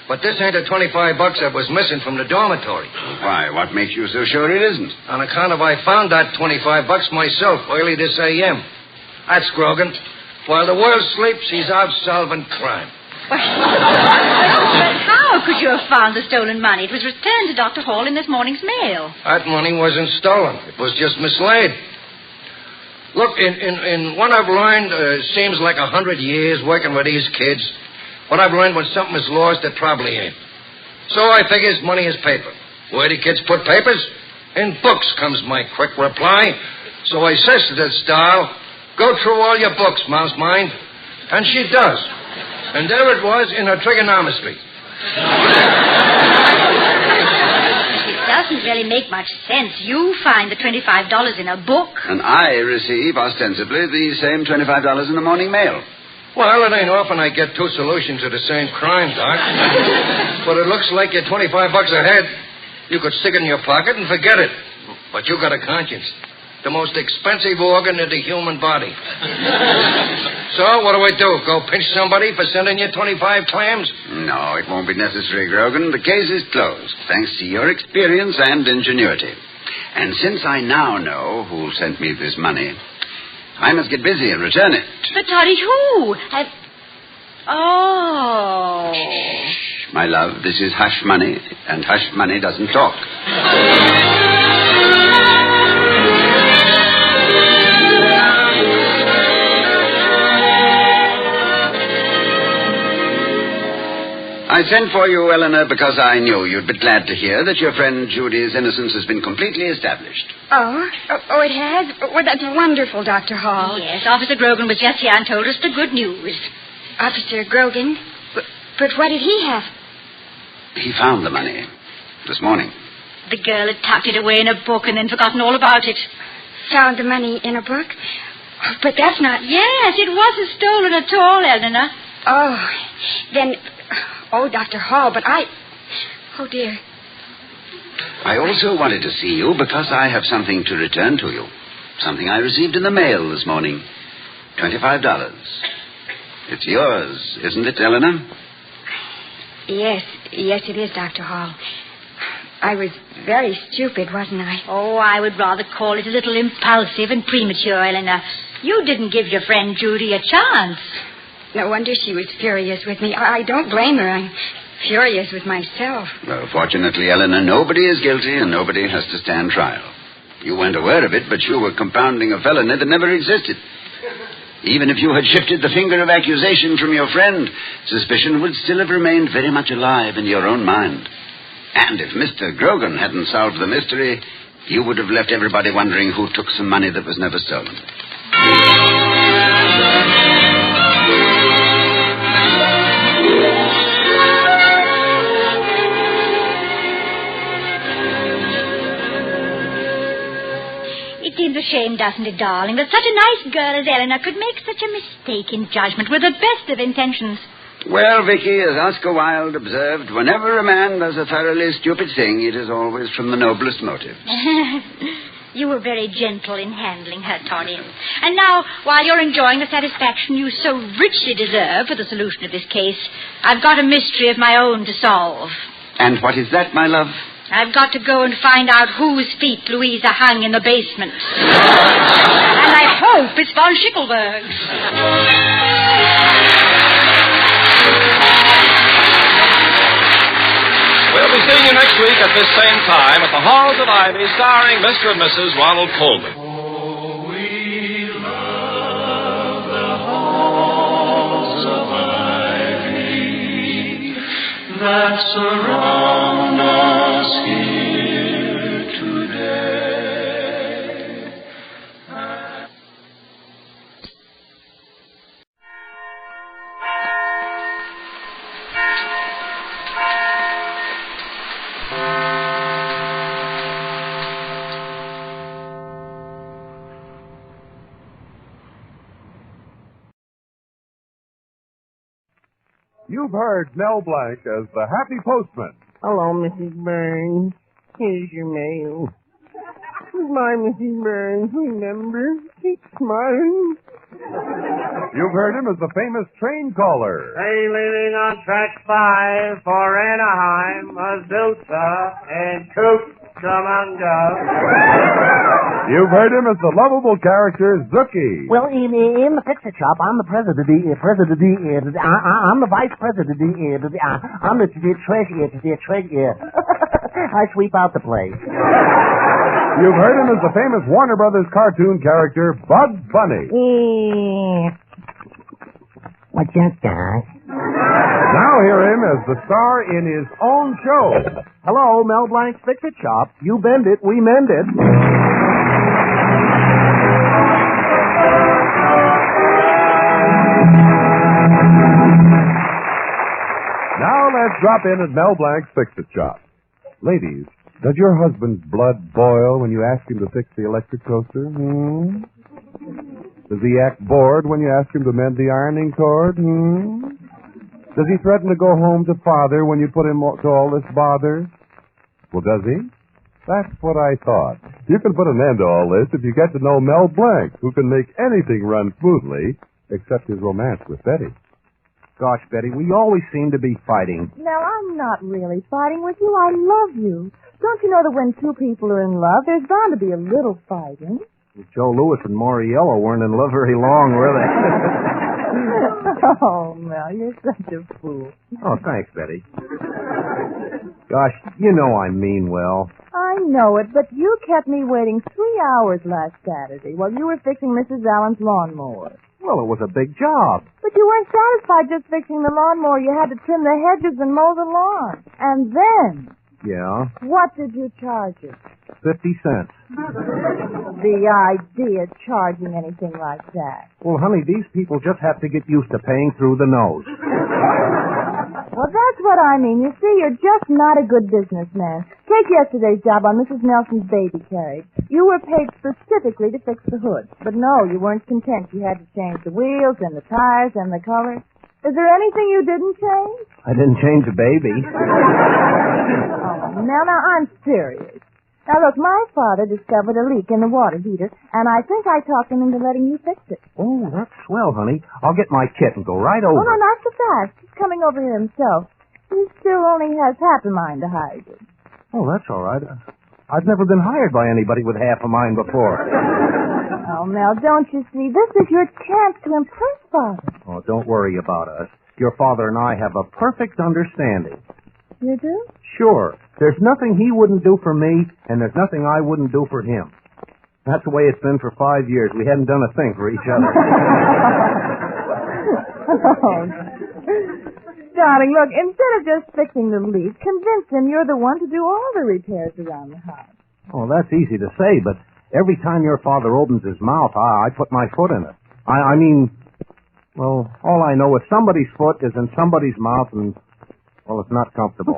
[SPEAKER 20] But this ain't the $25 that was missing from the dormitory.
[SPEAKER 18] Why, what makes you so sure it isn't?
[SPEAKER 20] On account of I found that $25 myself early this a.m. That's Grogan. While the world sleeps, he's out solving crime.
[SPEAKER 12] But how could you have found the stolen money? It was returned to Dr. Hall in this morning's mail.
[SPEAKER 20] That money wasn't stolen. It was just mislaid. Look, in what I've learned, seems like 100 years working with these kids. What I've learned, when something is lost, it probably ain't. So I figures money is paper. Where do kids put papers? In books, comes my quick reply. So I says to this doll, go through all your books, mouse mind. And she does. And there it was in her trigonometry.
[SPEAKER 3] It doesn't really make much sense. You find the $25 in a book.
[SPEAKER 18] And I receive, ostensibly, the same $25 in the morning mail.
[SPEAKER 20] Well, it ain't often I get two solutions to the same crime, Doc. But it looks like you're $25 ahead. You could stick it in your pocket and forget it. But you got a conscience. The most expensive organ in the human body. So, what do? Go pinch somebody for sending you 25 clams?
[SPEAKER 18] No, it won't be necessary, Grogan. The case is closed, thanks to your experience and ingenuity. And since I now know who sent me this money, I must get busy and return it.
[SPEAKER 3] But, Toddy, who? Oh.
[SPEAKER 18] Shh, my love, this is hush money, and hush money doesn't talk. I sent for you, Eleanor, because I knew you'd be glad to hear that your friend Judy's innocence has been completely established.
[SPEAKER 7] Oh, it has? Well, that's wonderful, Dr. Hall.
[SPEAKER 3] Yes, Officer Grogan was just here and told us the good news.
[SPEAKER 7] Officer Grogan? But what did he have?
[SPEAKER 18] He found the money this morning.
[SPEAKER 3] The girl had tucked it away in a book and then forgotten all about it.
[SPEAKER 7] Found the money in a book? But that's not...
[SPEAKER 3] Yes, it wasn't stolen at all, Eleanor.
[SPEAKER 7] Oh, then... Oh, Dr. Hall, but Oh, dear.
[SPEAKER 18] I also wanted to see you because I have something to return to you. Something I received in the mail this morning. $25. It's yours, isn't it, Eleanor?
[SPEAKER 7] Yes, it is, Dr. Hall. I was very stupid, wasn't I?
[SPEAKER 3] Oh, I would rather call it a little impulsive and premature, Eleanor. You didn't give your friend Judy a chance.
[SPEAKER 7] No wonder she was furious with me. I don't blame her. I'm furious with myself.
[SPEAKER 18] Well, fortunately, Eleanor, nobody is guilty and nobody has to stand trial. You weren't aware of it, but you were compounding a felony that never existed. Even if you had shifted the finger of accusation from your friend, suspicion would still have remained very much alive in your own mind. And if Mr. Grogan hadn't solved the mystery, you would have left everybody wondering who took some money that was never stolen.
[SPEAKER 3] It seems a shame, doesn't it, darling, that such a nice girl as Eleanor could make such a mistake in judgment with the best of intentions.
[SPEAKER 18] Well, Vicky, as Oscar Wilde observed, whenever a man does a thoroughly stupid thing, it is always from the noblest motives.
[SPEAKER 3] You were very gentle in handling her, Toddy. And now, while you're enjoying the satisfaction you so richly deserve for the solution of this case, I've got a mystery of my own to solve.
[SPEAKER 18] And what is that, my love?
[SPEAKER 3] I've got to go and find out whose feet Louisa hung in the basement. And I hope it's von Schickelberg's.
[SPEAKER 16] We'll be seeing you next week at this same time at the Halls of Ivy, starring Mr. and Mrs. Ronald Colbys.
[SPEAKER 6] Oh, we love the halls of ivy that surround us here today.
[SPEAKER 17] You've heard Mel Blanc as the Happy Postman.
[SPEAKER 4] Hello, Mrs. Burns. Here's your mail. Goodbye, Mrs. Burns. Remember, keep smiling.
[SPEAKER 17] You've heard him as the famous train caller.
[SPEAKER 4] Hey, leaving on track 5 for Anaheim, Azusa, and Cucamonga.
[SPEAKER 17] You've heard him as the lovable character Zookie.
[SPEAKER 13] Well, in the picture shop, I'm the president. I'm the vice president. I'm the treasurer. I sweep out the place.
[SPEAKER 17] You've heard him as the famous Warner Brothers cartoon character Bugs Bunny.
[SPEAKER 13] What's up, Doc?
[SPEAKER 17] Now hear him as the star in his own show.
[SPEAKER 1] Hello, Mel Blanc's Fix-It Shop. You bend it, we mend it.
[SPEAKER 17] Now let's drop in at Mel Blanc's Fix-It Shop. Ladies, does your husband's blood boil when you ask him to fix the electric toaster? Does he act bored when you ask him to mend the ironing cord? Does he threaten to go home to father when you put him to all this bother? Well, does he? That's what I thought. You can put an end to all this if you get to know Mel Blanc, who can make anything run smoothly except his romance with Betty.
[SPEAKER 1] Gosh, Betty, we always seem to be fighting.
[SPEAKER 5] Now, I'm not really fighting with you. I love you. Don't you know that when two people are in love, there's bound to be a little fighting?
[SPEAKER 1] Joe Louis and Moriello weren't in love very long, were they?
[SPEAKER 5] Oh, Mel, you're such a fool.
[SPEAKER 1] Oh, thanks, Betty. Gosh, you know I mean well.
[SPEAKER 5] I know it, but you kept me waiting 3 hours last Saturday while you were fixing Mrs. Allen's lawnmower.
[SPEAKER 1] Well, it was a big job.
[SPEAKER 5] But you weren't satisfied just fixing the lawnmower. You had to trim the hedges and mow the lawn. And then...
[SPEAKER 1] Yeah?
[SPEAKER 5] What did you charge it?
[SPEAKER 1] 50 cents.
[SPEAKER 5] The idea of charging anything like that.
[SPEAKER 1] Well, honey, these people just have to get used to paying through the nose.
[SPEAKER 5] Well, that's what I mean. You see, you're just not a good businessman. Take yesterday's job on Mrs. Nelson's baby carriage. You were paid specifically to fix the hood. But no, you weren't content. You had to change the wheels and the tires and the color. Is there anything you didn't change?
[SPEAKER 1] I didn't change the baby.
[SPEAKER 5] Oh, now, I'm serious. Now, look, my father discovered a leak in the water heater, and I think I talked him into letting you fix it.
[SPEAKER 1] Oh, that's swell, honey. I'll get my kit and go right over.
[SPEAKER 5] Oh, no, not so fast. He's coming over here himself. He still only has half a mind to hire you.
[SPEAKER 1] Oh, that's all right. I've never been hired by anybody with half a mind before.
[SPEAKER 5] Oh, Mel, don't you see? This is your chance to impress Father.
[SPEAKER 1] Oh, don't worry about us. Your father and I have a perfect understanding.
[SPEAKER 5] You do?
[SPEAKER 1] Sure. There's nothing he wouldn't do for me, and there's nothing I wouldn't do for him. That's the way it's been for 5 years. We hadn't done a thing for each other.
[SPEAKER 5] Oh, darling, look, instead of just fixing the leak, convince him you're the one to do all the repairs around the house.
[SPEAKER 1] Oh, that's easy to say, but every time your father opens his mouth, I put my foot in it. I mean, well, all I know is somebody's foot is in somebody's mouth, and, well, it's not comfortable.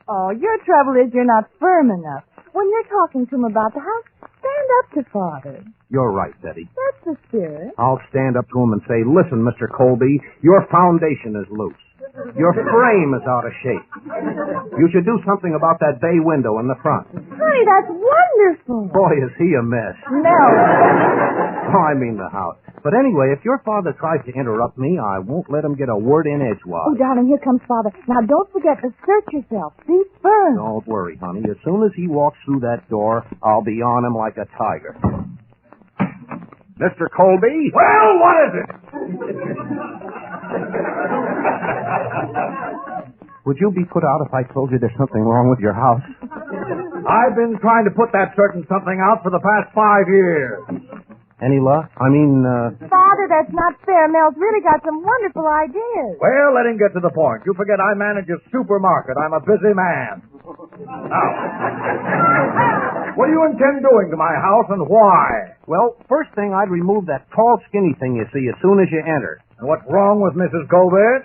[SPEAKER 5] Oh, your trouble is you're not firm enough. When you're talking to him about the house, stand up to Father.
[SPEAKER 1] You're right, Betty.
[SPEAKER 5] That's the spirit.
[SPEAKER 1] I'll stand up to him and say, listen, Mr. Colby, your foundation is loose. Your frame is out of shape. You should do something about that bay window in the front.
[SPEAKER 5] Honey, that's wonderful.
[SPEAKER 1] Boy, is he a mess.
[SPEAKER 5] No.
[SPEAKER 1] Oh, I mean the house. But anyway, if your father tries to interrupt me, I won't let him get a word in edgewise.
[SPEAKER 5] Oh, darling, here comes Father. Now, don't forget to search yourself. Be firm.
[SPEAKER 1] Don't worry, honey. As soon as he walks through that door, I'll be on him like a tiger. Mr. Colby?
[SPEAKER 17] Well, what is it?
[SPEAKER 1] Would you be put out if I told you there's something wrong with your house?
[SPEAKER 17] I've been trying to put that certain something out for the past 5 years.
[SPEAKER 1] Any luck?
[SPEAKER 5] Father, that's not fair. Mel's really got some wonderful ideas.
[SPEAKER 17] Well, let him get to the point. You forget I manage a supermarket. I'm a busy man. Now, what do you intend doing to my house and why?
[SPEAKER 1] Well, first thing, I'd remove that tall, skinny thing you see as soon as you enter.
[SPEAKER 17] And what's wrong with Mrs. Colbys?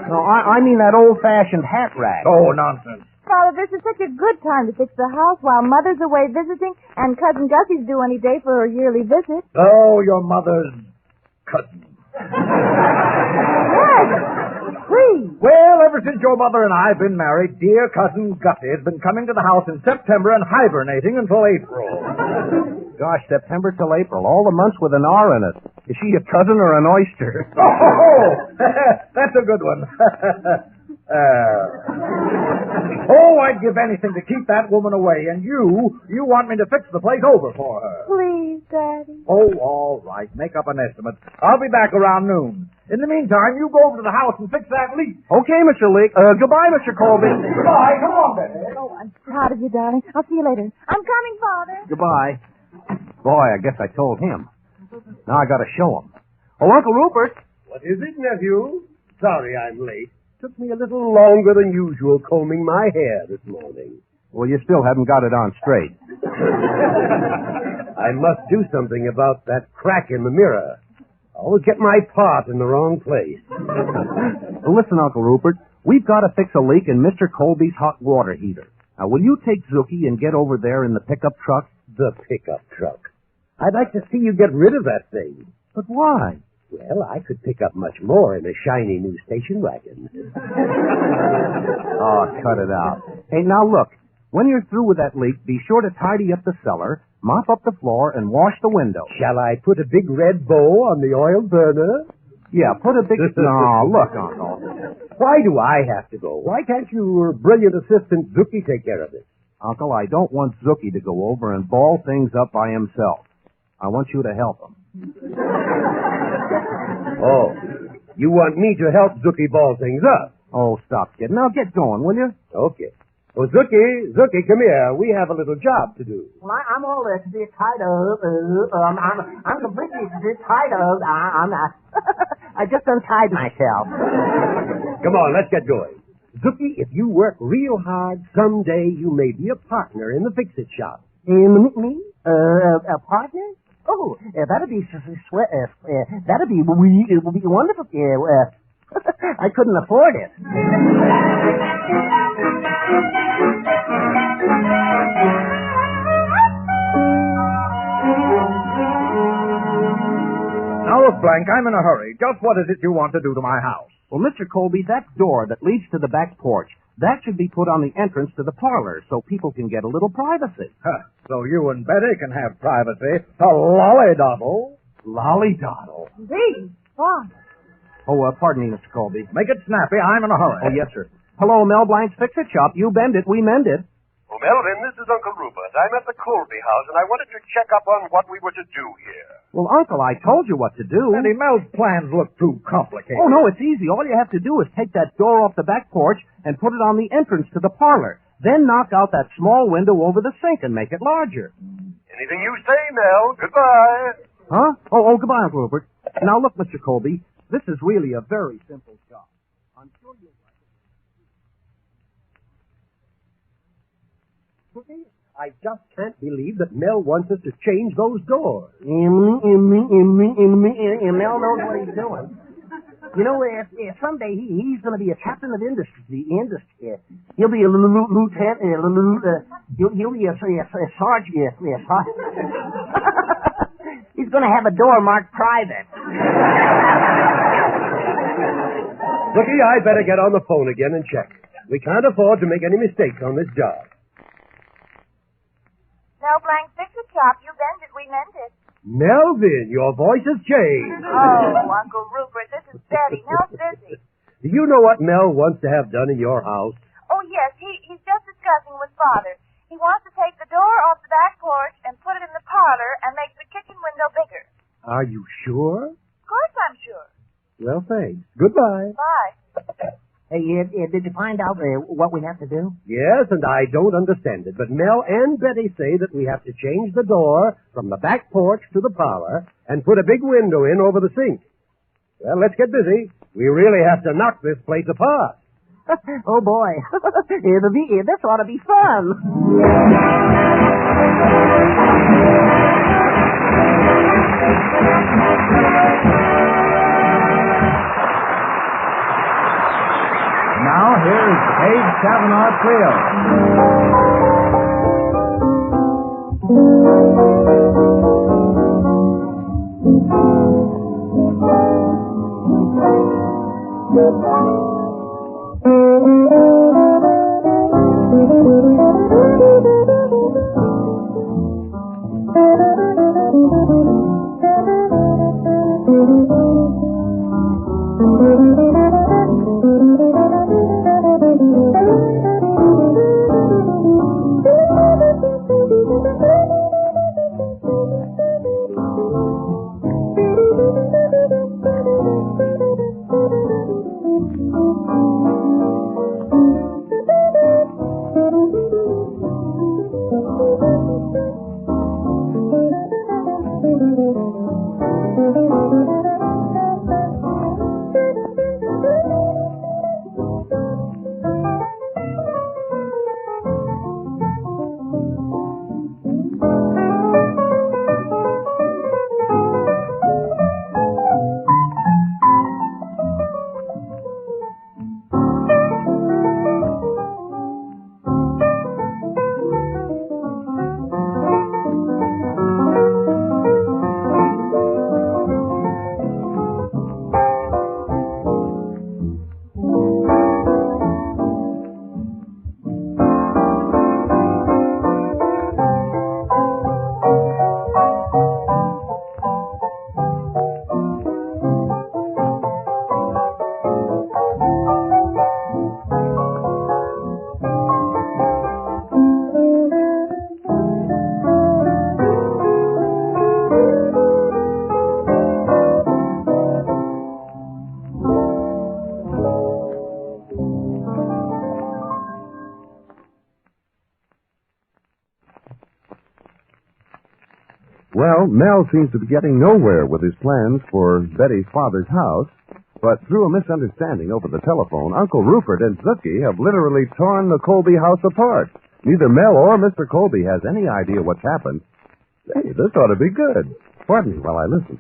[SPEAKER 1] No, I mean that old-fashioned hat rack.
[SPEAKER 17] Oh, nonsense.
[SPEAKER 5] Father, this is such a good time to fix the house while Mother's away visiting and Cousin Gussie's due any day for her yearly visit.
[SPEAKER 17] Oh, your mother's cousin.
[SPEAKER 5] Yes, please.
[SPEAKER 17] Well, ever since your mother and I have been married, dear Cousin Gussie has been coming to the house in September and hibernating until April.
[SPEAKER 1] Gosh, September till April, all the months with an R in it. Is she a cousin or an oyster?
[SPEAKER 17] Oh, that's a good one. I'd give anything to keep that woman away, and you want me to fix the place over for her.
[SPEAKER 5] Please, Daddy.
[SPEAKER 17] Oh, all right. Make up an estimate. I'll be back around noon. In the meantime, you go over to the house and fix that leak.
[SPEAKER 1] Okay, Mr. Leak. Goodbye, Mr. Colby.
[SPEAKER 17] Goodbye. Come on, Betty.
[SPEAKER 5] Oh, I'm proud of you, darling. I'll see you later. I'm coming, Father.
[SPEAKER 1] Goodbye. Boy, I guess I told him. Now I gotta show him. Oh, Uncle Rupert.
[SPEAKER 2] What is it, nephew? Sorry I'm late. Took me a little longer than usual combing my hair this morning.
[SPEAKER 1] Well, you still haven't got it on straight.
[SPEAKER 2] I must do something about that crack in the mirror. I always get my part in the wrong place.
[SPEAKER 1] Well, listen, Uncle Rupert. We've got to fix a leak in Mr. Colbys' hot water heater. Now, will you take Zookie and get over there in the pickup truck?
[SPEAKER 2] The pickup truck? I'd like to see you get rid of that thing.
[SPEAKER 1] But why?
[SPEAKER 2] Well, I could pick up much more in a shiny new station wagon.
[SPEAKER 1] Oh, cut it out. Hey, now look. When you're through with that leak, be sure to tidy up the cellar, mop up the floor, and wash the window.
[SPEAKER 2] Shall I put a big red bow on the oil burner?
[SPEAKER 1] Yeah, put a big... No, look, Uncle.
[SPEAKER 2] Why do I have to go? Why can't your brilliant assistant Zookie take care of this?
[SPEAKER 1] Uncle, I don't want Zookie to go over and ball things up by himself. I want you to help him.
[SPEAKER 2] Oh, you want me to help Zookie ball things up?
[SPEAKER 1] Oh, stop, kid. Now get going, will you?
[SPEAKER 2] Okay. Oh, Zookie, come here. We have a little job to do.
[SPEAKER 13] Well, I'm all tied up. I'm completely tied up. I just untied myself.
[SPEAKER 2] Come on, let's get going. Zookie, if you work real hard, someday you may be a partner in the fix-it shop.
[SPEAKER 13] Me? A partner? Oh, that'd be that'd be wonderful. I couldn't afford it.
[SPEAKER 14] Now, look, Blank, I'm in a hurry. Just what is it you want to do to my house?
[SPEAKER 1] Well, Mr. Colby, that door that leads to the back porch, that should be put on the entrance to the parlor so people can get a little privacy.
[SPEAKER 14] Huh. So you and Betty can have privacy. A lolly-doddle.
[SPEAKER 1] Lolly-doddle?
[SPEAKER 5] Gee, what?
[SPEAKER 1] Oh, pardon me, Mr. Colby.
[SPEAKER 14] Make it snappy. I'm in a hurry.
[SPEAKER 1] Oh, yes, sir. Hello, Mel Blanc's Fix-It Shop. You bend it, we mend it.
[SPEAKER 23] Oh, Melvin, this is Uncle Rupert. I'm at the Colby house, and I wanted to check up on what we were to do here.
[SPEAKER 1] Well, Uncle, I told you what to do.
[SPEAKER 14] Eddie, Mel's plans look too complicated.
[SPEAKER 1] Oh, no, it's easy. All you have to do is take that door off the back porch and put it on the entrance to the parlor. Then knock out that small window over the sink and make it larger.
[SPEAKER 23] Anything you say, Mel. Goodbye.
[SPEAKER 1] Huh? Oh, goodbye, Uncle Rupert. Now, look, Mr. Colby, this is really a very simple job. I'm sure you'll like it.
[SPEAKER 2] I just can't believe that Mel wants us to change those doors.
[SPEAKER 13] Mel knows what he's doing. You know, if someday he's going to be a captain of industry. He'll be a lieutenant. He'll be a sergeant. He's going to have a door marked private.
[SPEAKER 2] Looky, I better get on the phone again and check. We can't afford to make any mistakes on this job.
[SPEAKER 5] Mel Blanc Fix-It Shop. You bend it, we mend it.
[SPEAKER 2] Melvin, your voice has changed.
[SPEAKER 5] Oh, Uncle Rupert, this is Betty. Mel's busy.
[SPEAKER 2] Do you know what Mel wants to have done in your house?
[SPEAKER 5] Oh, yes, he's just discussing with Father. He wants to take the door off the back porch and put it in the parlor and make the kitchen window bigger.
[SPEAKER 2] Are you sure?
[SPEAKER 5] Of course I'm sure.
[SPEAKER 2] Well, thanks. Goodbye.
[SPEAKER 5] Bye.
[SPEAKER 13] Hey, did you find out what we have to do?
[SPEAKER 2] Yes, and I don't understand it, but Mel and Betty say that we have to change the door from the back porch to the parlor and put a big window in over the sink. Well, let's get busy. We really have to knock this place apart.
[SPEAKER 13] Oh, boy. This ought to be fun.
[SPEAKER 14] Now, here's Paige Kavanaugh Trio.
[SPEAKER 8] Well, Mel seems to be getting nowhere with his plans for Betty's father's house, but through a misunderstanding over the telephone, Uncle Rupert and Zookie have literally torn the Colby house apart. Neither Mel or Mr. Colby has any idea what's happened. Hey, this ought to be good. Pardon me while I listen.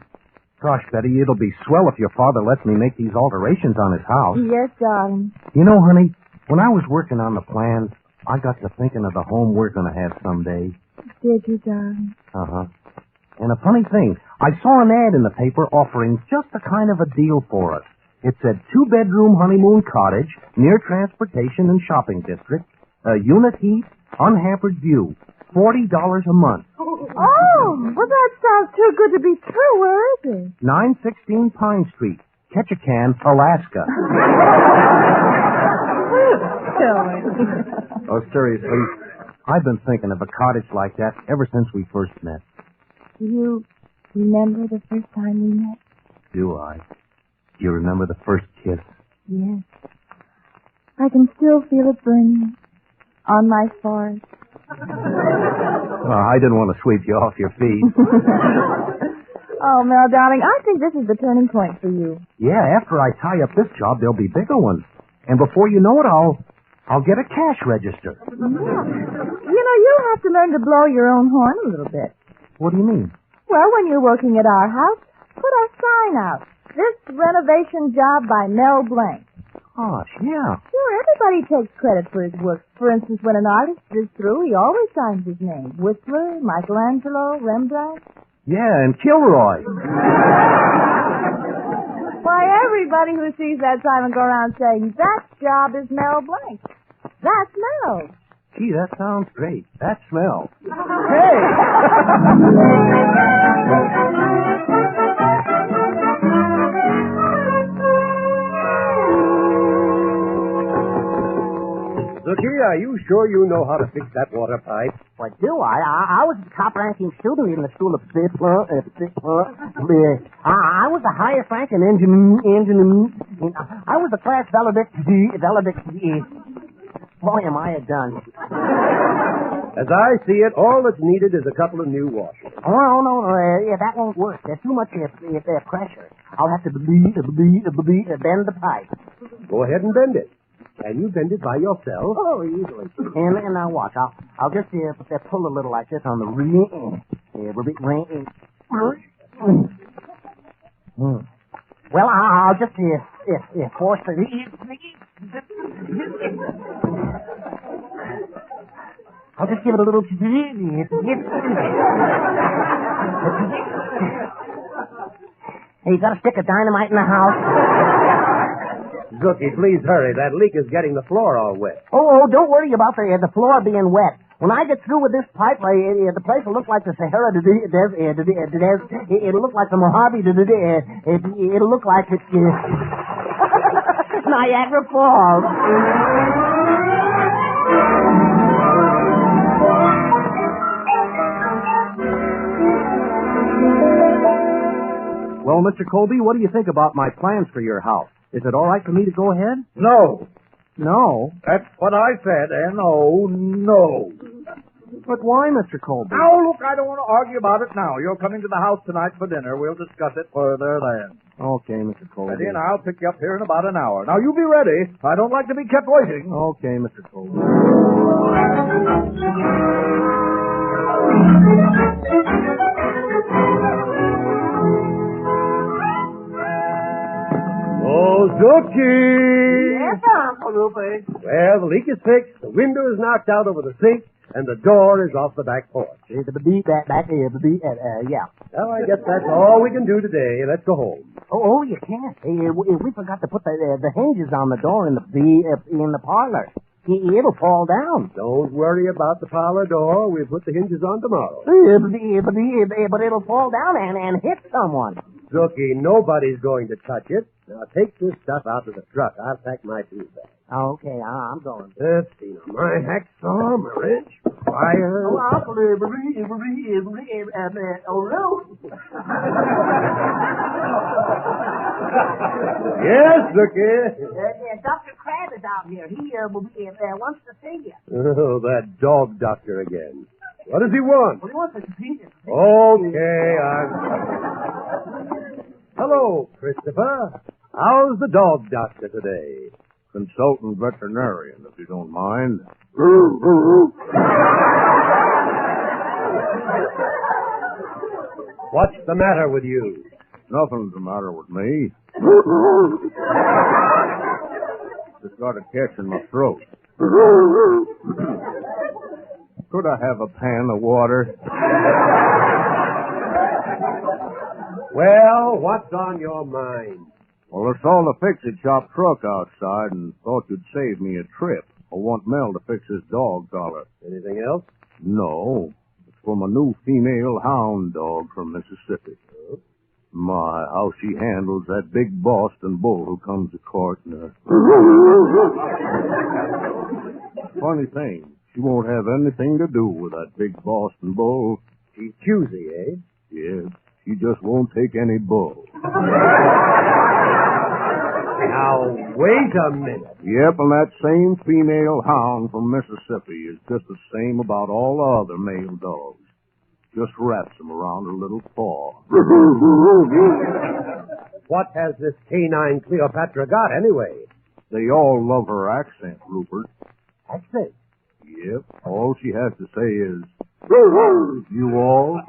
[SPEAKER 1] Gosh, Betty, it'll be swell if your father lets me make these alterations on his house.
[SPEAKER 5] Yes, darling.
[SPEAKER 1] You know, honey, when I was working on the plans, I got to thinking of the home we're going to have someday.
[SPEAKER 5] Did you, darling?
[SPEAKER 1] Uh-huh. And a funny thing, I saw an ad in the paper offering just a kind of a deal for us. It said 2-bedroom honeymoon cottage, near transportation and shopping district, unit heat, unhampered view, $40 a month.
[SPEAKER 5] Oh, well, that sounds too good to be true. Where is it?
[SPEAKER 1] 916 Pine Street, Ketchikan, Alaska. Oh, seriously, I've been thinking of a cottage like that ever since we first met.
[SPEAKER 5] Do you remember the first time we met?
[SPEAKER 1] Do I? Do you remember the first kiss?
[SPEAKER 5] Yes. I can still feel it burning on my forehead.
[SPEAKER 1] Well, I didn't want to sweep you off your feet.
[SPEAKER 5] Oh, Mel, darling, I think this is the turning point for you.
[SPEAKER 1] Yeah, after I tie up this job, there'll be bigger ones. And before you know it, I'll get a cash register.
[SPEAKER 5] Yeah. You know, you have to learn to blow your own horn a little bit.
[SPEAKER 1] What do you mean?
[SPEAKER 5] Well, when you're working at our house, put a sign out. This renovation job by Mel Blanc.
[SPEAKER 1] Gosh, yeah.
[SPEAKER 5] Sure, everybody takes credit for his work. For instance, when an artist is through, he always signs his name. Whistler, Michelangelo, Rembrandt.
[SPEAKER 1] Yeah, and Kilroy.
[SPEAKER 5] Why, everybody who sees that sign will go around saying, that job is Mel Blanc. That's Mel.
[SPEAKER 1] Gee, that sounds great. That smells.
[SPEAKER 5] Hey!
[SPEAKER 2] Zookie, are you sure you know how to fix that water pipe?
[SPEAKER 13] What do I? I was a top-ranking student in the school of I was the highest-ranking engineer. I was the class valedictorian. Boy, am I a dunce.
[SPEAKER 2] As I see it, all that's needed is a couple of new washers.
[SPEAKER 13] Oh, no. Yeah, that won't work. There's too much pressure. I'll have to bend the pipe.
[SPEAKER 2] Go ahead and bend it. Can you bend it by yourself?
[SPEAKER 13] Oh, easily. And now watch. I'll just pull a little like this on the ring. Well, I'll just force the. I'll just give it a little. Hey, you got a stick of dynamite in the house?
[SPEAKER 2] Zookie, please hurry. That leak is getting the floor all wet.
[SPEAKER 13] Oh, don't worry about the floor being wet. When I get through with this pipe, the place will look like the Sahara Desert. It'll look like the Mojave Desert. It'll look like it's Niagara Falls.
[SPEAKER 1] Well, Mr. Colby, what do you think about my plans for your house? Is it all right for me to go ahead?
[SPEAKER 14] No.
[SPEAKER 1] No?
[SPEAKER 14] That's what I said, no.
[SPEAKER 1] But why, Mr. Colby?
[SPEAKER 14] Now, look, I don't want to argue about it now. You're coming to the house tonight for dinner. We'll discuss it further then.
[SPEAKER 1] Okay, Mr. Colby.
[SPEAKER 14] Ready, and I'll pick you up here in about an hour. Now, you be ready. I don't like to be kept waiting.
[SPEAKER 1] Okay, Mr. Colby.
[SPEAKER 2] Oh, Zookie!
[SPEAKER 13] Yes, Uncle Rupert.
[SPEAKER 2] Well, the leak is fixed, the window is knocked out over the sink, and the door is off the back porch.
[SPEAKER 13] Yeah.
[SPEAKER 2] Well, I guess that's all we can do today. Let's go home.
[SPEAKER 13] Oh, you can't. We forgot to put the hinges on the door in the parlor. It'll fall down.
[SPEAKER 2] Don't worry about the parlor door. We'll put the hinges on tomorrow.
[SPEAKER 13] But it'll fall down and hit someone.
[SPEAKER 2] Zookie, nobody's going to touch it. Now take this stuff out of the truck. I'll pack my tools back.
[SPEAKER 13] Okay, I'm going.
[SPEAKER 2] Let's see now. My hacksaw, my wrench, fire.
[SPEAKER 13] Oh, Uncle
[SPEAKER 2] Yes, Zookie.
[SPEAKER 13] Dr. Crab is out here. He wants to see you.
[SPEAKER 2] Oh, that dog doctor again. What does he want?
[SPEAKER 13] Well, he wants to see you.
[SPEAKER 2] Okay, Hello, Christopher. How's the dog doctor today?
[SPEAKER 1] Consultant veterinarian, if you don't mind.
[SPEAKER 2] What's the matter with you?
[SPEAKER 1] Nothing's the matter with me. Just got a catch in my throat. Could I have a pan of water?
[SPEAKER 2] Well, what's on your mind?
[SPEAKER 1] Well, I saw the fix-it-shop truck outside and thought you'd save me a trip. I want Mel to fix his dog collar.
[SPEAKER 2] Anything else?
[SPEAKER 1] No. It's for my new female hound dog from Mississippi. My, how she handles that big Boston bull who comes to court and Funny thing, she won't have anything to do with that big Boston bull.
[SPEAKER 2] She's choosy, eh?
[SPEAKER 1] Yes, she just won't take any bull.
[SPEAKER 2] Now, wait a minute.
[SPEAKER 1] Yep, and that same female hound from Mississippi is just the same about all other male dogs. Just wraps them around her little paw.
[SPEAKER 2] What has this canine Cleopatra got, anyway?
[SPEAKER 1] They all love her accent, Rupert.
[SPEAKER 2] Accent?
[SPEAKER 1] Yep. All she has to say is, you all?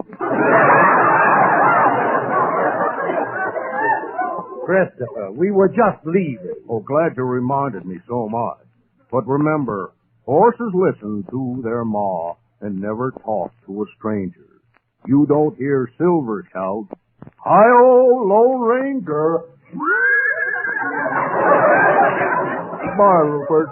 [SPEAKER 2] Christopher, we were just leaving.
[SPEAKER 1] Oh, glad you reminded me so much. But remember, horses listen to their ma and never talk to a stranger. You don't hear Silver shout, "Hi-oh, Lone Ranger!" Bye, Rupert.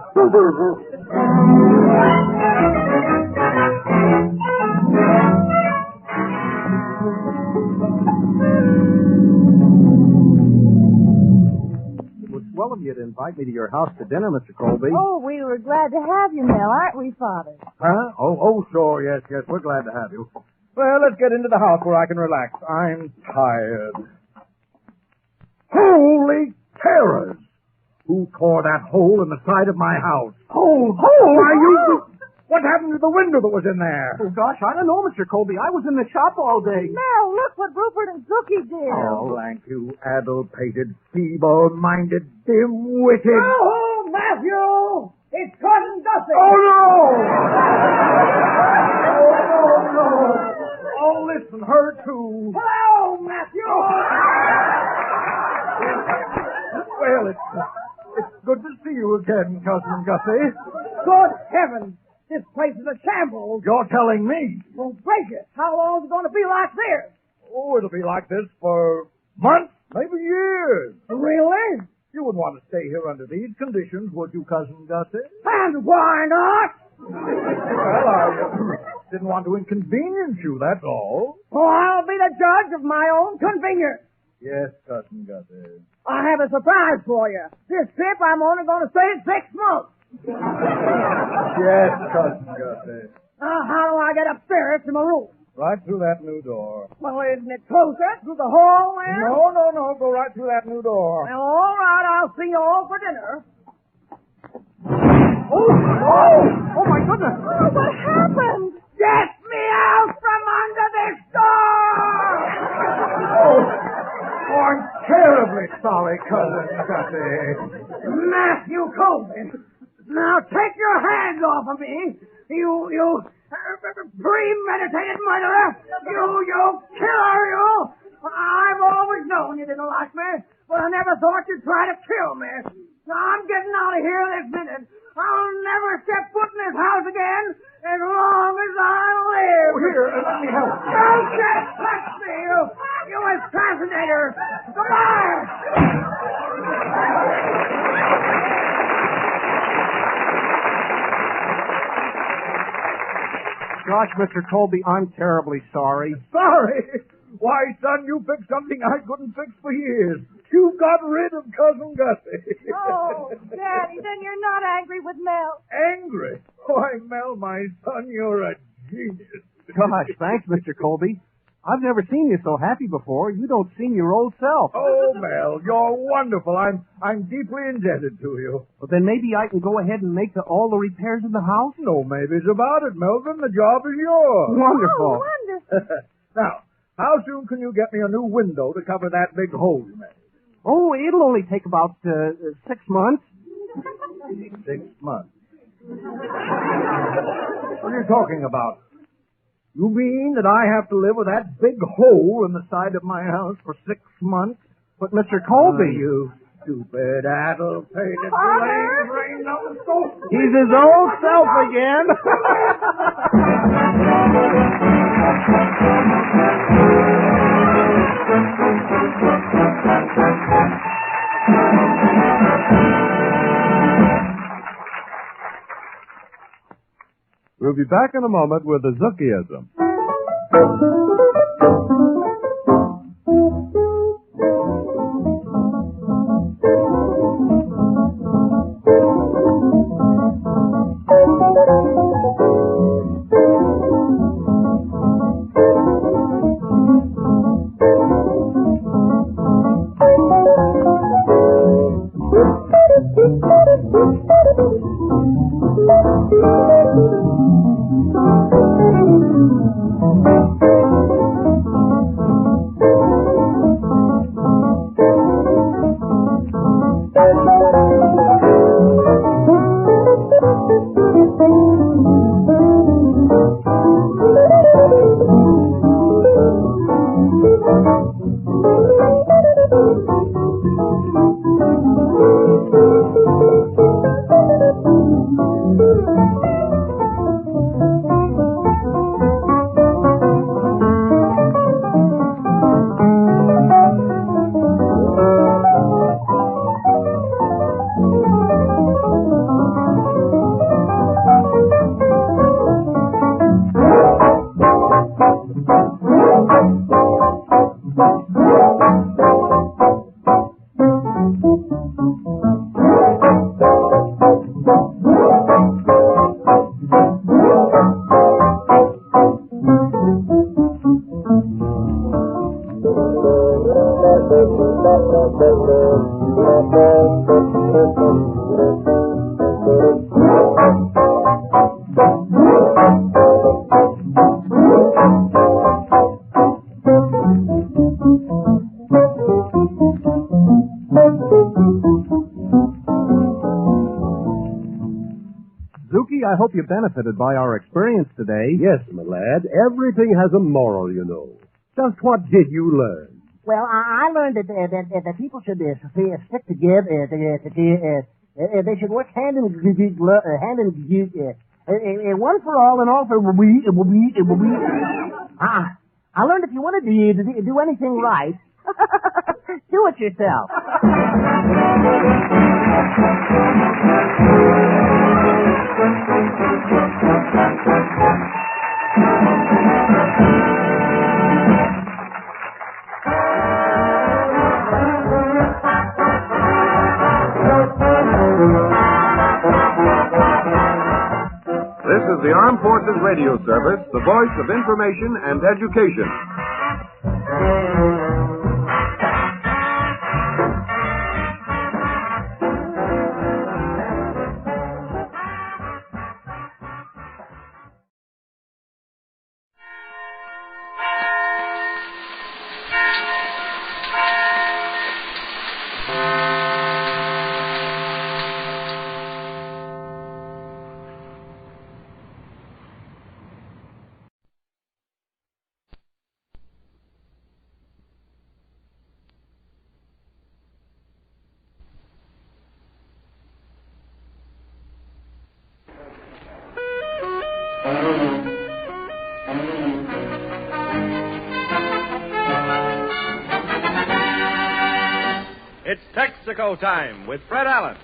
[SPEAKER 9] It was swell of you to invite me to your house to dinner, Mr. Colby.
[SPEAKER 5] Oh, we were glad to have you, Mel, aren't we, Father?
[SPEAKER 14] Huh? Oh, sure, yes, we're glad to have you. Well, let's get into the house where I can relax. I'm tired. Holy terrors! Who tore that hole in the side of my house? Hole! Why, you... What happened to the window that was in there?
[SPEAKER 9] Oh, gosh, I don't know, Mr. Colby. I was in the shop all day.
[SPEAKER 5] Mel, look what Rupert and Zookie did.
[SPEAKER 14] Oh, blank you, addle-pated, feeble-minded, dim-witted...
[SPEAKER 4] Oh, Matthew! It's Cousin Gussie!
[SPEAKER 14] Oh, no! No! Oh, listen, her too.
[SPEAKER 4] Hello, Matthew!
[SPEAKER 14] Well, it's good to see you again, Cousin Gussie.
[SPEAKER 4] Good heavens! This place is a shambles.
[SPEAKER 14] You're telling me.
[SPEAKER 4] Well, gracious, how long is it going to be like this?
[SPEAKER 14] Oh, it'll be like this for months, maybe years.
[SPEAKER 4] Really?
[SPEAKER 14] You wouldn't want to stay here under these conditions, would you, Cousin Gussie?
[SPEAKER 4] And why not?
[SPEAKER 14] Well, I didn't want to inconvenience you, that's all.
[SPEAKER 4] Oh, I'll be the judge of my own convenience.
[SPEAKER 14] Yes, Cousin Gussie.
[SPEAKER 4] I have a surprise for you. This trip, I'm only going to stay 6 months.
[SPEAKER 14] Yes, Cousin Gussie.
[SPEAKER 4] Now, how do I get upstairs to my room?
[SPEAKER 14] Right through that new door.
[SPEAKER 4] Well, isn't it closer? Through the hall there?
[SPEAKER 14] No. Go right through that new door.
[SPEAKER 4] Well, all right. I'll see you all for dinner.
[SPEAKER 9] Oh, my goodness.
[SPEAKER 5] Oh, what happened?
[SPEAKER 4] Get me out from under this door!
[SPEAKER 14] Oh, I'm terribly sorry, Cousin Gussie.
[SPEAKER 4] Matthew Colbys, now take your hands off of me. You premeditated murderer. You killer, you. I've always known you didn't like me, but I never thought you'd try to kill me. Now, I'm getting out of here this minute. I'll never step foot in this house again as long as I live.
[SPEAKER 14] Oh, here, let me help.
[SPEAKER 4] Don't just touch me, you assassinator. Goodbye.
[SPEAKER 9] Gosh, Mr. Colby, I'm terribly sorry.
[SPEAKER 14] Sorry? Why, son, you fixed something I couldn't fix for years. You got rid of Cousin Gussie.
[SPEAKER 5] Oh, Daddy, then you're not angry with Mel.
[SPEAKER 14] Angry? Why, Mel, my son, you're a genius.
[SPEAKER 9] Gosh, thanks, Mr. Colby. I've never seen you so happy before. You don't seem your old self.
[SPEAKER 14] Oh, Mel, you're wonderful. I'm deeply indebted to you.
[SPEAKER 9] Well, then maybe I can go ahead and make all the repairs in the house?
[SPEAKER 14] No maybes about it, Melvin. The job is yours.
[SPEAKER 9] Wonderful.
[SPEAKER 5] Oh, wonderful.
[SPEAKER 14] Now, how soon can you get me a new window to cover that big hole you made?
[SPEAKER 9] Oh, it'll only take about 6 months.
[SPEAKER 14] 6 months. What are you talking about? You mean that I have to live with that big hole in the side of my house for 6 months?
[SPEAKER 9] But, Mr. Colby...
[SPEAKER 14] You stupid, addle-pated, brain-numbing soul.
[SPEAKER 9] He's his old self again.
[SPEAKER 8] We'll be back in a moment with the Zookieism.
[SPEAKER 1] I hope you benefited by our experience today.
[SPEAKER 2] Yes, my lad. Everything has a moral, you know. Just what did you learn?
[SPEAKER 13] Well, I learned that people should stick together. They should work hand in glove, one for all and all for we. I learned if you want to do anything right, do it yourself.
[SPEAKER 17] This is the Armed Forces Radio Service, the voice of information and education. It's Texaco time with Fred Allen.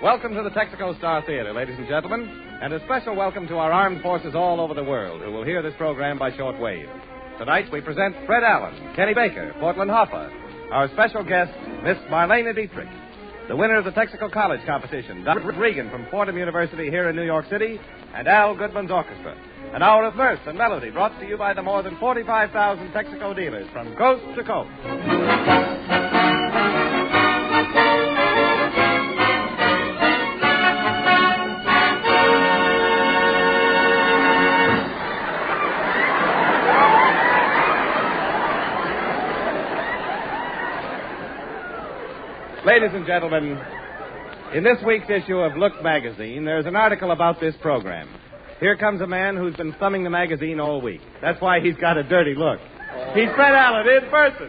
[SPEAKER 17] Welcome to the Texaco Star Theater, ladies and gentlemen, and a special welcome to our armed forces all over the world who will hear this program by shortwave. Tonight we present Fred Allen, Kenny Baker, Portland Hoffa, our special guest, Miss Marlene Dietrich, the winner of the Texaco College competition, Dr. Regan from Fordham University here in New York City, and Al Goodman's orchestra. An hour of mirth and melody brought to you by the more than 45,000 Texaco dealers from coast to coast.
[SPEAKER 11] Ladies and gentlemen, in this week's issue of Look magazine, there's an article about this program. Here comes a man who's been thumbing the magazine all week. That's why he's got a dirty look. He's Fred Allen in person.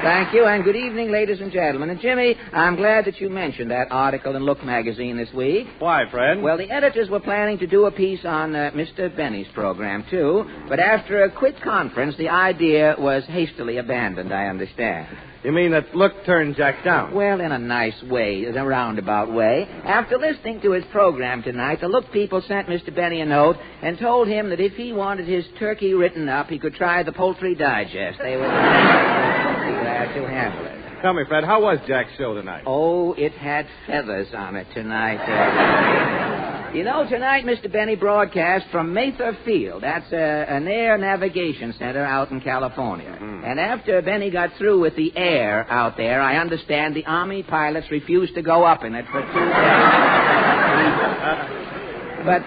[SPEAKER 19] Thank you, and good evening, ladies and gentlemen. And, Jimmy, I'm glad that you mentioned that article in Look magazine this week.
[SPEAKER 11] Why, Fred?
[SPEAKER 19] Well, the editors were planning to do a piece on Mr. Benny's program, too, but after a quick conference, the idea was hastily abandoned, I understand.
[SPEAKER 11] You mean that Look turned Jack down?
[SPEAKER 19] Well, in a nice way, in a roundabout way. After listening to his program tonight, the Look people sent Mr. Benny a note and told him that if he wanted his turkey written up, he could try the Poultry Digest. They were glad to handle it.
[SPEAKER 11] Tell me, Fred, how was Jack's show tonight?
[SPEAKER 19] Oh, it had feathers on it tonight. You know, tonight Mr. Benny broadcast from Mather Field. That's an air navigation center out in California. And after Benny got through with the air out there, I understand the Army pilots refused to go up in it for 2 days. But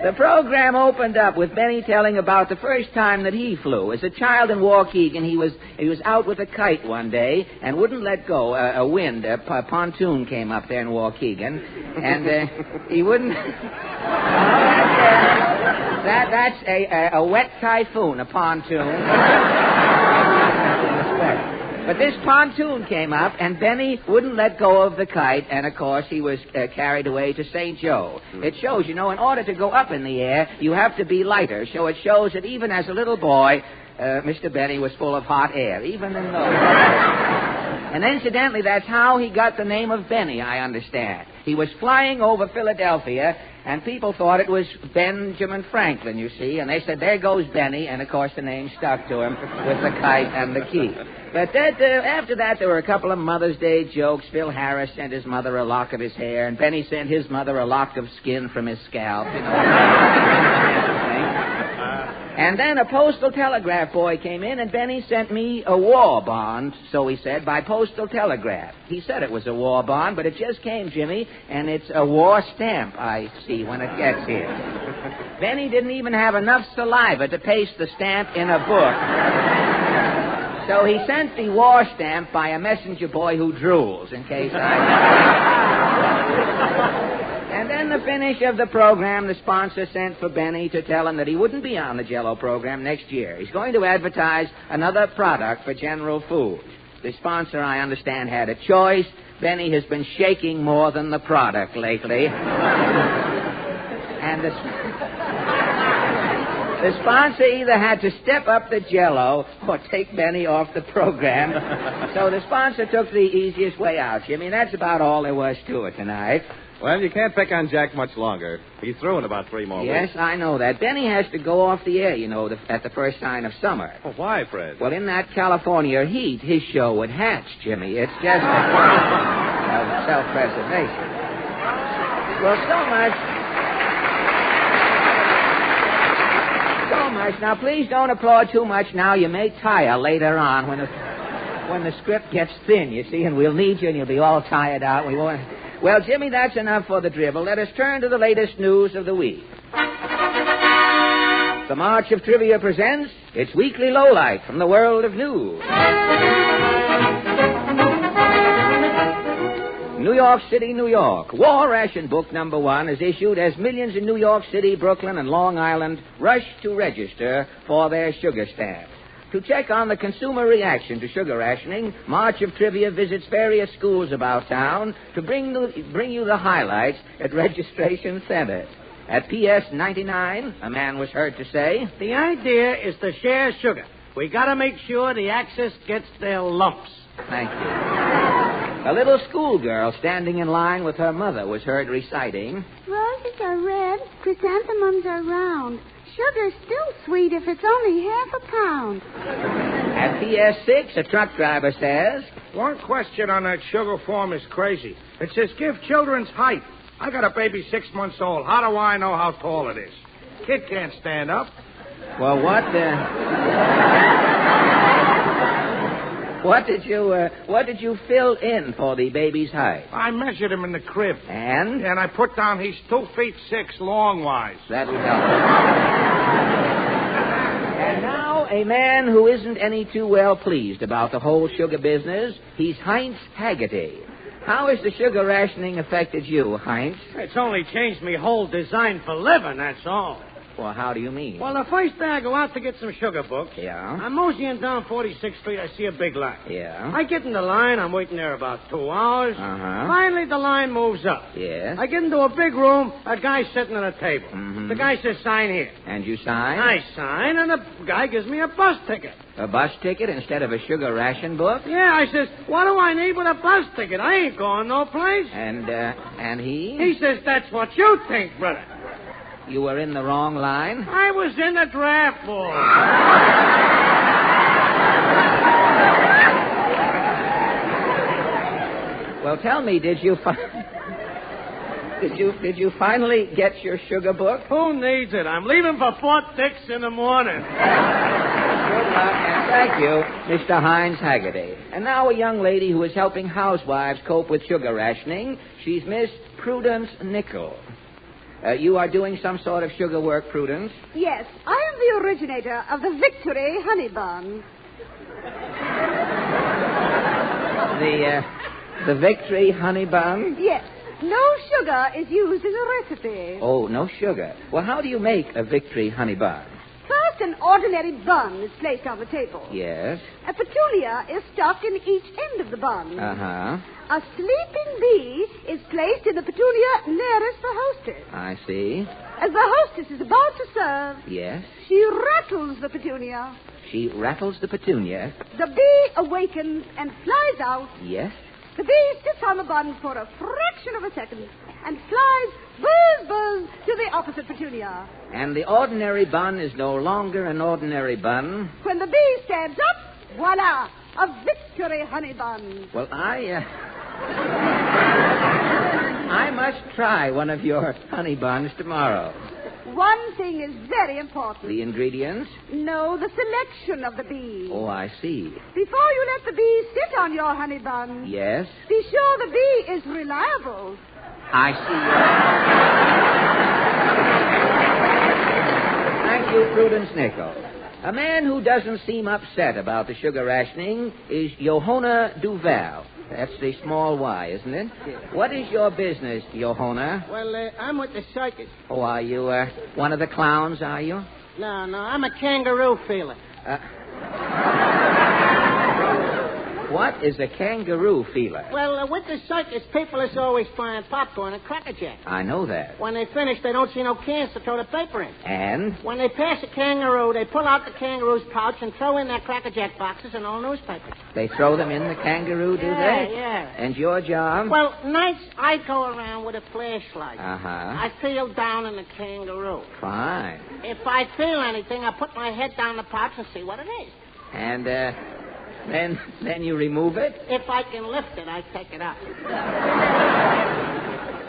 [SPEAKER 19] the program opened up with Benny telling about the first time that he flew. As a child in Waukegan, he was out with a kite one day and wouldn't let go. A pontoon came up there in Waukegan, and he wouldn't. That's a wet typhoon, a pontoon. But this pontoon came up, and Benny wouldn't let go of the kite, and, of course, he was carried away to St. Joe. It shows, you know, in order to go up in the air, you have to be lighter. So it shows that even as a little boy, Mr. Benny was full of hot air, even in those. And incidentally, that's how he got the name of Benny, I understand. He was flying over Philadelphia, and people thought it was Benjamin Franklin, you see, and they said, there goes Benny, and, of course, the name stuck to him with the kite and the key. But after that, there were a couple of Mother's Day jokes. Phil Harris sent his mother a lock of his hair, and Benny sent his mother a lock of skin from his scalp. You know. And then a postal telegraph boy came in, and Benny sent me a war bond, so he said, by postal telegraph. He said it was a war bond, but it just came, Jimmy, and it's a war stamp, I see, when it gets here. Benny didn't even have enough saliva to paste the stamp in a book. So he sent the war stamp by a messenger boy who drools, in case And then the finish of the program, the sponsor sent for Benny to tell him that he wouldn't be on the Jell-O program next year. He's going to advertise another product for General Foods. The sponsor, I understand, had a choice. Benny has been shaking more than the product lately. And the sponsor either had to step up the Jell-O or take Benny off the program. So the sponsor took the easiest way out, Jimmy. That's about all there was to it tonight.
[SPEAKER 11] Well, you can't pick on Jack much longer. He's through in about 3 more weeks.
[SPEAKER 19] Yes, I know that. Benny has to go off the air, you know, at the first sign of summer.
[SPEAKER 11] Well, why, Fred?
[SPEAKER 19] Well, in that California heat, his show would hatch, Jimmy. It's just self-preservation. Well, so much. Now, please don't applaud too much now. You may tire later on when the script gets thin, you see, and we'll need you and you'll be all tired out. We won't... Well, Jimmy, that's enough for the dribble. Let us turn to the latest news of the week. The March of Trivia presents its weekly lowlight from the world of news. New York City, New York. War Ration Book number 1 is issued as millions in New York City, Brooklyn, and Long Island rush to register for their sugar stamp. To check on the consumer reaction to sugar rationing, March of Trivia visits various schools about town to bring you the highlights at registration centers. At PS 99, a man was heard to say,
[SPEAKER 21] the idea is to share sugar. We got to make sure the Axis gets their lumps.
[SPEAKER 19] Thank you. A little schoolgirl standing in line with her mother was heard reciting,
[SPEAKER 24] roses are red, chrysanthemums are round. Sugar's still sweet if it's only half a pound.
[SPEAKER 19] At PS 6, a truck driver says,
[SPEAKER 25] one question on that sugar form is crazy. It says give children's height. I got a baby 6 months old. How do I know how tall it is? Kid can't stand up.
[SPEAKER 19] Well, what What did you fill in for the baby's height?
[SPEAKER 25] I measured him in the crib.
[SPEAKER 19] And?
[SPEAKER 25] And I put down he's 2 feet 6 long-wise.
[SPEAKER 19] That would help. And now, a man who isn't any too well pleased about the whole sugar business. He's Haynes Haggerty. How has the sugar rationing affected you, Haynes?
[SPEAKER 21] It's only changed me whole design for living, that's all.
[SPEAKER 19] Well, how do you mean?
[SPEAKER 21] Well, the first day I go out to get some sugar books.
[SPEAKER 19] Yeah?
[SPEAKER 21] I'm moseying down 46th Street. I see a big line.
[SPEAKER 19] Yeah?
[SPEAKER 21] I get in the line. I'm waiting there about 2 hours.
[SPEAKER 19] Uh-huh.
[SPEAKER 21] Finally, the line moves up.
[SPEAKER 19] Yes?
[SPEAKER 21] I get into a big room. A guy sitting at a table.
[SPEAKER 19] Mm-hmm.
[SPEAKER 21] The guy says, sign here.
[SPEAKER 19] And you sign?
[SPEAKER 21] I sign, and the guy gives me a bus ticket.
[SPEAKER 19] A bus ticket instead of a sugar ration book?
[SPEAKER 21] Yeah, I says, what do I need with a bus ticket? I ain't going no place.
[SPEAKER 19] And he?
[SPEAKER 21] He says, that's what you think, brother.
[SPEAKER 19] You were in the wrong line?
[SPEAKER 21] I was in the draft board.
[SPEAKER 19] Well, tell me, did you finally get your sugar book?
[SPEAKER 21] Who needs it? I'm leaving for Fort Dix in the morning.
[SPEAKER 19] Good luck, and thank you, Mr. Haynes Haggerty. And now a young lady who is helping housewives cope with sugar rationing. She's Miss Prudence Nickel. You are doing some sort of sugar work, Prudence?
[SPEAKER 24] Yes, I am the originator of the Victory honey bun.
[SPEAKER 19] The Victory honey bun?
[SPEAKER 24] Yes. No sugar is used as a recipe.
[SPEAKER 19] Oh, no sugar. Well, how do you make a Victory honey bun?
[SPEAKER 24] First, an ordinary bun is placed on the table.
[SPEAKER 19] Yes.
[SPEAKER 24] A petunia is stuck in each end of the bun.
[SPEAKER 19] Uh-huh.
[SPEAKER 24] A sleeping bee is placed in the petunia nearest the hostess.
[SPEAKER 19] I see.
[SPEAKER 24] As the hostess is about to serve,
[SPEAKER 19] Yes.
[SPEAKER 24] she rattles the petunia.
[SPEAKER 19] She rattles the petunia.
[SPEAKER 24] The bee awakens and flies out.
[SPEAKER 19] Yes.
[SPEAKER 24] The bee sits on the bun for a fraction of a second and flies buzz, buzz to the opposite petunia.
[SPEAKER 19] And the ordinary bun is no longer an ordinary bun.
[SPEAKER 24] When the bee stands up, voila, a Victory honey bun.
[SPEAKER 19] Well, I must try one of your honey buns tomorrow.
[SPEAKER 24] One thing is very important.
[SPEAKER 19] The ingredients?
[SPEAKER 24] No, the selection of the bee.
[SPEAKER 19] Oh, I see.
[SPEAKER 24] Before you let the bee sit on your honey bun,
[SPEAKER 19] Yes?
[SPEAKER 24] be sure the bee is reliable.
[SPEAKER 19] I see. Thank you, Prudence Nickel. A man who doesn't seem upset about the sugar rationing is Johanna Duval. That's the small Y, isn't it? What is your business, Johanna?
[SPEAKER 21] Well, I'm with the circus.
[SPEAKER 19] Oh, are you one of the clowns, are you?
[SPEAKER 21] No, I'm a kangaroo feeler.
[SPEAKER 19] What is a kangaroo feeler?
[SPEAKER 21] Well, with the circus, people is always buying popcorn and Cracker Jack.
[SPEAKER 19] I know that.
[SPEAKER 21] When they finish, they don't see no cans to throw the paper in.
[SPEAKER 19] And?
[SPEAKER 21] When they pass a kangaroo, they pull out the kangaroo's pouch and throw in their Cracker Jack boxes and all newspapers.
[SPEAKER 19] They throw them in the kangaroo, do they?
[SPEAKER 21] Yeah.
[SPEAKER 19] And your job?
[SPEAKER 21] Well, nights I go around with a flashlight.
[SPEAKER 19] Uh-huh.
[SPEAKER 21] I feel down in the kangaroo.
[SPEAKER 19] Fine.
[SPEAKER 21] If I feel anything, I put my head down the pouch and see what it is.
[SPEAKER 19] And, then you remove it?
[SPEAKER 21] If I can lift it, I take it up.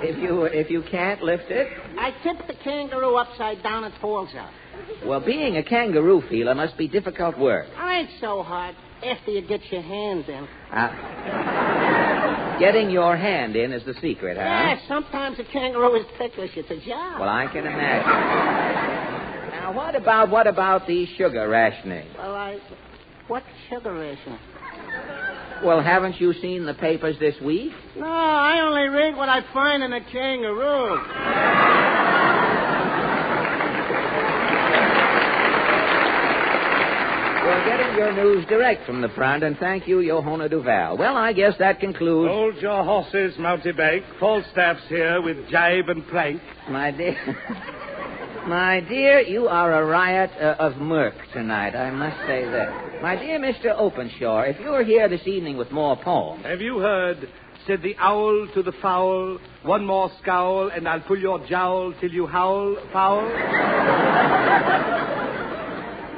[SPEAKER 19] If you can't lift it?
[SPEAKER 21] I tip the kangaroo upside down, it falls out.
[SPEAKER 19] Well, being a kangaroo feeler must be difficult work.
[SPEAKER 21] It ain't so hard after you get your hands in.
[SPEAKER 19] Getting your hand in is the secret, huh?
[SPEAKER 21] Yeah, sometimes a kangaroo is ticklish. It's a job.
[SPEAKER 19] Well, I can imagine. Now, what about the sugar rationing?
[SPEAKER 21] Well, what sugar rationing?
[SPEAKER 19] Well, haven't you seen the papers this week?
[SPEAKER 21] No, I only read what I find in a kangaroo.
[SPEAKER 19] You're getting your news direct from the front, and thank you, Johanna Duval. Well, I guess that concludes...
[SPEAKER 11] Hold your horses, mountebank. Falstaff's here with jibe and plank.
[SPEAKER 19] My dear, you are a riot of mirth tonight, I must say that. My dear Mr. Openshaw, if you're here this evening with more poems...
[SPEAKER 11] Have you heard, said the owl to the fowl, one more scowl, and I'll pull your jowl till you howl, foul?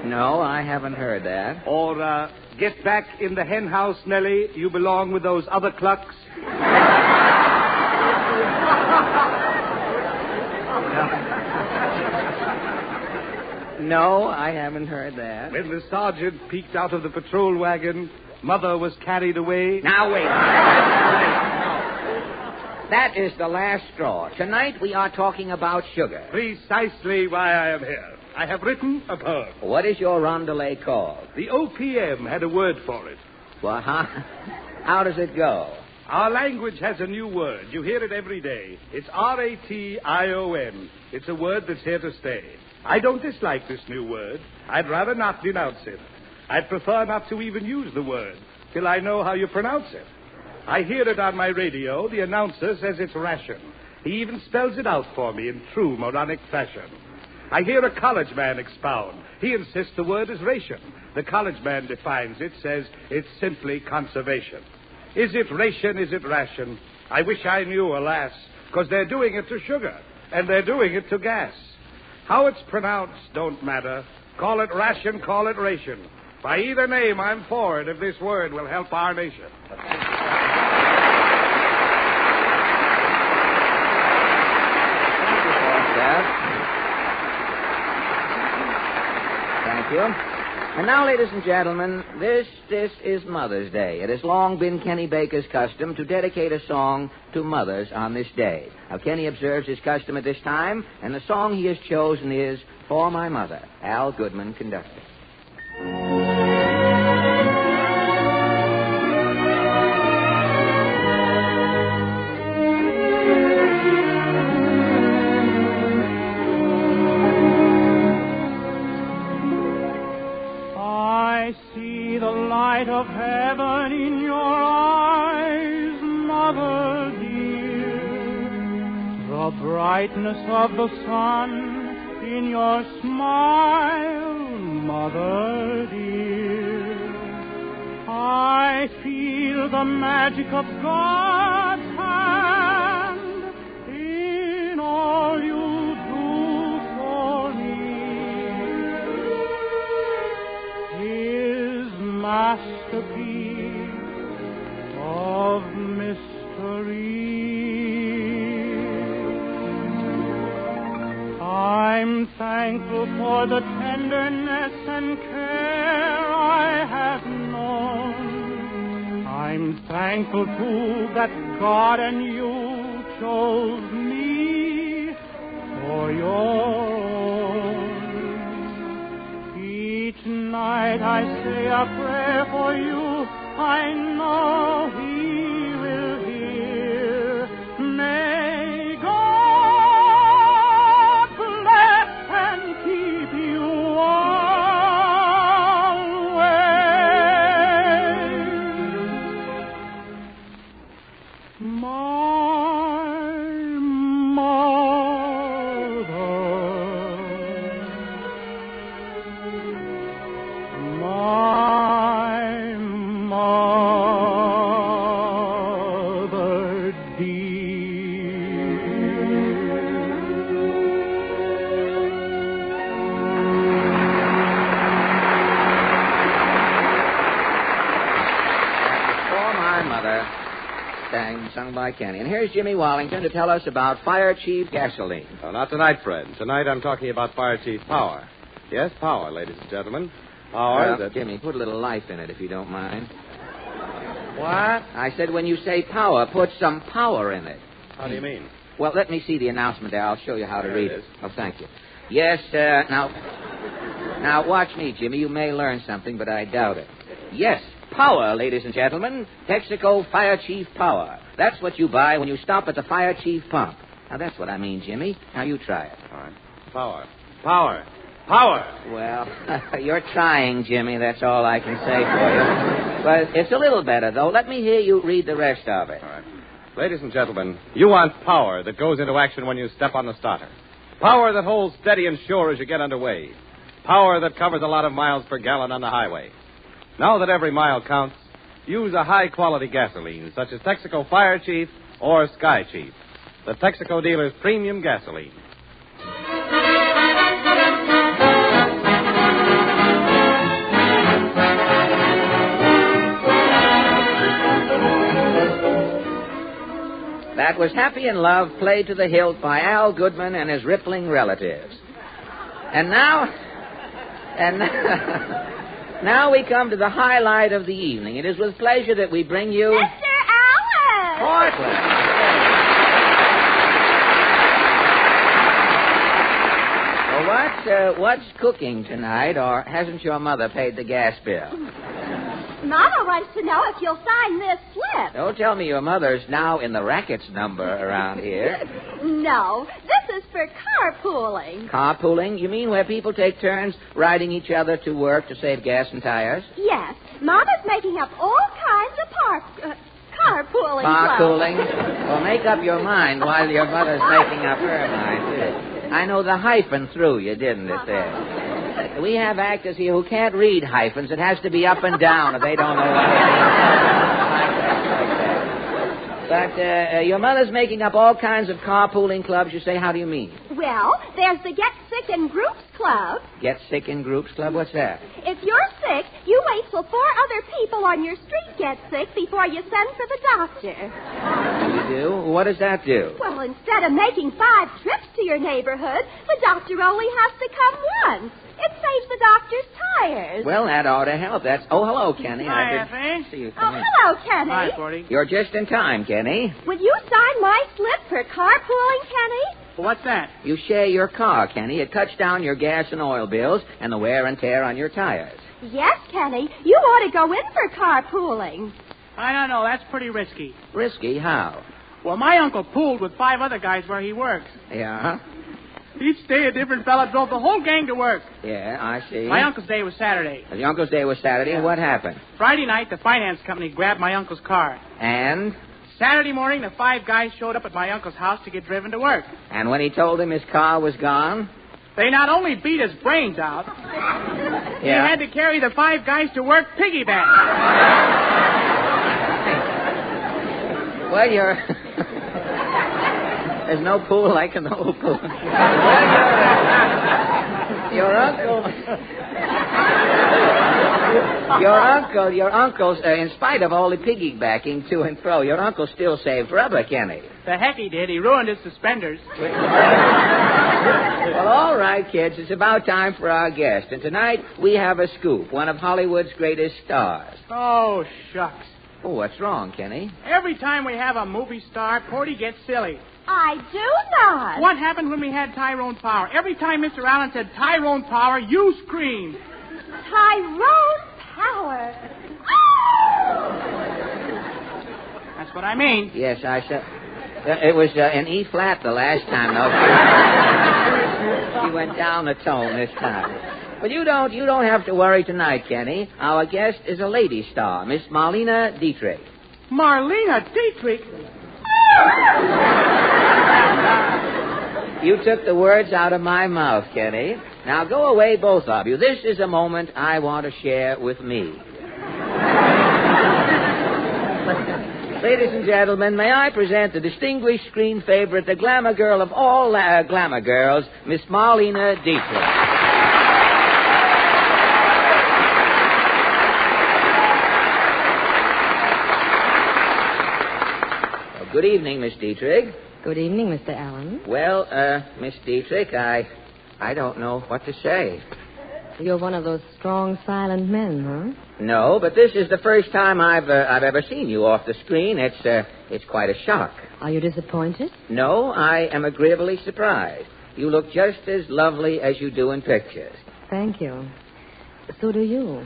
[SPEAKER 19] No, I haven't heard that.
[SPEAKER 11] Or, get back in the hen house, Nellie. You belong with those other clucks.
[SPEAKER 19] No, I haven't heard that.
[SPEAKER 11] When the sergeant peeked out of the patrol wagon,
[SPEAKER 25] Mother was carried away.
[SPEAKER 19] Now, wait. That is the last straw. Tonight we are talking about sugar.
[SPEAKER 25] Precisely why I am here. I have written a poem.
[SPEAKER 19] What is your rondelay called?
[SPEAKER 25] The OPM had a word for it.
[SPEAKER 19] Well, how does it go?
[SPEAKER 25] Our language has a new word. You hear it every day. It's R-A-T-I-O-N. It's a word that's here to stay. I don't dislike this new word. I'd rather not denounce it. I'd prefer not to even use the word till I know how you pronounce it. I hear it on my radio. The announcer says it's ration. He even spells it out for me in true moronic fashion. I hear a college man expound. He insists the word is ration. The college man defines it, says it's simply conservation. Is it ration, is it ration? I wish I knew, alas, because they're doing it to sugar, and they're doing it to gas. How it's pronounced don't matter. Call it ration, call it ration. By either name, I'm for it if this word will help our nation.
[SPEAKER 19] Thank you. And now, ladies and gentlemen, this is Mother's Day. It has long been Kenny Baker's custom to dedicate a song to mothers on this day. Now, Kenny observes his custom at this time, and the song he has chosen is For My Mother, Al Goodman conducting.
[SPEAKER 6] Of heaven in your eyes, Mother dear, the brightness of the sun in your smile, Mother dear. I feel the magic of God's hand in all you do for me. His masterpiece of mystery. I'm thankful for the tenderness and care I have known. I'm thankful, too, that God and you chose me for your own. Each night I say a prayer for you. I know He will hear. May God bless and keep you always. My mother.
[SPEAKER 19] Sung by Kenny. And here's Jimmy Wallington to tell us about Fire Chief Gasoline.
[SPEAKER 11] Oh, not tonight, Fred. Tonight I'm talking about Fire Chief Power. Yes, power, ladies and gentlemen. Power that...
[SPEAKER 19] Jimmy, put a little life in it if you don't mind.
[SPEAKER 11] What?
[SPEAKER 19] I said when you say power, put some power in it.
[SPEAKER 11] How do you mean?
[SPEAKER 19] Well, let me see the announcement there. I'll show you how to read it. Oh, thank you. Yes, now watch me, Jimmy. You may learn something, but I doubt it. Yes, power, ladies and gentlemen. Texaco Fire Chief Power. That's what you buy when you stop at the Fire Chief pump. Now, that's what I mean, Jimmy. Now, you try it.
[SPEAKER 11] All right. Power. Power. Power.
[SPEAKER 19] Well, you're trying, Jimmy. That's all I can say for you. But it's a little better, though. Let me hear you read the rest of it.
[SPEAKER 11] All right. Ladies and gentlemen, you want power that goes into action when you step on the starter. Power that holds steady and sure as you get underway. Power that covers a lot of miles per gallon on the highway. Now that every mile counts, use a high-quality gasoline, such as Texaco Fire Chief or Sky Chief, the Texaco dealer's premium gasoline.
[SPEAKER 19] That was Happy in Love, played to the hilt by Al Goodman and his rippling relatives. And now... Now we come to the highlight of the evening. It is with pleasure that we bring you...
[SPEAKER 24] Mr. Allen!
[SPEAKER 19] Portland. Well, what's cooking tonight, or hasn't your mother paid the gas bill?
[SPEAKER 24] Mama wants to know if you'll sign this slip.
[SPEAKER 19] Don't tell me your mother's now in the rackets number around here.
[SPEAKER 24] No, this is for carpooling.
[SPEAKER 19] Carpooling? You mean where people take turns riding each other to work to save gas and tires?
[SPEAKER 24] Yes, Mama's making up all kinds of carpooling.
[SPEAKER 19] Carpooling? Well, make up your mind while your mother's making up her mind. I know the hyphen threw you, didn't it, there? We have actors here who can't read hyphens. It has to be up and down, or they don't know what it is. But your mother's making up all kinds of carpooling clubs. You say, how do you mean?
[SPEAKER 24] Well, there's the Get Sick in Groups Club.
[SPEAKER 19] Get Sick in Groups Club? What's that?
[SPEAKER 24] If you're sick, you wait till 4 other people on your street get sick before you send for the doctor.
[SPEAKER 19] You do? What does that do?
[SPEAKER 24] Well, instead of making 5 trips to your neighborhood, the doctor only has to come once. It saves the doctor's tires.
[SPEAKER 19] Well, that ought to help. That's... Oh, hello, Kenny.
[SPEAKER 21] Hi, Faye.
[SPEAKER 19] See you.
[SPEAKER 24] Oh, hello, Kenny.
[SPEAKER 21] Hi, Forty.
[SPEAKER 19] You're just in time, Kenny.
[SPEAKER 24] Will you sign my slip for carpooling, Kenny?
[SPEAKER 21] What's that?
[SPEAKER 19] You share your car, Kenny. It cuts down your gas and oil bills and the wear and tear on your tires.
[SPEAKER 24] Yes, Kenny. You ought to go in for carpooling.
[SPEAKER 21] I don't know. That's pretty risky.
[SPEAKER 19] Risky? How?
[SPEAKER 21] Well, my uncle pooled with 5 other guys where he works.
[SPEAKER 19] Yeah?
[SPEAKER 21] Each day a different fella drove the whole gang to work.
[SPEAKER 19] Yeah, I see.
[SPEAKER 21] My uncle's day was Saturday.
[SPEAKER 19] Your uncle's day was Saturday, and what happened?
[SPEAKER 21] Friday night, the finance company grabbed my uncle's car.
[SPEAKER 19] And?
[SPEAKER 21] Saturday morning, the 5 guys showed up at my uncle's house to get driven to work.
[SPEAKER 19] And when he told him his car was gone?
[SPEAKER 21] They not only beat his brains out, He had to carry the 5 guys to work piggyback.
[SPEAKER 19] Well, you're... There's no pool like an old pool. Your uncle's, in spite of all the piggybacking to and fro, your uncle still saved rubber, Kenny.
[SPEAKER 21] The heck he did. He ruined his suspenders.
[SPEAKER 19] Well, all right, kids. It's about time for our guest. And tonight we have a scoop, one of Hollywood's greatest stars.
[SPEAKER 21] Oh, shucks.
[SPEAKER 19] Oh, what's wrong, Kenny?
[SPEAKER 21] Every time we have a movie star, Porty gets silly.
[SPEAKER 24] I do not.
[SPEAKER 21] What happened when we had Tyrone Power? Every time Mr. Allen said Tyrone Power, you screamed.
[SPEAKER 24] Tyrone Power.
[SPEAKER 21] That's what I mean.
[SPEAKER 19] Yes, I said... it was in E-flat the last time, though. She went down a tone this time. But you don't have to worry tonight, Kenny. Our guest is a lady star, Miss Marlena Dietrich.
[SPEAKER 21] Marlena Dietrich?
[SPEAKER 19] You took the words out of my mouth, Kenny. Now go away, both of you. This is a moment I want to share with me. Ladies and gentlemen, may I present the distinguished screen favorite, the glamour girl of all glamour girls, Miss Marlena Dietrich. Well, good evening, Miss Dietrich.
[SPEAKER 10] Good evening, Mr. Allen.
[SPEAKER 19] Well, Miss Dietrich, I don't know what to say.
[SPEAKER 10] You're one of those strong, silent men, huh?
[SPEAKER 19] No, but this is the first time I've ever seen you off the screen. It's quite a shock.
[SPEAKER 10] Are you disappointed?
[SPEAKER 19] No, I am agreeably surprised. You look just as lovely as you do in pictures.
[SPEAKER 10] Thank you. So do you.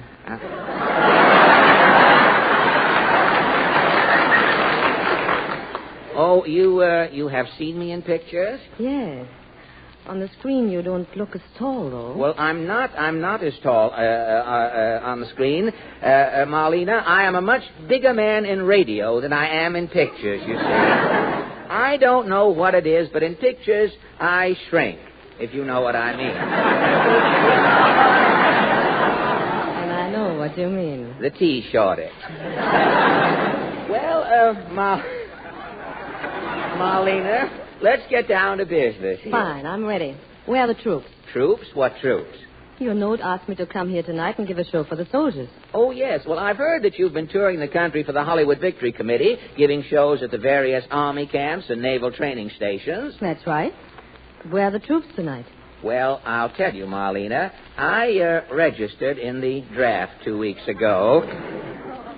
[SPEAKER 19] Oh, you have seen me in pictures?
[SPEAKER 10] Yes. On the screen, you don't look as tall, though.
[SPEAKER 19] Well, I'm not as tall on the screen, Marlena. I am a much bigger man in radio than I am in pictures, you see. I don't know what it is, but in pictures, I shrink, if you know what I mean.
[SPEAKER 10] And I know what you mean.
[SPEAKER 19] The tea shortage. Well, Marlena, let's get down to business here.
[SPEAKER 10] Fine, I'm ready. Where are the troops?
[SPEAKER 19] Troops? What troops?
[SPEAKER 10] Your note asked me to come here tonight and give a show for the soldiers.
[SPEAKER 19] Oh, yes. Well, I've heard that you've been touring the country for the Hollywood Victory Committee, giving shows at the various army camps and naval training stations.
[SPEAKER 10] That's right. Where are the troops tonight?
[SPEAKER 19] Well, I'll tell you, Marlena. I registered in the draft 2 weeks ago.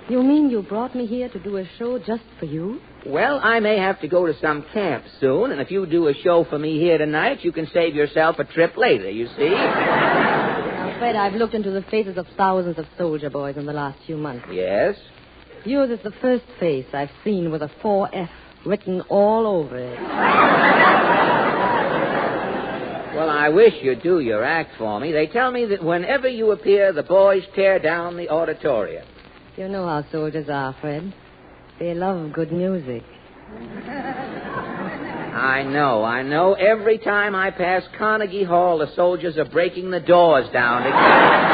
[SPEAKER 10] You mean you brought me here to do a show just for you?
[SPEAKER 19] Well, I may have to go to some camp soon, and if you do a show for me here tonight, you can save yourself a trip later, you see?
[SPEAKER 10] Now, Fred, I've looked into the faces of thousands of soldier boys in the last few months.
[SPEAKER 19] Yes?
[SPEAKER 10] Yours is the first face I've seen with a 4F written all over it.
[SPEAKER 19] Well, I wish you'd do your act for me. They tell me that whenever you appear, the boys tear down the auditorium.
[SPEAKER 10] You know how soldiers are, Fred. They love good music.
[SPEAKER 19] I know. Every time I pass Carnegie Hall, the soldiers are breaking the doors down again.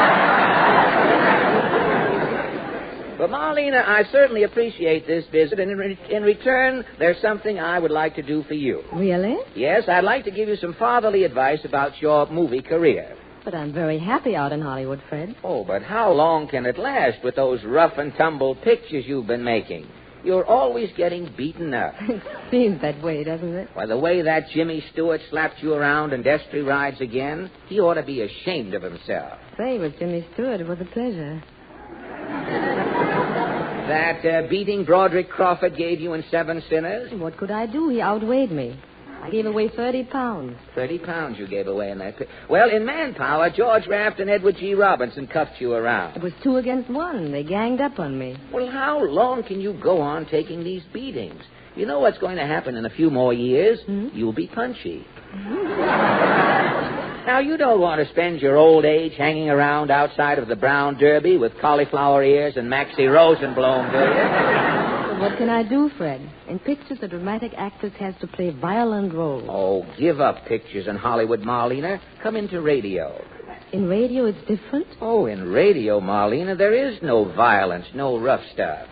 [SPEAKER 19] But, Marlena, I certainly appreciate this visit, and in return, there's something I would like to do for you.
[SPEAKER 10] Really?
[SPEAKER 19] Yes, I'd like to give you some fatherly advice about your movie career.
[SPEAKER 10] But I'm very happy out in Hollywood, Fred.
[SPEAKER 19] Oh, but how long can it last with those rough and tumble pictures you've been making? You're always getting beaten up.
[SPEAKER 10] It seems that way, doesn't it?
[SPEAKER 19] Why, the way that Jimmy Stewart slapped you around in Destry Rides Again, he ought to be ashamed of himself.
[SPEAKER 10] Say, with Jimmy Stewart, it was a pleasure.
[SPEAKER 19] That beating Broderick Crawford gave you in Seven Sinners?
[SPEAKER 10] What could I do? He outweighed me. I gave away 30 pounds.
[SPEAKER 19] 30 pounds you gave away in that pit. Well, in Manpower, George Raft and Edward G. Robinson cuffed you around.
[SPEAKER 10] It was 2 against 1. They ganged up on me.
[SPEAKER 19] Well, how long can you go on taking these beatings? You know what's going to happen in a few more years? You'll be punchy. Now, you don't want to spend your old age hanging around outside of the Brown Derby with cauliflower ears and Maxie Rosenblum, do you?
[SPEAKER 10] What can I do, Fred? In pictures, a dramatic actress has to play violent roles.
[SPEAKER 19] Oh, give up pictures in Hollywood, Marlena. Come into radio.
[SPEAKER 10] In radio, it's different?
[SPEAKER 19] Oh, in radio, Marlena, there is no violence, no rough stuff.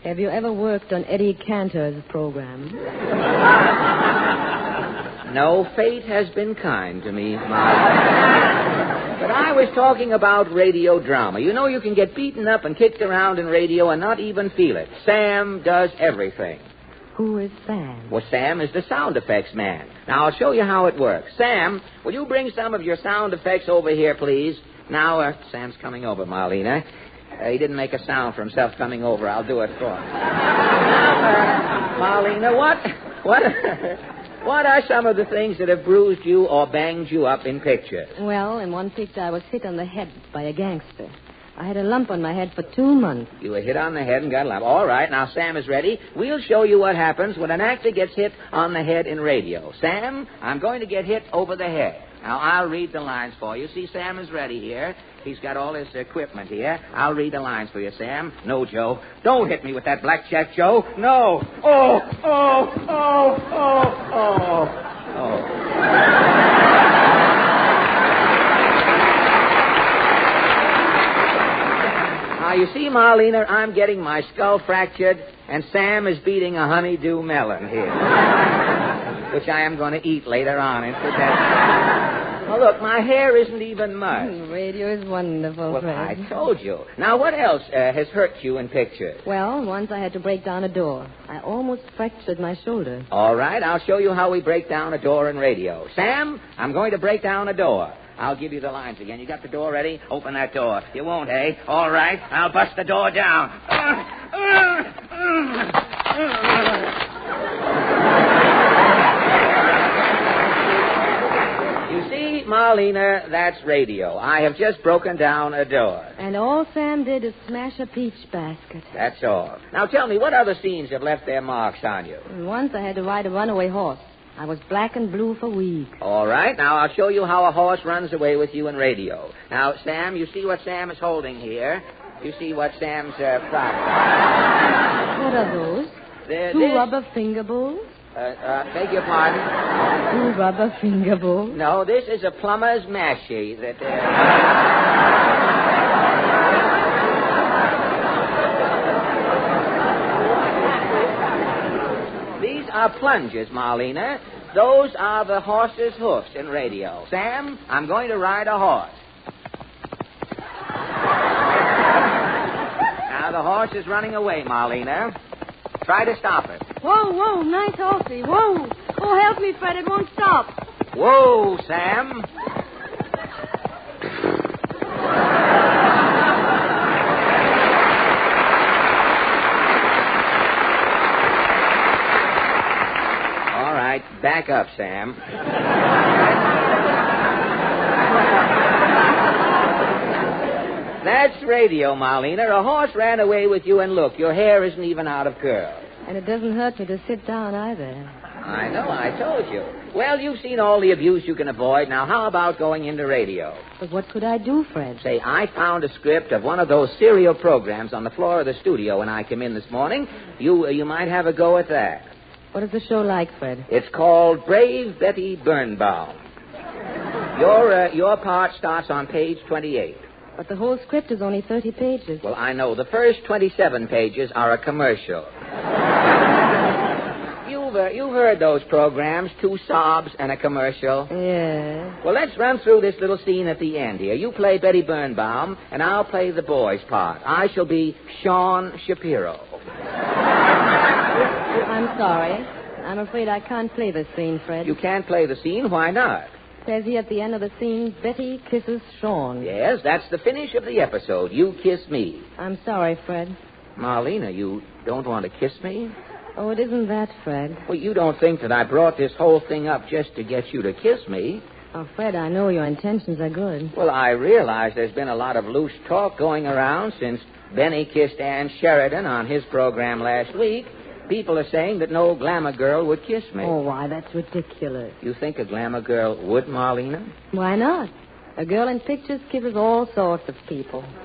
[SPEAKER 10] Have you ever worked on Eddie Cantor's program?
[SPEAKER 19] No, fate has been kind to me, Marlena. But I was talking about radio drama. You know, you can get beaten up and kicked around in radio and not even feel it. Sam does everything.
[SPEAKER 10] Who is Sam?
[SPEAKER 19] Well, Sam is the sound effects man. Now, I'll show you how it works. Sam, will you bring some of your sound effects over here, please? Now, Sam's coming over, Marlena. He didn't make a sound for himself coming over. I'll do it for him. Marlena, what are some of the things that have bruised you or banged you up in pictures?
[SPEAKER 10] Well, in one picture, I was hit on the head by a gangster. I had a lump on my head for 2 months.
[SPEAKER 19] You were hit on the head and got a lump. All right, now Sam is ready. We'll show you what happens when an actor gets hit on the head in radio. Sam, I'm going to get hit over the head. Now, I'll read the lines for you. See, Sam is ready here. He's got all his equipment here. I'll read the lines for you, Sam. No, Joe. Don't hit me with that blackjack, Joe. No. Oh. Now, you see, Marlena, I'm getting my skull fractured, and Sam is beating a honeydew melon here, which I am going to eat later on. Well, look, my hair isn't even mud.
[SPEAKER 10] Radio is wonderful,
[SPEAKER 19] Well,
[SPEAKER 10] Fred.
[SPEAKER 19] I told you. Now, what else has hurt you in pictures?
[SPEAKER 10] Well, once I had to break down a door. I almost fractured my shoulder.
[SPEAKER 19] All right, I'll show you how we break down a door in radio. Sam, I'm going to break down a door. I'll give you the lines again. You got the door ready? Open that door. You won't, eh? All right, I'll bust the door down. You see, Marlena, that's radio. I have just broken down a door.
[SPEAKER 10] And all Sam did is smash a peach basket.
[SPEAKER 19] That's all. Now tell me, what other scenes have left their marks on you?
[SPEAKER 10] And once I had to ride a runaway horse. I was black and blue for weeks.
[SPEAKER 19] All right, now I'll show you how a horse runs away with you in radio. Now, Sam, you see what Sam is holding here? You see what Sam's problem.
[SPEAKER 10] What are those? Two rubber finger bowls?
[SPEAKER 19] Beg your pardon?
[SPEAKER 10] 2 rubber finger bowls?
[SPEAKER 19] No, this is a plumber's mashie that... These are plungers, Marlena. Those are the horse's hoofs in radio. Sam, I'm going to ride a horse. Now, the horse is running away, Marlena. Try to stop it.
[SPEAKER 10] Whoa, nice horsey. Whoa. Oh, help me, Fred. It won't stop.
[SPEAKER 19] Whoa, Sam. back up, Sam. That's radio, Marlena. A horse ran away with you, and look, your hair isn't even out of curl.
[SPEAKER 10] And it doesn't hurt me to sit down either.
[SPEAKER 19] I know, I told you. Well, you've seen all the abuse you can avoid. Now, how about going into radio?
[SPEAKER 10] But what could I do, Fred?
[SPEAKER 19] Say, I found a script of one of those serial programs on the floor of the studio when I came in this morning. You might have a go at that.
[SPEAKER 10] What is the show like, Fred?
[SPEAKER 19] It's called Brave Betty Birnbaum. Your part starts on page 28.
[SPEAKER 10] But the whole script is only 30 pages.
[SPEAKER 19] Well, I know. The first 27 pages are a commercial. You've heard those programs, 2 sobs and a commercial.
[SPEAKER 10] Yeah.
[SPEAKER 19] Well, let's run through this little scene at the end here. You play Betty Birnbaum, and I'll play the boy's part. I shall be Sean Shapiro.
[SPEAKER 10] I'm sorry. I'm afraid I can't play this scene, Fred.
[SPEAKER 19] You can't play the scene? Why not?
[SPEAKER 10] Says he at the end of the scene, Betty kisses Sean.
[SPEAKER 19] Yes, that's the finish of the episode. You kiss me.
[SPEAKER 10] I'm sorry, Fred.
[SPEAKER 19] Marlena, you don't want to kiss me?
[SPEAKER 10] Oh, it isn't that, Fred.
[SPEAKER 19] Well, you don't think that I brought this whole thing up just to get you to kiss me?
[SPEAKER 10] Oh, Fred, I know your intentions are good.
[SPEAKER 19] Well, I realize there's been a lot of loose talk going around since Benny kissed Ann Sheridan on his program last week. People are saying that no glamour girl would kiss me.
[SPEAKER 10] Oh, why, that's ridiculous.
[SPEAKER 19] You think a glamour girl would, Marlena?
[SPEAKER 10] Why not? A girl in pictures kisses all sorts of people. Part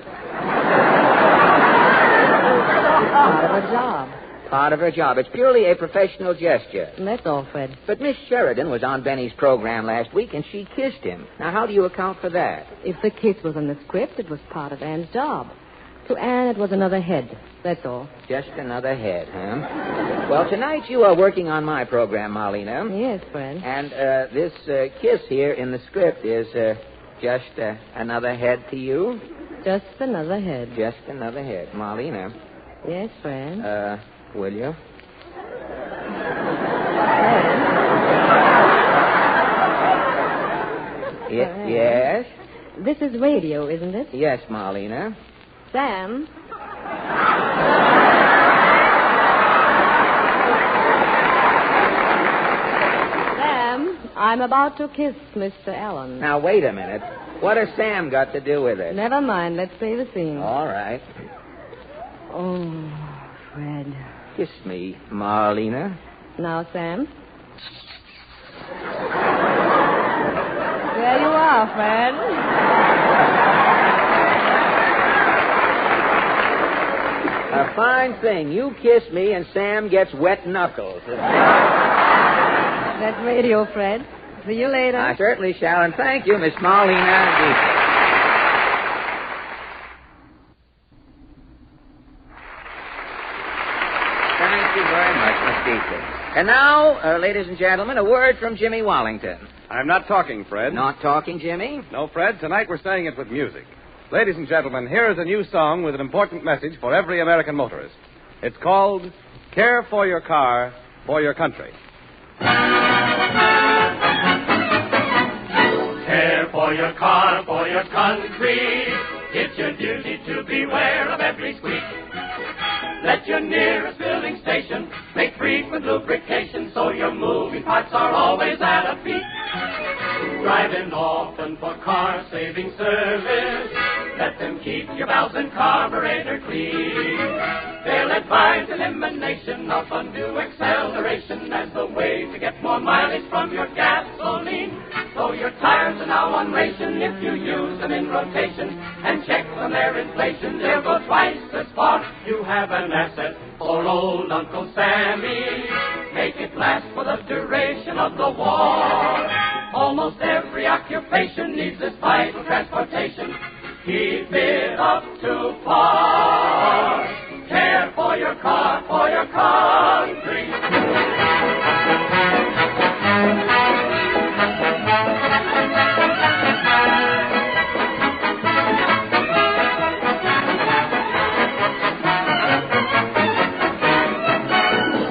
[SPEAKER 10] of her job.
[SPEAKER 19] Part of her job. It's purely a professional gesture.
[SPEAKER 10] And that's all, Fred.
[SPEAKER 19] But Miss Sheridan was on Benny's program last week, and she kissed him. Now, how do you account for that?
[SPEAKER 10] If the kiss was in the script, it was part of Ann's job. To Ann, it was another head. That's all.
[SPEAKER 19] Just another head, huh? Well, tonight you are working on my program, Marlena.
[SPEAKER 10] Yes, Fred.
[SPEAKER 19] And this kiss here in the script is just another head to you?
[SPEAKER 10] Just another head.
[SPEAKER 19] Just another head. Marlena.
[SPEAKER 10] Yes, Fred.
[SPEAKER 19] Will you? Yes?
[SPEAKER 10] This is radio, isn't it?
[SPEAKER 19] Yes, Marlena.
[SPEAKER 10] Sam? Sam, I'm about to kiss Mr. Allen.
[SPEAKER 19] Now, wait a minute. What has Sam got to do with it?
[SPEAKER 10] Never mind. Let's play the scene.
[SPEAKER 19] All right.
[SPEAKER 10] Oh, Fred.
[SPEAKER 19] Kiss me, Marlena.
[SPEAKER 10] Now, Sam. There you are, Fred.
[SPEAKER 19] A fine thing. You kiss me and Sam gets wet knuckles.
[SPEAKER 10] That's radio, Fred. See you later.
[SPEAKER 19] I certainly shall, and thank you, Miss Marlena. Thank you very much, Miss Deacon. And now, ladies and gentlemen, a word from Jimmy Wallington.
[SPEAKER 11] I'm not talking, Fred.
[SPEAKER 19] Not talking, Jimmy?
[SPEAKER 11] No, Fred. Tonight we're saying it with music. Ladies and gentlemen, here is a new song with an important message for every American motorist. It's called Care for Your Car, for Your Country.
[SPEAKER 6] Care for your car, for your country. It's your duty to beware of every squeak. Let your nearest filling station make frequent lubrication so your moving parts are always at a peak. Driving often for car-saving service. Let them keep your valves and carburetor clean. They'll advise elimination of undue acceleration as the way to get more mileage from your gasoline. So your tires are now on ration if you use them in rotation. And check on their inflation, they'll go twice as far. You have an asset for old Uncle Sammy. Make it last for the duration of the war. Almost every occupation needs this vital transportation. Keep it up to par. Care for your car, for your country.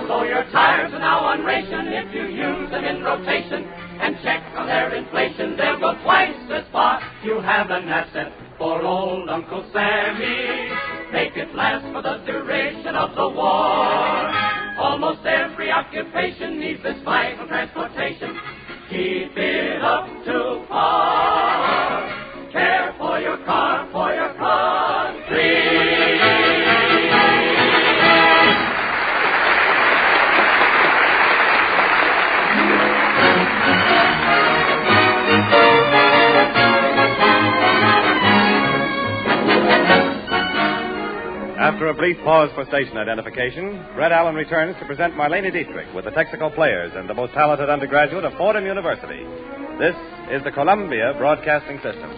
[SPEAKER 6] So your tires are now on ration if you use them in rotation. And check on their inflation, they'll go twice as far. You have an asset for old Uncle Sammy. Make it last for the duration of the war. Almost every occupation needs this vital transportation. Keep it up to par. Care for your country.
[SPEAKER 11] After a brief pause for station identification, Fred Allen returns to present Marlene Dietrich with the Texaco Players and the most talented undergraduate of Fordham University. This is the Columbia Broadcasting System.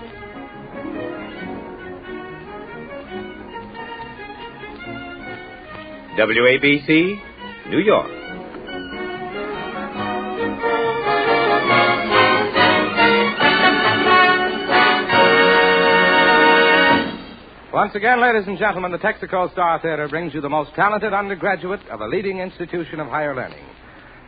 [SPEAKER 11] WABC, New York.
[SPEAKER 7] Once again, ladies and gentlemen, the Texaco Star Theater brings you the most talented undergraduate of a leading institution of higher learning.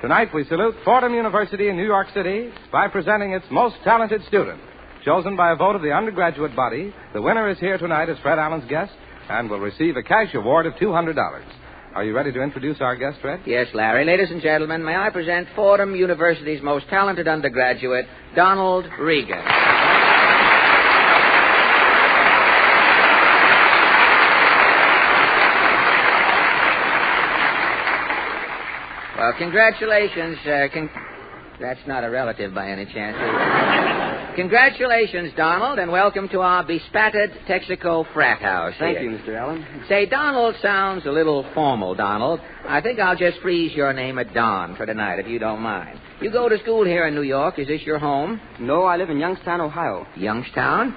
[SPEAKER 7] Tonight, we salute Fordham University in New York City by presenting its most talented student. Chosen by a vote of the undergraduate body, the winner is here tonight as Fred Allen's guest and will receive a cash award of $200. Are you ready to introduce our guest, Fred?
[SPEAKER 19] Yes, Larry. Ladies and gentlemen, may I present Fordham University's most talented undergraduate, Donald Regan. Well, congratulations. That's not a relative by any chance. Congratulations, Donald, and welcome to our bespattered Texaco frat house.
[SPEAKER 12] Thank
[SPEAKER 19] here.
[SPEAKER 12] you, Mr. Allen.
[SPEAKER 19] Say, Donald sounds a little formal, Donald. I think I'll just freeze your name at Don for tonight, if you don't mind. You go to school here in New York. Is this your home?
[SPEAKER 12] No, I live in Youngstown, Ohio.
[SPEAKER 19] Youngstown?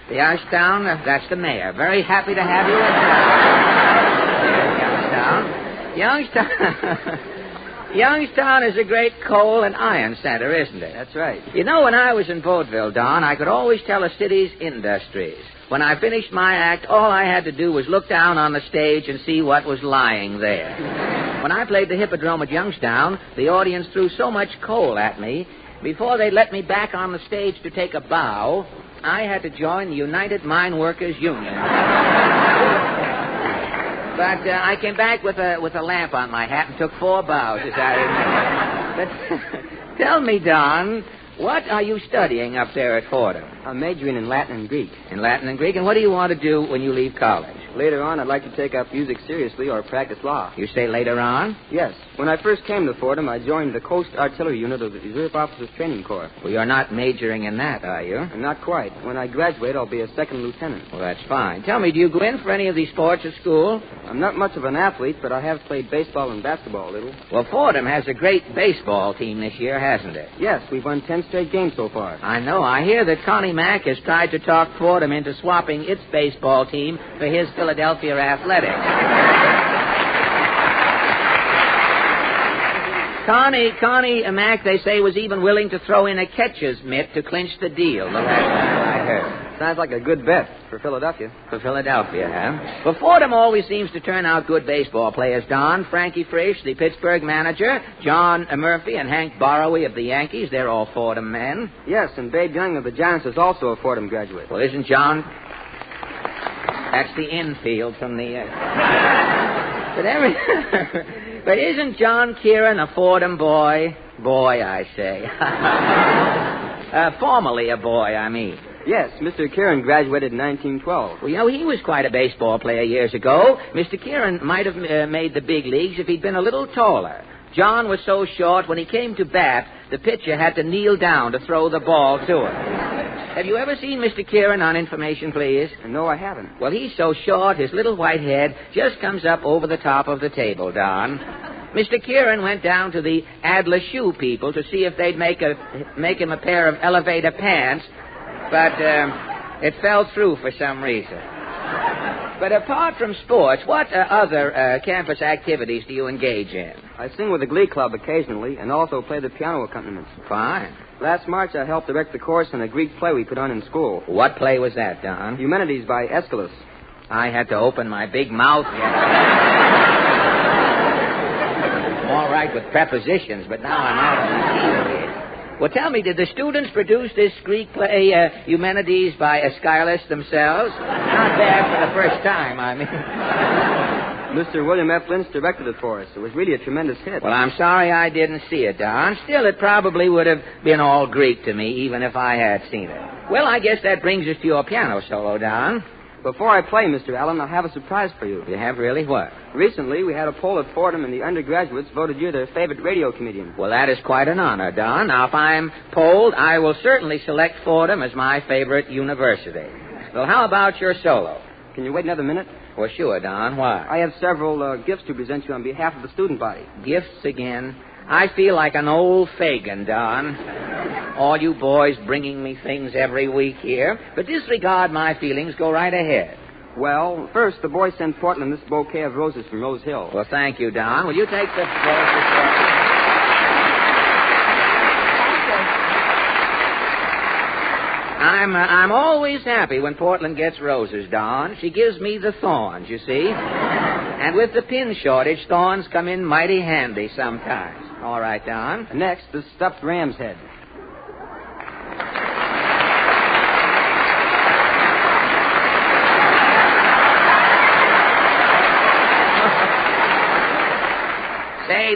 [SPEAKER 19] Youngstown, that's the mayor. Very happy to have you in town. Youngstown. Youngstown is a great coal and iron center, isn't it?
[SPEAKER 12] That's right.
[SPEAKER 19] You know, when I was in vaudeville, Don, I could always tell a city's industries. When I finished my act, all I had to do was look down on the stage and see what was lying there. When I played the Hippodrome at Youngstown, the audience threw so much coal at me, before they let me back on the stage to take a bow, I had to join the United Mine Workers Union. But I came back with a lamp on my hat and took 4 bows, as I remember. But tell me, Don, what are you studying up there at Fordham?
[SPEAKER 12] I'm majoring in Latin and Greek.
[SPEAKER 19] In Latin and Greek? And what do you want to do when you leave college?
[SPEAKER 12] Later on, I'd like to take up music seriously or practice law.
[SPEAKER 19] You say later on?
[SPEAKER 12] Yes. When I first came to Fordham, I joined the Coast Artillery Unit of the Reserve Officers Training Corps.
[SPEAKER 19] Well, you're not majoring in that, are you?
[SPEAKER 12] Not quite. When I graduate, I'll be a second lieutenant.
[SPEAKER 19] Well, that's fine. Tell me, do you go in for any of these sports at school?
[SPEAKER 12] I'm not much of an athlete, but I have played baseball and basketball a little.
[SPEAKER 19] Well, Fordham has a great baseball team this year, hasn't it?
[SPEAKER 12] Yes, we've won 10 straight games so far.
[SPEAKER 19] I know. I hear that Connie Mack has tried to talk Fordham into swapping its baseball team for his Philadelphia Athletics. Connie Mack, they say, was even willing to throw in a catcher's mitt to clinch the deal. The last time I heard.
[SPEAKER 12] Sounds like a good bet for Philadelphia.
[SPEAKER 19] For Philadelphia, huh? Well, Fordham always seems to turn out good baseball players, Don. Frankie Frisch, the Pittsburgh manager, John Murphy and Hank Borrowy of the Yankees, they're all Fordham men.
[SPEAKER 12] Yes, and Babe Young of the Giants is also a Fordham graduate.
[SPEAKER 19] Well, isn't John... That's the infield from the... But isn't John Kieran a Fordham boy? Boy, I say. Formerly a boy, I mean.
[SPEAKER 12] Yes, Mr. Kieran graduated in 1912.
[SPEAKER 19] Well, you know, he was quite a baseball player years ago. Mr. Kieran might have made the big leagues if he'd been a little taller. John was so short, when he came to bat, the pitcher had to kneel down to throw the ball to him. Have you ever seen Mr. Kieran on information, please?
[SPEAKER 12] No, I haven't.
[SPEAKER 19] Well, he's so short, his little white head just comes up over the top of the table, Don. Mr. Kieran went down to the Adler shoe people to see if they'd make him a pair of elevator pants, but it fell through for some reason. But apart from sports, what other campus activities do you engage in?
[SPEAKER 12] I sing with the Glee Club occasionally and also play the piano accompaniments.
[SPEAKER 19] Fine.
[SPEAKER 12] Last March, I helped direct the chorus in a Greek play we put on in school.
[SPEAKER 19] What play was that, Don?
[SPEAKER 12] Eumenides by Aeschylus.
[SPEAKER 19] I had to open my big mouth. I'm all right with prepositions, but now I'm out on the field. Well, tell me, did the students produce this Greek play, Eumenides by Aeschylus themselves? Not bad for the first time, I mean.
[SPEAKER 12] Mr. William F. Lynch directed it for us. It was really a tremendous hit.
[SPEAKER 19] Well, I'm sorry I didn't see it, Don. Still, it probably would have been all Greek to me, even if I had seen it. Well, I guess that brings us to your piano solo, Don.
[SPEAKER 12] Before I play, Mr. Allen, I have a surprise for you.
[SPEAKER 19] You have really? What?
[SPEAKER 12] Recently, we had a poll at Fordham, and the undergraduates voted you their favorite radio comedian.
[SPEAKER 19] Well, that is quite an honor, Don. Now, if I'm polled, I will certainly select Fordham as my favorite university. Well, how about your solo?
[SPEAKER 12] Can you wait another minute?
[SPEAKER 19] Well, sure, Don. Why?
[SPEAKER 12] I have several gifts to present you on behalf of the student body.
[SPEAKER 19] Gifts again? I feel like an old Fagin, Don. All you boys bringing me things every week here. But disregard my feelings. Go right ahead.
[SPEAKER 12] Well, first, the boy sent Portland this bouquet of roses from Rose Hill.
[SPEAKER 19] Well, thank you, Don. Will you take the roses? I'm always happy when Portland gets roses, Don. She gives me the thorns, you see. And with the pin shortage, thorns come in mighty handy sometimes. All right, Don.
[SPEAKER 12] Next, the stuffed ram's head.
[SPEAKER 19] Say,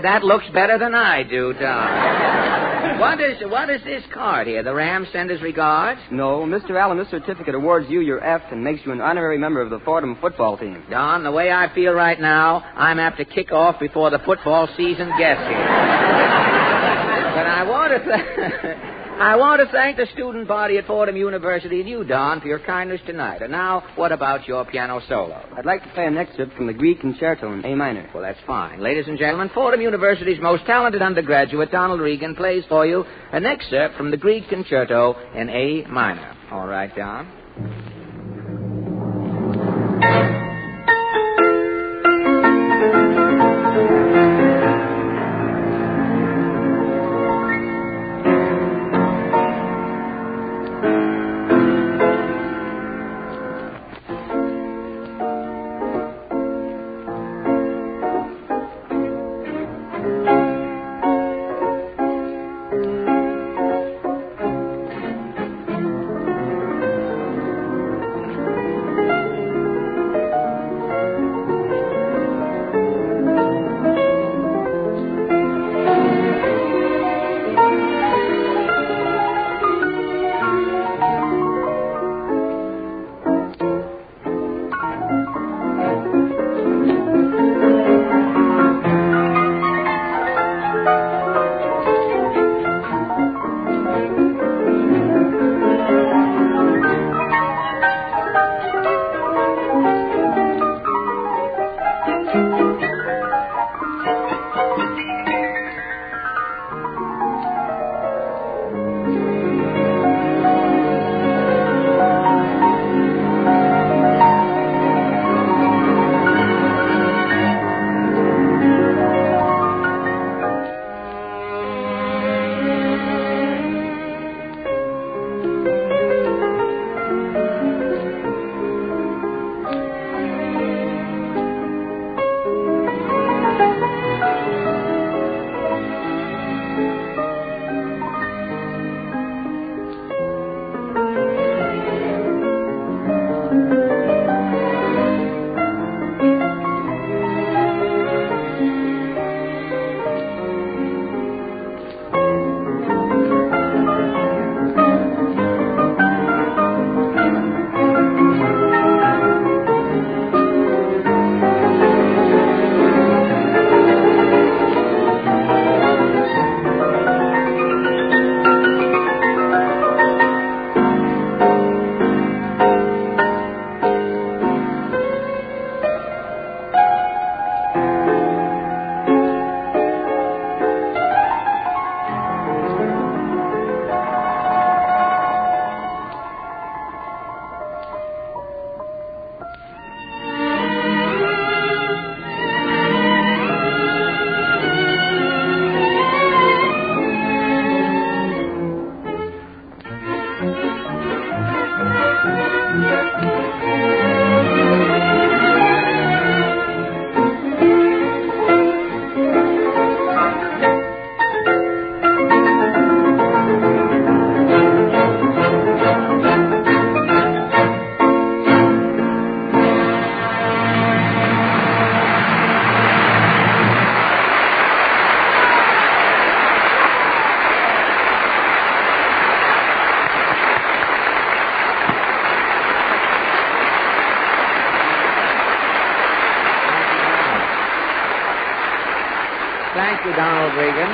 [SPEAKER 19] that looks better than I do, Don. What is this card here? The Ram send his regards?
[SPEAKER 12] No, Mr. Allen, this certificate awards you your F and makes you an honorary member of the Fordham football team.
[SPEAKER 19] Don, the way I feel right now, I'm apt to kick off before the football season gets here. But I want to thank the student body at Fordham University and you, Don, for your kindness tonight. And now, what about your piano solo?
[SPEAKER 12] I'd like to play an excerpt from the Grieg Concerto in A minor.
[SPEAKER 19] Well, that's fine. Ladies and gentlemen, Fordham University's most talented undergraduate, Donald Regan, plays for you an excerpt from the Grieg Concerto in A minor. All right, Don? you, Donald Regan.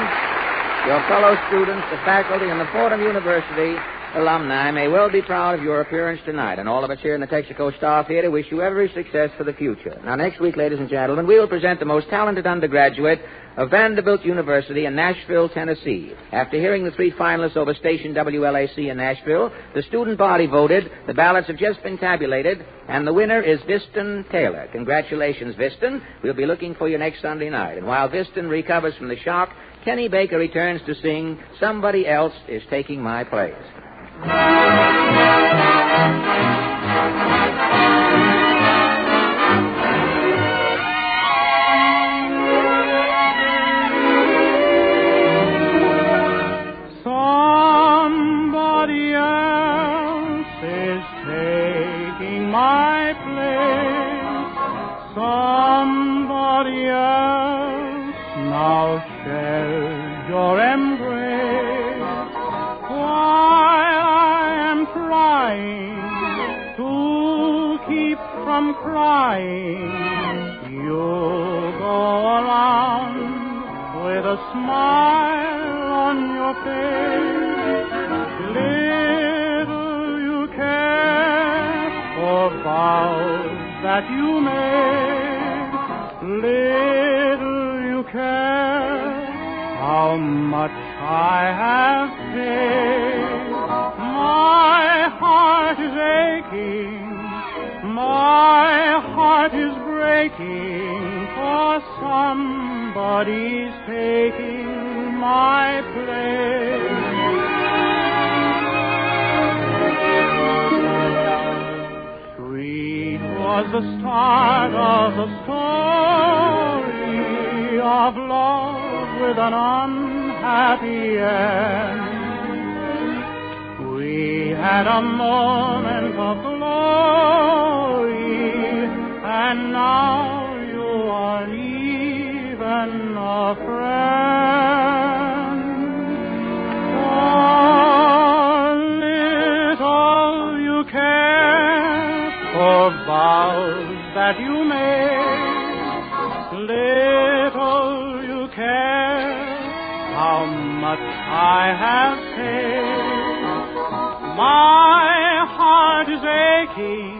[SPEAKER 19] Your fellow students, the faculty, and the Fordham University alumni may well be proud of your appearance tonight. And all of us here in the Texaco Star Theater wish you every success for the future. Now, next week, ladies and gentlemen, we will present the most talented undergraduate of Vanderbilt University in Nashville, Tennessee. After hearing the three finalists over station WLAC in Nashville, the student body voted, the ballots have just been tabulated, and the winner is Viston Taylor. Congratulations, Viston. We'll be looking for you next Sunday night. And while Viston recovers from the shock, Kenny Baker returns to sing Somebody Else Is Taking My Place.
[SPEAKER 6] Somebody else is taking my place. Somebody else now shares your embrace. While I am trying to keep from crying, you'll go around with a smile on your face. Little you care for vows that you made. Little you care how much I have paid. My heart is aching, my heart is breaking, for somebody's taking my place. Sweet was the start of the story of love with an unhappy end. We had a moment of glory, and now you aren't even a friend. Oh, little you care for vows that you made. Little you care how much I have paid. My heart is aching,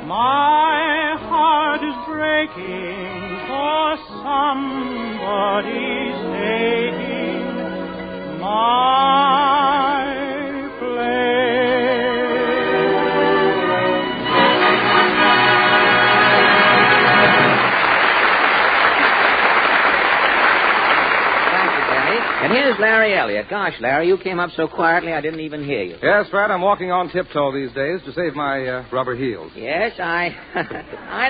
[SPEAKER 6] my heart is breaking, for somebody's taking my place.
[SPEAKER 19] And here's Larry Elliott. Gosh, Larry, you came up so quietly I didn't even hear you.
[SPEAKER 7] Yes, Fred, I'm walking on tiptoe these days to save my rubber heels.
[SPEAKER 19] Yes, I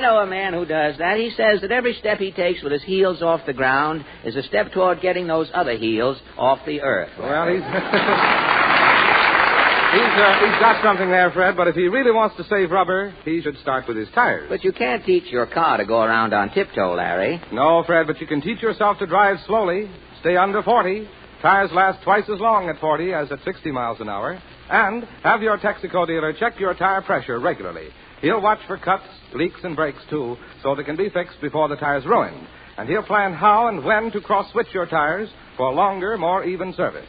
[SPEAKER 19] know a man who does that. He says that every step he takes with his heels off the ground is a step toward getting those other heels off the earth.
[SPEAKER 7] Well, he's got something there, Fred, but if he really wants to save rubber, he should start with his tires.
[SPEAKER 19] But you can't teach your car to go around on tiptoe, Larry.
[SPEAKER 7] No, Fred, but you can teach yourself to drive slowly. Stay under 40. Tires last twice as long at 40 as at 60 miles an hour. And have your Texaco dealer check your tire pressure regularly. He'll watch for cuts, leaks, and breaks, too, so they can be fixed before the tire's ruined. And he'll plan how and when to cross-switch your tires for longer, more even service.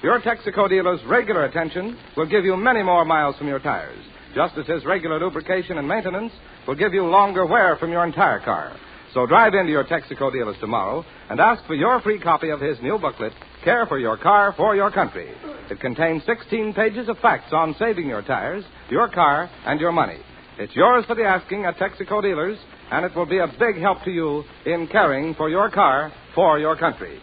[SPEAKER 7] Your Texaco dealer's regular attention will give you many more miles from your tires, just as his regular lubrication and maintenance will give you longer wear from your entire car. So drive into your Texaco dealers tomorrow and ask for your free copy of his new booklet, Care for Your Car for Your Country. It contains 16 pages of facts on saving your tires, your car, and your money. It's yours for the asking at Texaco dealers, and it will be a big help to you in caring for your car for your country.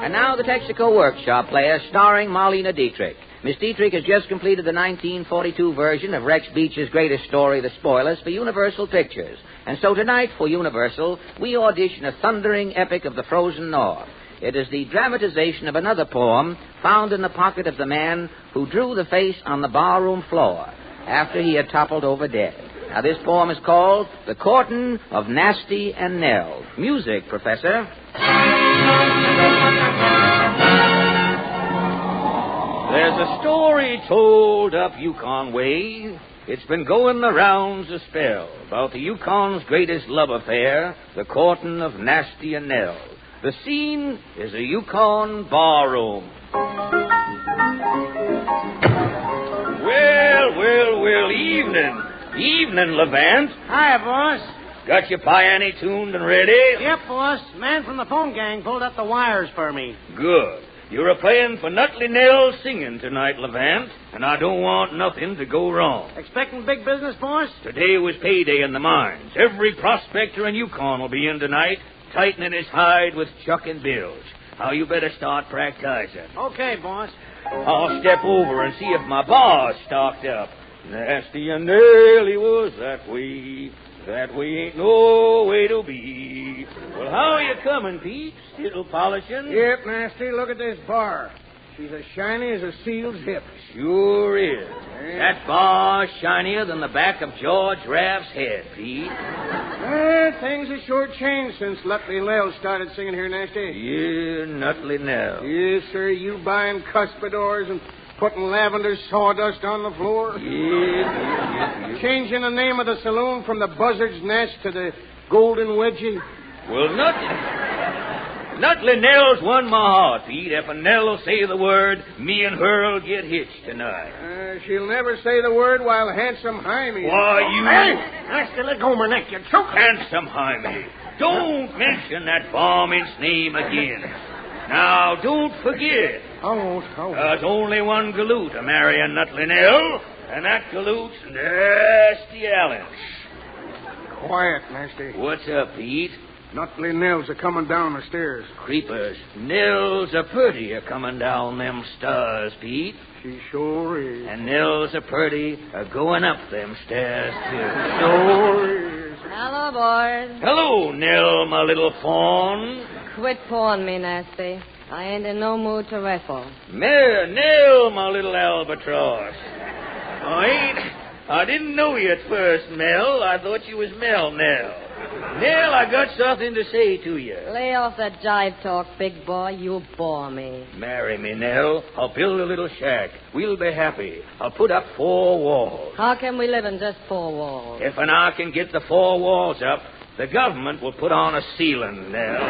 [SPEAKER 19] And now the Texaco Workshop Player, starring Marlena Dietrich. Miss Dietrich has just completed the 1942 version of Rex Beach's greatest story, The Spoilers, for Universal Pictures. And so tonight, for Universal, we audition a thundering epic of the frozen North. It is the dramatization of another poem found in the pocket of the man who drew the face on the barroom floor after he had toppled over dead. Now, this poem is called The Courtin' of Nasty and Nell. Music, Professor.
[SPEAKER 21] There's a story
[SPEAKER 3] told up Yukon way. It's been going the rounds a spell about the Yukon's greatest love affair, the courting of Nasty and Nell. The scene is a Yukon barroom. Well, evening. Evening, Levant.
[SPEAKER 21] Hiya, boss.
[SPEAKER 3] Got your piano tuned and ready?
[SPEAKER 21] Yep, boss. Man from the phone gang pulled up the wires for me.
[SPEAKER 3] Good. You're a-playing for Nutley Nell singing tonight, Levant, and I don't want nothing to go wrong.
[SPEAKER 21] Expecting big business, boss?
[SPEAKER 3] Today was payday in the mines. Every prospector in Yukon will be in tonight, tightening his hide with chucking bills. Now, you better start practicing.
[SPEAKER 21] Okay, boss.
[SPEAKER 3] I'll step over and see if my bar's stocked up. Nasty and Nell, he was that way. That way ain't no way to be. Well, how are you coming, Pete? Still polishing?
[SPEAKER 21] Yep, Nasty. Look at this bar. She's as shiny as a seal's hip.
[SPEAKER 3] Sure is. That bar's shinier than the back of George Raff's head, Pete.
[SPEAKER 21] Things have sure changed since Nutley Nell started singing here, Nasty.
[SPEAKER 3] Yeah, Nutley Nell.
[SPEAKER 21] Yes, sir. You buying cuspidors and putting lavender sawdust on the floor?
[SPEAKER 3] Yeah.
[SPEAKER 21] Changing the name of the saloon from the Buzzard's Nest to the Golden Wedgie?
[SPEAKER 3] Well, Nutley Nell's won my heart, Pete. If a Nell will say the word, me and her'll get hitched tonight.
[SPEAKER 21] She'll never say the word while Handsome Haymes...
[SPEAKER 3] Why, you...
[SPEAKER 21] Hey! Nasty, let go of my neck, you choke.
[SPEAKER 3] Handsome Haymes. Don't mention that varmint's name again. Now, don't forget. There's only one galoot to marry a Nutley Nell, and that galoot's Nasty Allen.
[SPEAKER 21] Quiet, Nasty.
[SPEAKER 3] What's up, Pete?
[SPEAKER 21] Nutley Nell's a-coming down the stairs.
[SPEAKER 3] Creepers. Nell's a purty a-coming down them stairs, Pete.
[SPEAKER 21] She sure is.
[SPEAKER 3] And Nell's a purty a-going up them stairs, too.
[SPEAKER 21] Sure is.
[SPEAKER 10] Hello, boys.
[SPEAKER 3] Hello, Nell, my little fawn.
[SPEAKER 10] Quit pawing me, Nasty. I ain't in no mood to wrestle.
[SPEAKER 3] Nell, my little albatross. I didn't know you at first, Mel. I thought you was Mel Nell. Nell, I got something to say to you.
[SPEAKER 10] Lay off that jive talk, big boy. You bore me.
[SPEAKER 3] Marry me, Nell. I'll build a little shack. We'll be happy. I'll put up 4 walls.
[SPEAKER 10] How can we live in just 4 walls?
[SPEAKER 3] If and I can get the 4 walls up, the government will put on a ceiling, Nell.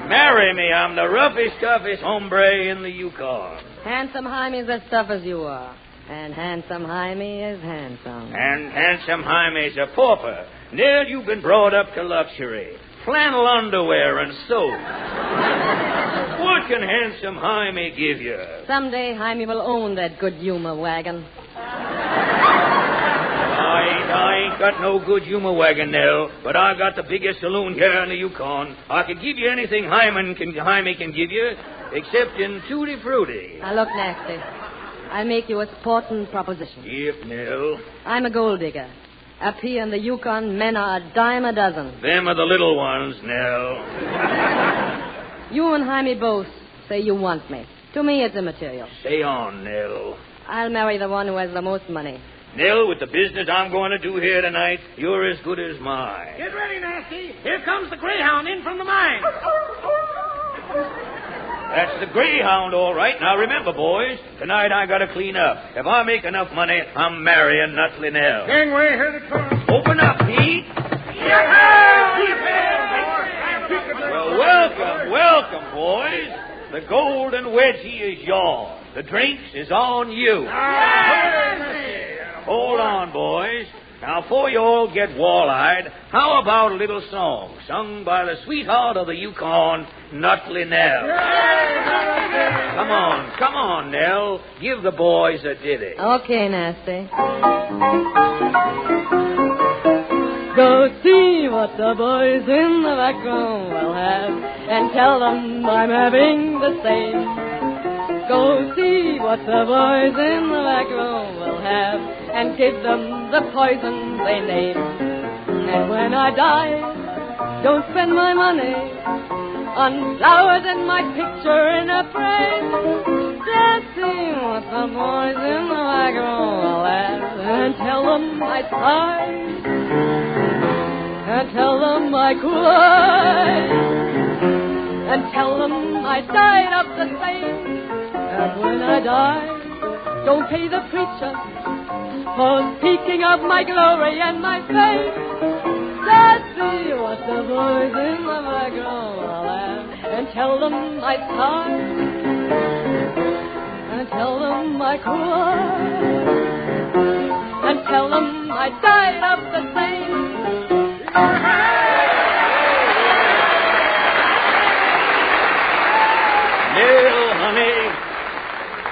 [SPEAKER 3] Marry me. I'm the roughest, toughest hombre in the Yukon.
[SPEAKER 10] Handsome Haymes as tough as you are. And Handsome Haymes is handsome.
[SPEAKER 3] And Handsome Haymes a pauper. Nell, you've been brought up to luxury. Flannel underwear and soap. What can Handsome Haymes give you?
[SPEAKER 10] Someday Haymes will own that good humor wagon.
[SPEAKER 3] I ain't got no good humor wagon, Nell, but I got the biggest saloon here in the Yukon. I can give you anything Haymes can give you, except in Tutti Frutti.
[SPEAKER 10] Now, look, Nasty. I make you a sporting proposition.
[SPEAKER 3] Yep, Nell.
[SPEAKER 10] I'm a gold digger. Up here in the Yukon, men are a dime a dozen.
[SPEAKER 3] Them are the little ones, Nell.
[SPEAKER 10] You and Haymes both say you want me. To me, it's immaterial.
[SPEAKER 3] Say on, Nell.
[SPEAKER 10] I'll marry the one who has the most money.
[SPEAKER 3] Nell, with the business I'm going to do here tonight, you're as good as mine.
[SPEAKER 21] Get ready, Nasty. Here comes the Greyhound in from the mine.
[SPEAKER 3] That's the Greyhound, all right. Now, remember, boys, tonight I got to clean up. If I make enough money, I'm marrying Nutley Nell.
[SPEAKER 21] Gangway, here they come.
[SPEAKER 3] Open up, Pete. Well, welcome, boys. The golden wedgie is yours. The drinks is on you. Hold on, boys. Now, before you all get wall-eyed, how about a little song sung by the sweetheart of the Yukon, Nutley Nell? Come on, Nell. Give the boys a ditty.
[SPEAKER 10] Okay, Nasty. Go see what the boys in the back room will have, and tell them I'm having the same. Go see what the boys in the back room will have, and give them the poison they name. And when I die, don't spend my money on flowers and my picture in a frame. Just see what the boys in the back room will have, and tell them I tried, and tell them I cried, and tell them I died of the same. I die. Don't pay the preacher for speaking of my glory and my fame. Let's see what the boys in the background will have, and tell them I starved, and tell them I cried, and tell them I died of the same.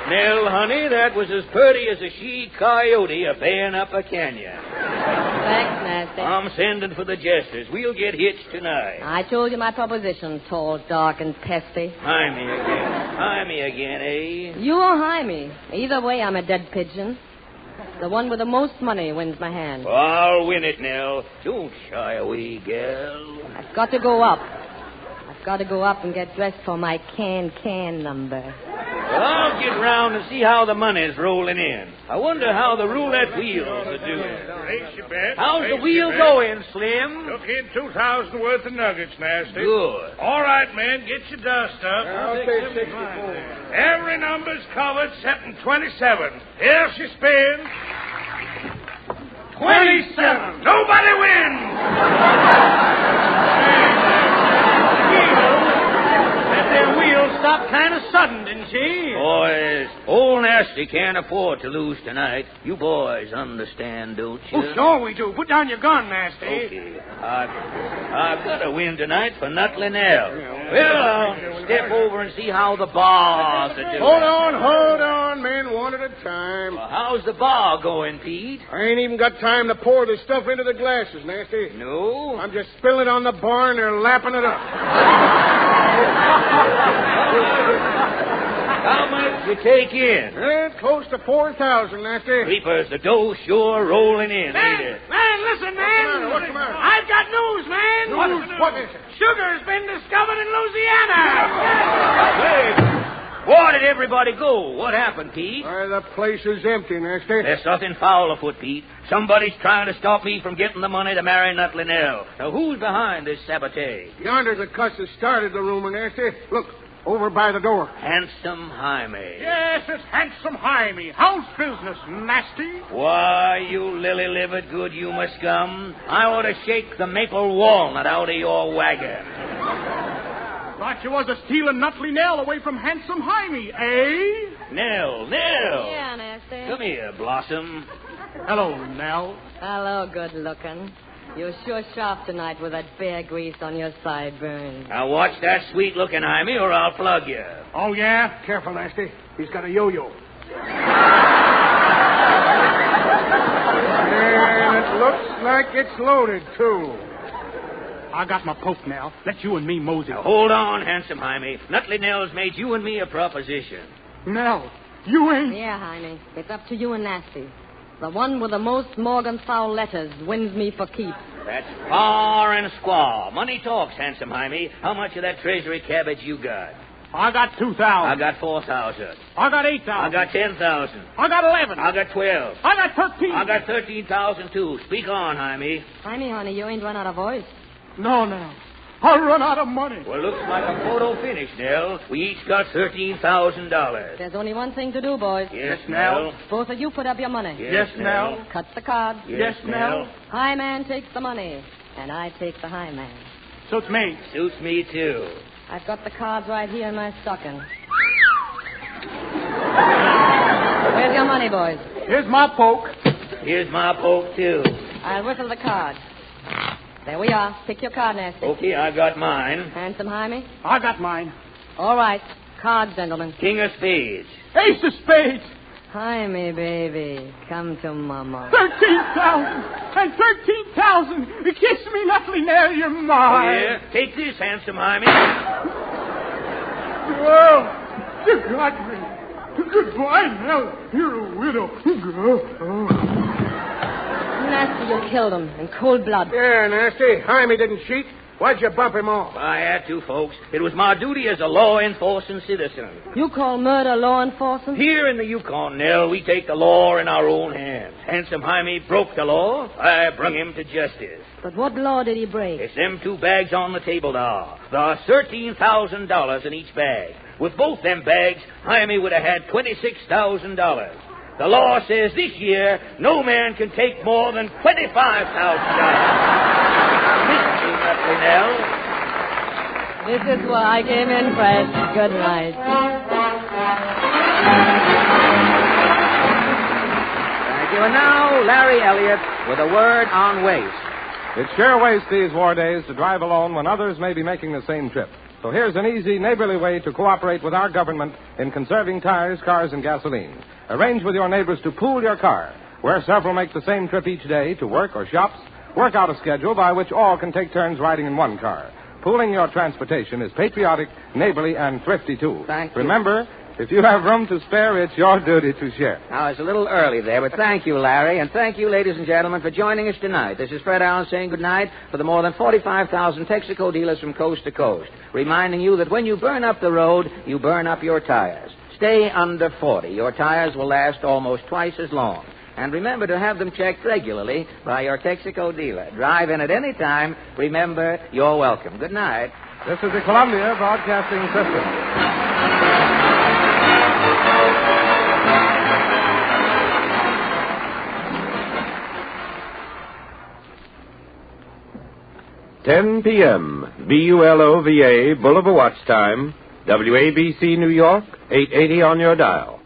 [SPEAKER 3] Nell, honey, that was as pretty as a she-coyote a-baying up a canyon.
[SPEAKER 10] Thanks, Nasty.
[SPEAKER 3] I'm sending for the jesters. We'll get hitched tonight.
[SPEAKER 10] I told you my proposition, tall, dark, and pesty.
[SPEAKER 3] Hie me again, eh?
[SPEAKER 10] You or Haymes. Either way, I'm a dead pigeon. The one with the most money wins my hand.
[SPEAKER 3] Well, I'll win it, Nell. Don't shy away, gal.
[SPEAKER 10] I've got to go up. I've got to go up and get dressed for my can number.
[SPEAKER 3] Well, I'll get round and see how the money's rolling in. I wonder how the roulette wheels are doing.
[SPEAKER 15] Race your bet.
[SPEAKER 3] How's the wheel going, Slim?
[SPEAKER 15] Took in 2,000 worth of nuggets, Nasty.
[SPEAKER 3] Good.
[SPEAKER 15] All right, man, get your dust up.
[SPEAKER 16] I'll take 64.
[SPEAKER 15] Every number's covered except 27. Here she spins. 27. Nobody wins.
[SPEAKER 21] That wheel stopped kind of sudden, didn't she?
[SPEAKER 3] Boys, old Nasty can't afford to lose tonight. You boys understand, don't you?
[SPEAKER 21] Oh, sure we do. Put down your gun, Nasty.
[SPEAKER 3] Okay. I've got to win tonight for Nutley Nell. Well, I'll step over and see how the bars are doing.
[SPEAKER 16] Hold on, men, one at a time.
[SPEAKER 3] Well, how's the bar going, Pete?
[SPEAKER 16] I ain't even got time to pour the stuff into the glasses, Nasty.
[SPEAKER 3] No?
[SPEAKER 16] I'm just spilling it on the bar and they're lapping it up.
[SPEAKER 3] How much you take in?
[SPEAKER 16] Close to 4,000, Nasty.
[SPEAKER 3] Creepers, the dough's sure rolling in, ain't it?
[SPEAKER 21] Man, listen, man.
[SPEAKER 16] What's the matter?
[SPEAKER 21] I've got news, man.
[SPEAKER 16] What is it?
[SPEAKER 21] Sugar's been discovered in Louisiana.
[SPEAKER 3] Hey, where did everybody go? What happened, Pete?
[SPEAKER 16] Why, the place is empty, Nasty.
[SPEAKER 3] There's something foul afoot, Pete. Somebody's trying to stop me from getting the money to marry Nutley Nell. Now, who's behind this sabotage?
[SPEAKER 16] Yonder's the cuss that started the rumor, Nasty. Look, over by the door.
[SPEAKER 3] Handsome Haymes.
[SPEAKER 21] Yes, it's Handsome Haymes. How's business, Nasty?
[SPEAKER 3] Why, you lily-livered good humor scum. I ought to shake the maple walnut out of your wagon.
[SPEAKER 21] Thought you was a stealing Nutley Nell away from Handsome Haymes, eh?
[SPEAKER 3] Nell.
[SPEAKER 10] Yeah, Nasty.
[SPEAKER 3] Come here, Blossom.
[SPEAKER 21] Hello, Nell.
[SPEAKER 10] Hello, good looking. You're sure sharp tonight with that bear grease on your sideburns.
[SPEAKER 3] Now watch that sweet-looking Haymes or I'll plug you.
[SPEAKER 21] Oh, yeah?
[SPEAKER 16] Careful, Nasty. He's got a yo-yo. And it looks like it's loaded, too.
[SPEAKER 21] I got my poke now. Let you and me mosey.
[SPEAKER 3] Now, hold on, Handsome Haymes. Nutley Nell's made you and me a proposition.
[SPEAKER 21] Nell, you ain't...
[SPEAKER 10] Yeah, Haymes. It's up to you and Nasty. The one with the most Morgenthau letters wins me for keeps.
[SPEAKER 3] That's far and squaw. Money talks, Handsome Haymes. How much of that treasury cabbage you got?
[SPEAKER 21] I got 2,000.
[SPEAKER 3] I got 4,000.
[SPEAKER 21] I got 8,000.
[SPEAKER 3] I got 10,000.
[SPEAKER 21] I got 11.
[SPEAKER 3] I got 12.
[SPEAKER 21] I got 13.
[SPEAKER 3] I got 13,000 too. Speak on, Haymes.
[SPEAKER 10] Haymes, honey, you ain't run out of voice.
[SPEAKER 21] No, Nell. I'll run out of money.
[SPEAKER 3] Well, looks like a photo finish, Nell. We each got $13,000.
[SPEAKER 10] There's only one thing to do, boys.
[SPEAKER 3] Yes, Nell.
[SPEAKER 10] Both of you put up your money.
[SPEAKER 3] Yes, Nell.
[SPEAKER 10] Cut the cards.
[SPEAKER 3] Yes, Nell.
[SPEAKER 10] High man takes the money, and I take the high man.
[SPEAKER 21] Suits me.
[SPEAKER 3] Suits me, too.
[SPEAKER 10] I've got the cards right here in my stocking. Where's your money, boys?
[SPEAKER 21] Here's my poke.
[SPEAKER 3] Here's my poke, too.
[SPEAKER 10] I'll whistle the card. There we are. Pick your card, Nasty.
[SPEAKER 3] Okay, I got mine.
[SPEAKER 10] Handsome Haymes?
[SPEAKER 21] I got mine.
[SPEAKER 10] All right. Cards, gentlemen.
[SPEAKER 3] King of spades.
[SPEAKER 21] Ace of spades.
[SPEAKER 10] Haymes, baby. Come to Mama.
[SPEAKER 21] 13,000 and 13,000. Kiss me, Nutley Nell, you're mine.
[SPEAKER 3] Yeah, take this, Handsome Haymes.
[SPEAKER 21] Oh, you got me. Goodbye, Nell. You're a widow. Oh.
[SPEAKER 10] Nasty, you killed him in cold blood.
[SPEAKER 16] Yeah, Nasty. Haymes didn't cheat. Why'd you bump him off?
[SPEAKER 3] I had to, folks. It was my duty as a law-enforcing citizen.
[SPEAKER 10] You call murder law enforcement?
[SPEAKER 3] Here in the Yukon, Nell, we take the law in our own hands. Handsome Haymes broke the law. I brung him to justice.
[SPEAKER 10] But what law did he break?
[SPEAKER 3] It's them 2 bags on the table now. There's $13,000 in each bag. With both them bags, Haymes would have had $26,000. The law says this year no man can take more than $25,000. Nell.
[SPEAKER 10] This is why I came in fresh. Good night.
[SPEAKER 19] Thank you. And now, Larry Elliott with a word on waste.
[SPEAKER 7] It's sure waste these war days to drive alone when others may be making the same trip. So here's an easy, neighborly way to cooperate with our government in conserving tires, cars, and gasoline. Arrange with your neighbors to pool your car, where several make the same trip each day to work or shops. Work out a schedule by which all can take turns riding in one car. Pooling your transportation is patriotic, neighborly, and thrifty, too.
[SPEAKER 19] Thank you.
[SPEAKER 7] Remember, if you have room to spare, it's your duty to share.
[SPEAKER 19] Now, it's a little early there, but thank you, Larry, and thank you, ladies and gentlemen, for joining us tonight. This is Fred Allen saying good night for the more than 45,000 Texaco dealers from coast to coast, reminding you that when you burn up the road, you burn up your tires. Stay under 40. Your tires will last almost twice as long. And remember to have them checked regularly by your Texaco dealer. Drive in at any time. Remember, you're welcome. Good night.
[SPEAKER 7] This is the Columbia Broadcasting System.
[SPEAKER 4] "10 p.m. BULOVA, Boulevard Watch Time. WABC, New York, 880 on your dial.